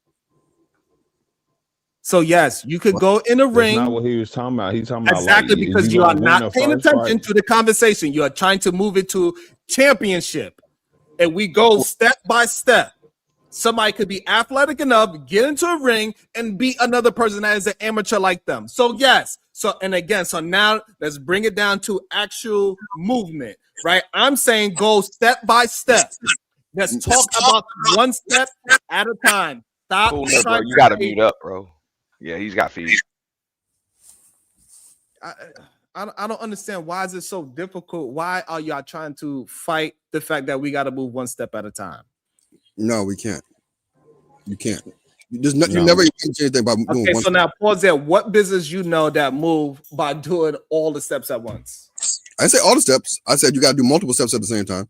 So yes, you could go in a ring. That's not what he was talking about. He's talking about exactly because you are not paying attention to the conversation. You are trying to move it to championship, and we go step by step. Somebody could be athletic enough, get into a ring, and beat another person that is an amateur like them. So yes. So now let's bring it down to actual movement, right? I'm saying go step by step. Let's talk about one step at a time. Stop. Cool, bro. You got to mute up, bro. Yeah, he's got feet. I don't understand. Why is it so difficult? Why are y'all trying to fight the fact that we got to move one step at a time? No, we can't. You can't. You never change anything by moving okay, one so step. now pause there. What business you know that move by doing all the steps at once? I say all the steps. I said you got to do multiple steps at the same time.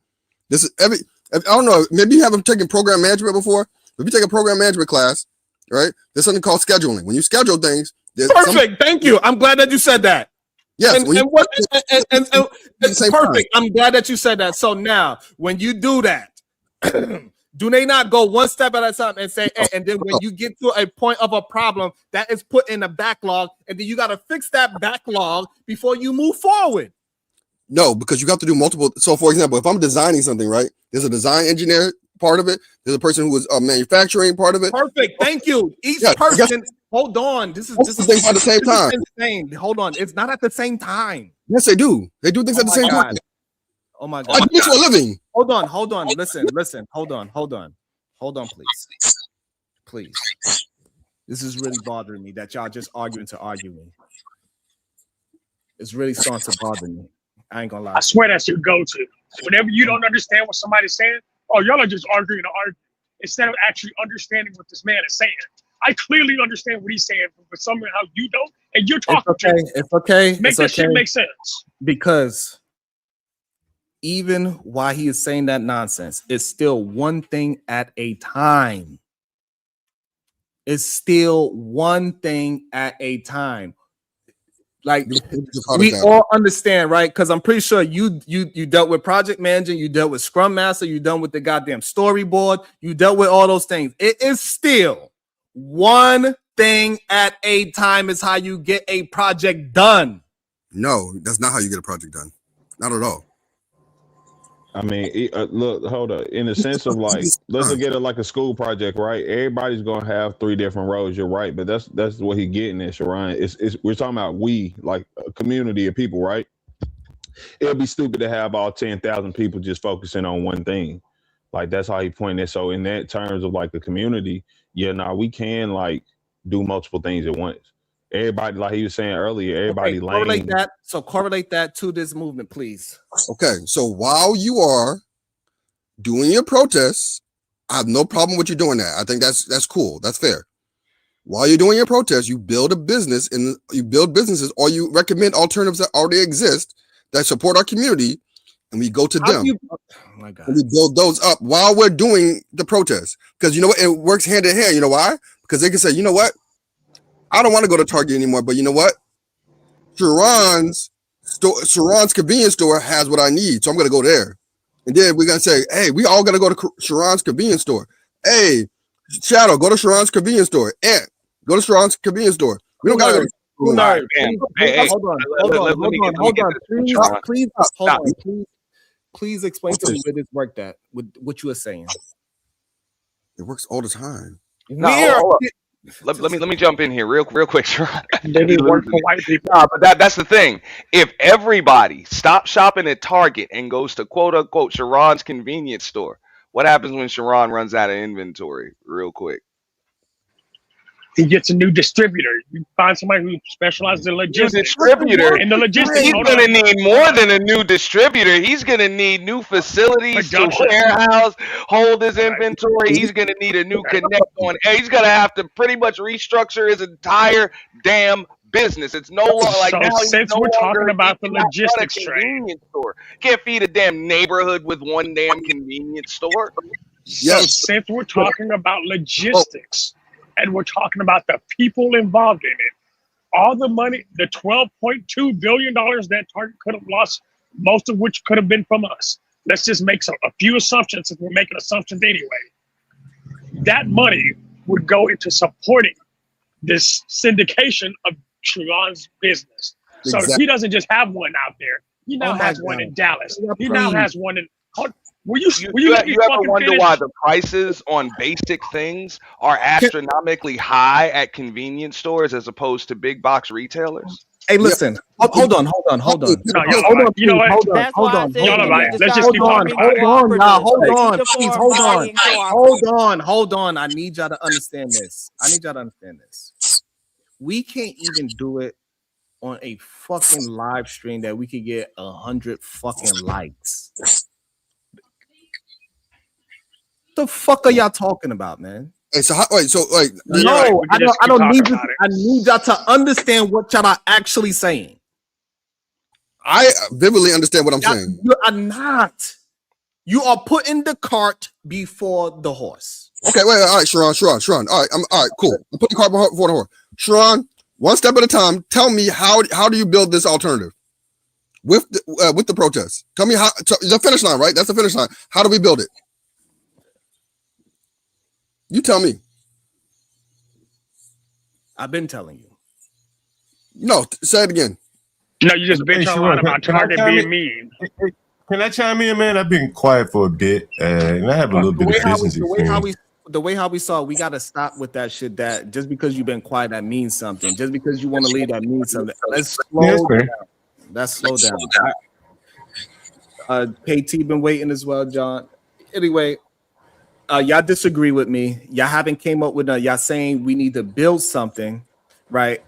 This is I don't know. Maybe you haven't taken program management before. If you take a program management class, right? There's something called scheduling. When you schedule things, perfect. Thank you. I'm glad that you said that. Yes, it's perfect. I'm glad that you said that. So now, when you do that, do they not go one step at a time and say, and then when you get to a point of a problem, that is put in a backlog, and then you got to fix that backlog before you move forward? No, because you got to do multiple. So, for example, if I'm designing something, right? There's a design engineer part of it. There's a person who is manufacturing part of it. Perfect. Thank you. Each person. Hold on. This is things at the same time. Insane. Hold on. It's not at the same time. Yes, they do. They do things at the same time. Oh my God. I do this for a living. Hold on. Listen. Hold on, please. This is really bothering me that y'all just arguing to arguing. It's really starting to bother me. I ain't gonna lie. I swear that's your go-to. Whenever you don't understand what somebody's saying, oh, y'all are just arguing to argue instead of actually understanding what this man is saying. I clearly understand what he's saying, but somehow you don't, and you're talking. It's okay. Make that shit make sense. Because even while he is saying that nonsense, it's still one thing at a time. It's still one thing at a time. Like we all understand, right? Because I'm pretty sure you dealt with project managing, you dealt with Scrum Master, you dealt with the goddamn storyboard, you dealt with all those things. It is still one thing at a time is how you get a project done. No, that's not how you get a project done. Not at all. I mean, look, hold up. In the sense of like, let's look at it like a school project, right? Everybody's gonna have 3 different roles. You're right, but that's what he's getting at, Sharon. We're talking about we, like a community of people, right? It'll be stupid to have all 10,000 people just focusing on one thing. Like that's how he pointed it. So in that terms of like the community, we can like do multiple things at once. Everybody, like he was saying earlier, everybody correlate that. So correlate that to this movement, please. Okay, so while you are doing your protests, I have no problem with you doing that. I think that's cool. That's fair. While you're doing your protests, you build a business and you build businesses, or you recommend alternatives that already exist that support our community, and we go to them. Oh my God. And we build those up while we're doing the protests. Because you know what? It works hand in hand. You know why? Because they can say, you know what? I don't want to go to Target anymore, but you know what? Sharon's convenience store has what I need, so I'm going to go there. And then we're going to say, hey, we all got to go to Sharon's convenience store. Hey, Shadow, go to Sharon's convenience store. Ant, go to Sharon's convenience store. We don't got to go to Kunard, Bam. please, Hey, hold on, let me get to this, Sharon. Stop. please explain to me where this worked at with what you were saying. It works all the time. No, hold up. Let me jump in here real quick, Sharon. They work for white people. Nah, but that's the thing. If everybody stops shopping at Target and goes to quote unquote Sharon's convenience store, what happens when Sharon runs out of inventory? Real quick. He gets a new distributor. You find somebody who specializes in New logistics. distributor. And the logistics. He's going to need more than a new distributor. He's going to need new facilities to warehouse, hold his inventory. He's going to need a new connect on. He's going to have to pretty much restructure his entire damn business. It's no longer like So now. He's since no we're longer, talking about he the cannot run a logistics trade, convenience store. Can't feed a damn neighborhood with one damn convenience store. So since we're talking about logistics and we're talking about the people involved in it, all the money, the $12.2 billion that Target could have lost, most of which could have been from us. Let's just make a few assumptions, since we're making assumptions anyway. That money would go into supporting this syndication of Sharon's business. So he doesn't just have one out there. He now has one in Dallas. He now has one in. Will you let me ever fucking wonder finish? why the prices on basic things are astronomically high at convenience stores as opposed to big box retailers? Hey, listen. Hold on. No, you know what? That's why I said we need to Let's start just keep forming talking. Hold on. I need y'all to understand this. We can't even do it on a fucking live stream that we could get 100 fucking likes. The fuck are y'all talking about, man? Hey, so No, I don't need you. I need y'all to understand what y'all are actually saying. I vividly understand what I'm saying. You are not. You are putting the cart before the horse. Okay, wait, all right, Sharon. All right, cool. I'm putting the cart before the horse. Sharon, one step at a time. Tell me how do you build this alternative with the protest? Tell me how. The finish line, right? That's the finish line. How do we build it? You tell me. I've been telling you. No, say it again. No, you just bitch a lot about Target being mean. Can I chime in, man? I've been quiet for a bit, and I have a little bit of business experience. The way how we saw it, we got to stop with that shit. That just because you've been quiet, that means something. Just because you want to leave, that means something. Let's slow down. Let's slow down. KT been waiting as well, John. Anyway, y'all disagree with me. Y'all haven't came up with y'all saying we need to build something, right?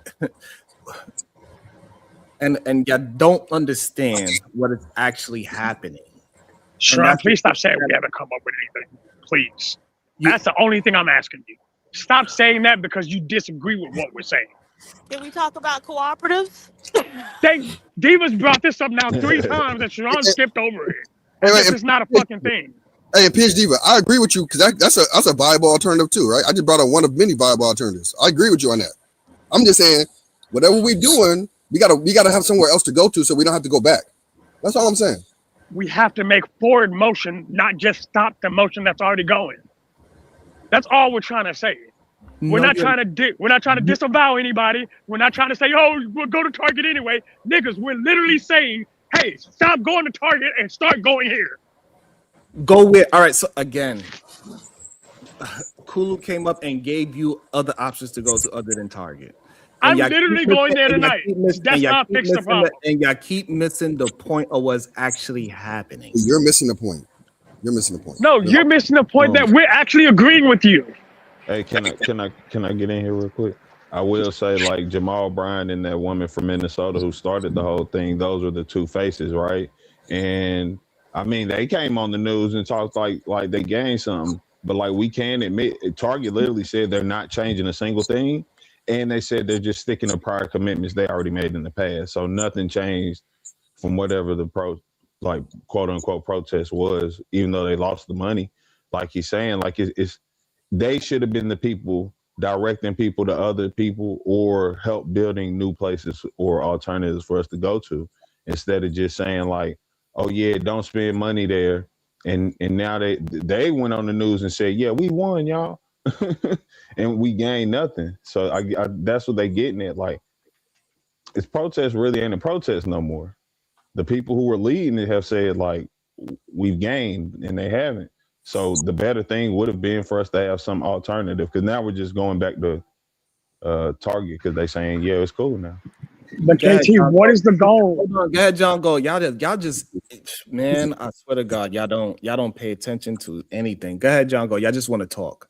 and y'all don't understand what is actually happening. Sharon, please stop saying we haven't come up with anything. Please. That's the only thing I'm asking you. Stop saying that because you disagree with what we're saying. Can we talk about cooperatives? Divas brought this up now 3 times and Sharon skipped over it. This is not a fucking thing. Hey, PH Diva, I agree with you because that's a viable alternative too, right? I just brought up one of many viable alternatives. I agree with you on that. I'm just saying, whatever we're doing, we gotta have somewhere else to go to so we don't have to go back. That's all I'm saying. We have to make forward motion, not just stop the motion that's already going. That's all we're trying to say. We're not trying to disavow anybody. We're not trying to say, oh, we'll go to Target anyway. Niggas, we're literally saying, hey, stop going to Target and start going here. Go with all right. So again, Kulu came up and gave you other options to go to other than Target. I'm literally going there tonight. That's not fix the problem. And y'all keep missing the point of what's actually happening. You're missing the point. No, you're missing the point that we're actually agreeing with you. Hey, can I get in here real quick? I will say, like, Jamal Bryant and that woman from Minnesota who started the whole thing, those were the two faces, right? And I mean, they came on the news and talked like they gained something, but like we can admit, Target literally said they're not changing a single thing, and they said they're just sticking to prior commitments they already made in the past. So nothing changed from whatever the quote unquote protest was, even though they lost the money. Like he's saying, like it's they should have been the people directing people to other people or help building new places or alternatives for us to go to, instead of just saying like, oh yeah, don't spend money there. And now they went on the news and said, yeah, we won, y'all. And we gained nothing. So I that's what they getting at. Like, It's protest really ain't a protest no more. The people who were leading it have said like we've gained and they haven't. So the better thing would have been for us to have some alternative because now we're just going back to Target because they saying yeah it's cool now. But Go ahead, KT, John. what is the goal? Hold on. Go ahead, John. Go. Y'all just, man. I swear to God, y'all don't pay attention to anything. Go ahead, John. Go. Y'all just want to talk.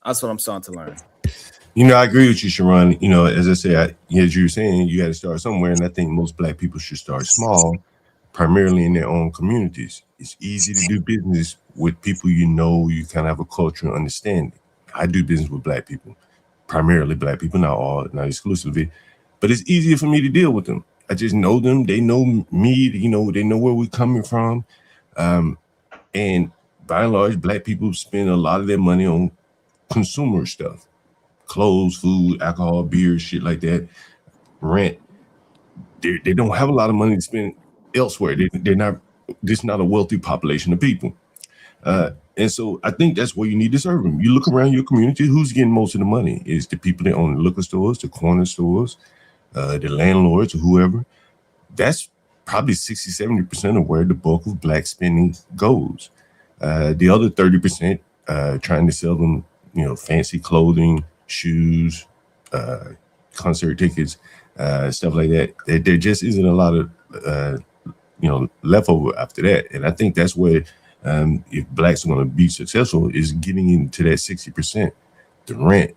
That's what I'm starting to learn. You know, I agree with you, Sharon. You know, as I said, as you were saying, you got to start somewhere, and I think most Black people should start small, primarily in their own communities. It's easy to do business with people you know. You kind of have a cultural understanding. I do business with Black people, primarily Black people, not all, not exclusively, but it's easier for me to deal with them. I just know them. They know me. You know, they know where we're coming from, and by and large, Black people spend a lot of their money on consumer stuff. Clothes, food, alcohol, beer, shit like that, rent. They don't have a lot of money to spend elsewhere. They're not. This is not a wealthy population of people, and so I think that's where you need to serve them. You look around your community. Who's getting most of the money? Is the people that own the liquor stores, the corner stores, the landlords, or whoever. That's probably 60-70% of where the bulk of Black spending goes. The other 30% trying to sell them, you know, fancy clothing, shoes, concert tickets, stuff like that. There just isn't a lot of, you know, leftover after that. And I think that's where, if Blacks are going to be successful, is getting into that 60%, the rent,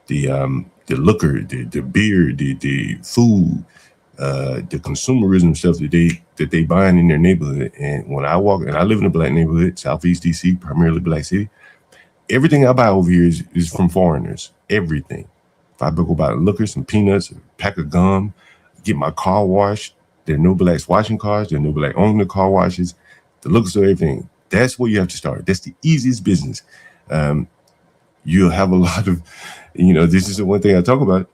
the liquor, the beer, the food, the consumerism stuff that they buying in their neighborhood. And when I walk, and I live in a Black neighborhood, Southeast DC, primarily Black city, everything I buy over here is from foreigners. Everything. If I go buy liquor, some peanuts, a pack of gum, get my car washed, there are no Blacks washing cars, there are no Black owning the car washes, the liquor store, everything. That's where you have to start. That's the easiest business. You'll have a lot of, you know, this is the one thing I talk about.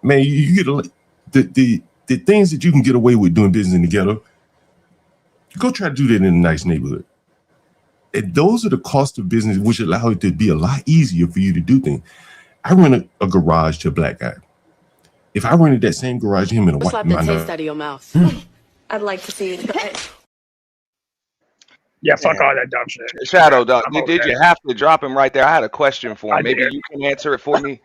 Man, you get the things that you can get away with doing business in the ghetto, go try to do that in a nice neighborhood. And those are the cost of business, which allow it to be a lot easier for you to do things. I rent a garage to a Black guy. If I rented that same garage to him in a white, Slap the taste out of your mouth. I'd like to see it. Yeah, fuck all that dumb shit. Shadow, dog. I'm Did okay. you have to drop him right there? I had a question for him. I Maybe did. you can answer it for me.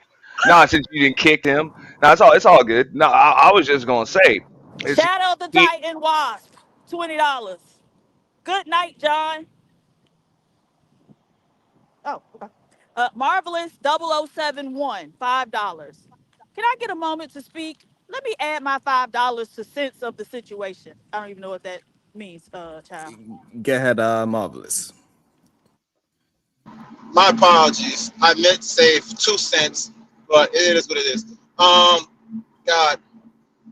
No, since you didn't kick him. No, it's all good. No, I was just gonna say, is Shadow the he, Titan Wasp, $20. Good night, John. Oh, okay. Marvelous 0071, $5. Can I get a moment to speak? Let me add my $5 to sense of the situation. I don't even know what that means, child. Go ahead, Marvelous. My apologies. I meant to say 2 cents, but it is what it is. God,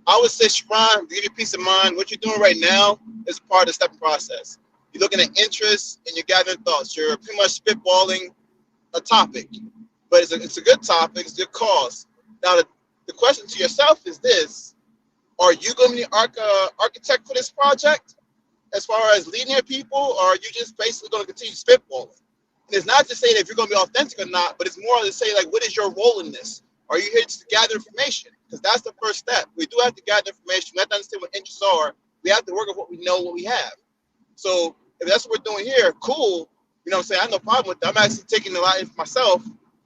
I would say, Sharon, to give you peace of mind, what you're doing right now is part of the stepping process. You're looking at interests and you're gathering thoughts. You're pretty much spitballing a topic, but it's a good topic. It's a good cause. Now, the question to yourself is this: are you going to be the architect for this project, as far as leading your people, or are you just basically going to continue spitballing? And it's not to say that if you're going to be authentic or not, but it's more to say, like, what is your role in this? Are you here to gather information? Because that's the first step. We do have to gather information. We have to understand what interests are. We have to work with what we know, what we have. So if that's what we're doing here, cool. You know what I'm saying? I have no problem with that. I'm actually taking a lot of myself,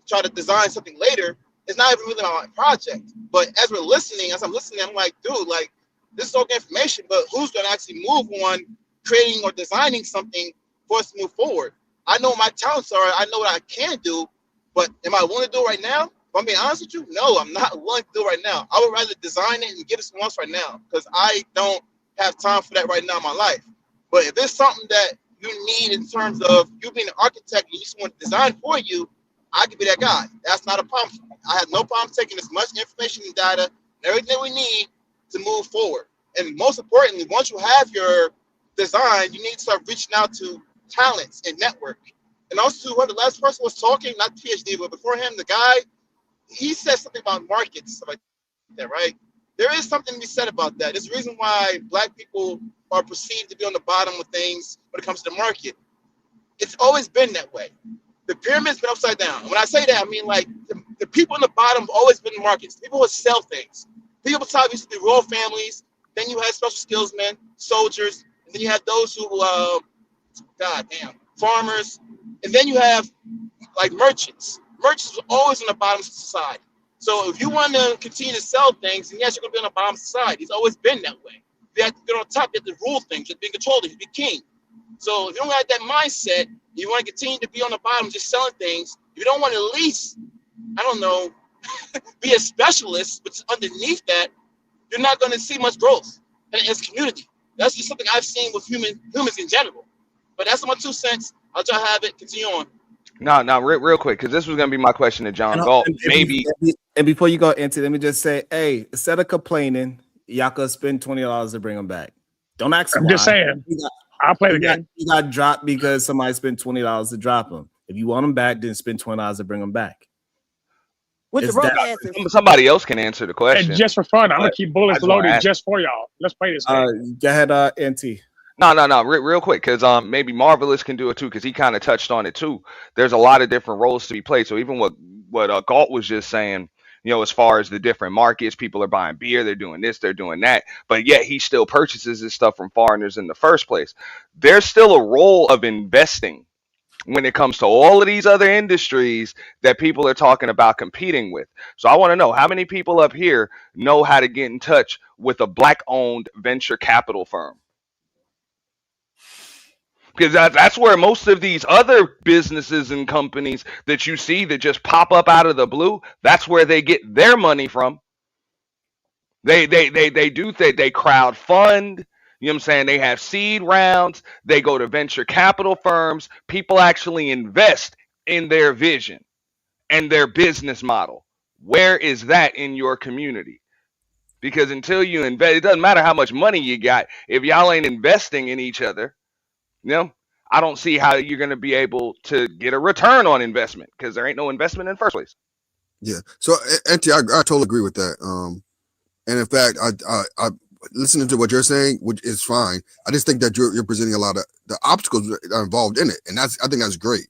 try to design something later. It's not even really my project. But as we're listening, as I'm listening, I'm like, dude, like, this is all good information, but who's going to actually move on creating or designing something for us to move forward? I know what my talents are. I know what I can do, but am I willing to do it right now? If I'm being honest with you, no, I'm not willing to do it right now. I would rather design it and give it to someone else right now because I don't have time for that right now in my life. But if it's something that you need in terms of you being an architect and you just want to design for you, I could be that guy. That's not a problem for me. I have no problem taking as much information and data and everything we need to move forward. And most importantly, once you have your design, you need to start reaching out to talents and network. And also, when the last person was talking, not PhD, but before him, the guy, he said something about markets, stuff like that, right? There is something to be said about that. There's a reason why Black people are perceived to be on the bottom of things when it comes to the market. It's always been that way. The pyramid's been upside down. When I say that, I mean like the people on the bottom have always been markets. People who sell things. People at the top used to be royal families. Then you had special skills men, soldiers, and then you have those who, farmers, and then you have like merchants. Merchants were always on the bottom of society. So if you want to continue to sell things, then yes, you're going to be on the bottom of society. It's always been that way. You have to get on top. You have to rule things. You have to be in control. You have to be king. So if you don't have that mindset, you want to continue to be on the bottom, just selling things. If you don't want to at least, I don't know, be a specialist, but underneath that, you're not going to see much growth as a community. That's just something I've seen with humans in general. But that's my 2 cents. I'll try to have it. Continue on. No, real quick, because this was gonna be my question to John Galt. And before you go into, let me just say, hey, instead of complaining, y'all could spend $20 to bring them back. Don't ask I'm why. just saying. I'll play the game. You got dropped because somebody spent $20 to drop them. If you want them back, then spend $20 to bring them back. Somebody else can answer the question. And just for fun, I'm gonna keep bullets loaded just for y'all. Let's play this game. Go ahead, NT. No, real quick, because maybe Marvelous can do it too, because he kind of touched on it too. There's a lot of different roles to be played. So even what Galt was just saying, as far as the different markets, people are buying beer, they're doing this, they're doing that, but yet he still purchases this stuff from foreigners in the first place. There's still a role of investing when it comes to all of these other industries that people are talking about competing with. So I want to know how many people up here know how to get in touch with a Black-owned venture capital firm? Because that's where most of these other businesses and companies that you see that just pop up out of the blue, that's where they get their money from. They crowd fund, you know what I'm saying? They have seed rounds, they go to venture capital firms, people actually invest in their vision and their business model. Where is that in your community? Because until you invest, it doesn't matter how much money you got, if y'all ain't investing in each other. I don't see how you're going to be able to get a return on investment because there ain't no investment in the first place. Yeah. So, Auntie, I totally agree with that. And in fact, I listening to what you're saying, which is fine. I just think that you're presenting a lot of the obstacles that are involved in it, and I think that's great.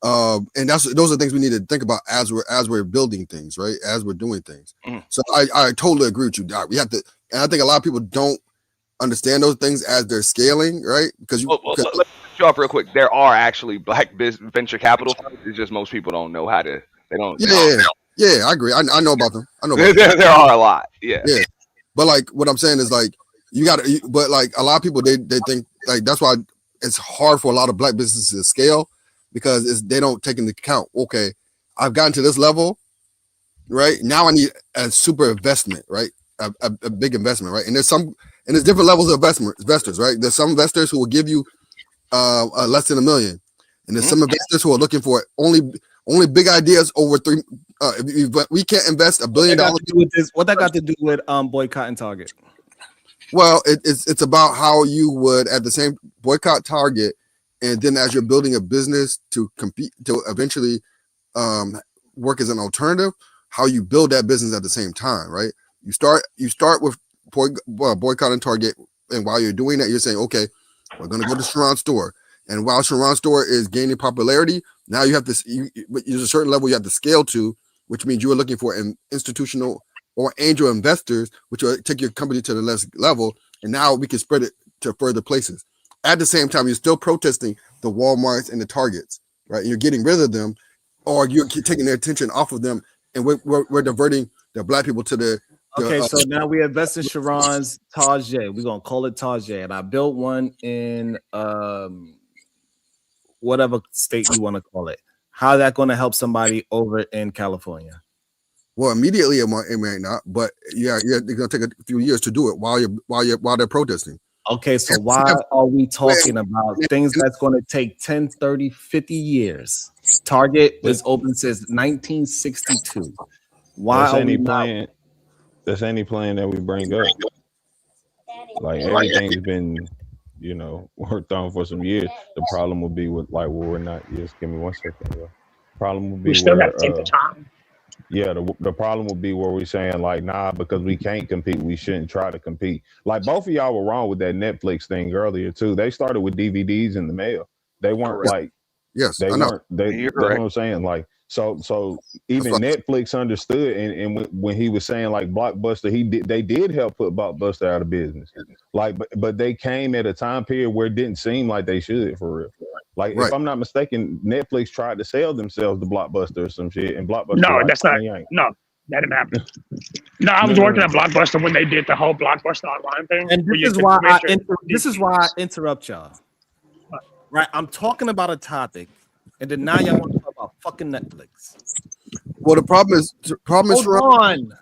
And those are things we need to think about as we're building things, right? As we're doing things. So I totally agree with you, Doc. We have to, and I think a lot of people don't understand those things as they're scaling, right? Because let's show off real quick. There are actually Black venture capital firms. It's just most people don't know how to. They don't. Yeah, I agree. I know about them. There are a lot. Yeah. But like what I'm saying is like but like a lot of people they think like that's why it's hard for a lot of Black businesses to scale because they don't take into account. Okay, I've gotten to this level, right? Now I need a super investment, right? A big investment, right? And there's different levels of investors, right? There's some investors who will give you less than $1 million, and there's some investors who are looking for only big ideas over $3. We can't invest $1 billion. What that got to do with Boycott and Target? Well, it's about how you would at the same boycott Target, and then as you're building a business to compete to eventually work as an alternative, how you build that business at the same time, right? You start with boycott and Target, and while you're doing that, you're saying, okay, we're going to go to Sharon's store, and while Sharon's store is gaining popularity, now you have this. There's a certain level you have to scale to, which means you are looking for an institutional or angel investors, which will take your company to the next level, and now we can spread it to further places. At the same time, you're still protesting the Walmarts and the Targets, right? You're getting rid of them, or you're taking their attention off of them, and we're diverting the Black people to the. Okay, so now we invest in Sharon's Target. We're gonna call it Target, and I built one in whatever state you want to call it. How is that going to help somebody over in California? Well, immediately it might not, but yeah, they're going to take a few years to do it while they're protesting. Okay, so why are we talking about things that's going to take 10, 30, 50 years? Target was open since 1962. Why are we not? That's any plan that we bring up. Like everything's been, worked on for some years. The problem will be with like where we're not. Just give me 1 second. Bro. Problem will be we still got to take the time. Yeah, the problem will be where we're saying like, nah, because we can't compete, we shouldn't try to compete. Like both of y'all were wrong with that Netflix thing earlier too. They started with DVDs in the mail. They weren't like, yes, they weren't. That's what I'm saying. Like So even Netflix understood, and when he was saying like Blockbuster, they did help put Blockbuster out of business. Like, but they came at a time period where it didn't seem like they should, for real. Like, if I'm not mistaken, Netflix tried to sell themselves to Blockbuster or some shit, and Blockbuster No, like, that's not. ain't. No, that didn't happen. No, I was working at Blockbuster when they did the whole Blockbuster online thing. And this is why I interrupt y'all. Right, I'm talking about a topic, and then now y'all want to talk about fucking Netflix. Well, the problem is Hold on.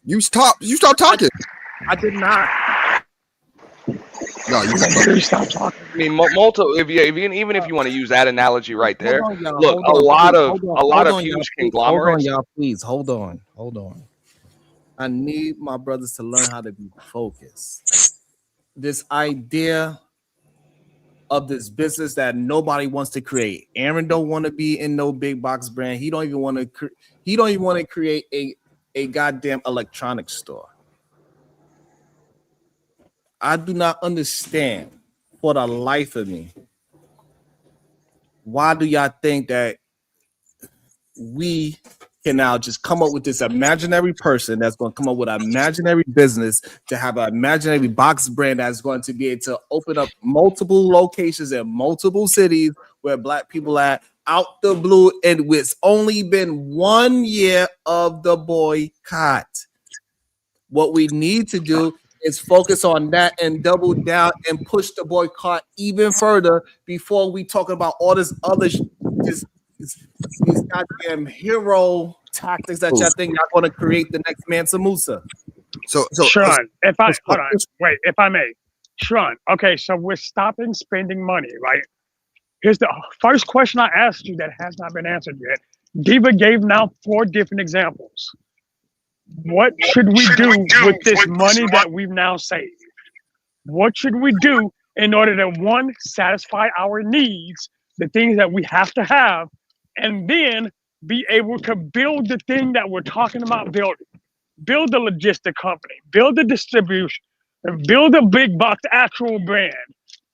You stop talking. I did not. No, you stop talking. I mean, even if you want to use that analogy right there, Hold on, y'all. look, Hold on, a lot of y'all, huge please. conglomerates. Hold on, y'all, please. Hold on. I need my brothers to learn how to be focused. This idea of this business that nobody wants to create. Aaron don't want to be in no big box brand. He don't even want to create a goddamn electronics store. I do not understand for the life of me. Why do y'all think that we can now just come up with this imaginary person that's going to come up with an imaginary business to have an imaginary box brand that's going to be able to open up multiple locations in multiple cities where black people are out the blue, and it's only been 1 year of the boycott. What we need to do is focus on that and double down and push the boycott even further before we talk about all this other these goddamn hero tactics that y'all think y'all going to create the next Mansa Musa. Sean, if I may, Sean. Okay, so we're stopping spending money, right? Here's the first question I asked you that has not been answered yet. Diva gave now 4 different examples. What should we do with this money that we've now saved? What should we do in order to, one, satisfy our needs, the things that we have to have, and then be able to build the thing that we're talking about building? Build the logistic company, build the distribution, and build a big box actual brand.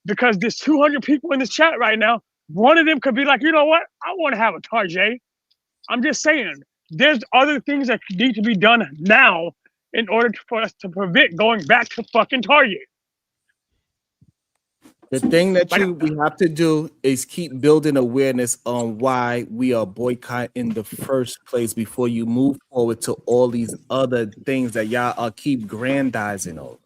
Because there's 200 people in this chat right now. One of them could be like, you know what? I want to have a Target. I'm just saying, there's other things that need to be done now in order for us to prevent going back to fucking Target. The thing that we have to do is keep building awareness on why we are boycotting in the first place before you move forward to all these other things that y'all are keep grandizing over.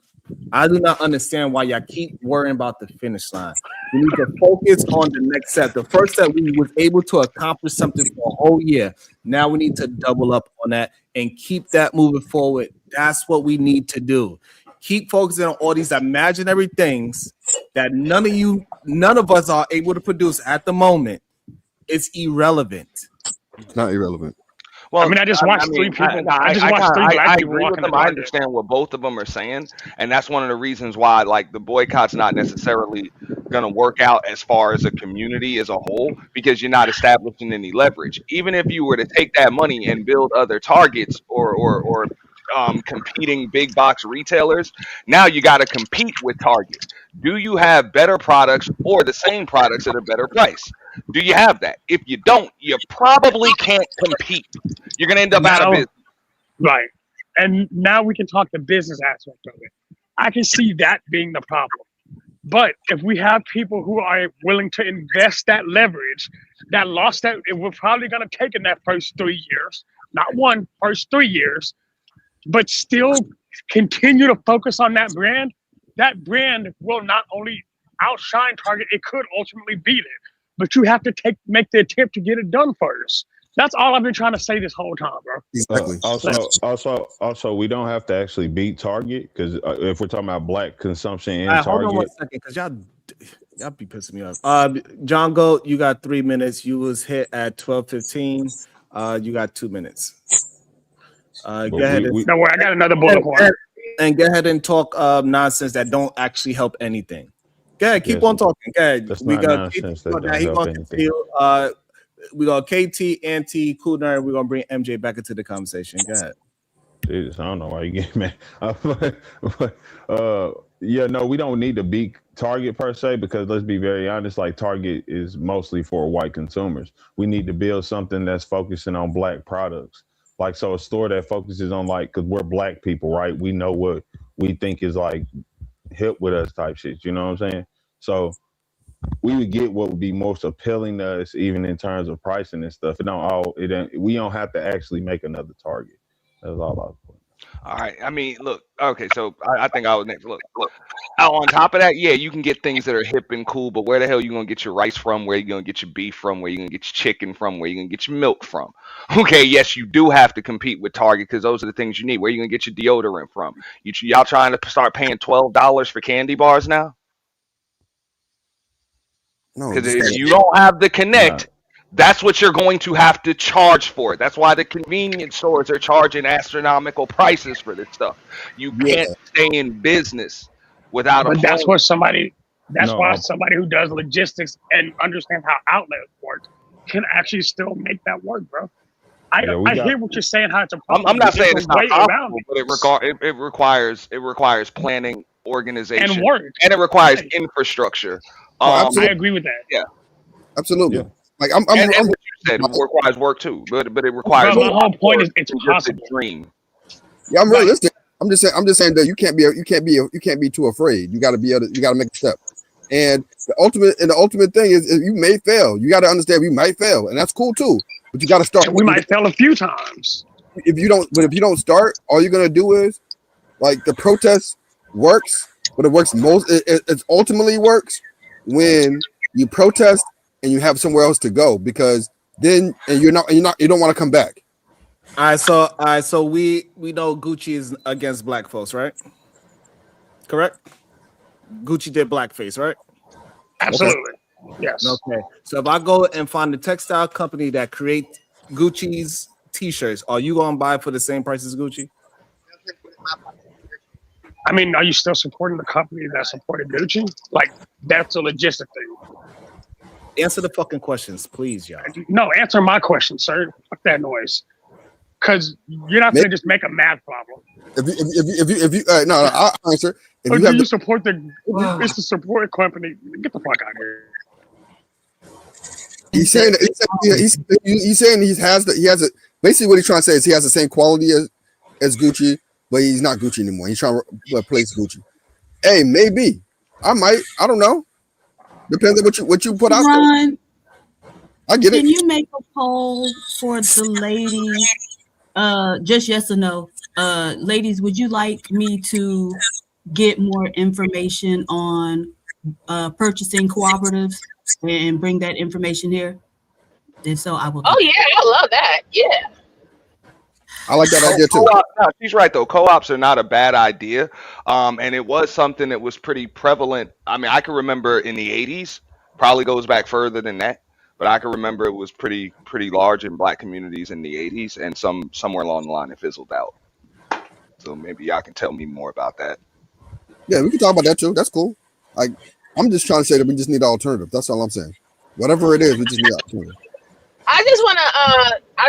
I do not understand why y'all keep worrying about the finish line. We need to focus on the next step. The first step, we was able to accomplish something for a whole year. Now we need to double up on that and keep that moving forward. That's what we need to do. Keep focusing on all these imaginary things that none of us are able to produce at the moment. It's irrelevant. It's not irrelevant. Well, I mean, I just watched 3 people. I just watched 3 black people agree with walking them. the I Target. understand what both of them are saying, and that's one of the reasons why, like, the boycott's not necessarily going to work out as far as a community as a whole, because you're not establishing any leverage. Even if you were to take that money and build other Targets or competing big box retailers, now you got to compete with Target. Do you have better products or the same products at a better price? Do you have that? If you don't, you probably can't compete. You're going to end up out of business. Right. And now we can talk the business aspect of it. I can see that being the problem. But if we have people who are willing to invest that leverage, that loss that we're probably going to take in that first 3 years, not first 3 years, but still continue to focus on that brand will not only outshine Target, it could ultimately beat it. But you have to make the attempt to get it done first. That's all I've been trying to say this whole time, bro. Exactly. Also, we don't have to actually beat Target, because if we're talking about black consumption in Target. Hold on 1 second, because y'all be pissing me off. John Goat, you got 3 minutes. You was hit at 12:15. You got 2 minutes. Go ahead. Don't worry, I got another bullet point. And go ahead and talk nonsense that don't actually help anything. Go ahead, keep on talking. Go ahead. That's We not got nonsense. KT, That don't help anything. we got KT, Auntie, Cooner, and we're gonna bring MJ back into the conversation. Go ahead. Jesus, I don't know why you get mad. Yeah, no, we don't need to beat Target per se, because let's be very honest, like Target is mostly for white consumers. We need to build something that's focusing on black products. Like, so a store that focuses on, like, because we're black people, right? We know what we think is like hip with us type shit. You know what I'm saying? So we would get what would be most appealing to us, even in terms of pricing and stuff. We don't have to actually make another Target. That's all I was putting. All right. I mean, look. Okay, so I think I was next. Look. On top of that, yeah, you can get things that are hip and cool, but where the hell are you gonna get your rice from? Where are you gonna get your beef from? Where are you gonna get your chicken from? Where are you gonna get your milk from? Okay, yes, you do have to compete with Target because those are the things you need. Where are you gonna get your deodorant from? Y'all trying to start paying $12 for candy bars now? No, Because if you don't have the connect, that's what you're going to have to charge for it. That's why the convenience stores are charging astronomical prices for this stuff. You can't stay in business without a But that's plan. where somebody. That's No, why I'm- somebody who does logistics and understands how outlets work can actually still make that work, bro. I hear what you're saying. How it's a problem. I'm not but there's saying a it's not way around possible, but it requires planning, organization, and work, and it requires right. infrastructure. I agree with that. Yeah, absolutely. Yeah. Like and what you said, it requires work too, but it requires. But my whole point is it's just possible. a dream. Yeah, I'm realistic. I'm just saying that you can't be too afraid. You got to be able to. You got to make a step. And the ultimate thing is you may fail. You got to understand you might fail, and that's cool too. But you got to start. And we might fail a few times. If you don't start, all you're gonna do is like the protest works, but it works it ultimately works when you protest and you have somewhere else to go, because then you don't want to come back. All right, so we know Gucci is against black folks, right? Correct? Gucci did blackface, right? Absolutely. Yes. Okay. So if I go and find the textile company that creates Gucci's t-shirts, are you gonna buy for the same price as Gucci? I mean, are you still supporting the company that supported Gucci? Like, that's a logistic thing. Answer the fucking questions, please, y'all. No, answer my question, sir. Fuck that noise. Because you're not going to just make a math problem. If you no, I'll answer. If Or you have do you support it's the support company? Get the fuck out of here. He's saying he's saying he has it. Basically, what he's trying to say is he has the same quality as Gucci, but he's not Gucci anymore. He's trying to replace Gucci. Hey, maybe I might. I don't know. Depends on what you put out there. I get it. Can you make a poll for the ladies? Just yes or no. Ladies, would you like me to get more information on purchasing cooperatives and bring that information here? If so, I will. Oh yeah, I love that. Yeah. I like that idea too. No, she's right though. Co-ops are not a bad idea, and it was something that was pretty prevalent. I mean, I can remember in the '80s. Probably goes back further than that, but I can remember it was pretty large in black communities in the '80s, and somewhere along the line it fizzled out. So maybe y'all can tell me more about that. Yeah, we can talk about that too. That's cool. Like, I'm just trying to say that we just need an alternative. That's all I'm saying. Whatever it is, we just need an alternative. I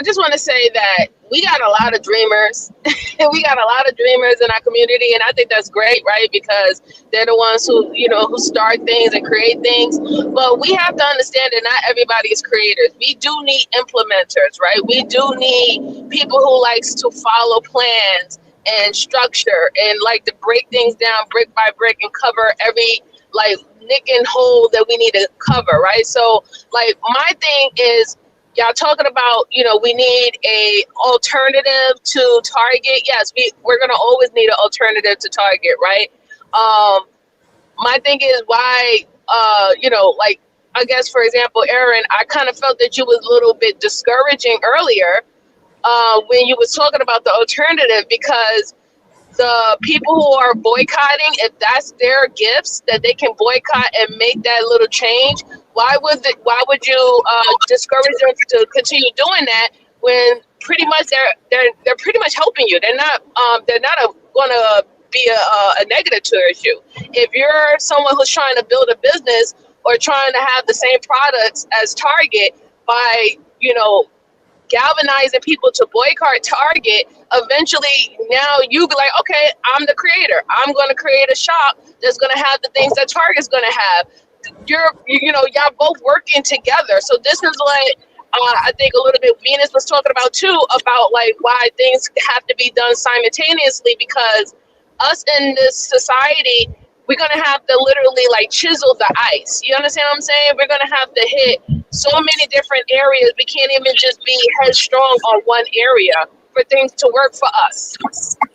just wanna say that we got a lot of dreamers. We got a lot of dreamers in our community, and I think that's great, right? Because they're the ones who start things and create things. But we have to understand that not everybody is creators. We do need implementers, right? We do need people who likes to follow plans and structure and like to break things down brick by brick and cover every like nick and hole that we need to cover, right? So like my thing is, y'all talking about, we need a alternative to Target. Yes, we're gonna always need an alternative to Target, right? My thing is why, like I guess for example, Aaron, I kind of felt that you was a little bit discouraging earlier when you was talking about the alternative, because the people who are boycotting, if that's their gifts that they can boycott and make that little change, why would you discourage them to continue doing that when pretty much they're pretty much helping you? They're not going to be a negative towards you. If you're someone who's trying to build a business or trying to have the same products as Target by galvanizing people to boycott Target, eventually now you be like, okay, I'm the creator. I'm going to create a shop that's going to have the things that Target's going to have. Y'all both working together. So this is like, I think a little bit Venus was talking about too, about like why things have to be done simultaneously, because us in this society, we're going to have to literally like chisel the ice. You understand what I'm saying? We're going to have to hit so many different areas. We can't even just be headstrong on one area for things to work for us.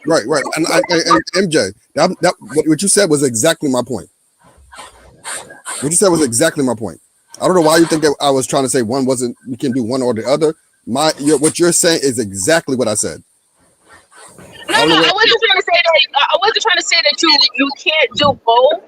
Right. And MJ, that what you said was exactly my point. What you said was exactly my point. I don't know why you think that I was trying to say one wasn't, you can do one or the other. What you're saying is exactly what I said. No, I wasn't trying to say that. I wasn't trying to say that you can't do both.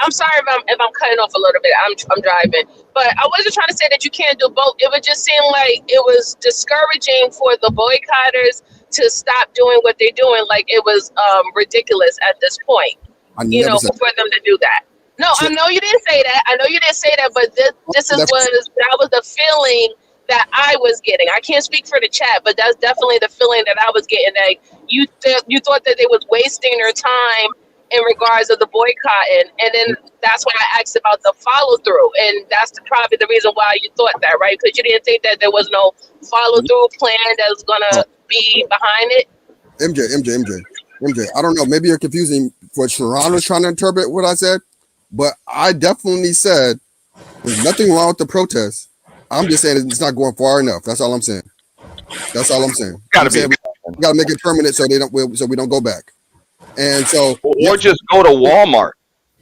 I'm sorry if I'm cutting off a little bit. I'm driving, but I wasn't trying to say that you can't do both. It would just seem like it was discouraging for the boycotters to stop doing what they're doing. Like it was ridiculous at this point. For them to do that. No, I know you didn't say that. But that was the feeling that I was getting. I can't speak for the chat, but that's definitely the feeling that I was getting. Like you thought that they was wasting their time in regards of the boycotting, and then that's why I asked about the follow through, and that's probably the reason why you thought that, right? Because you didn't think that there was no follow through plan that was gonna be behind it. MJ, I don't know. Maybe you're confusing what Sharon was trying to interpret what I said, but I definitely said there's nothing wrong with the protest. I'm just saying it's not going far enough. That's all I'm saying. We gotta make it permanent so we don't go back. And so, or just go to Walmart.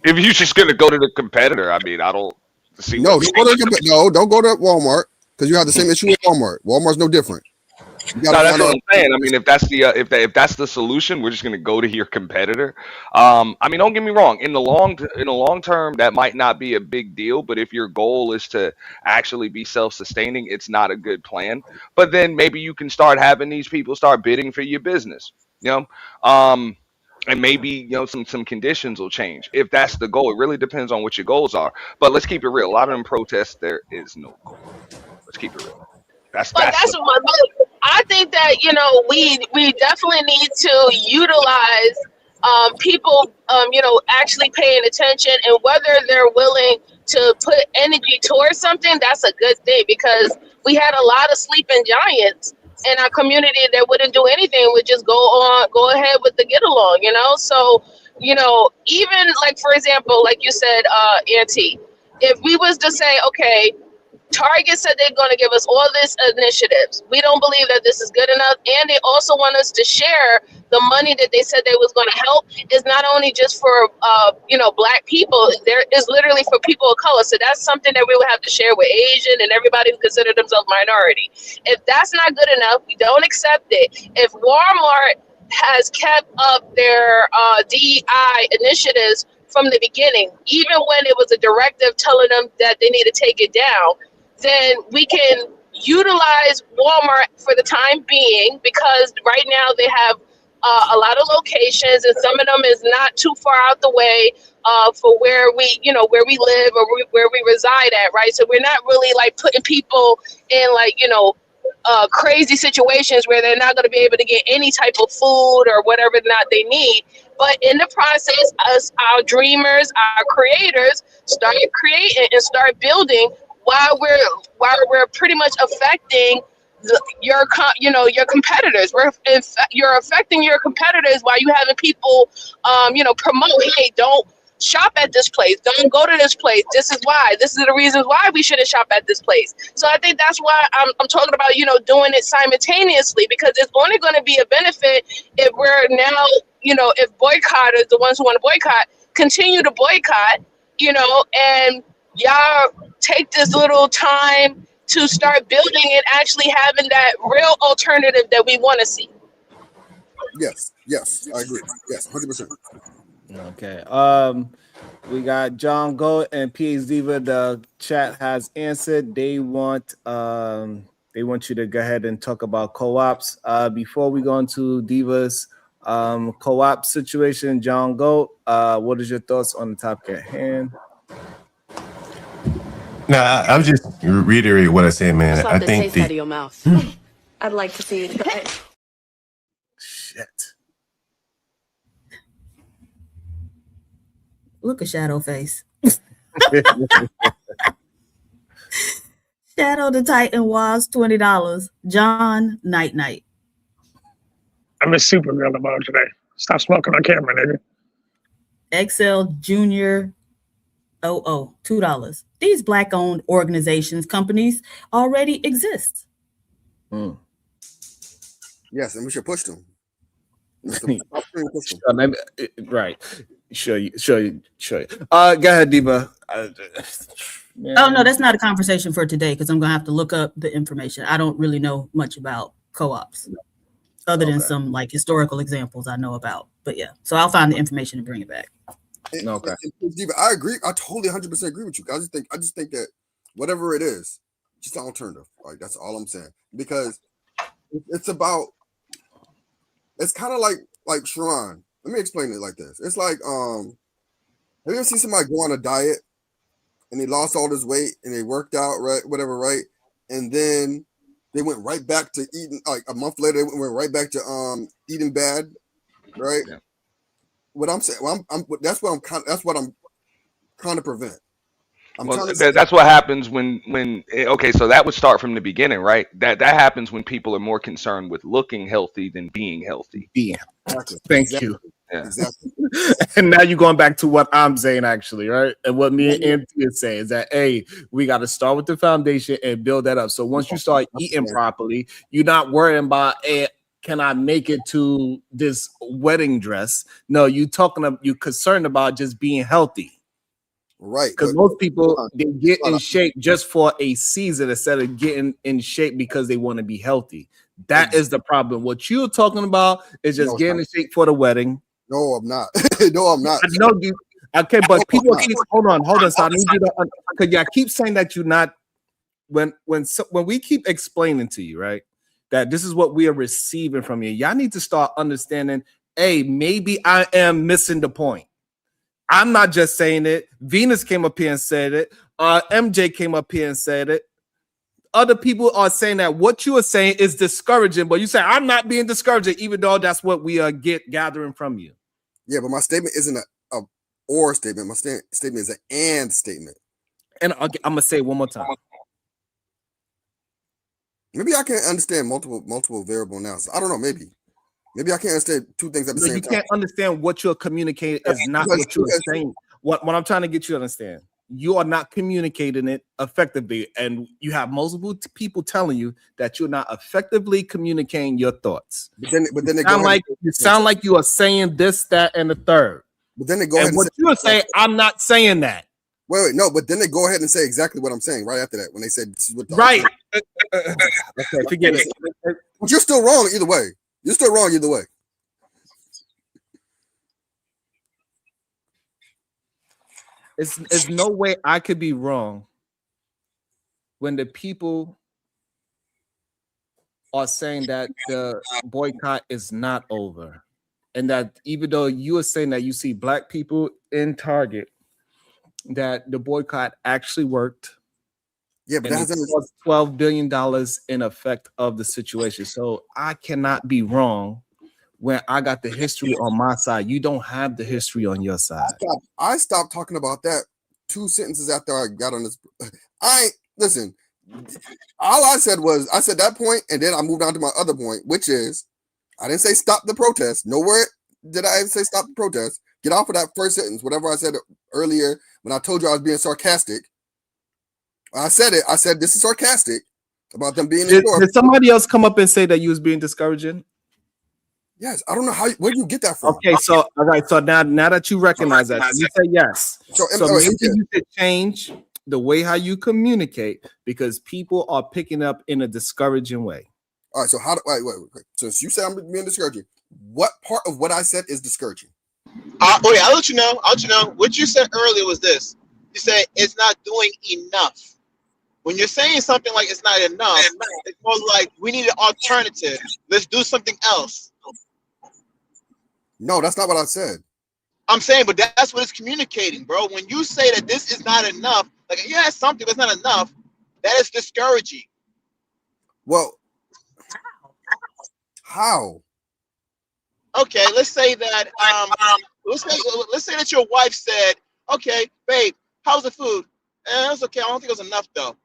If you're just gonna go to the competitor, I mean, I don't see. Don't go to Walmart because you have the same issue with Walmart. Walmart's no different. No, that's what I'm saying. I mean, if that's the solution, we're just going to go to your competitor. I mean, don't get me wrong. In the long term, that might not be a big deal. But if your goal is to actually be self-sustaining, it's not a good plan. But then maybe you can start having these people start bidding for your business. And maybe some conditions will change if that's the goal. It really depends on what your goals are. But let's keep it real. A lot of them protests, there is no goal. Let's keep it real. I think that we definitely need to utilize people actually paying attention, and whether they're willing to put energy towards something, that's a good thing, because we had a lot of sleeping giants in our community that wouldn't do anything, would just go ahead with the get along, so even like, for example, like you said, Auntie, if we was to say, okay, Target said they're going to give us all these initiatives. We don't believe that this is good enough. And they also want us to share the money that they said they was going to help is not only just for, Black people. There is literally for people of color. So that's something that we would have to share with Asian and everybody who consider themselves minority. If that's not good enough, we don't accept it. If Walmart has kept up their DEI initiatives from the beginning, even when it was a directive telling them that they need to take it down, then we can utilize Walmart for the time being, because right now they have a lot of locations, and some of them is not too far out the way for where we live or where we reside at, right? So we're not really like putting people in crazy situations where they're not going to be able to get any type of food or whatever not they need. But in the process, us, our dreamers, our creators, start creating and start building while we're pretty much affecting your competitors. You're affecting your competitors while you having people promote, hey, don't shop at this place, don't go to this place, this is the reasons why we shouldn't shop at this place. So I think that's why I'm talking about doing it simultaneously, because it's only going to be a benefit if we're now if boycotters, the ones who want to boycott, continue to boycott, and y'all take this little time to start building and actually having that real alternative that we want to see. Yes, I agree. Yes, 100%. Okay. We got John Goat and PH Diva. The chat has answered. They want you to go ahead and talk about co-ops. Before we go into Diva's co-op situation, John Goat, what is your thoughts on the topic at hand? No, I'll just reiterate what I said, man. I think out of your mouth. I'd like to see you try. Shit. Look at Shadow face. Shadow the Titan was $20. John, night. I'm a Supergirl about today. Stop smoking on camera, nigga. XL Junior $2. These Black-owned organizations, companies already exist. Yes, and we should push them. Right. Show you. Go ahead, Diva. Oh, no, that's not a conversation for today because I'm going to have to look up the information. I don't really know much about co-ops other than some like historical examples I know about. But yeah, so I'll find the information and bring it back. Okay. Diva, I agree. I totally 100% agree with you. I just think that whatever it is, just an alternative. Like that's all I'm saying. Because it's about, it's kind of like Sharon. Let me explain it like this. It's like, have you ever seen somebody go on a diet and they lost all this weight and they worked out, right? Whatever, right? And then they went right back to eating, like a month later, they went right back to eating bad, right? Yeah. What I'm saying, that's what I'm trying to prevent. That's what happens when okay, so that would start from the beginning, right? That happens when people are more concerned with looking healthy than being healthy. Thank you. Yeah. Exactly. And now you're going back to what I'm saying, actually, right? And what me and Anthony is saying is that, hey, we got to start with the foundation and build that up. So once you start eating properly, you're not worrying about, hey, can I make it to this wedding dress? No, you're concerned about just being healthy. Right. Because most people, they get in shape just for a season instead of getting in shape because they want to be healthy. That is the problem. What you're talking about is just getting in shape for the wedding. No, I'm not. No, I'm not. I know you. Okay, but people keep hold on. So I need you to, because y'all keep saying that you're not. When we keep explaining to you, right, that this is what we are receiving from you, y'all need to start understanding. Hey, maybe I am missing the point. I'm not just saying it. Venus came up here and said it. MJ came up here and said it. Other people are saying that what you are saying is discouraging, but you say I'm not being discouraging, even though that's what we are gathering from you. Yeah, but my statement isn't a or statement. My statement is an and statement. And I'm gonna say it one more time. Maybe I can't understand multiple variable analysis. I don't know. Maybe I can't understand two things at the same time. You can't understand what you're communicating is not what you're saying. What I'm trying to get you to understand. You are not communicating it effectively, and you have multiple people telling you that you're not effectively communicating your thoughts. But then you sound like you are saying this, that, and the third. But then they go ahead and what you are saying, I'm not saying that. Wait, no. But then they go ahead and say exactly what I'm saying right after that when they said this is what. Right. Okay, forget it. But you're still wrong either way. You're still wrong either way. It's no way I could be wrong when the people are saying that the boycott is not over. And that even though you are saying that you see Black people in Target, that the boycott actually worked. Yeah, but that was $12 billion in effect of the situation. So I cannot be wrong when I got the history on my side. You don't have the history on your side. I stopped talking about that 2 sentences after I got on this. Listen. All I said was I said that point, and then I moved on to my other point, which is I didn't say stop the protest. Nowhere did I say stop the protest. Get off of that first sentence. Whatever I said earlier when I told you I was being sarcastic. I said it. I said this is sarcastic about them being in Did somebody else come up and say that you was being discouraging? Yes, I don't know where do you get that from. Okay, so all right, so now that you recognize that, you say yes. So maybe you should change the way how you communicate because people are picking up in a discouraging way. All right, so wait. Since you say I'm being discouraging, what part of what I said is discouraging? I'll let you know. What you said earlier was this. You said it's not doing enough. When you're saying something like it's not enough, it's more like we need an alternative. Let's do something else. No, that's not what I said. I'm saying, but that's what it's communicating, bro. When you say that this is not enough, like, yeah, it's something that's not enough, that is discouraging. Well, How? Okay, let's say that let's say that your wife said, "Okay, babe, how's the food?" It was okay. I don't think it was enough though.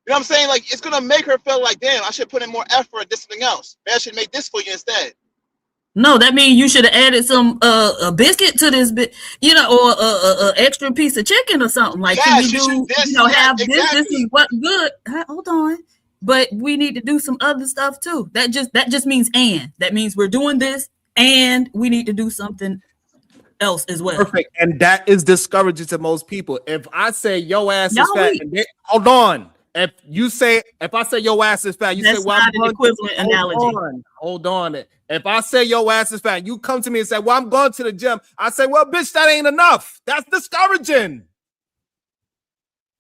You know what I'm saying? Like it's gonna make her feel like, damn, I should put in more effort. This something else. Maybe I should make this for you instead. No, that means you should have added some a biscuit to this bit, you know, or a extra piece of chicken or something. Like, can we do, have this? This is what good. Hold on, but we need to do some other stuff too. That just means that means we're doing this, and we need to do something else as well. Perfect, and that is discouraging to most people. If I say your ass is fat, and hold on. If I say your ass is fat, you say, well, not an equivalent analogy. Hold on. If I say your ass is fat, you come to me and say, well, I'm going to the gym. I say, well, bitch, that ain't enough. That's discouraging.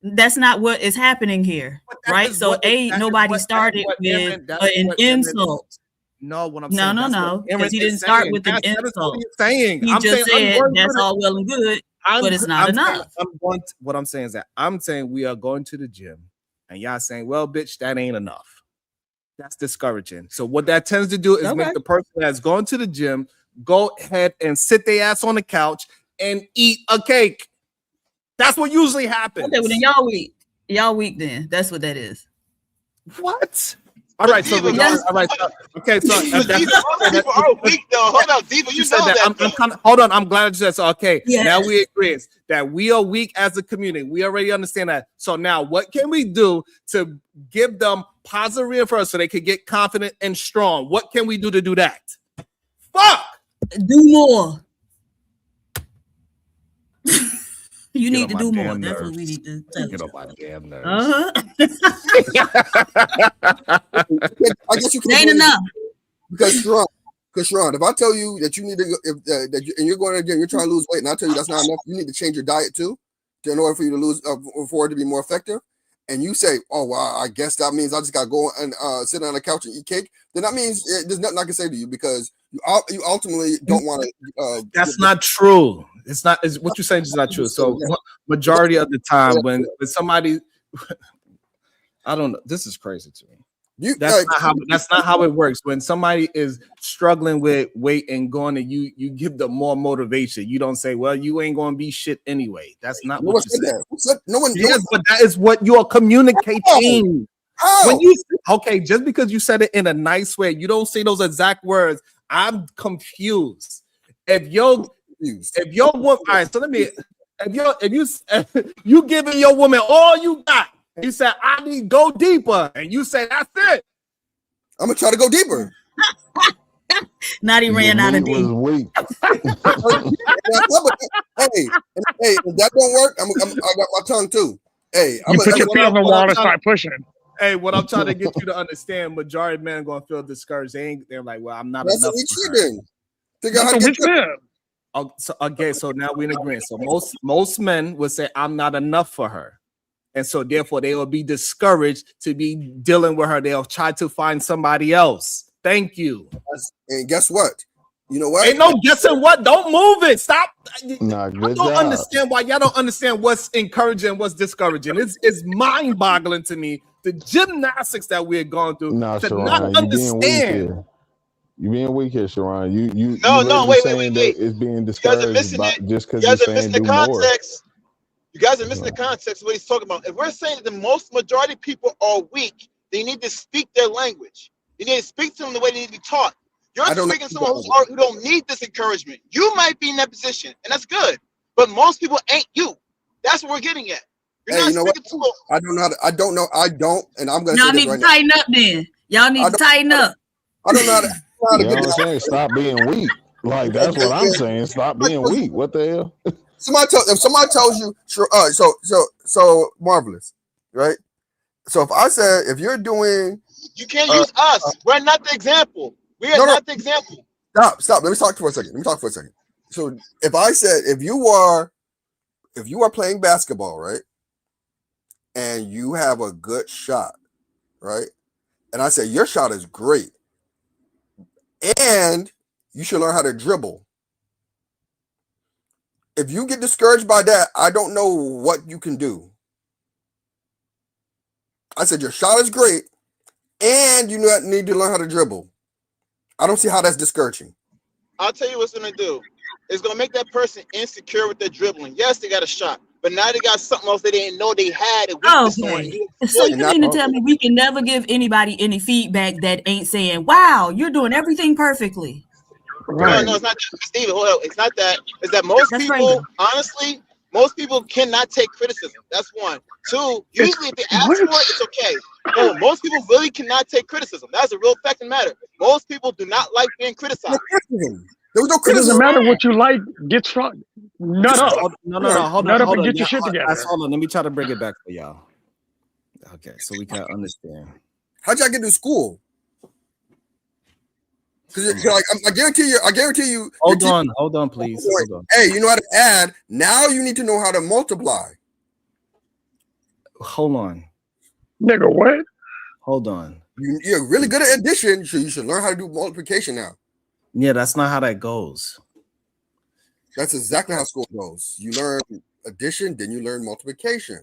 That's not what is happening here, right? So nobody started with an insult. No, what I'm saying. No, because he didn't start with an insult. Saying. He just said that's all well and good, but it's not enough. What I'm saying is that I'm saying we are going to the gym, and y'all saying, well, bitch, that ain't enough. That's discouraging. So what that tends to do is make the person that's going to the gym go ahead and sit their ass on the couch and eat a cake. That's what usually happens. Okay, well then y'all weak then. That's what that is. What? All right, so okay, so people are weak though. Hold up, Diva, you know that. Hold on, I'm glad you said so. Okay, yes. Now we agree that we are weak as a community. We already understand that. So now, what can we do to give them positive reinforcement so they can get confident and strong? What can we do to do that? Fuck! Do more. You need to do more. Nerves. That's what we need to tell Get on my damn nerves. I guess you can. Ain't enough. Because Sharon, if I tell you that you need to go, and you're going again, you're trying to lose weight, and I tell you that's not enough, you need to change your diet too, in order for you to lose, for it to be more effective. And you say, "Oh, well, I guess that means I just got to go and sit on the couch and eat cake." Then that means there's nothing I can say to you because you ultimately don't want to. That's not true. It's not. What you're saying is not true. So majority of the time, when somebody, I don't know. This is crazy to me. That's not how it works. When somebody is struggling with weight and going, and you give them more motivation. You don't say, "Well, you ain't going to be shit anyway." That's not what you said. But that is what you're communicating. When you just because you said it in a nice way, you don't say those exact words. I'm confused. If your woman, all right, so let me. If you giving your woman all you got. You said, I need to go deeper. And you say, that's it. I'm going to try to go deeper. Not he ran out of deep. Hey, if that don't work, I got my tongue too. Hey, you put your feet on the wall and start pushing. Hey, what I'm trying to get you to understand, majority of men are going to feel discouraged. They're like, well, I'm not that's enough. So now we're in agreement. So most men would say, I'm not enough for her. And so therefore they will be discouraged to be dealing with her. They'll try to find somebody else. Thank you. And guess what? You know what? Ain't no guessing what. Don't move it. Stop. Nah, I don't understand why y'all don't understand what's encouraging and what's discouraging. It's mind-boggling to me, the gymnastics that we're going through to Sharon, not understand. You being weak here, Sharon. You wait. It's being discouraged just because you're saying do more. You guys are missing the context of what he's talking about. If we're saying that the most majority of people are weak, they need to speak their language. You need to speak to them the way they need to be taught. You're speaking to someone who don't need this encouragement. You might be in that position, and that's good. But most people ain't you. That's what we're getting at. Hey, you know what? I don't know. I don't, and I'm going to say this right now. Y'all need to tighten up then. Y'all need to tighten up. I don't know how to. You know what I'm saying? Stop being weak. Like, that's what I'm saying. Stop being weak. What the hell? If somebody tells you, so Marvelous, right? So if I said, if you're doing, you can't use us. We're not the example. We are not the example. Stop. Let me talk for a second. So if I said, if you are playing basketball, right, and you have a good shot, right, and I say your shot is great, and you should learn how to dribble. If you get discouraged by that, I don't know what you can do. I said your shot is great, and you need to learn how to dribble. I don't see how that's discouraging. I'll tell you what's gonna do. It's gonna make that person insecure with their dribbling. Yes, they got a shot, but now they got something else they didn't know they had. A weakness on. Okay. So you mean to tell me we can never give anybody any feedback that ain't saying, "Wow, you're doing everything perfectly." No, it's not, Steven. Hold on. It's not that. It's that most people, honestly, most people cannot take criticism. That's one. Two, usually if they ask for it, it's okay. No, most people really cannot take criticism. That's a real fact and matter. Most people do not like being criticized. There was no It criticism. doesn't matter what you like. Get strong. Nut up. No, hold Nut on. up and get your shit together. Hold on. Let me try to bring it back for y'all. Okay, so we can understand. How'd y'all get to school? Because like, I guarantee you. Hold on, please. Hold on. Hey, you know how to add. Now you need to know how to multiply. Hold on. Nigga, what? Hold on. You're really good at addition, so you should learn how to do multiplication now. Yeah, that's not how that goes. That's exactly how school goes. You learn addition, then you learn multiplication.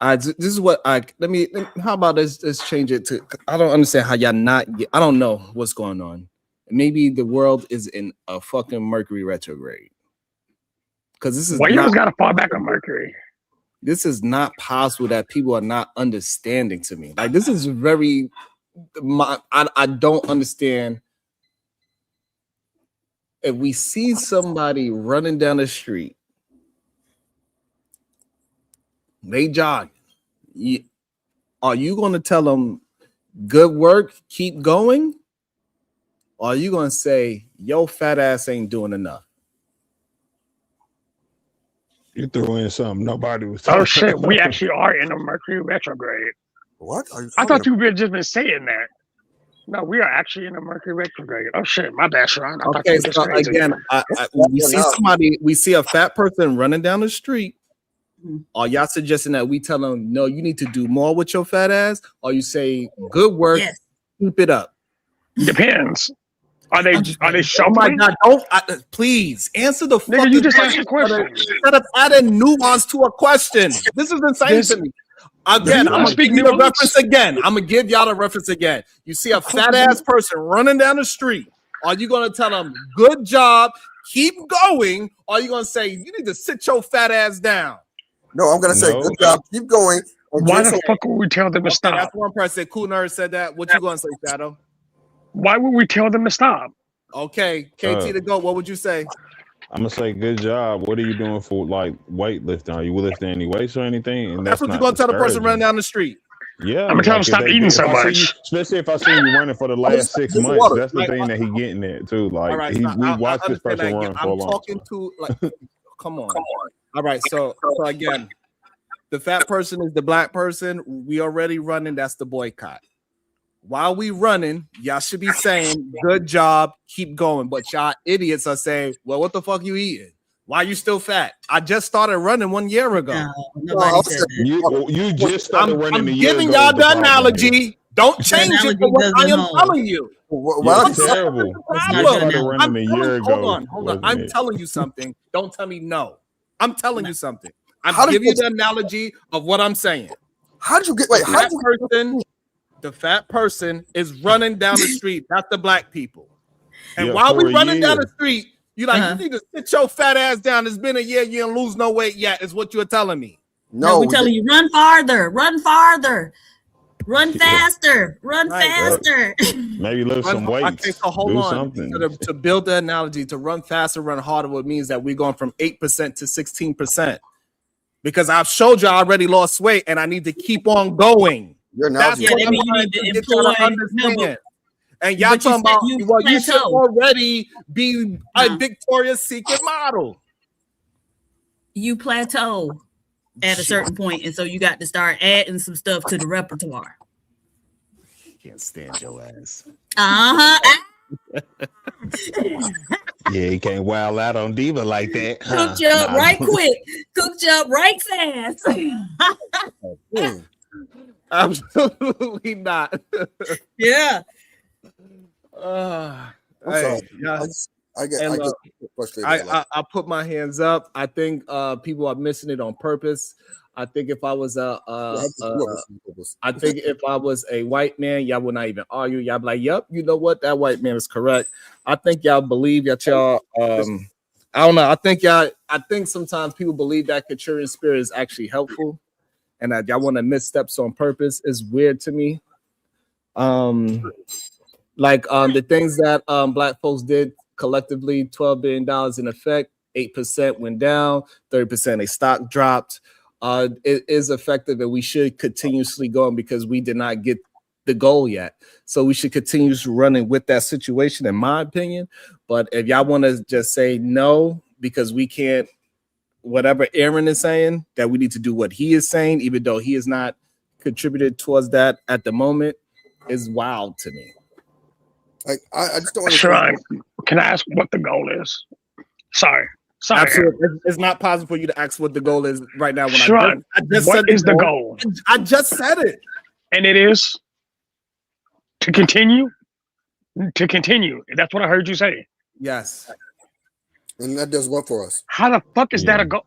This is what let me how about let's change it to, I don't understand how y'all I don't know what's going on. Maybe the world is in a fucking Mercury retrograde. Because this is you just gotta fall back on Mercury. This is not possible that people are not understanding to me. Like, this is very I don't understand. If we see somebody running down the street, they jogging, are you going to tell them good work, keep going? Or are you going to say, yo, fat ass ain't doing enough? You threw in something nobody was talking. Oh shit, we actually are in a Mercury retrograde. What? I thought you were just been saying that. No, we are actually in a Mercury retrograde. Oh shit, my bad, Sharon. Okay, so again, we see a fat person running down the street. Are y'all suggesting that we tell them, no, you need to do more with your fat ass? Or you say, good work, keep it up? Depends. Are they shuffling? Oh my God, don't please answer the fucking you just asked a question. Instead of adding nuance to a question. This is insane to me. Again, I'm gonna give you the reference again. I'm gonna give y'all the reference again. You see a fat ass person running down the street. Are you gonna tell them good job, keep going? Or are you gonna say you need to sit your fat ass down? No, I'm gonna say good job, keep going. Why the fuck would we tell them to stop? That's one person. Cool Nerd said that. What you gonna say, Shadow? Why would we tell them to stop? Okay, KT to go. What would you say? I'm gonna say good job. What are you doing for like weightlifting? Are you lifting any weights or anything? And that's what you're gonna tell the person running down the street. Yeah, I'm gonna tell them stop eating so much. Especially if I see you running for the last 6 months. That's the thing that he getting at too. Like we watched this person run for a long time. Come on. All right, so again, the fat person is the black person. We already running. That's the boycott. While we running, y'all should be saying, good job, keep going. But y'all idiots are saying, well, what the fuck you eating? Why you still fat? I just started running 1 year ago. You just started running a year ago. I'm giving y'all the analogy. Don't change it for what I am telling you. That's terrible. You started running a year ago. Hold on. I'm telling you something. Don't tell me no. I'm telling you something. I'm giving you the analogy of what I'm saying. How did you get? The fat person is running down the street. That's the black people. And while we running down the street, you you need to sit your fat ass down. It's been a year. You didn't lose no weight yet, is what you're telling me. No, we're telling you run farther, run faster, run faster. Maybe lift some weights. Okay, so hold on. To build the analogy, to run faster, run harder, what means that we're going from 8% to 16%. Because I've showed you I already lost weight and I need to keep on going. That's what I'm trying to get y'all to understand. And y'all talking about, you should already be a Victoria's Secret model. You plateau at a certain point, and so you got to start adding some stuff to the repertoire. Can't stand your ass. Yeah, you can't wild out on Diva like that. Cooked you up right quick. Cooked you up right fast. Absolutely not. Yeah. I'm sorry. I I get frustrated. I put my hands up. I think people are missing it on purpose. I think if I was I think if I was a white man, y'all would not even argue. Y'all be like, "Yep, you know what? That white man is correct." I think y'all believe that y'all. I don't know. I think sometimes people believe that contrarian spirit is actually helpful, and that y'all want to miss steps on purpose is weird to me. The things that black folks did collectively, $12 billion in effect, 8% went down, 30% a stock dropped. It is effective, and we should continuously go on because we did not get the goal yet. So we should continue running with that situation, in my opinion. But if y'all want to just say no, because we can't, whatever Aaron is saying, that we need to do what he is saying, even though he has not contributed towards that at the moment, is wild to me. Like I just don't understand. Sharon, can I ask what the goal is? Sorry. Absolutely. It's not possible for you to ask what the goal is right now. When Sharon, I just what said is the goal? I just said it. And it is to continue. To continue. That's what I heard you say. Yes. And that does what for us? How the fuck is that a goal?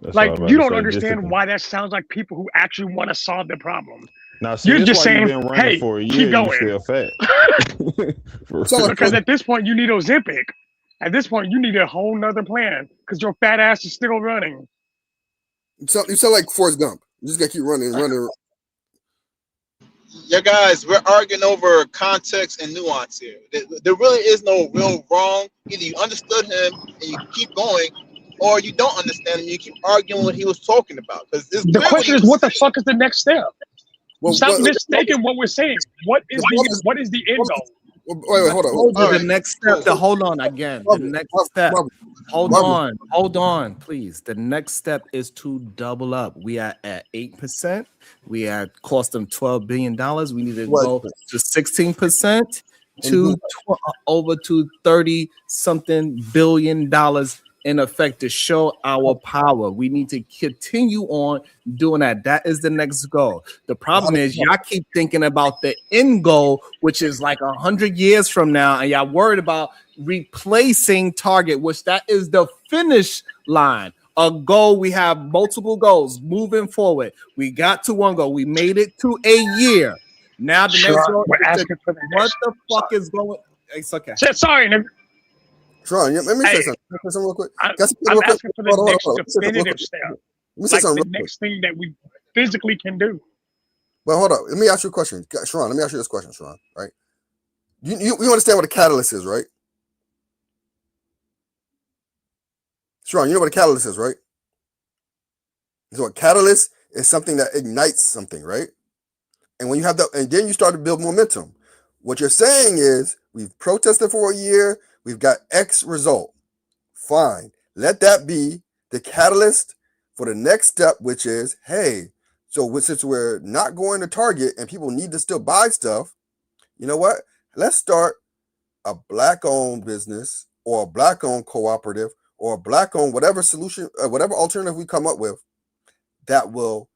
That's Like, what I was you about don't to say. understand why that sounds like people who actually want to solve the problem. Now, see, You're this just why you've saying, been running hey, for a keep year, you going. still fat. Because at this point, you need Ozempic. At this point, you need a whole nother plan because your fat ass is still running. So you sound like Forrest Gump. You just gotta keep running. Yeah, guys, we're arguing over context and nuance here. There really is no real wrong. Either you understood him and you keep going, or you don't understand him and you keep arguing what he was talking about. Because The question is, what the fuck is the next step? Stop mistaking what we're saying. What is the end goal? Wait, hold on. The next step. Hold on again. The next step. Hold on, please. The next step is to double up. We are at 8%. We had cost them $12 billion. We need to go to 16% to over to 30 something billion dollars in effect to show our power. We need to continue on doing that. That is the next goal. The problem is y'all keep thinking about the end goal, which is like 100 years from now, and y'all worried about replacing Target, which that is the finish line. A goal. We have multiple goals moving forward. We got to one goal. We made it to a year. Now the next goal. We're asking for the what the fuck is going? It's okay. Sorry, nigga. Sharon, let me say something. Real quick. I'm asking for the next definitive step. Like the next thing that we physically can do. But hold up. Let me ask you a question. Sharon, let me ask you this question, Sharon, right? You understand what a catalyst is, right? Sharon, you know what a catalyst is, right? So a catalyst is something that ignites something, right? And when you have that, and then you start to build momentum. What you're saying is we've protested for a year, we've got X result. Fine. Let that be the catalyst for the next step, which is, hey, so since we're not going to Target and people need to still buy stuff, you know what? Let's start a black-owned business or a black-owned cooperative or a black-owned whatever solution, whatever alternative we come up with that will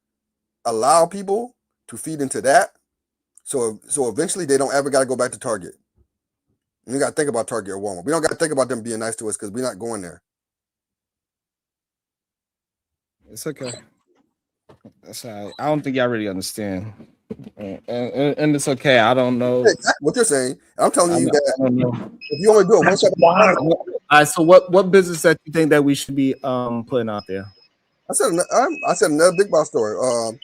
allow people to feed into that. So eventually they don't ever got to go back to Target. We got to think about Target or Walmart. We don't got to think about them being nice to us because we're not going there. It's okay. That's all right. I don't think y'all really understand. And it's okay. I don't know exactly what you're saying. I'm telling you that I don't know. if you only do it one step, all right. So what business that you think that we should be putting out there? I said another big box store.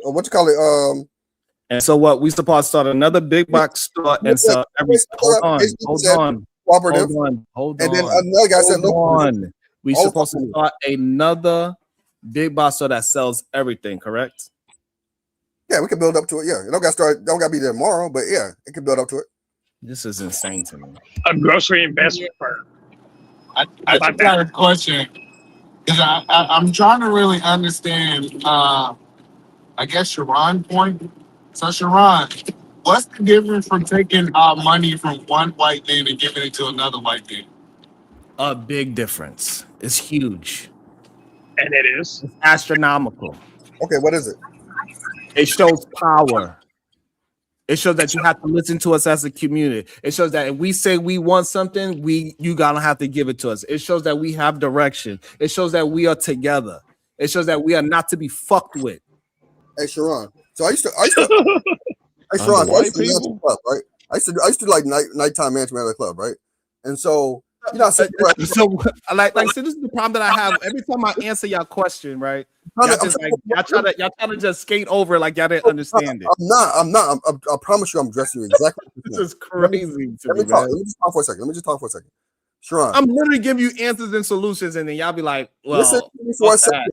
What you call it? And so what? We supposed to start another big box store and sell every. Hold on. And then another guy said, "Look, we supposed to start another big box store that sells everything." Correct? Yeah, we can build up to it. Yeah, it don't got to be there tomorrow, but yeah, it can build up to it. This is insane to me. A grocery investment firm. I just got a question because I'm trying to really understand. I guess Sharon's point. So Sharon, what's the difference from taking our money from one white man and giving it to another white man? A big difference. It's huge. And it is. It's astronomical. Okay, what is it? It shows power. It shows that you have to listen to us as a community. It shows that if we say we want something, you gotta have to give it to us. It shows that we have direction. It shows that we are together. It shows that we are not to be fucked with. Hey, Sharon. So I used to hey, Sharon, I used to manage a club, right? I used to do like nighttime management at a club, right? And so you know, so like so this is the problem that I have every time I answer y'all question, right? Y'all try to just skate over it like y'all didn't understand it. I'm not. I promise you, I'm addressing you exactly. This is crazy. Let me just talk for a second. Sharon, I'm literally giving you answers and solutions, and then y'all be like, "Well, listen to me for 1 second.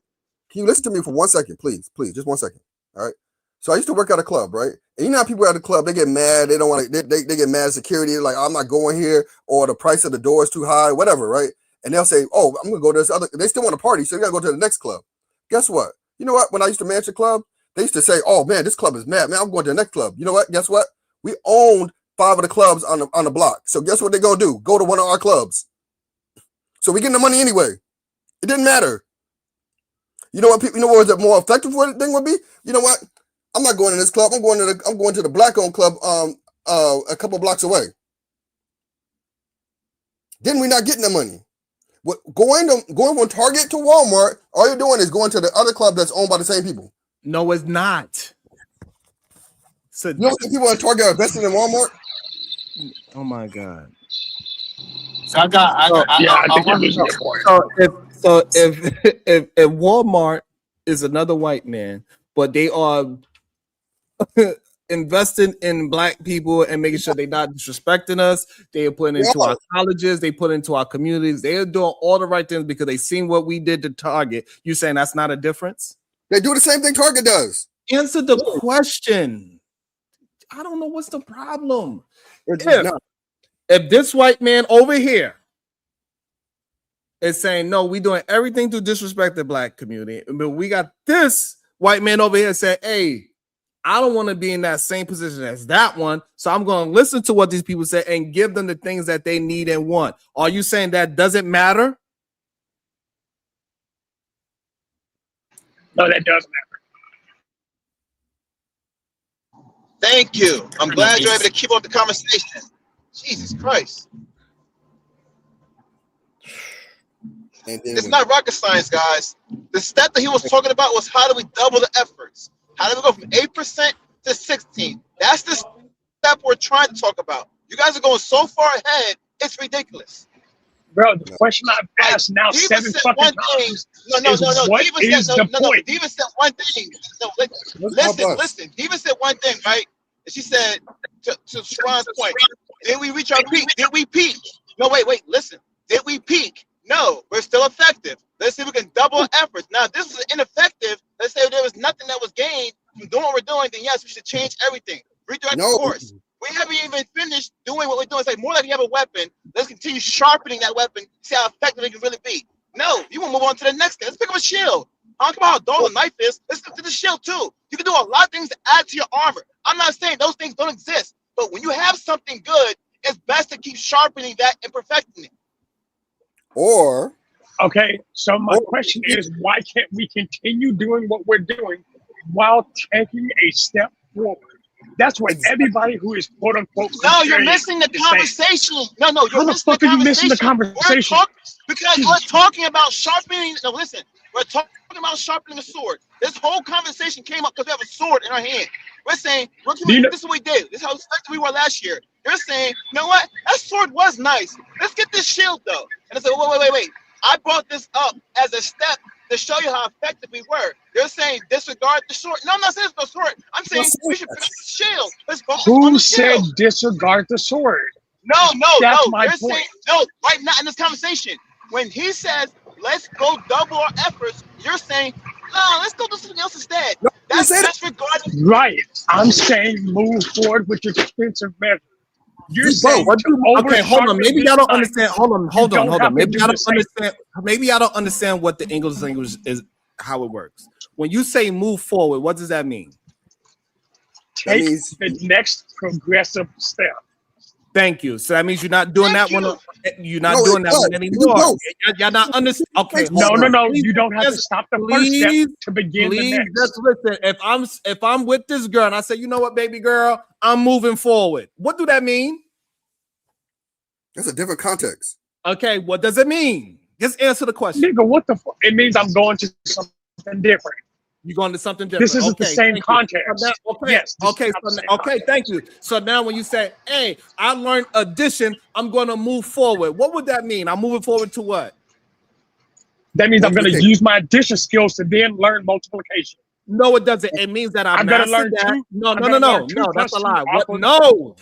Can you listen to me for 1 second, please? Please, just 1 second. All right. So I used to work at a club, right? And you know how people at the club, they get mad. They don't want to. They get mad at security. Like, I'm not going here, or the price of the door is too high, whatever, right? And they'll say, "Oh, I'm gonna go to this other." They still want to party, so you gotta go to the next club. Guess what? You know what? When I used to manage a club, they used to say, "Oh man, this club is mad, man. I'm going to the next club." You know what? Guess what? We owned 5 of the clubs on the block. So guess what they're gonna do? Go to one of our clubs. So we getting the money anyway. It didn't matter. You know what? You know what the more effective thing would be? You know what? I'm not going to this club. I'm going to the black-owned club a couple blocks away. Then we're not getting the money. Going from Target to Walmart, all you're doing is going to the other club that's owned by the same people. No, it's not. So you know what people at Target are investing in Walmart? Oh my God. So I think if Walmart is another white man, but they are investing in black people and making sure they're not disrespecting us, they are putting into our colleges, they put into our communities, they are doing all the right things because they seen what we did to Target. You saying that's not a difference? They do the same thing Target does. Answer the question. I don't know what's the problem. If this white man over here is saying, no, we doing everything to disrespect the black community, but we got this white man over here saying, hey, I don't want to be in that same position as that one, so I'm going to listen to what these people say and give them the things that they need and want. Are you saying that doesn't matter? No, that does matter. Thank you. I'm glad you're able to keep up the conversation. Jesus Christ. It's not rocket science, guys. The step that he was talking about was how do we double the efforts? How do we go from 8% to 16%? That's the step we're trying to talk about. You guys are going so far ahead, it's ridiculous. Bro, the question I've asked now Diva 7 said fucking one times thing. No. what Diva is said, the point? Diva said one thing. No, listen. Diva said one thing, right? And she said, to Sharon's point, did we reach our peak? Did we peak? No, wait, listen. Did we peak? No, we're still effective. Let's see if we can double efforts. Now, if this is ineffective, let's say there was nothing that was gained from doing what we're doing, then yes, we should change everything. Redirect the course. We haven't even finished doing what we're doing. It's like more like you have a weapon. Let's continue sharpening that weapon, see how effective it can really be. No, you want to move on to the next thing. Let's pick up a shield. I don't care about how dull the knife is. Let's stick to the shield too. You can do a lot of things to add to your armor. I'm not saying those things don't exist, but when you have something good, it's best to keep sharpening that and perfecting it. Or okay, so my question is, why can't we continue doing what we're doing while taking a step forward? That's what everybody who is quote unquote. No, you're missing the conversation. No, you're missing the conversation. Because we're talking about sharpening. No, listen, we're talking about sharpening a sword. This whole conversation came up because we have a sword in our hand. We're saying, this is what we did. This is how effective we were last year. You're saying, you know what? That sword was nice. Let's get this shield though. And I said, wait. I brought this up as a step to show you how effective we were. You're saying disregard the sword. No, I'm not saying it's no sword. I'm saying we should pick up the shield. Let's focus on the shield. Who said disregard the sword? No. That's my You're point. saying, no, right now in this conversation. When he says, let's go double our efforts, you're saying, no, let's go do something else instead. That's disregarding. Right. I'm saying move forward with your defensive measures. You're saying okay, hold on. Maybe y'all don't understand. Hold on. Maybe I don't understand what the English language is, how it works. When you say move forward, what does that mean? Take the next progressive step. Thank you. So that means you're not doing Thank that one. you. You're not doing that one anymore. Y'all not understand. Okay. No. Please, You don't have to stop the first step to begin the next. Just listen. If I'm with this girl and I say, you know what, baby girl, I'm moving forward. What do that mean? That's a different context. Okay. What does it mean? Just answer the question. Nigga, what the fuck? It means I'm going to something different. You're going to something different. This isn't the same context. Yes. Okay. Thank you. So now when you say, hey, I learned addition, I'm going to move forward. What would that mean? I'm moving forward to what? That means I'm going to use my addition skills to then learn multiplication. No, it doesn't. It means that I better mastered learn that. two. No, that's a lie.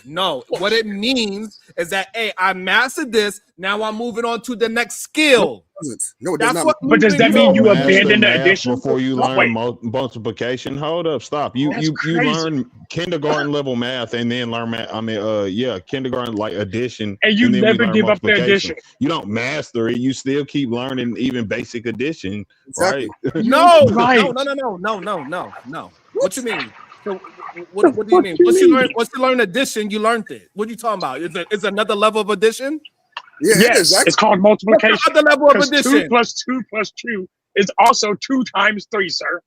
No. What it means is that, hey, I mastered this. Now I'm moving on to the next skill. No, it does not. But does that mean you abandon the addition before you learn multiplication? Hold up, stop. You learn kindergarten level math and then learn math. Kindergarten like addition, and you never give up the addition. You don't master it. You still keep learning even basic addition, right? No. What you mean? So what do you mean? Once you learn addition, you learned it. What are you talking about? Is another level of addition? Yeah, yes, it's called multiplication. What's the level of addition? 2 plus 2 plus 2 is also 2 times 3, sir.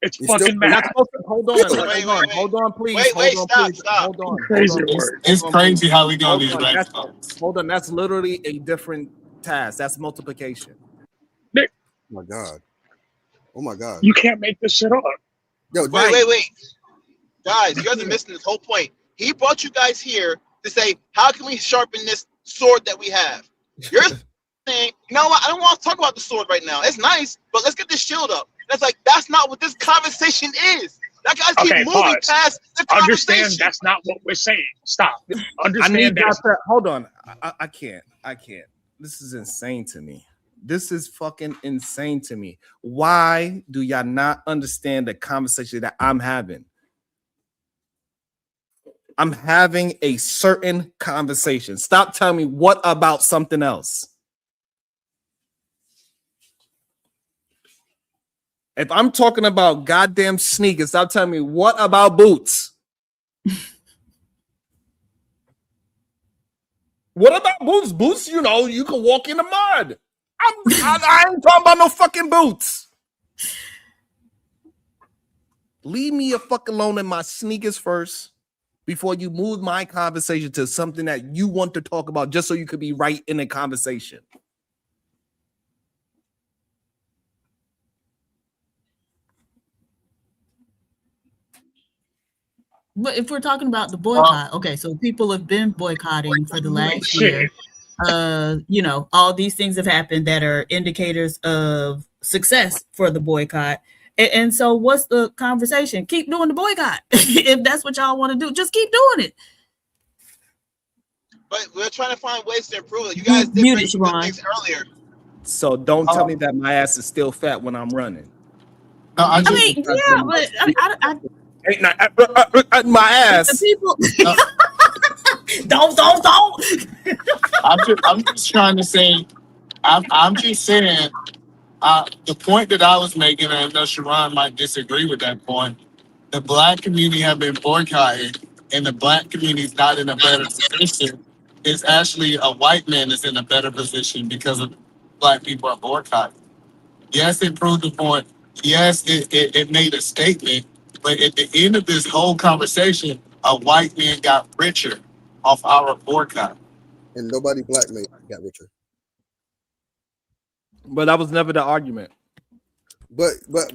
It's fucking math. Hold on, please. Stop. It's crazy how we go these days. Hold on, that's literally a different task. That's multiplication. Oh my god. You can't make this shit up. Yo, wait. Guys, you guys are missing this whole point. He brought you guys here to say, how can we sharpen this sword that we have? You're saying, you know what? I don't want to talk about the sword right now. It's nice, but let's get this shield up. That's not what this conversation is. That guys keep moving past the conversation. Understand that's not what we're saying. Stop. Understand that. Hold on. I can't. This is insane to me. This is fucking insane to me. Why do y'all not understand the conversation that I'm having? I'm having a certain conversation. Stop telling me what about something else. If I'm talking about goddamn sneakers, stop telling me what about boots. What about boots? Boots, you know, you can walk in the mud. I ain't talking about no fucking boots. Leave me a fuck alone in my sneakers first before you move my conversation to something that you want to talk about just so you could be right in a conversation. But if we're talking about the boycott, okay, so people have been boycotting for the last year. All these things have happened that are indicators of success for the boycott. And so what's the conversation? Keep doing the boycott. If that's what y'all want to do, just keep doing it. But we're trying to find ways to improve it. You guys did things earlier. So don't tell me that my ass is still fat when I'm running. No, I my ass. People. Don't. I'm just trying to say. I'm just saying. The point that I was making, and I know Sharon might disagree with that point. The Black community have been boycotted, and the Black community is not in a better position. It's actually a white man that's in a better position because of Black people are boycotting. Yes, it proved the point. Yes, it made a statement. But at the end of this whole conversation, a white man got richer off our boycott. And nobody black man got richer. But that was never the argument. But real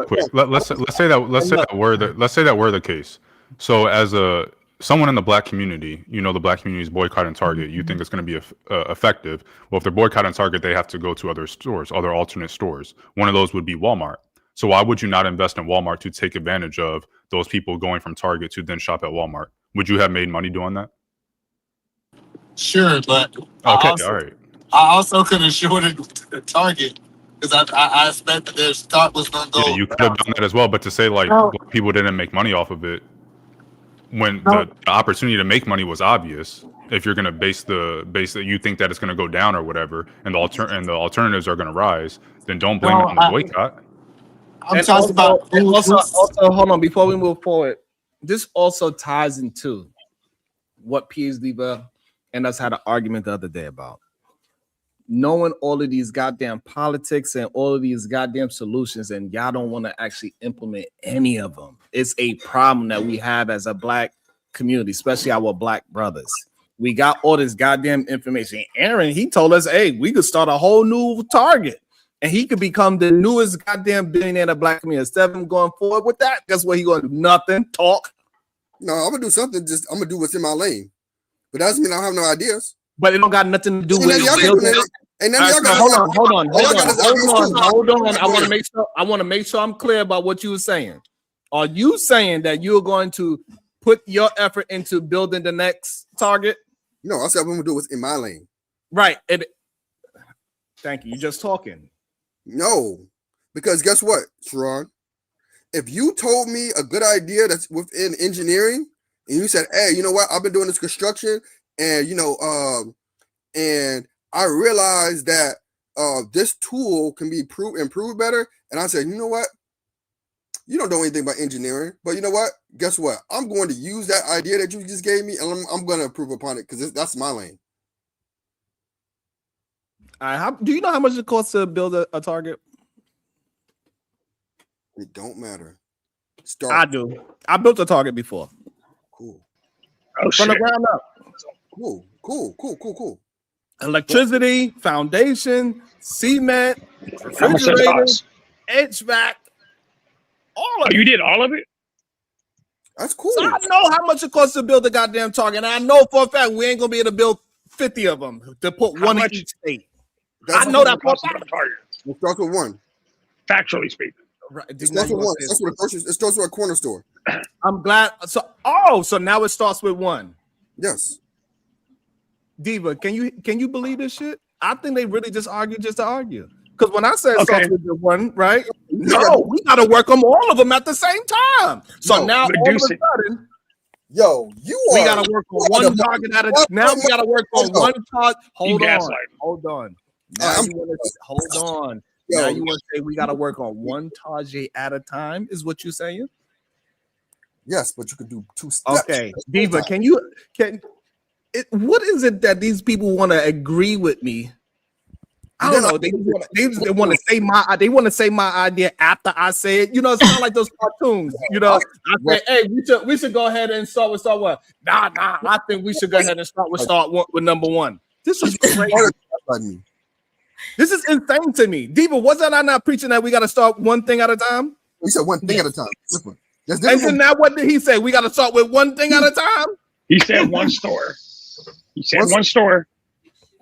quick. Let's say that were the case. So as someone in the Black community, the Black community is boycotting Target. You think it's going to be effective? Well, if they're boycotting Target, they have to go to other stores, other alternate stores. One of those would be Walmart. So why would you not invest in Walmart to take advantage of those people going from Target to then shop at Walmart? Would you have made money doing that? Sure, but all right. I also could have shorted the Target because I expect that their stock was going to go. Yeah, you could have done that as well, but to say Black people didn't make money off of it when the opportunity to make money was obvious. If you're going to base that you think that it's going to go down or whatever, and the alternatives are going to rise, then don't blame it on the boycott. Also, hold on, before we move forward, this also ties into what PhD and us had an argument the other day about. Knowing all of these goddamn politics and all of these goddamn solutions, and y'all don't want to actually implement any of them. It's a problem that we have as a black community, especially our black brothers. We got all this goddamn information. Aaron, he told us, hey, we could start a whole new Target and he could become the newest goddamn billionaire in the black community. Instead of him going forward with that, guess what? He going to do? Nothing. Talk. No, I'm going to do something. I'm going to do what's in my lane. But that doesn't mean I don't have no ideas. But it don't got nothing to do with it. Hold on. I want to make sure I'm clear about what you were saying. Are you saying that you're going to put your effort into building the next Target? No, I said I'm going to do what's in my lane. Right. Thank you. You're just talking. No, because guess what, Sharon? If you told me a good idea that's within engineering, and you said, "Hey, you know what? I've been doing this construction, and and I realized that this tool can be improved better," and I said, "You know what? You don't know anything about engineering, but you know what? Guess what? I'm going to use that idea that you just gave me, and I'm going to improve upon it because that's my lane." Do you know how much it costs to build a Target? It don't matter. I do. I built a Target before. Cool. From the ground up. Cool. Electricity, foundation, cement, refrigerator, HVAC, all of it. You did all of it? That's cool. So I know how much it costs to build a goddamn Target. And I know for a fact we ain't gonna be able to build 50 of them to put one in each state. I know that for a fact. It starts with one. Factually speaking. Right. It starts with one. It starts with a corner store. I'm glad. So now it starts with one. Yes. Diva, can you believe this shit? I think they really just argue just to argue. Because when I said it starts with the one, right? No, we gotta work on all of them at the same time. So now all of a sudden, we gotta work on one target at a time. Now we gotta work on one target. Hold on. Now you want to say we got to work on one target at a time? Is what you're saying? Yes, but you could do two steps. Okay, Diva, what is it that these people want to agree with me? I don't know. They want to say my idea after I say it. You know, it's kind of like those cartoons. You know, I say, hey, we should go ahead and start with what? Nah. I think we should go ahead and start with number one. This is crazy. This is insane to me. Diva, wasn't I not preaching that we got to start one thing at a time? He said one thing at a time. And then now what did he say? We got to start with one thing at a time? He said one store. He said one store.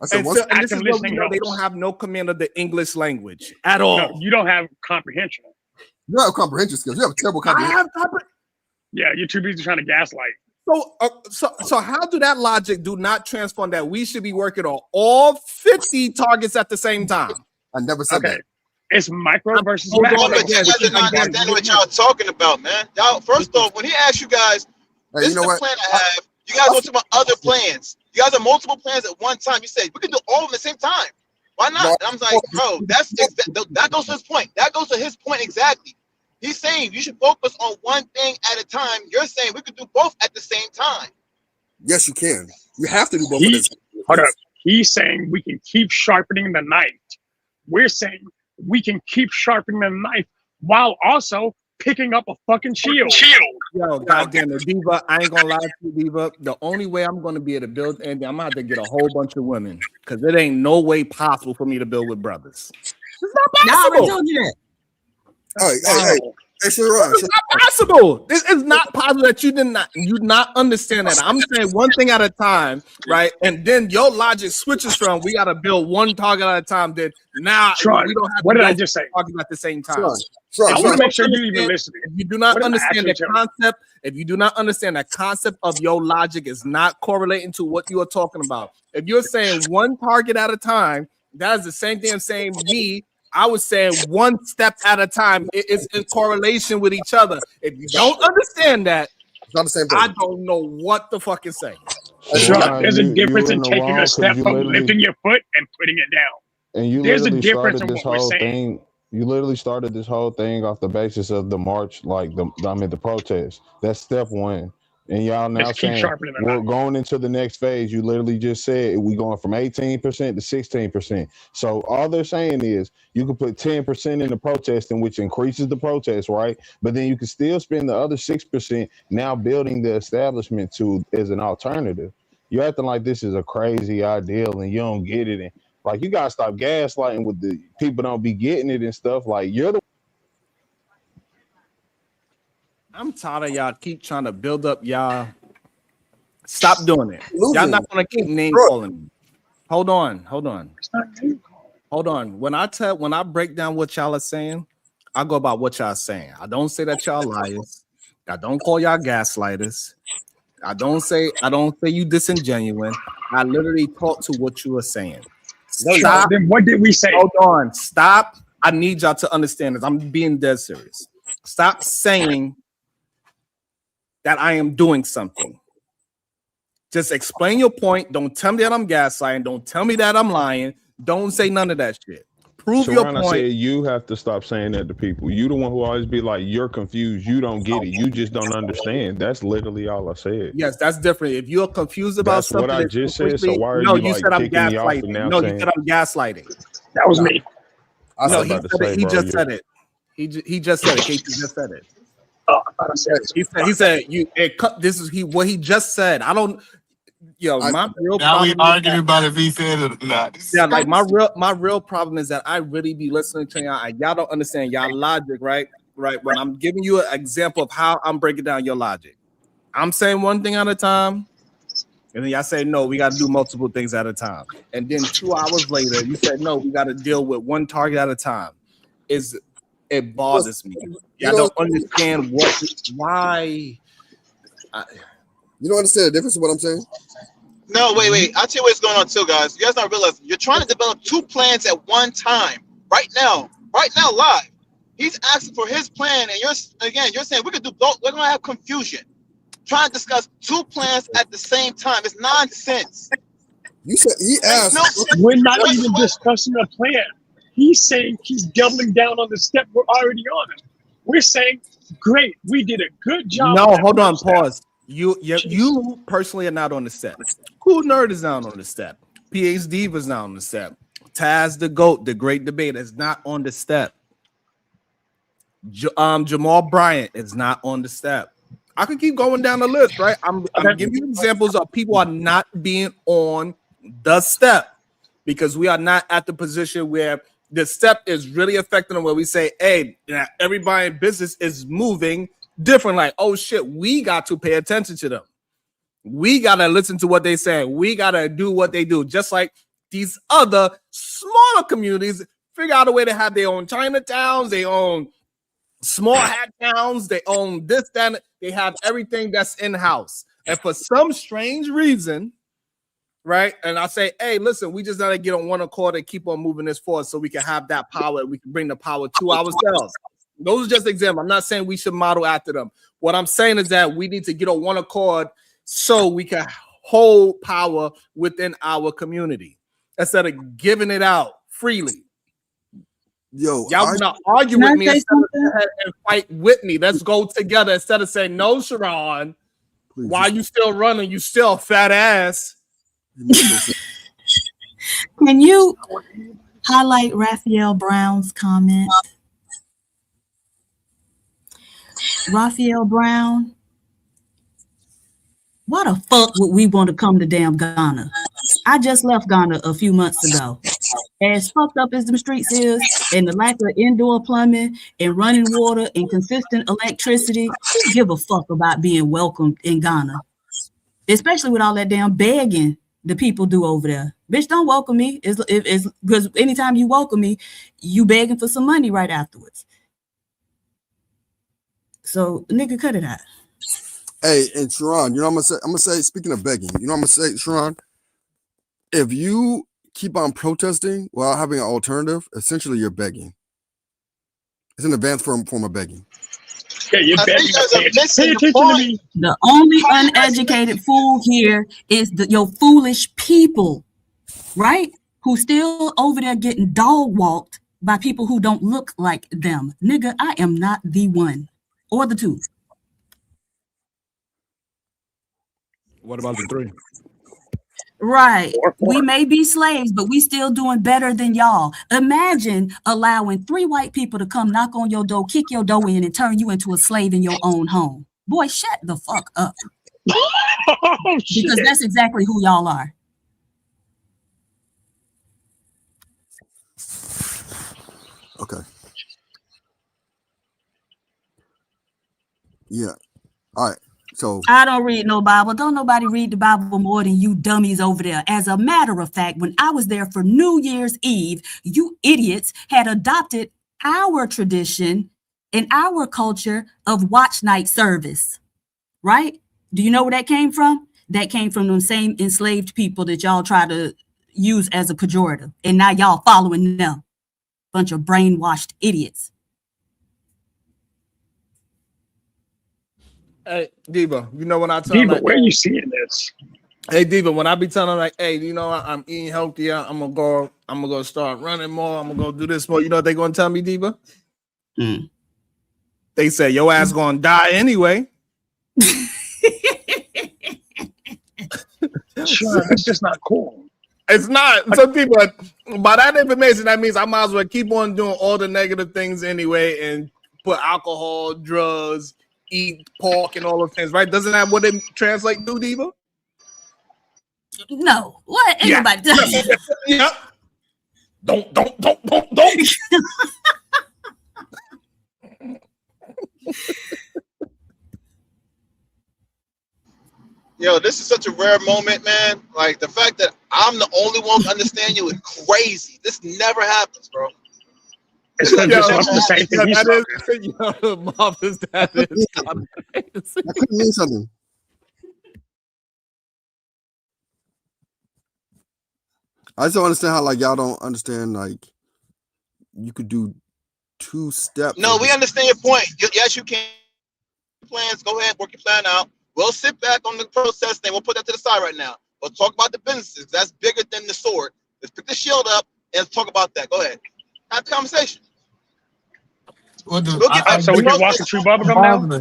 I said active listening. They don't have no command of the English language at all. No, you don't have comprehension. You have comprehension skills. You have terrible comprehension. Yeah, you're too busy trying to gaslight. So how do that logic do not transform that we should be working on all 50 targets at the same time? I never said that. It's micro versus macro. You guys are not understanding what y'all talking about, man. Y'all, first off, when he asked you guys, this is the plan I have. You guys want to talk about other plans. You guys have multiple plans at one time. You say we can do all of them at the same time. Why not? And I'm like, bro, that goes to his point. That goes to his point exactly. He's saying you should focus on one thing at a time. You're saying we could do both at the same time. Yes, you can. You have to do both. Hold up. He's saying we can keep sharpening the knife. We're saying we can keep sharpening the knife while also picking up a fucking shield. Yo, goddamn it, Diva. I ain't gonna lie to you, Diva. The only way I'm gonna be able to build, and I'm gonna have to get a whole bunch of women because it ain't no way possible for me to build with brothers. It's not possible. I already told you that. Hey, It's not possible. This is not possible that you not understand that. I'm saying one thing at a time, right? And then your logic switches from we got to build one target at a time. Then now we don't have to build targets at the same time. I want to make sure you even listening. If you do not understand the concept of your logic is not correlating to what you are talking about. If you're saying one target at a time, that is the same thing I'm saying I was saying one step at a time. It is in correlation with each other. If you don't understand that, it's not the same thing. I don't know what the fuck is saying. There's a difference in taking a step from lifting your foot and putting it down. And there's a difference in what we're saying. You literally started this whole thing off the basis of the march, the protest. That's step one. And y'all now Just keep saying sharpening the we're knife. going into the next phase. You literally just said we going from 18% to 16%. So all they're saying is you can put 10% in the protesting, which increases the protest, right? But then you can still spend the other 6% now building the establishment to as an alternative. You're acting like this is a crazy ideal and you don't get it. And like you gotta stop gaslighting with the people don't be getting it and stuff. Like you're the I'm tired of y'all keep trying to build up y'all. Stop doing it. Y'all not gonna keep name calling me. Hold on. When I break down what y'all are saying, I go about what y'all saying. I don't say that y'all liars. I don't call y'all gaslighters. I don't say you disingenuous. I literally talk to what you are saying. Stop. Then what did we say? Hold on. Stop. I need y'all to understand this. I'm being dead serious. Stop saying that I am doing something. Just explain your point. Don't tell me that I'm gaslighting. Don't tell me that I'm lying. Don't say none of that shit. Prove your point. I said you have to stop saying that to people. You the one who always be like, you're confused. You don't get it. You just don't understand. That's literally all I said. Yes, that's different. If you're confused about that's something, what I just said. So why are you like said I'm kicking me off gaslighting. and now No, saying you said I'm gaslighting. That was me. No, he just said it. He just said it. KT just said it. Oh, I thought I said it. He said you. This is what he just said. I don't. My real now problem. we arguing about if he said it or not. Yeah, like my real problem is that I really be listening to y'all and y'all don't understand y'all logic, right? Right. When I'm giving you an example of how I'm breaking down your logic, I'm saying one thing at a time, and then y'all say no, we got to do multiple things at a time. And then 2 hours later, you said no, we got to deal with one target at a time. It bothers me. Y'all don't understand why. You don't understand the difference of what I'm saying? No, wait. I'll tell you what's going on too, guys. You guys don't realize you're trying to develop two plans at one time. Right now, live. He's asking for his plan, and you're saying we could do both. We're gonna have confusion. Trying to discuss two plans at the same time. It's nonsense. You said he asked. We're not even discussing a plan. He's saying he's doubling down on the step we're already on. We're saying, great, we did a good job. No, hold on, pause. You personally are not on the step. Cool Nerd is not on the step. PhD was not on the step. Taz the GOAT, the great debate, is not on the step. Jamal Bryant is not on the step. I could keep going down the list, right? I'm giving you examples of people are not being on the step because we are not at the position where the step is really affecting them, where we say, hey, everybody in business is moving different. Like, oh shit, we got to pay attention to them. We got to listen to what they say. We got to do what they do. Just like these other smaller communities figure out a way to have their own Chinatowns, their own small hat towns, they own this, that, they have everything that's in-house. And for some strange reason, right? And I say, hey, listen, we just gotta get on one accord and keep on moving this forward so we can have that power. We can bring the power to ourselves. Those are just examples. I'm not saying we should model after them. What I'm saying is that we need to get on one accord so we can hold power within our community instead of giving it out freely. Yo, y'all gonna argue with me instead of and fight with me. Let's go together instead of saying no, Sharon. Why you still running? You still a fat ass. Can you highlight Raphael Brown's comment? Raphael Brown, why the fuck would we want to come to damn Ghana? I just left Ghana a few months ago. As fucked up as the streets is, and the lack of indoor plumbing and running water and consistent electricity, who give a fuck about being welcomed in Ghana? Especially with all that damn begging the people do over there. Bitch, don't welcome me. It's because anytime you welcome me, you begging for some money right afterwards. So nigga, cut it out. Hey, and Sharon, you know what I'm gonna say, speaking of begging, you know what I'm gonna say, Sharon? If you keep on protesting while having an alternative, essentially you're begging. It's an advanced form of begging. Yeah, you're begging. Pay attention to me. The only uneducated fool here is your foolish people, right? Who still over there getting dog walked by people who don't look like them. Nigga, I am not the one or the two. What about the 3? Right. We may be slaves, but we still doing better than y'all. Imagine allowing 3 white people to come knock on your door, kick your door in, and turn you into a slave in your own home. Boy, shut the fuck up. Because that's exactly who y'all are. Okay. Yeah. All right. So I don't read no Bible. Don't nobody read the Bible more than you dummies over there. As a matter of fact, when I was there for New Year's Eve, you idiots had adopted our tradition and our culture of watch night service, right? Do you know where that came from? That came from them same enslaved people that y'all try to use as a pejorative. And now y'all following them. Bunch of brainwashed idiots. Hey, Diva, you know when I tell Diva, like, where are you seeing this? hey, Diva, when I be telling them like, hey, you know, I'm eating healthier, I'm gonna go start running more, I'm gonna go do this more. You know what they gonna tell me, Diva? They say your ass gonna die anyway. Sure, that's just not cool. It's not. Some people, by that information, that means I might as well keep on doing all the negative things anyway and put alcohol, drugs, eat pork, and all those things, right? Doesn't that what it translate to, Diva? No. What? Ain't nobody telling you. Yeah. Don't. Yo, this is such a rare moment, man. Like the fact that I'm the only one who understand you is crazy. This never happens, bro. It's because you're smoking the same thing he's smoking. Marvelous, that is that could mean something. I just don't understand how like y'all don't understand like you could do 2 steps. No, we understand your point. Yes, you can. Plans, go ahead, work your plan out. We'll sit back on the process thing. We'll put that to the side right now. We'll talk about the businesses. That's bigger than the sword. Let's pick the shield up and let's talk about that. Go ahead. Have a conversation. We'll do. So we can walk and chew bubblegum now?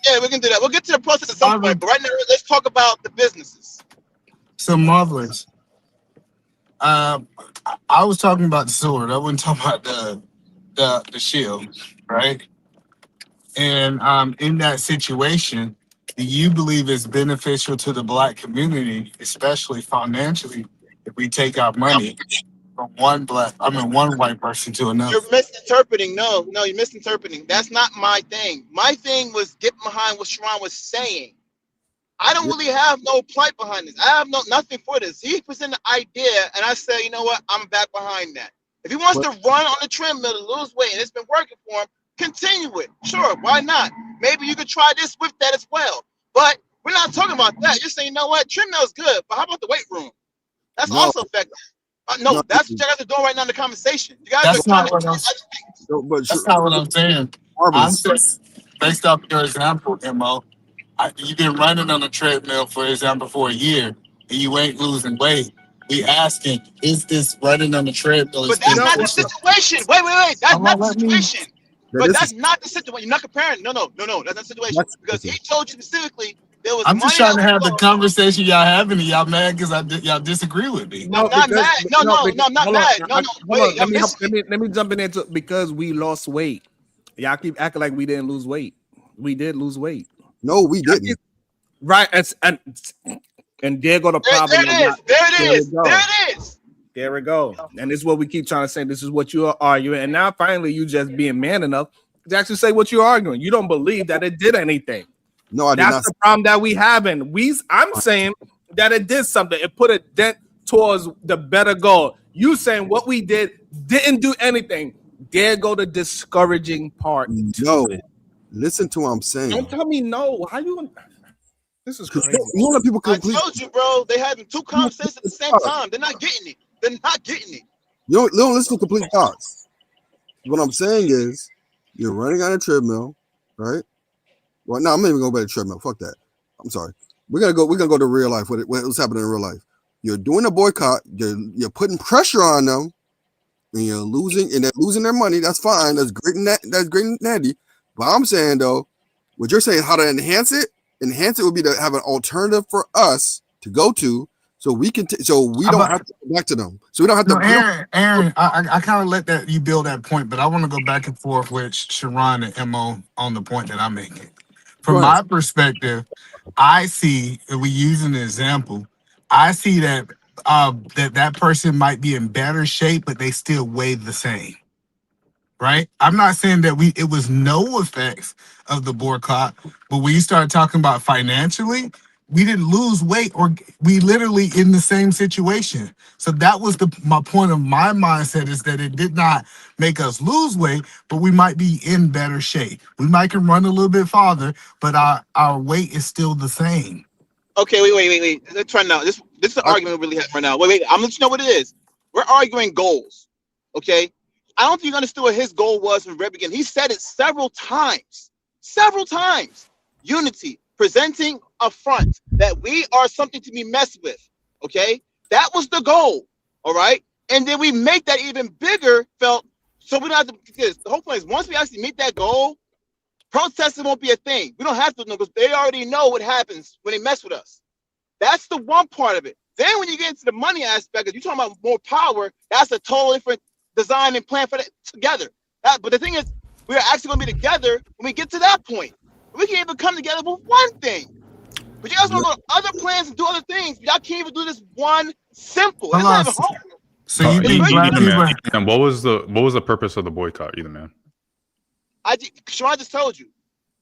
Yeah, we can do that. We'll get to the process at some point. But right now, let's talk about the businesses. So Marvelous. I was talking about the sword. I wasn't talking about the shield, right? And in that situation, do you believe it's beneficial to the Black community, especially financially, if we take our money from one white person to another? You're misinterpreting. No, you're misinterpreting. That's not my thing. My thing was getting behind what Sharon was saying. I don't really have no plight behind this. I have nothing for this. He presented the idea, and I said, you know what? I'm back behind that. If he wants to run on the treadmill to lose weight, and it's been working for him, continue it. Sure, why not? Maybe you could try this with that as well. But we're not talking about that. You're saying, you know what? Treadmill is good, but how about the weight room? That's also effective. No, that's what you guys are doing right now in the conversation. You guys That's are not what I'm saying. I'm saying, based off your example, Mo, you've been running on a treadmill, for example, for a year, and you ain't losing weight. We asking, is this running on the treadmill? But that's not the situation. Wait. That's not the situation. But that's not the situation. You're not comparing. No. That's not the situation. Because he told you specifically there was. I'm just trying to have the conversation y'all having, and y'all mad because y'all disagree with me. No, I'm not mad. No, I'm not mad. No. Wait, let me jump in into because we lost weight. Y'all keep acting like we didn't lose weight. We did lose weight. No, we didn't. Right, and there go the problem. There it is. There we go. And this is what we keep trying to say. This is what you are arguing. And now finally you just being man enough to actually say what you're arguing. You don't believe that it did anything. No, I did not. That's not. the problem that we having. I'm saying that it did something. It put a dent towards the better goal. You saying what we did didn't do anything. There go the discouraging part. No. Listen to what I'm saying. Don't tell me no. How you? This is crazy. You let people complete. I told you, bro. They having 2 conversations at the same time. They're not getting it. You don't listen to complete thoughts. What I'm saying is, you're running on a treadmill, right? Well, no, I'm not even going back to treadmill. Fuck that. I'm sorry. We're gonna go to real life. What's happening in real life? You're doing a boycott. You're putting pressure on them, and you're losing, and they're losing their money. That's fine. That's great. That's great and natty. But I'm saying though, what you're saying, how to enhance it, Enhance it would be to have an alternative for us to go to, so we can, so we don't have to go back to them. So we don't have to. Aaron, I kind of let that you build that point, but I want to go back and forth with Sharon and Mo on the point that I'm making. From my perspective, I see, if we use an example, I see that that person might be in better shape, but they still weigh the same. Right? I'm not saying that it was no effects of the boycott, but when you start talking about financially, we didn't lose weight, or we literally in the same situation. So that was my point of my mindset, is that it did not make us lose weight, but we might be in better shape. We might can run a little bit farther, but our weight is still the same. Okay, wait. Let's try now. This is the argument we really have right now. Wait. I'm letting you know what it is. We're arguing goals. Okay. I don't think you understood what his goal was from the very beginning. He said it several times. Unity, presenting a front that we are something to be messed with. Okay, that was the goal. All right, and then we make that even bigger. So we don't have to. Because the whole point is, once we actually meet that goal, protesting won't be a thing. We don't have to know, because they already know what happens when they mess with us. That's the one part of it. Then when you get into the money aspect, if you're talking about more power, that's a totally different design and plan for that together. But the thing is, we are actually going to be together when we get to that point. We can't even come together with one thing. But you guys want to go to other plans and do other things. Y'all can't even do this one simple. It's not even hard. So you think black people? And what was the purpose of the boycott, Either Man? Sharon just told you.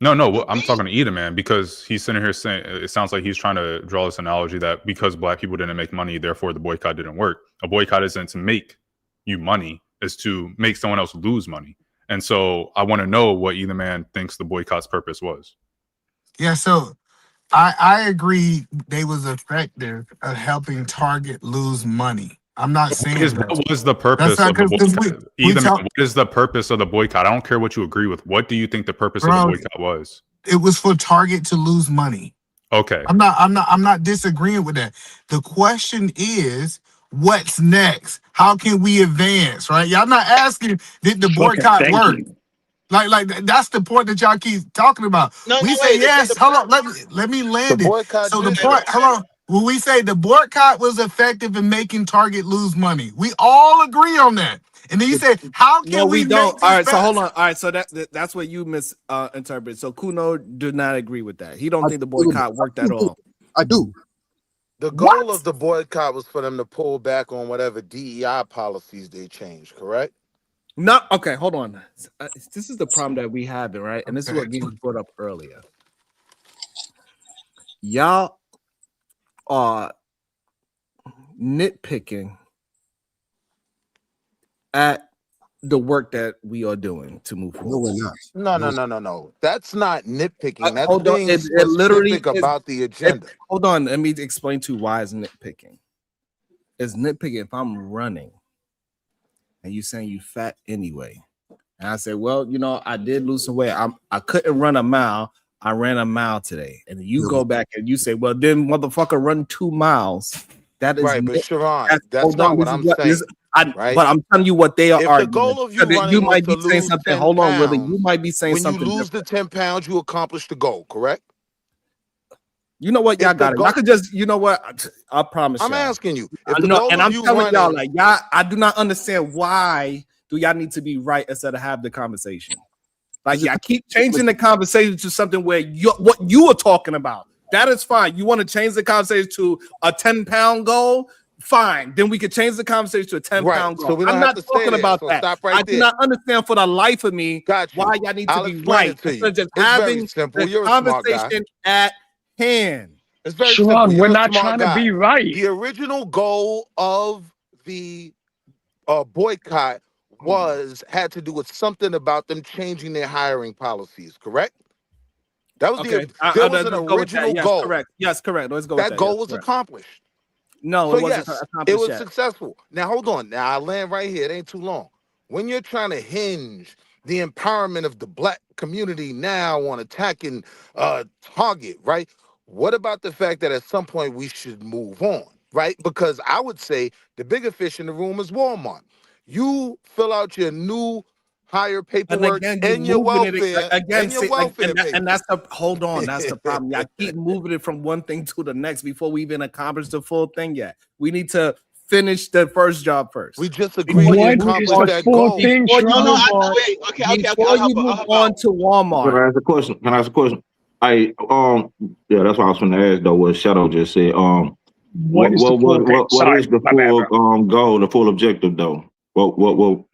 No, I'm talking to Either Man, because he's sitting here saying, it sounds like he's trying to draw this analogy that because black people didn't make money, therefore the boycott didn't work. A boycott isn't to make you money, is to make someone else lose money. And so I want to know what Either Man thinks the boycott's purpose was. Yeah, so I agree they was effective at helping Target lose money. I'm not saying What was the purpose of the boycott? What is the purpose of the boycott? I don't care what you agree with. What do you think the purpose of the boycott was? It was for Target to lose money. Okay. I'm not disagreeing with that. The question is, what's next? How can we advance? Right? Y'all not asking, did the boycott work? Like that's the point that y'all keep talking about. Yes. Hold on. Let me land it. So the point. Hold on. When we say the boycott was effective in making Target lose money, we all agree on that. And then you say, how can we don't? All right. So hold on. All right. So that's what you misinterpret. So Kuno did not agree with that. He don't think the boycott worked at all. I do. The goal of the boycott was for them to pull back on whatever DEI policies they changed, correct? No, okay, hold on. This is the problem that we have, right? And this is what Gideon brought up earlier. Y'all are nitpicking at the work that we are doing to move forward. No, we're not. No. That's not nitpicking. That's hold on. being It literally specific about the agenda. Hold on. Let me explain to you why it's nitpicking. It's nitpicking if I'm running and you saying you fat anyway. And I say, well, I did lose some weight. I couldn't run a mile. I ran a mile today. And you go back and you say, well, then motherfucker run 2 miles. That is right, but Sharon, that's not what I'm saying. Right? But I'm telling you what they are if arguing. The goal of you might be saying something. Hold on, Willie. You might be saying something. When you lose the 10 pounds, you accomplish the goal, correct? You know what, y'all got it. Y'all could just, I promise I'm asking you. I'm telling y'all, like, y'all, I do not understand why do y'all need to be right instead of have the conversation. Like, y'all keep changing the conversation to something where what you are talking about. That is fine. You want to change the conversation to a 10-pound goal? Fine. Then we could change the conversation to a 10-pound goal. So I'm not talking about that. I do not understand for the life of me why y'all need to be right instead of just having the conversation at hand. It's very Sharon, simple. we're not trying to be right. The original goal of the boycott had to do with something about them changing their hiring policies, correct? That was there was an original goal. Correct. Yes, correct. Let's go. That goal was accomplished. No, so it wasn't accomplished. It was successful. Now hold on. Now I land right here. It ain't too long. When you're trying to hinge the empowerment of the black community now on attacking Target, right? What about the fact that at some point we should move on, right? Because I would say the bigger fish in the room is Walmart. You fill out your new entire And paperwork again, and your moving it welfare again. and your See, welfare and papers. that's the hold on. That's the problem. Y'all keep moving it from one thing to the next before we even accomplish the full thing yet. We need to finish the first job first. We just agreed to accomplish that goal. Before you move on, wait, okay, before you move on to Walmart. Can I ask a question? Can I ask a question? Yeah, that's what I was going to ask though. What Shadow just said. What is the full thing? What Sorry, is the my bad, full bro. goal, the full objective though? What?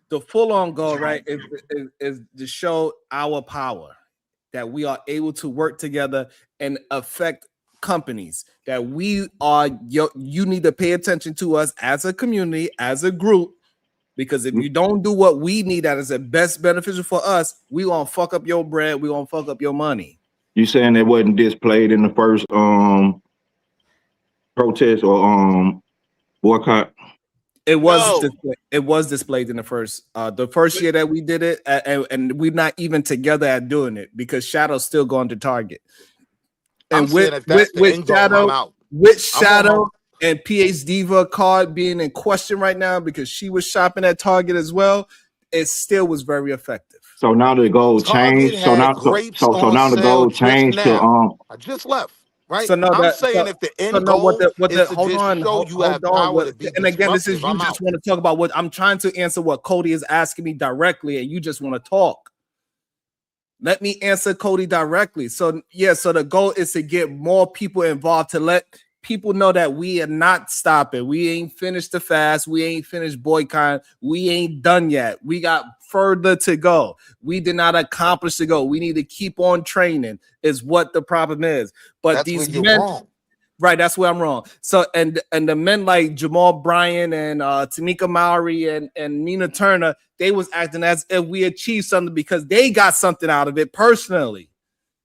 The full-on goal, right, is to show our power, that we are able to work together and affect companies, that we are you need to pay attention to us as a community, as a group, because if you don't do what we need that is the best beneficial for us, we gonna fuck up your bread, we gonna fuck up your money. You saying it wasn't displayed in the first protest or boycott? It was displayed in the first year that we did it, and we're not even together at doing it because Shadow's still going to Target. And with Shadow and PH Diva card being in question right now because she was shopping at Target as well, it still was very effective. So now the goal changed. So now the goal changed to I just left. Right. So no, I'm saying if the end goal is to hold just on, show you have power to be and again, this is disruptive, you I'm just out. want to talk about what I'm trying to answer what Cody is asking me directly, and you just want to talk. Let me answer Cody directly. So yeah, so the goal is to get more people involved, to let people know that we are not stopping. We ain't finished the fast. We ain't finished boycott. We ain't done yet. We got further to go. We did not accomplish the goal. We need to keep on training is what the problem is. But That's these where you're men, wrong. right, that's where I'm wrong. So and the men like Jamal Bryant and Tamika Mowry and Nina Turner, they was acting as if we achieved something because they got something out of it personally.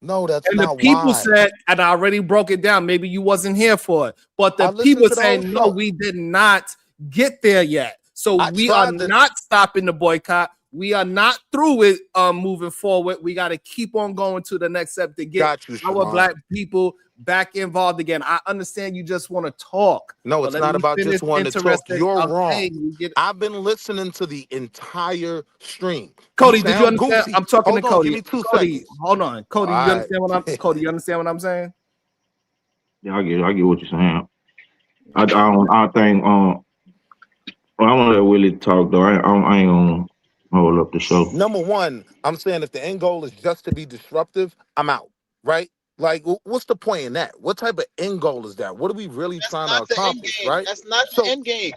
No, that's and not the people why. said, and I already broke it down. Maybe you wasn't here for it, but the I listened people to the saying whole no, show. we did not get there yet. So I we are tried to- not stopping the boycott. We are not through with moving forward. We got to keep on going to the next step to get Got you, our Sharon. black people back involved again. I understand you just want to talk. No, but it's let not me about finish just wanting to talk. interested, You're hey, wrong. I've been listening to the entire stream. Cody, did you sound understand? goofy. I'm talking Hold to on, Cody. give me 2 Cody, seconds. hold on. Cody, All you right. understand what I'm Cody, you understand what I'm saying? Yeah, I get what you're saying. I think well, I want to let Willie talk though. I ain't gonna hold up the show. Number one, I'm saying if the end goal is just to be disruptive, I'm out. Right? Like, what's the point in that? What type of end goal is that? What are we really trying to accomplish? Right? That's not the end game.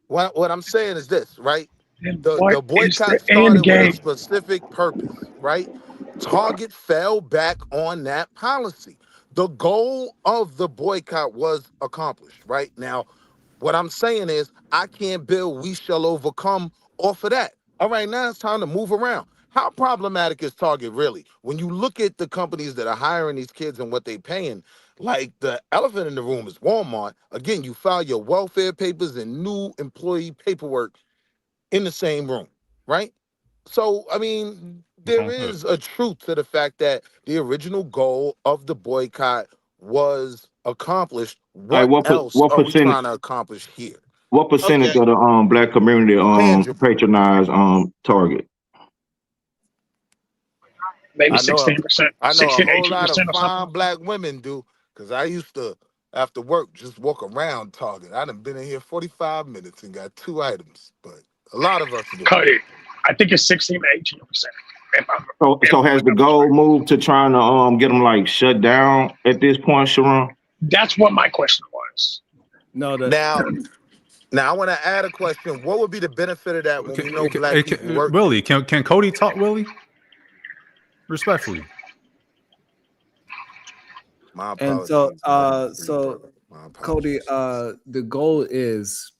What I'm saying is this, right? What The is the boycott end started with a game? specific purpose, right? Target fell back on that policy. The goal of the boycott was accomplished, right? Now, what I'm saying is I can't build we shall overcome off of that. All right, now it's time to move around. How problematic is Target really? When you look at the companies that are hiring these kids and what they're paying, like the elephant in the room is Walmart. Again, you file your welfare papers and new employee paperwork in the same room, right? So, I mean, there is a truth to the fact that the original goal of the boycott was accomplished. Hey, What else what are we percentage? trying to accomplish here? What percentage of the black community patronize Target? Maybe I know 16%, a 16, whole lot 18% of or something. fine black women do, because I used to, after work, just walk around Target. I done been in here 45 minutes and got 2 items, but a lot of us do. Cody, I think it's 16 to 18%. So has the goal moved to trying to get them like shut down at this point, Sharon? That's what my question was. No, Now I want to add a question. What would be the benefit of that when we know black people work? Willie, can Cody talk, Willie? Respectfully. My And apologies. so Cody, the goal is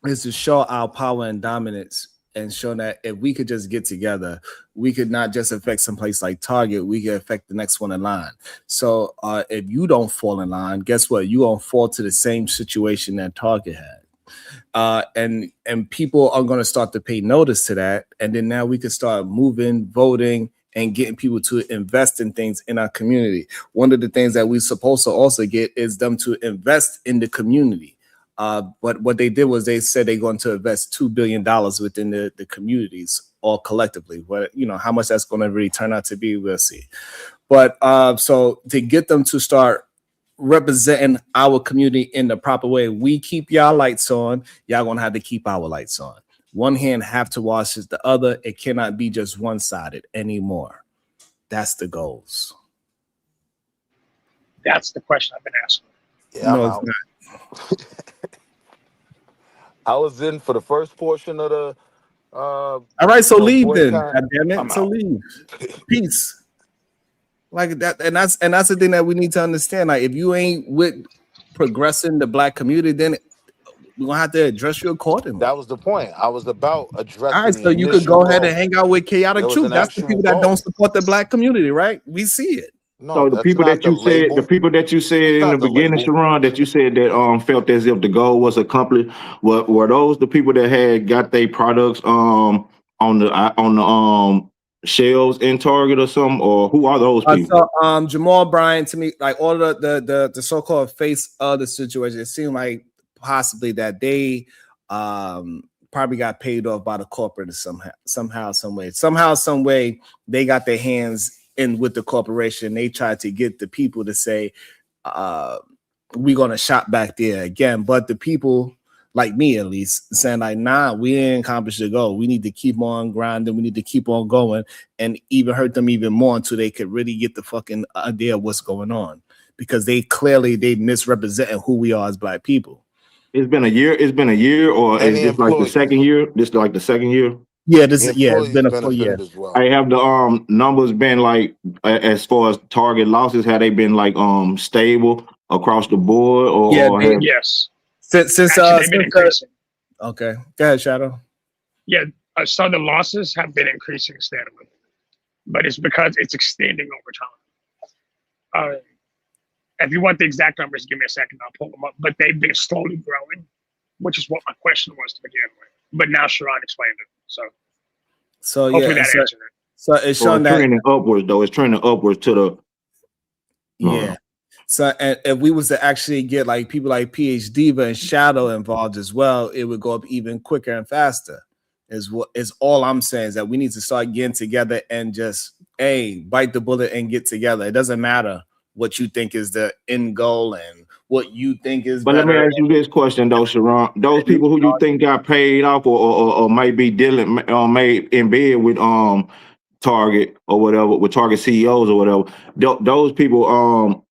to show our power and dominance and show that if we could just get together, we could not just affect some place like Target, we could affect the next one in line. So if you don't fall in line, guess what? You won't fall to the same situation that Target had. And people are going to start to pay notice to that. And then now we can start moving, voting, and getting people to invest in things in our community. One of the things that we're supposed to also get is them to invest in the community. But what they did was they said they're going to invest $2 billion within the communities all collectively. What, you know, how much that's going to really turn out to be, we'll see. But so to get them to start representing our community in the proper way, we keep y'all lights on, y'all gonna have to keep our lights on. One hand have to wash the other. It cannot be just one-sided anymore. That's the goals. That's the question I've been asking. Yeah, I'm No, out. I was in for the first portion of the all right, so leave then. boycott. God damn it. I'm So out. leave. Peace. Like that, and that's the thing that we need to understand. Like, if you ain't with progressing the Black community, then we're gonna have to address you accordingly. That was the point. I was about All addressing right, the so you could initial go ahead and goal. hang out with Chaotic There was Truth. an That's the actual people that don't goal. support the Black community, right? We see it. No, So the that's people not that the you said, label. in the not the beginning, label. Sharon, that you said that felt as if the goal was accomplished, were those the people that had got their products on the shelves in Target or something, or who are those people? So Jamal Bryant, to me, like all the so-called face of the situation, it seemed like possibly that they probably got paid off by the corporate somehow, some way they got their hands in with the corporation. They tried to get the people to say we're gonna shop back there again, but the people, like me at least, saying like, nah, we didn't accomplish the goal. We need to keep on grinding. We need to keep on going, and even hurt them even more until they could really get the fucking idea of what's going on, because they misrepresenting who we are as Black people. It's been a year, or is this like the second year? This like the second year? Yeah, it's been a full year. As well. I have the numbers been like, as far as Target losses, have they been like stable across the board, or yes. Since Actually, they've been increasing. Okay, go ahead, Shadow. Yeah, so the losses have been increasing steadily, but it's because it's extending over time. If you want the exact numbers, give me a second, I'll pull them up. But they've been slowly growing, which is what my question was to begin with. But now Sharon explained it, so hopefully that answered it. So it's showing that trending upwards, though. It's trending upwards to the yeah. So, and if we was to actually get like people like PhD Diva and Shadow involved as well, it would go up even quicker and faster. Is all I'm saying, is that we need to start getting together and just bite the bullet and get together. It doesn't matter what you think is the end goal and what you think is. But let me ask you this question though, Sharon. Those people who you think got paid off or might be dealing made in bed with Target or whatever, with Target CEOs or whatever, those people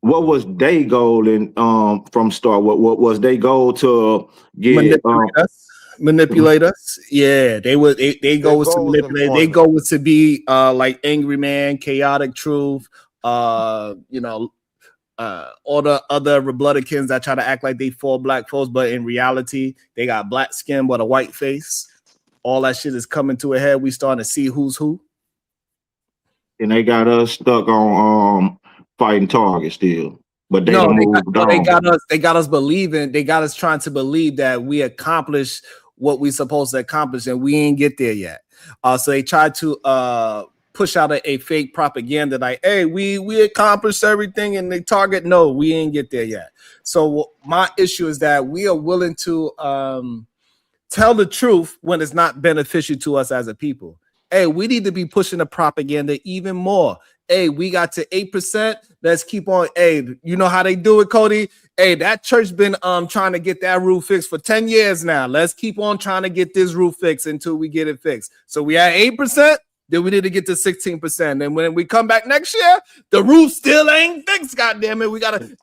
what was their goal in from start? What was their goal to get manipulate us? Yeah, they would. They go with to manipulate. They go with to be like Angry Man, Chaotic Truth, all the other Republicans that try to act like they for Black folks, but in reality they got black skin but a white face. All that shit is coming to a head. We starting to see who's who, and they got us stuck on fighting Target still. But they don't move down. They got us believing. They got us trying to believe that we accomplished what we supposed to accomplish, and we ain't get there yet. So they tried to push out a fake propaganda like, "Hey, we accomplished everything," and they Target, no, we ain't get there yet. So my issue is that we are willing to tell the truth when it's not beneficial to us as a people. Hey, we need to be pushing the propaganda even more. Hey, we got to 8%. Let's keep on. Hey, you know how they do it, Cody? Hey, that church been trying to get that roof fixed for 10 years now. Let's keep on trying to get this roof fixed until we get it fixed. So we at 8%, then we need to get to 16%. And when we come back next year, the roof still ain't fixed. God damn it. We gotta get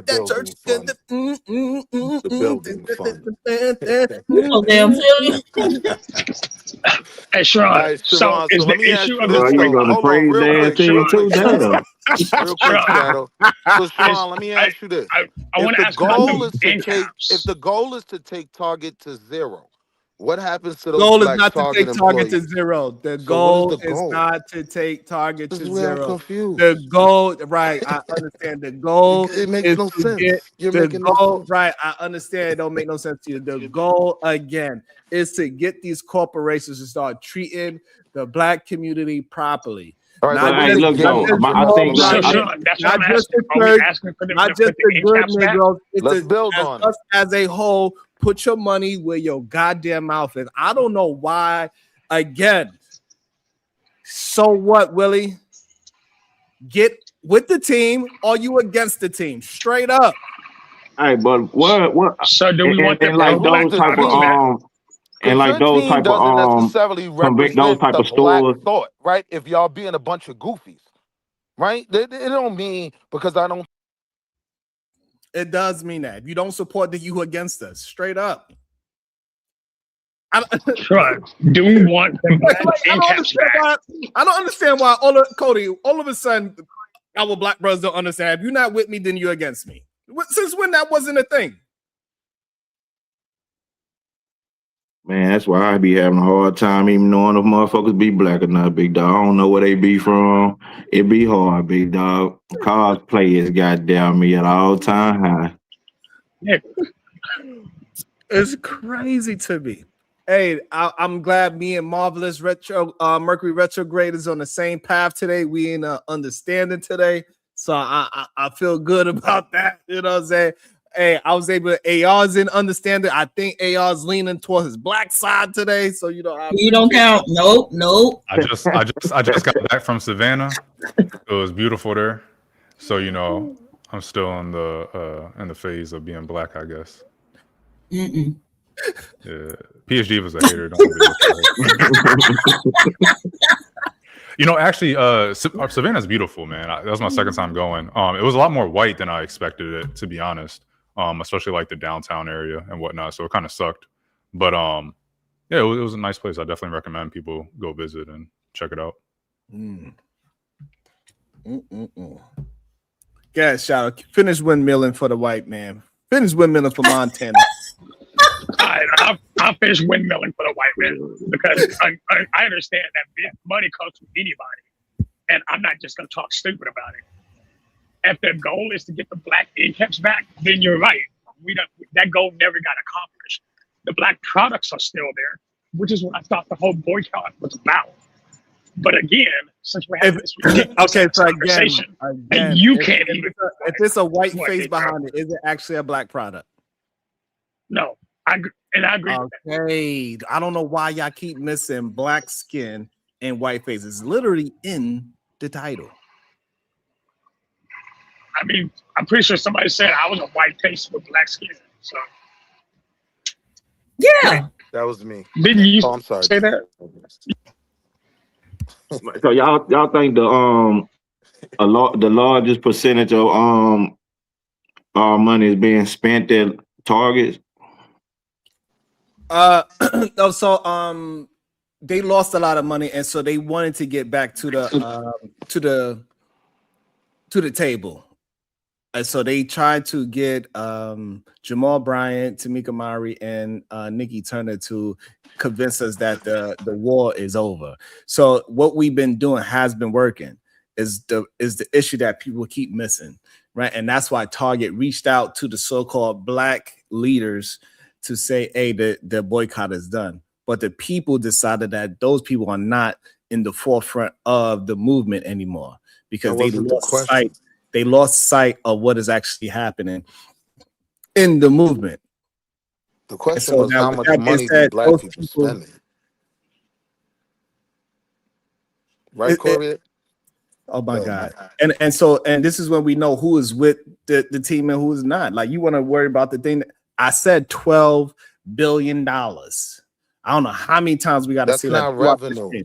that church. The building fund. Oh, damn. Hey, Sharon. Right, So is let the me ask issue you of this the though. Hold on, real quick. Real quick, Shadow. So, Sharon, let me ask you this: I want to ask about the if the goal is to take Target to zero, what happens to The those goal is Black not to Target take Target employees? to zero. The So goal what is the is goal? not to take Target This to is where I'm zero. confused. The goal, right? I understand. The goal It makes is no to sense. get You're the making no goal, sense. right? I understand. It don't make no sense to you. The goal again is to get these corporations to start treating the Black community properly. All right, Not but just, look, not just I Jamal think Bryant, that's what not I'm just asking. the Are we church, asking for them not to just put the the good end caps back? Negroes. It's let's build as on us it. as a whole. Put your money where your goddamn mouth is. I don't know why. Again, so what, Willie? Get with the team or you against the team? Straight up. Hey, but what? So do we want them And like black those type of products back? and Because like your those team type doesn't of necessarily those represent type the of black stores. thought, right? If y'all being a bunch of goofies, right? It don't mean because I don't. It does mean that. If you don't support that, you against us. Straight up. Sure. Do we want them black end caps back? I don't understand why Cody, all of a sudden, our black brothers don't understand. If you're not with me, then you're against me. Since when that wasn't a thing? Man, that's why I be having a hard time even knowing if motherfuckers be black or not, big dog. I don't know where they be from. It be hard, big dog. Cosplay is goddamn me at all time high. Yeah. It's crazy to me. Hey, I'm glad me and Marvelous Mercury Retrograde is on the same path today. We in understanding today. So I feel good about that. You know what I'm saying? Hey, I was able to AR's in understanding. I think AR's leaning towards his black side today. So you know, you don't count. Nope. I just got back from Savannah. It was beautiful there. So you know, I'm still in the phase of being black, I guess. Mm-mm. Yeah, PhD was a hater. Don't you know, actually, Savannah's beautiful, man. That was my second time going. It was a lot more white than I expected it, to be honest. Especially like the downtown area and whatnot. So it kind of sucked, but yeah, it was a nice place. I definitely recommend people go visit and check it out. Yeah, shout out. Finish windmilling for the white man. Finish windmilling for Montana. I'll finish windmilling for the white man because I understand that money comes from anybody, and I'm not just going to talk stupid about it. If the goal is to get the black end caps back, then you're right. That goal never got accomplished. The black products are still there, which is what I thought the whole boycott was about. But again, since we're having this conversation, and you can't even. If it's a white face behind it, is it actually a black product? No, I agree. Okay, I don't know why y'all keep missing black skin and white face. It's literally in the title. I mean, I'm pretty sure somebody said I was a white face with black skin. So yeah, that was me. Didn't you I'm sorry. say that? So y'all think the largest percentage of our money is being spent at Targets? They lost a lot of money, and so they wanted to get back to the table. And so they tried to get Jamal Bryant, Tamika Mowry, and Nikki Turner to convince us that the war is over. So what we've been doing has been working. Is the issue that people keep missing, right? And that's why Target reached out to the so-called black leaders to say, hey, the boycott is done. But the people decided that those people are not in the forefront of the movement anymore because they lost sight of what is actually happening in the movement. The question was how much money do black people spending? Right, Corey? Oh my God. And so this is when we know who is with the team and who is not. Like, you want to worry about the thing. I said $12 billion. I don't know how many times we got to say that. That's not revenue.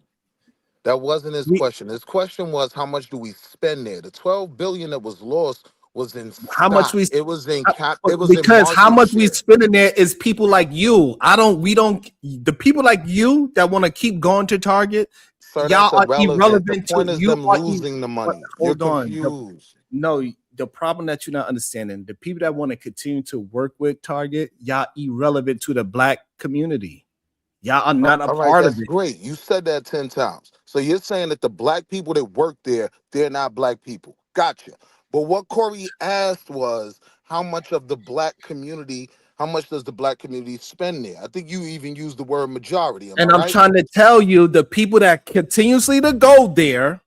That wasn't his question. His question was how much do we spend there? The $12 billion that was lost was in how much we it was in cap it was because in how much share. we spending there is people like you. The people like you that want to keep going to Target. Sir, y'all are irrelevant the point to is you. them losing the money. Hold You're on. confused. No, the problem that you're not understanding, the people that want to continue to work with Target, y'all irrelevant to the black community. Y'all are not a part of it. Great. You said that 10 times. So you're saying that the black people that work there, they're not black people. Gotcha. But what Corey asked was how much of the black community, how much does the black community spend there? I think you even used the word majority. And I'm trying to tell you, the people that continuously to go there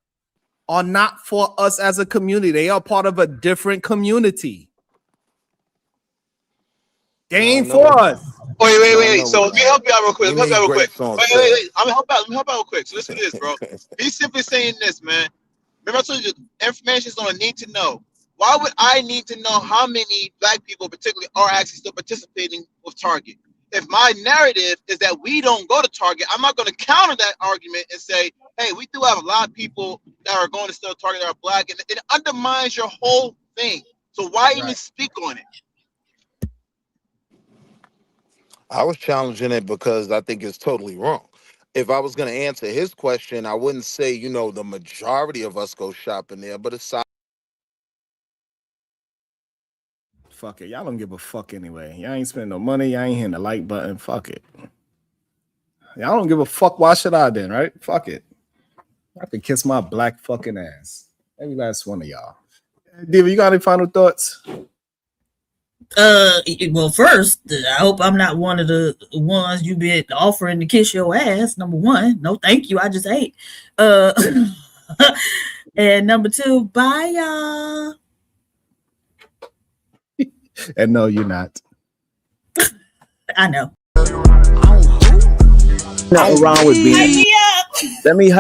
are not for us as a community. They are part of a different community. They ain't for us. Wait. So let me help you out real quick. Wait. I'm gonna help out real quick. So listen to this, bro. He's simply saying this, man. Remember I told you the information is on a need to know. Why would I need to know how many black people particularly are actually still participating with Target? If my narrative is that we don't go to Target, I'm not going to counter that argument and say, hey, we do have a lot of people that are going to still Target that are black, and it undermines your whole thing. So why even speak on it? I was challenging it because I think it's totally wrong. If I was going to answer his question, I wouldn't say, the majority of us go shopping there, but aside. Fuck it. Y'all don't give a fuck anyway. Y'all ain't spending no money. Y'all ain't hitting the like button. Fuck it. Y'all don't give a fuck. Why should I then, right? Fuck it. I can kiss my black fucking ass. Every last one of y'all. Diva, you got any final thoughts? Well, first, I hope I'm not one of the ones you been offering to kiss your ass. Number one, no, thank you. I just ate. And number two, bye, y'all. And no, you're not. I know. Nothing wrong with being. Let me.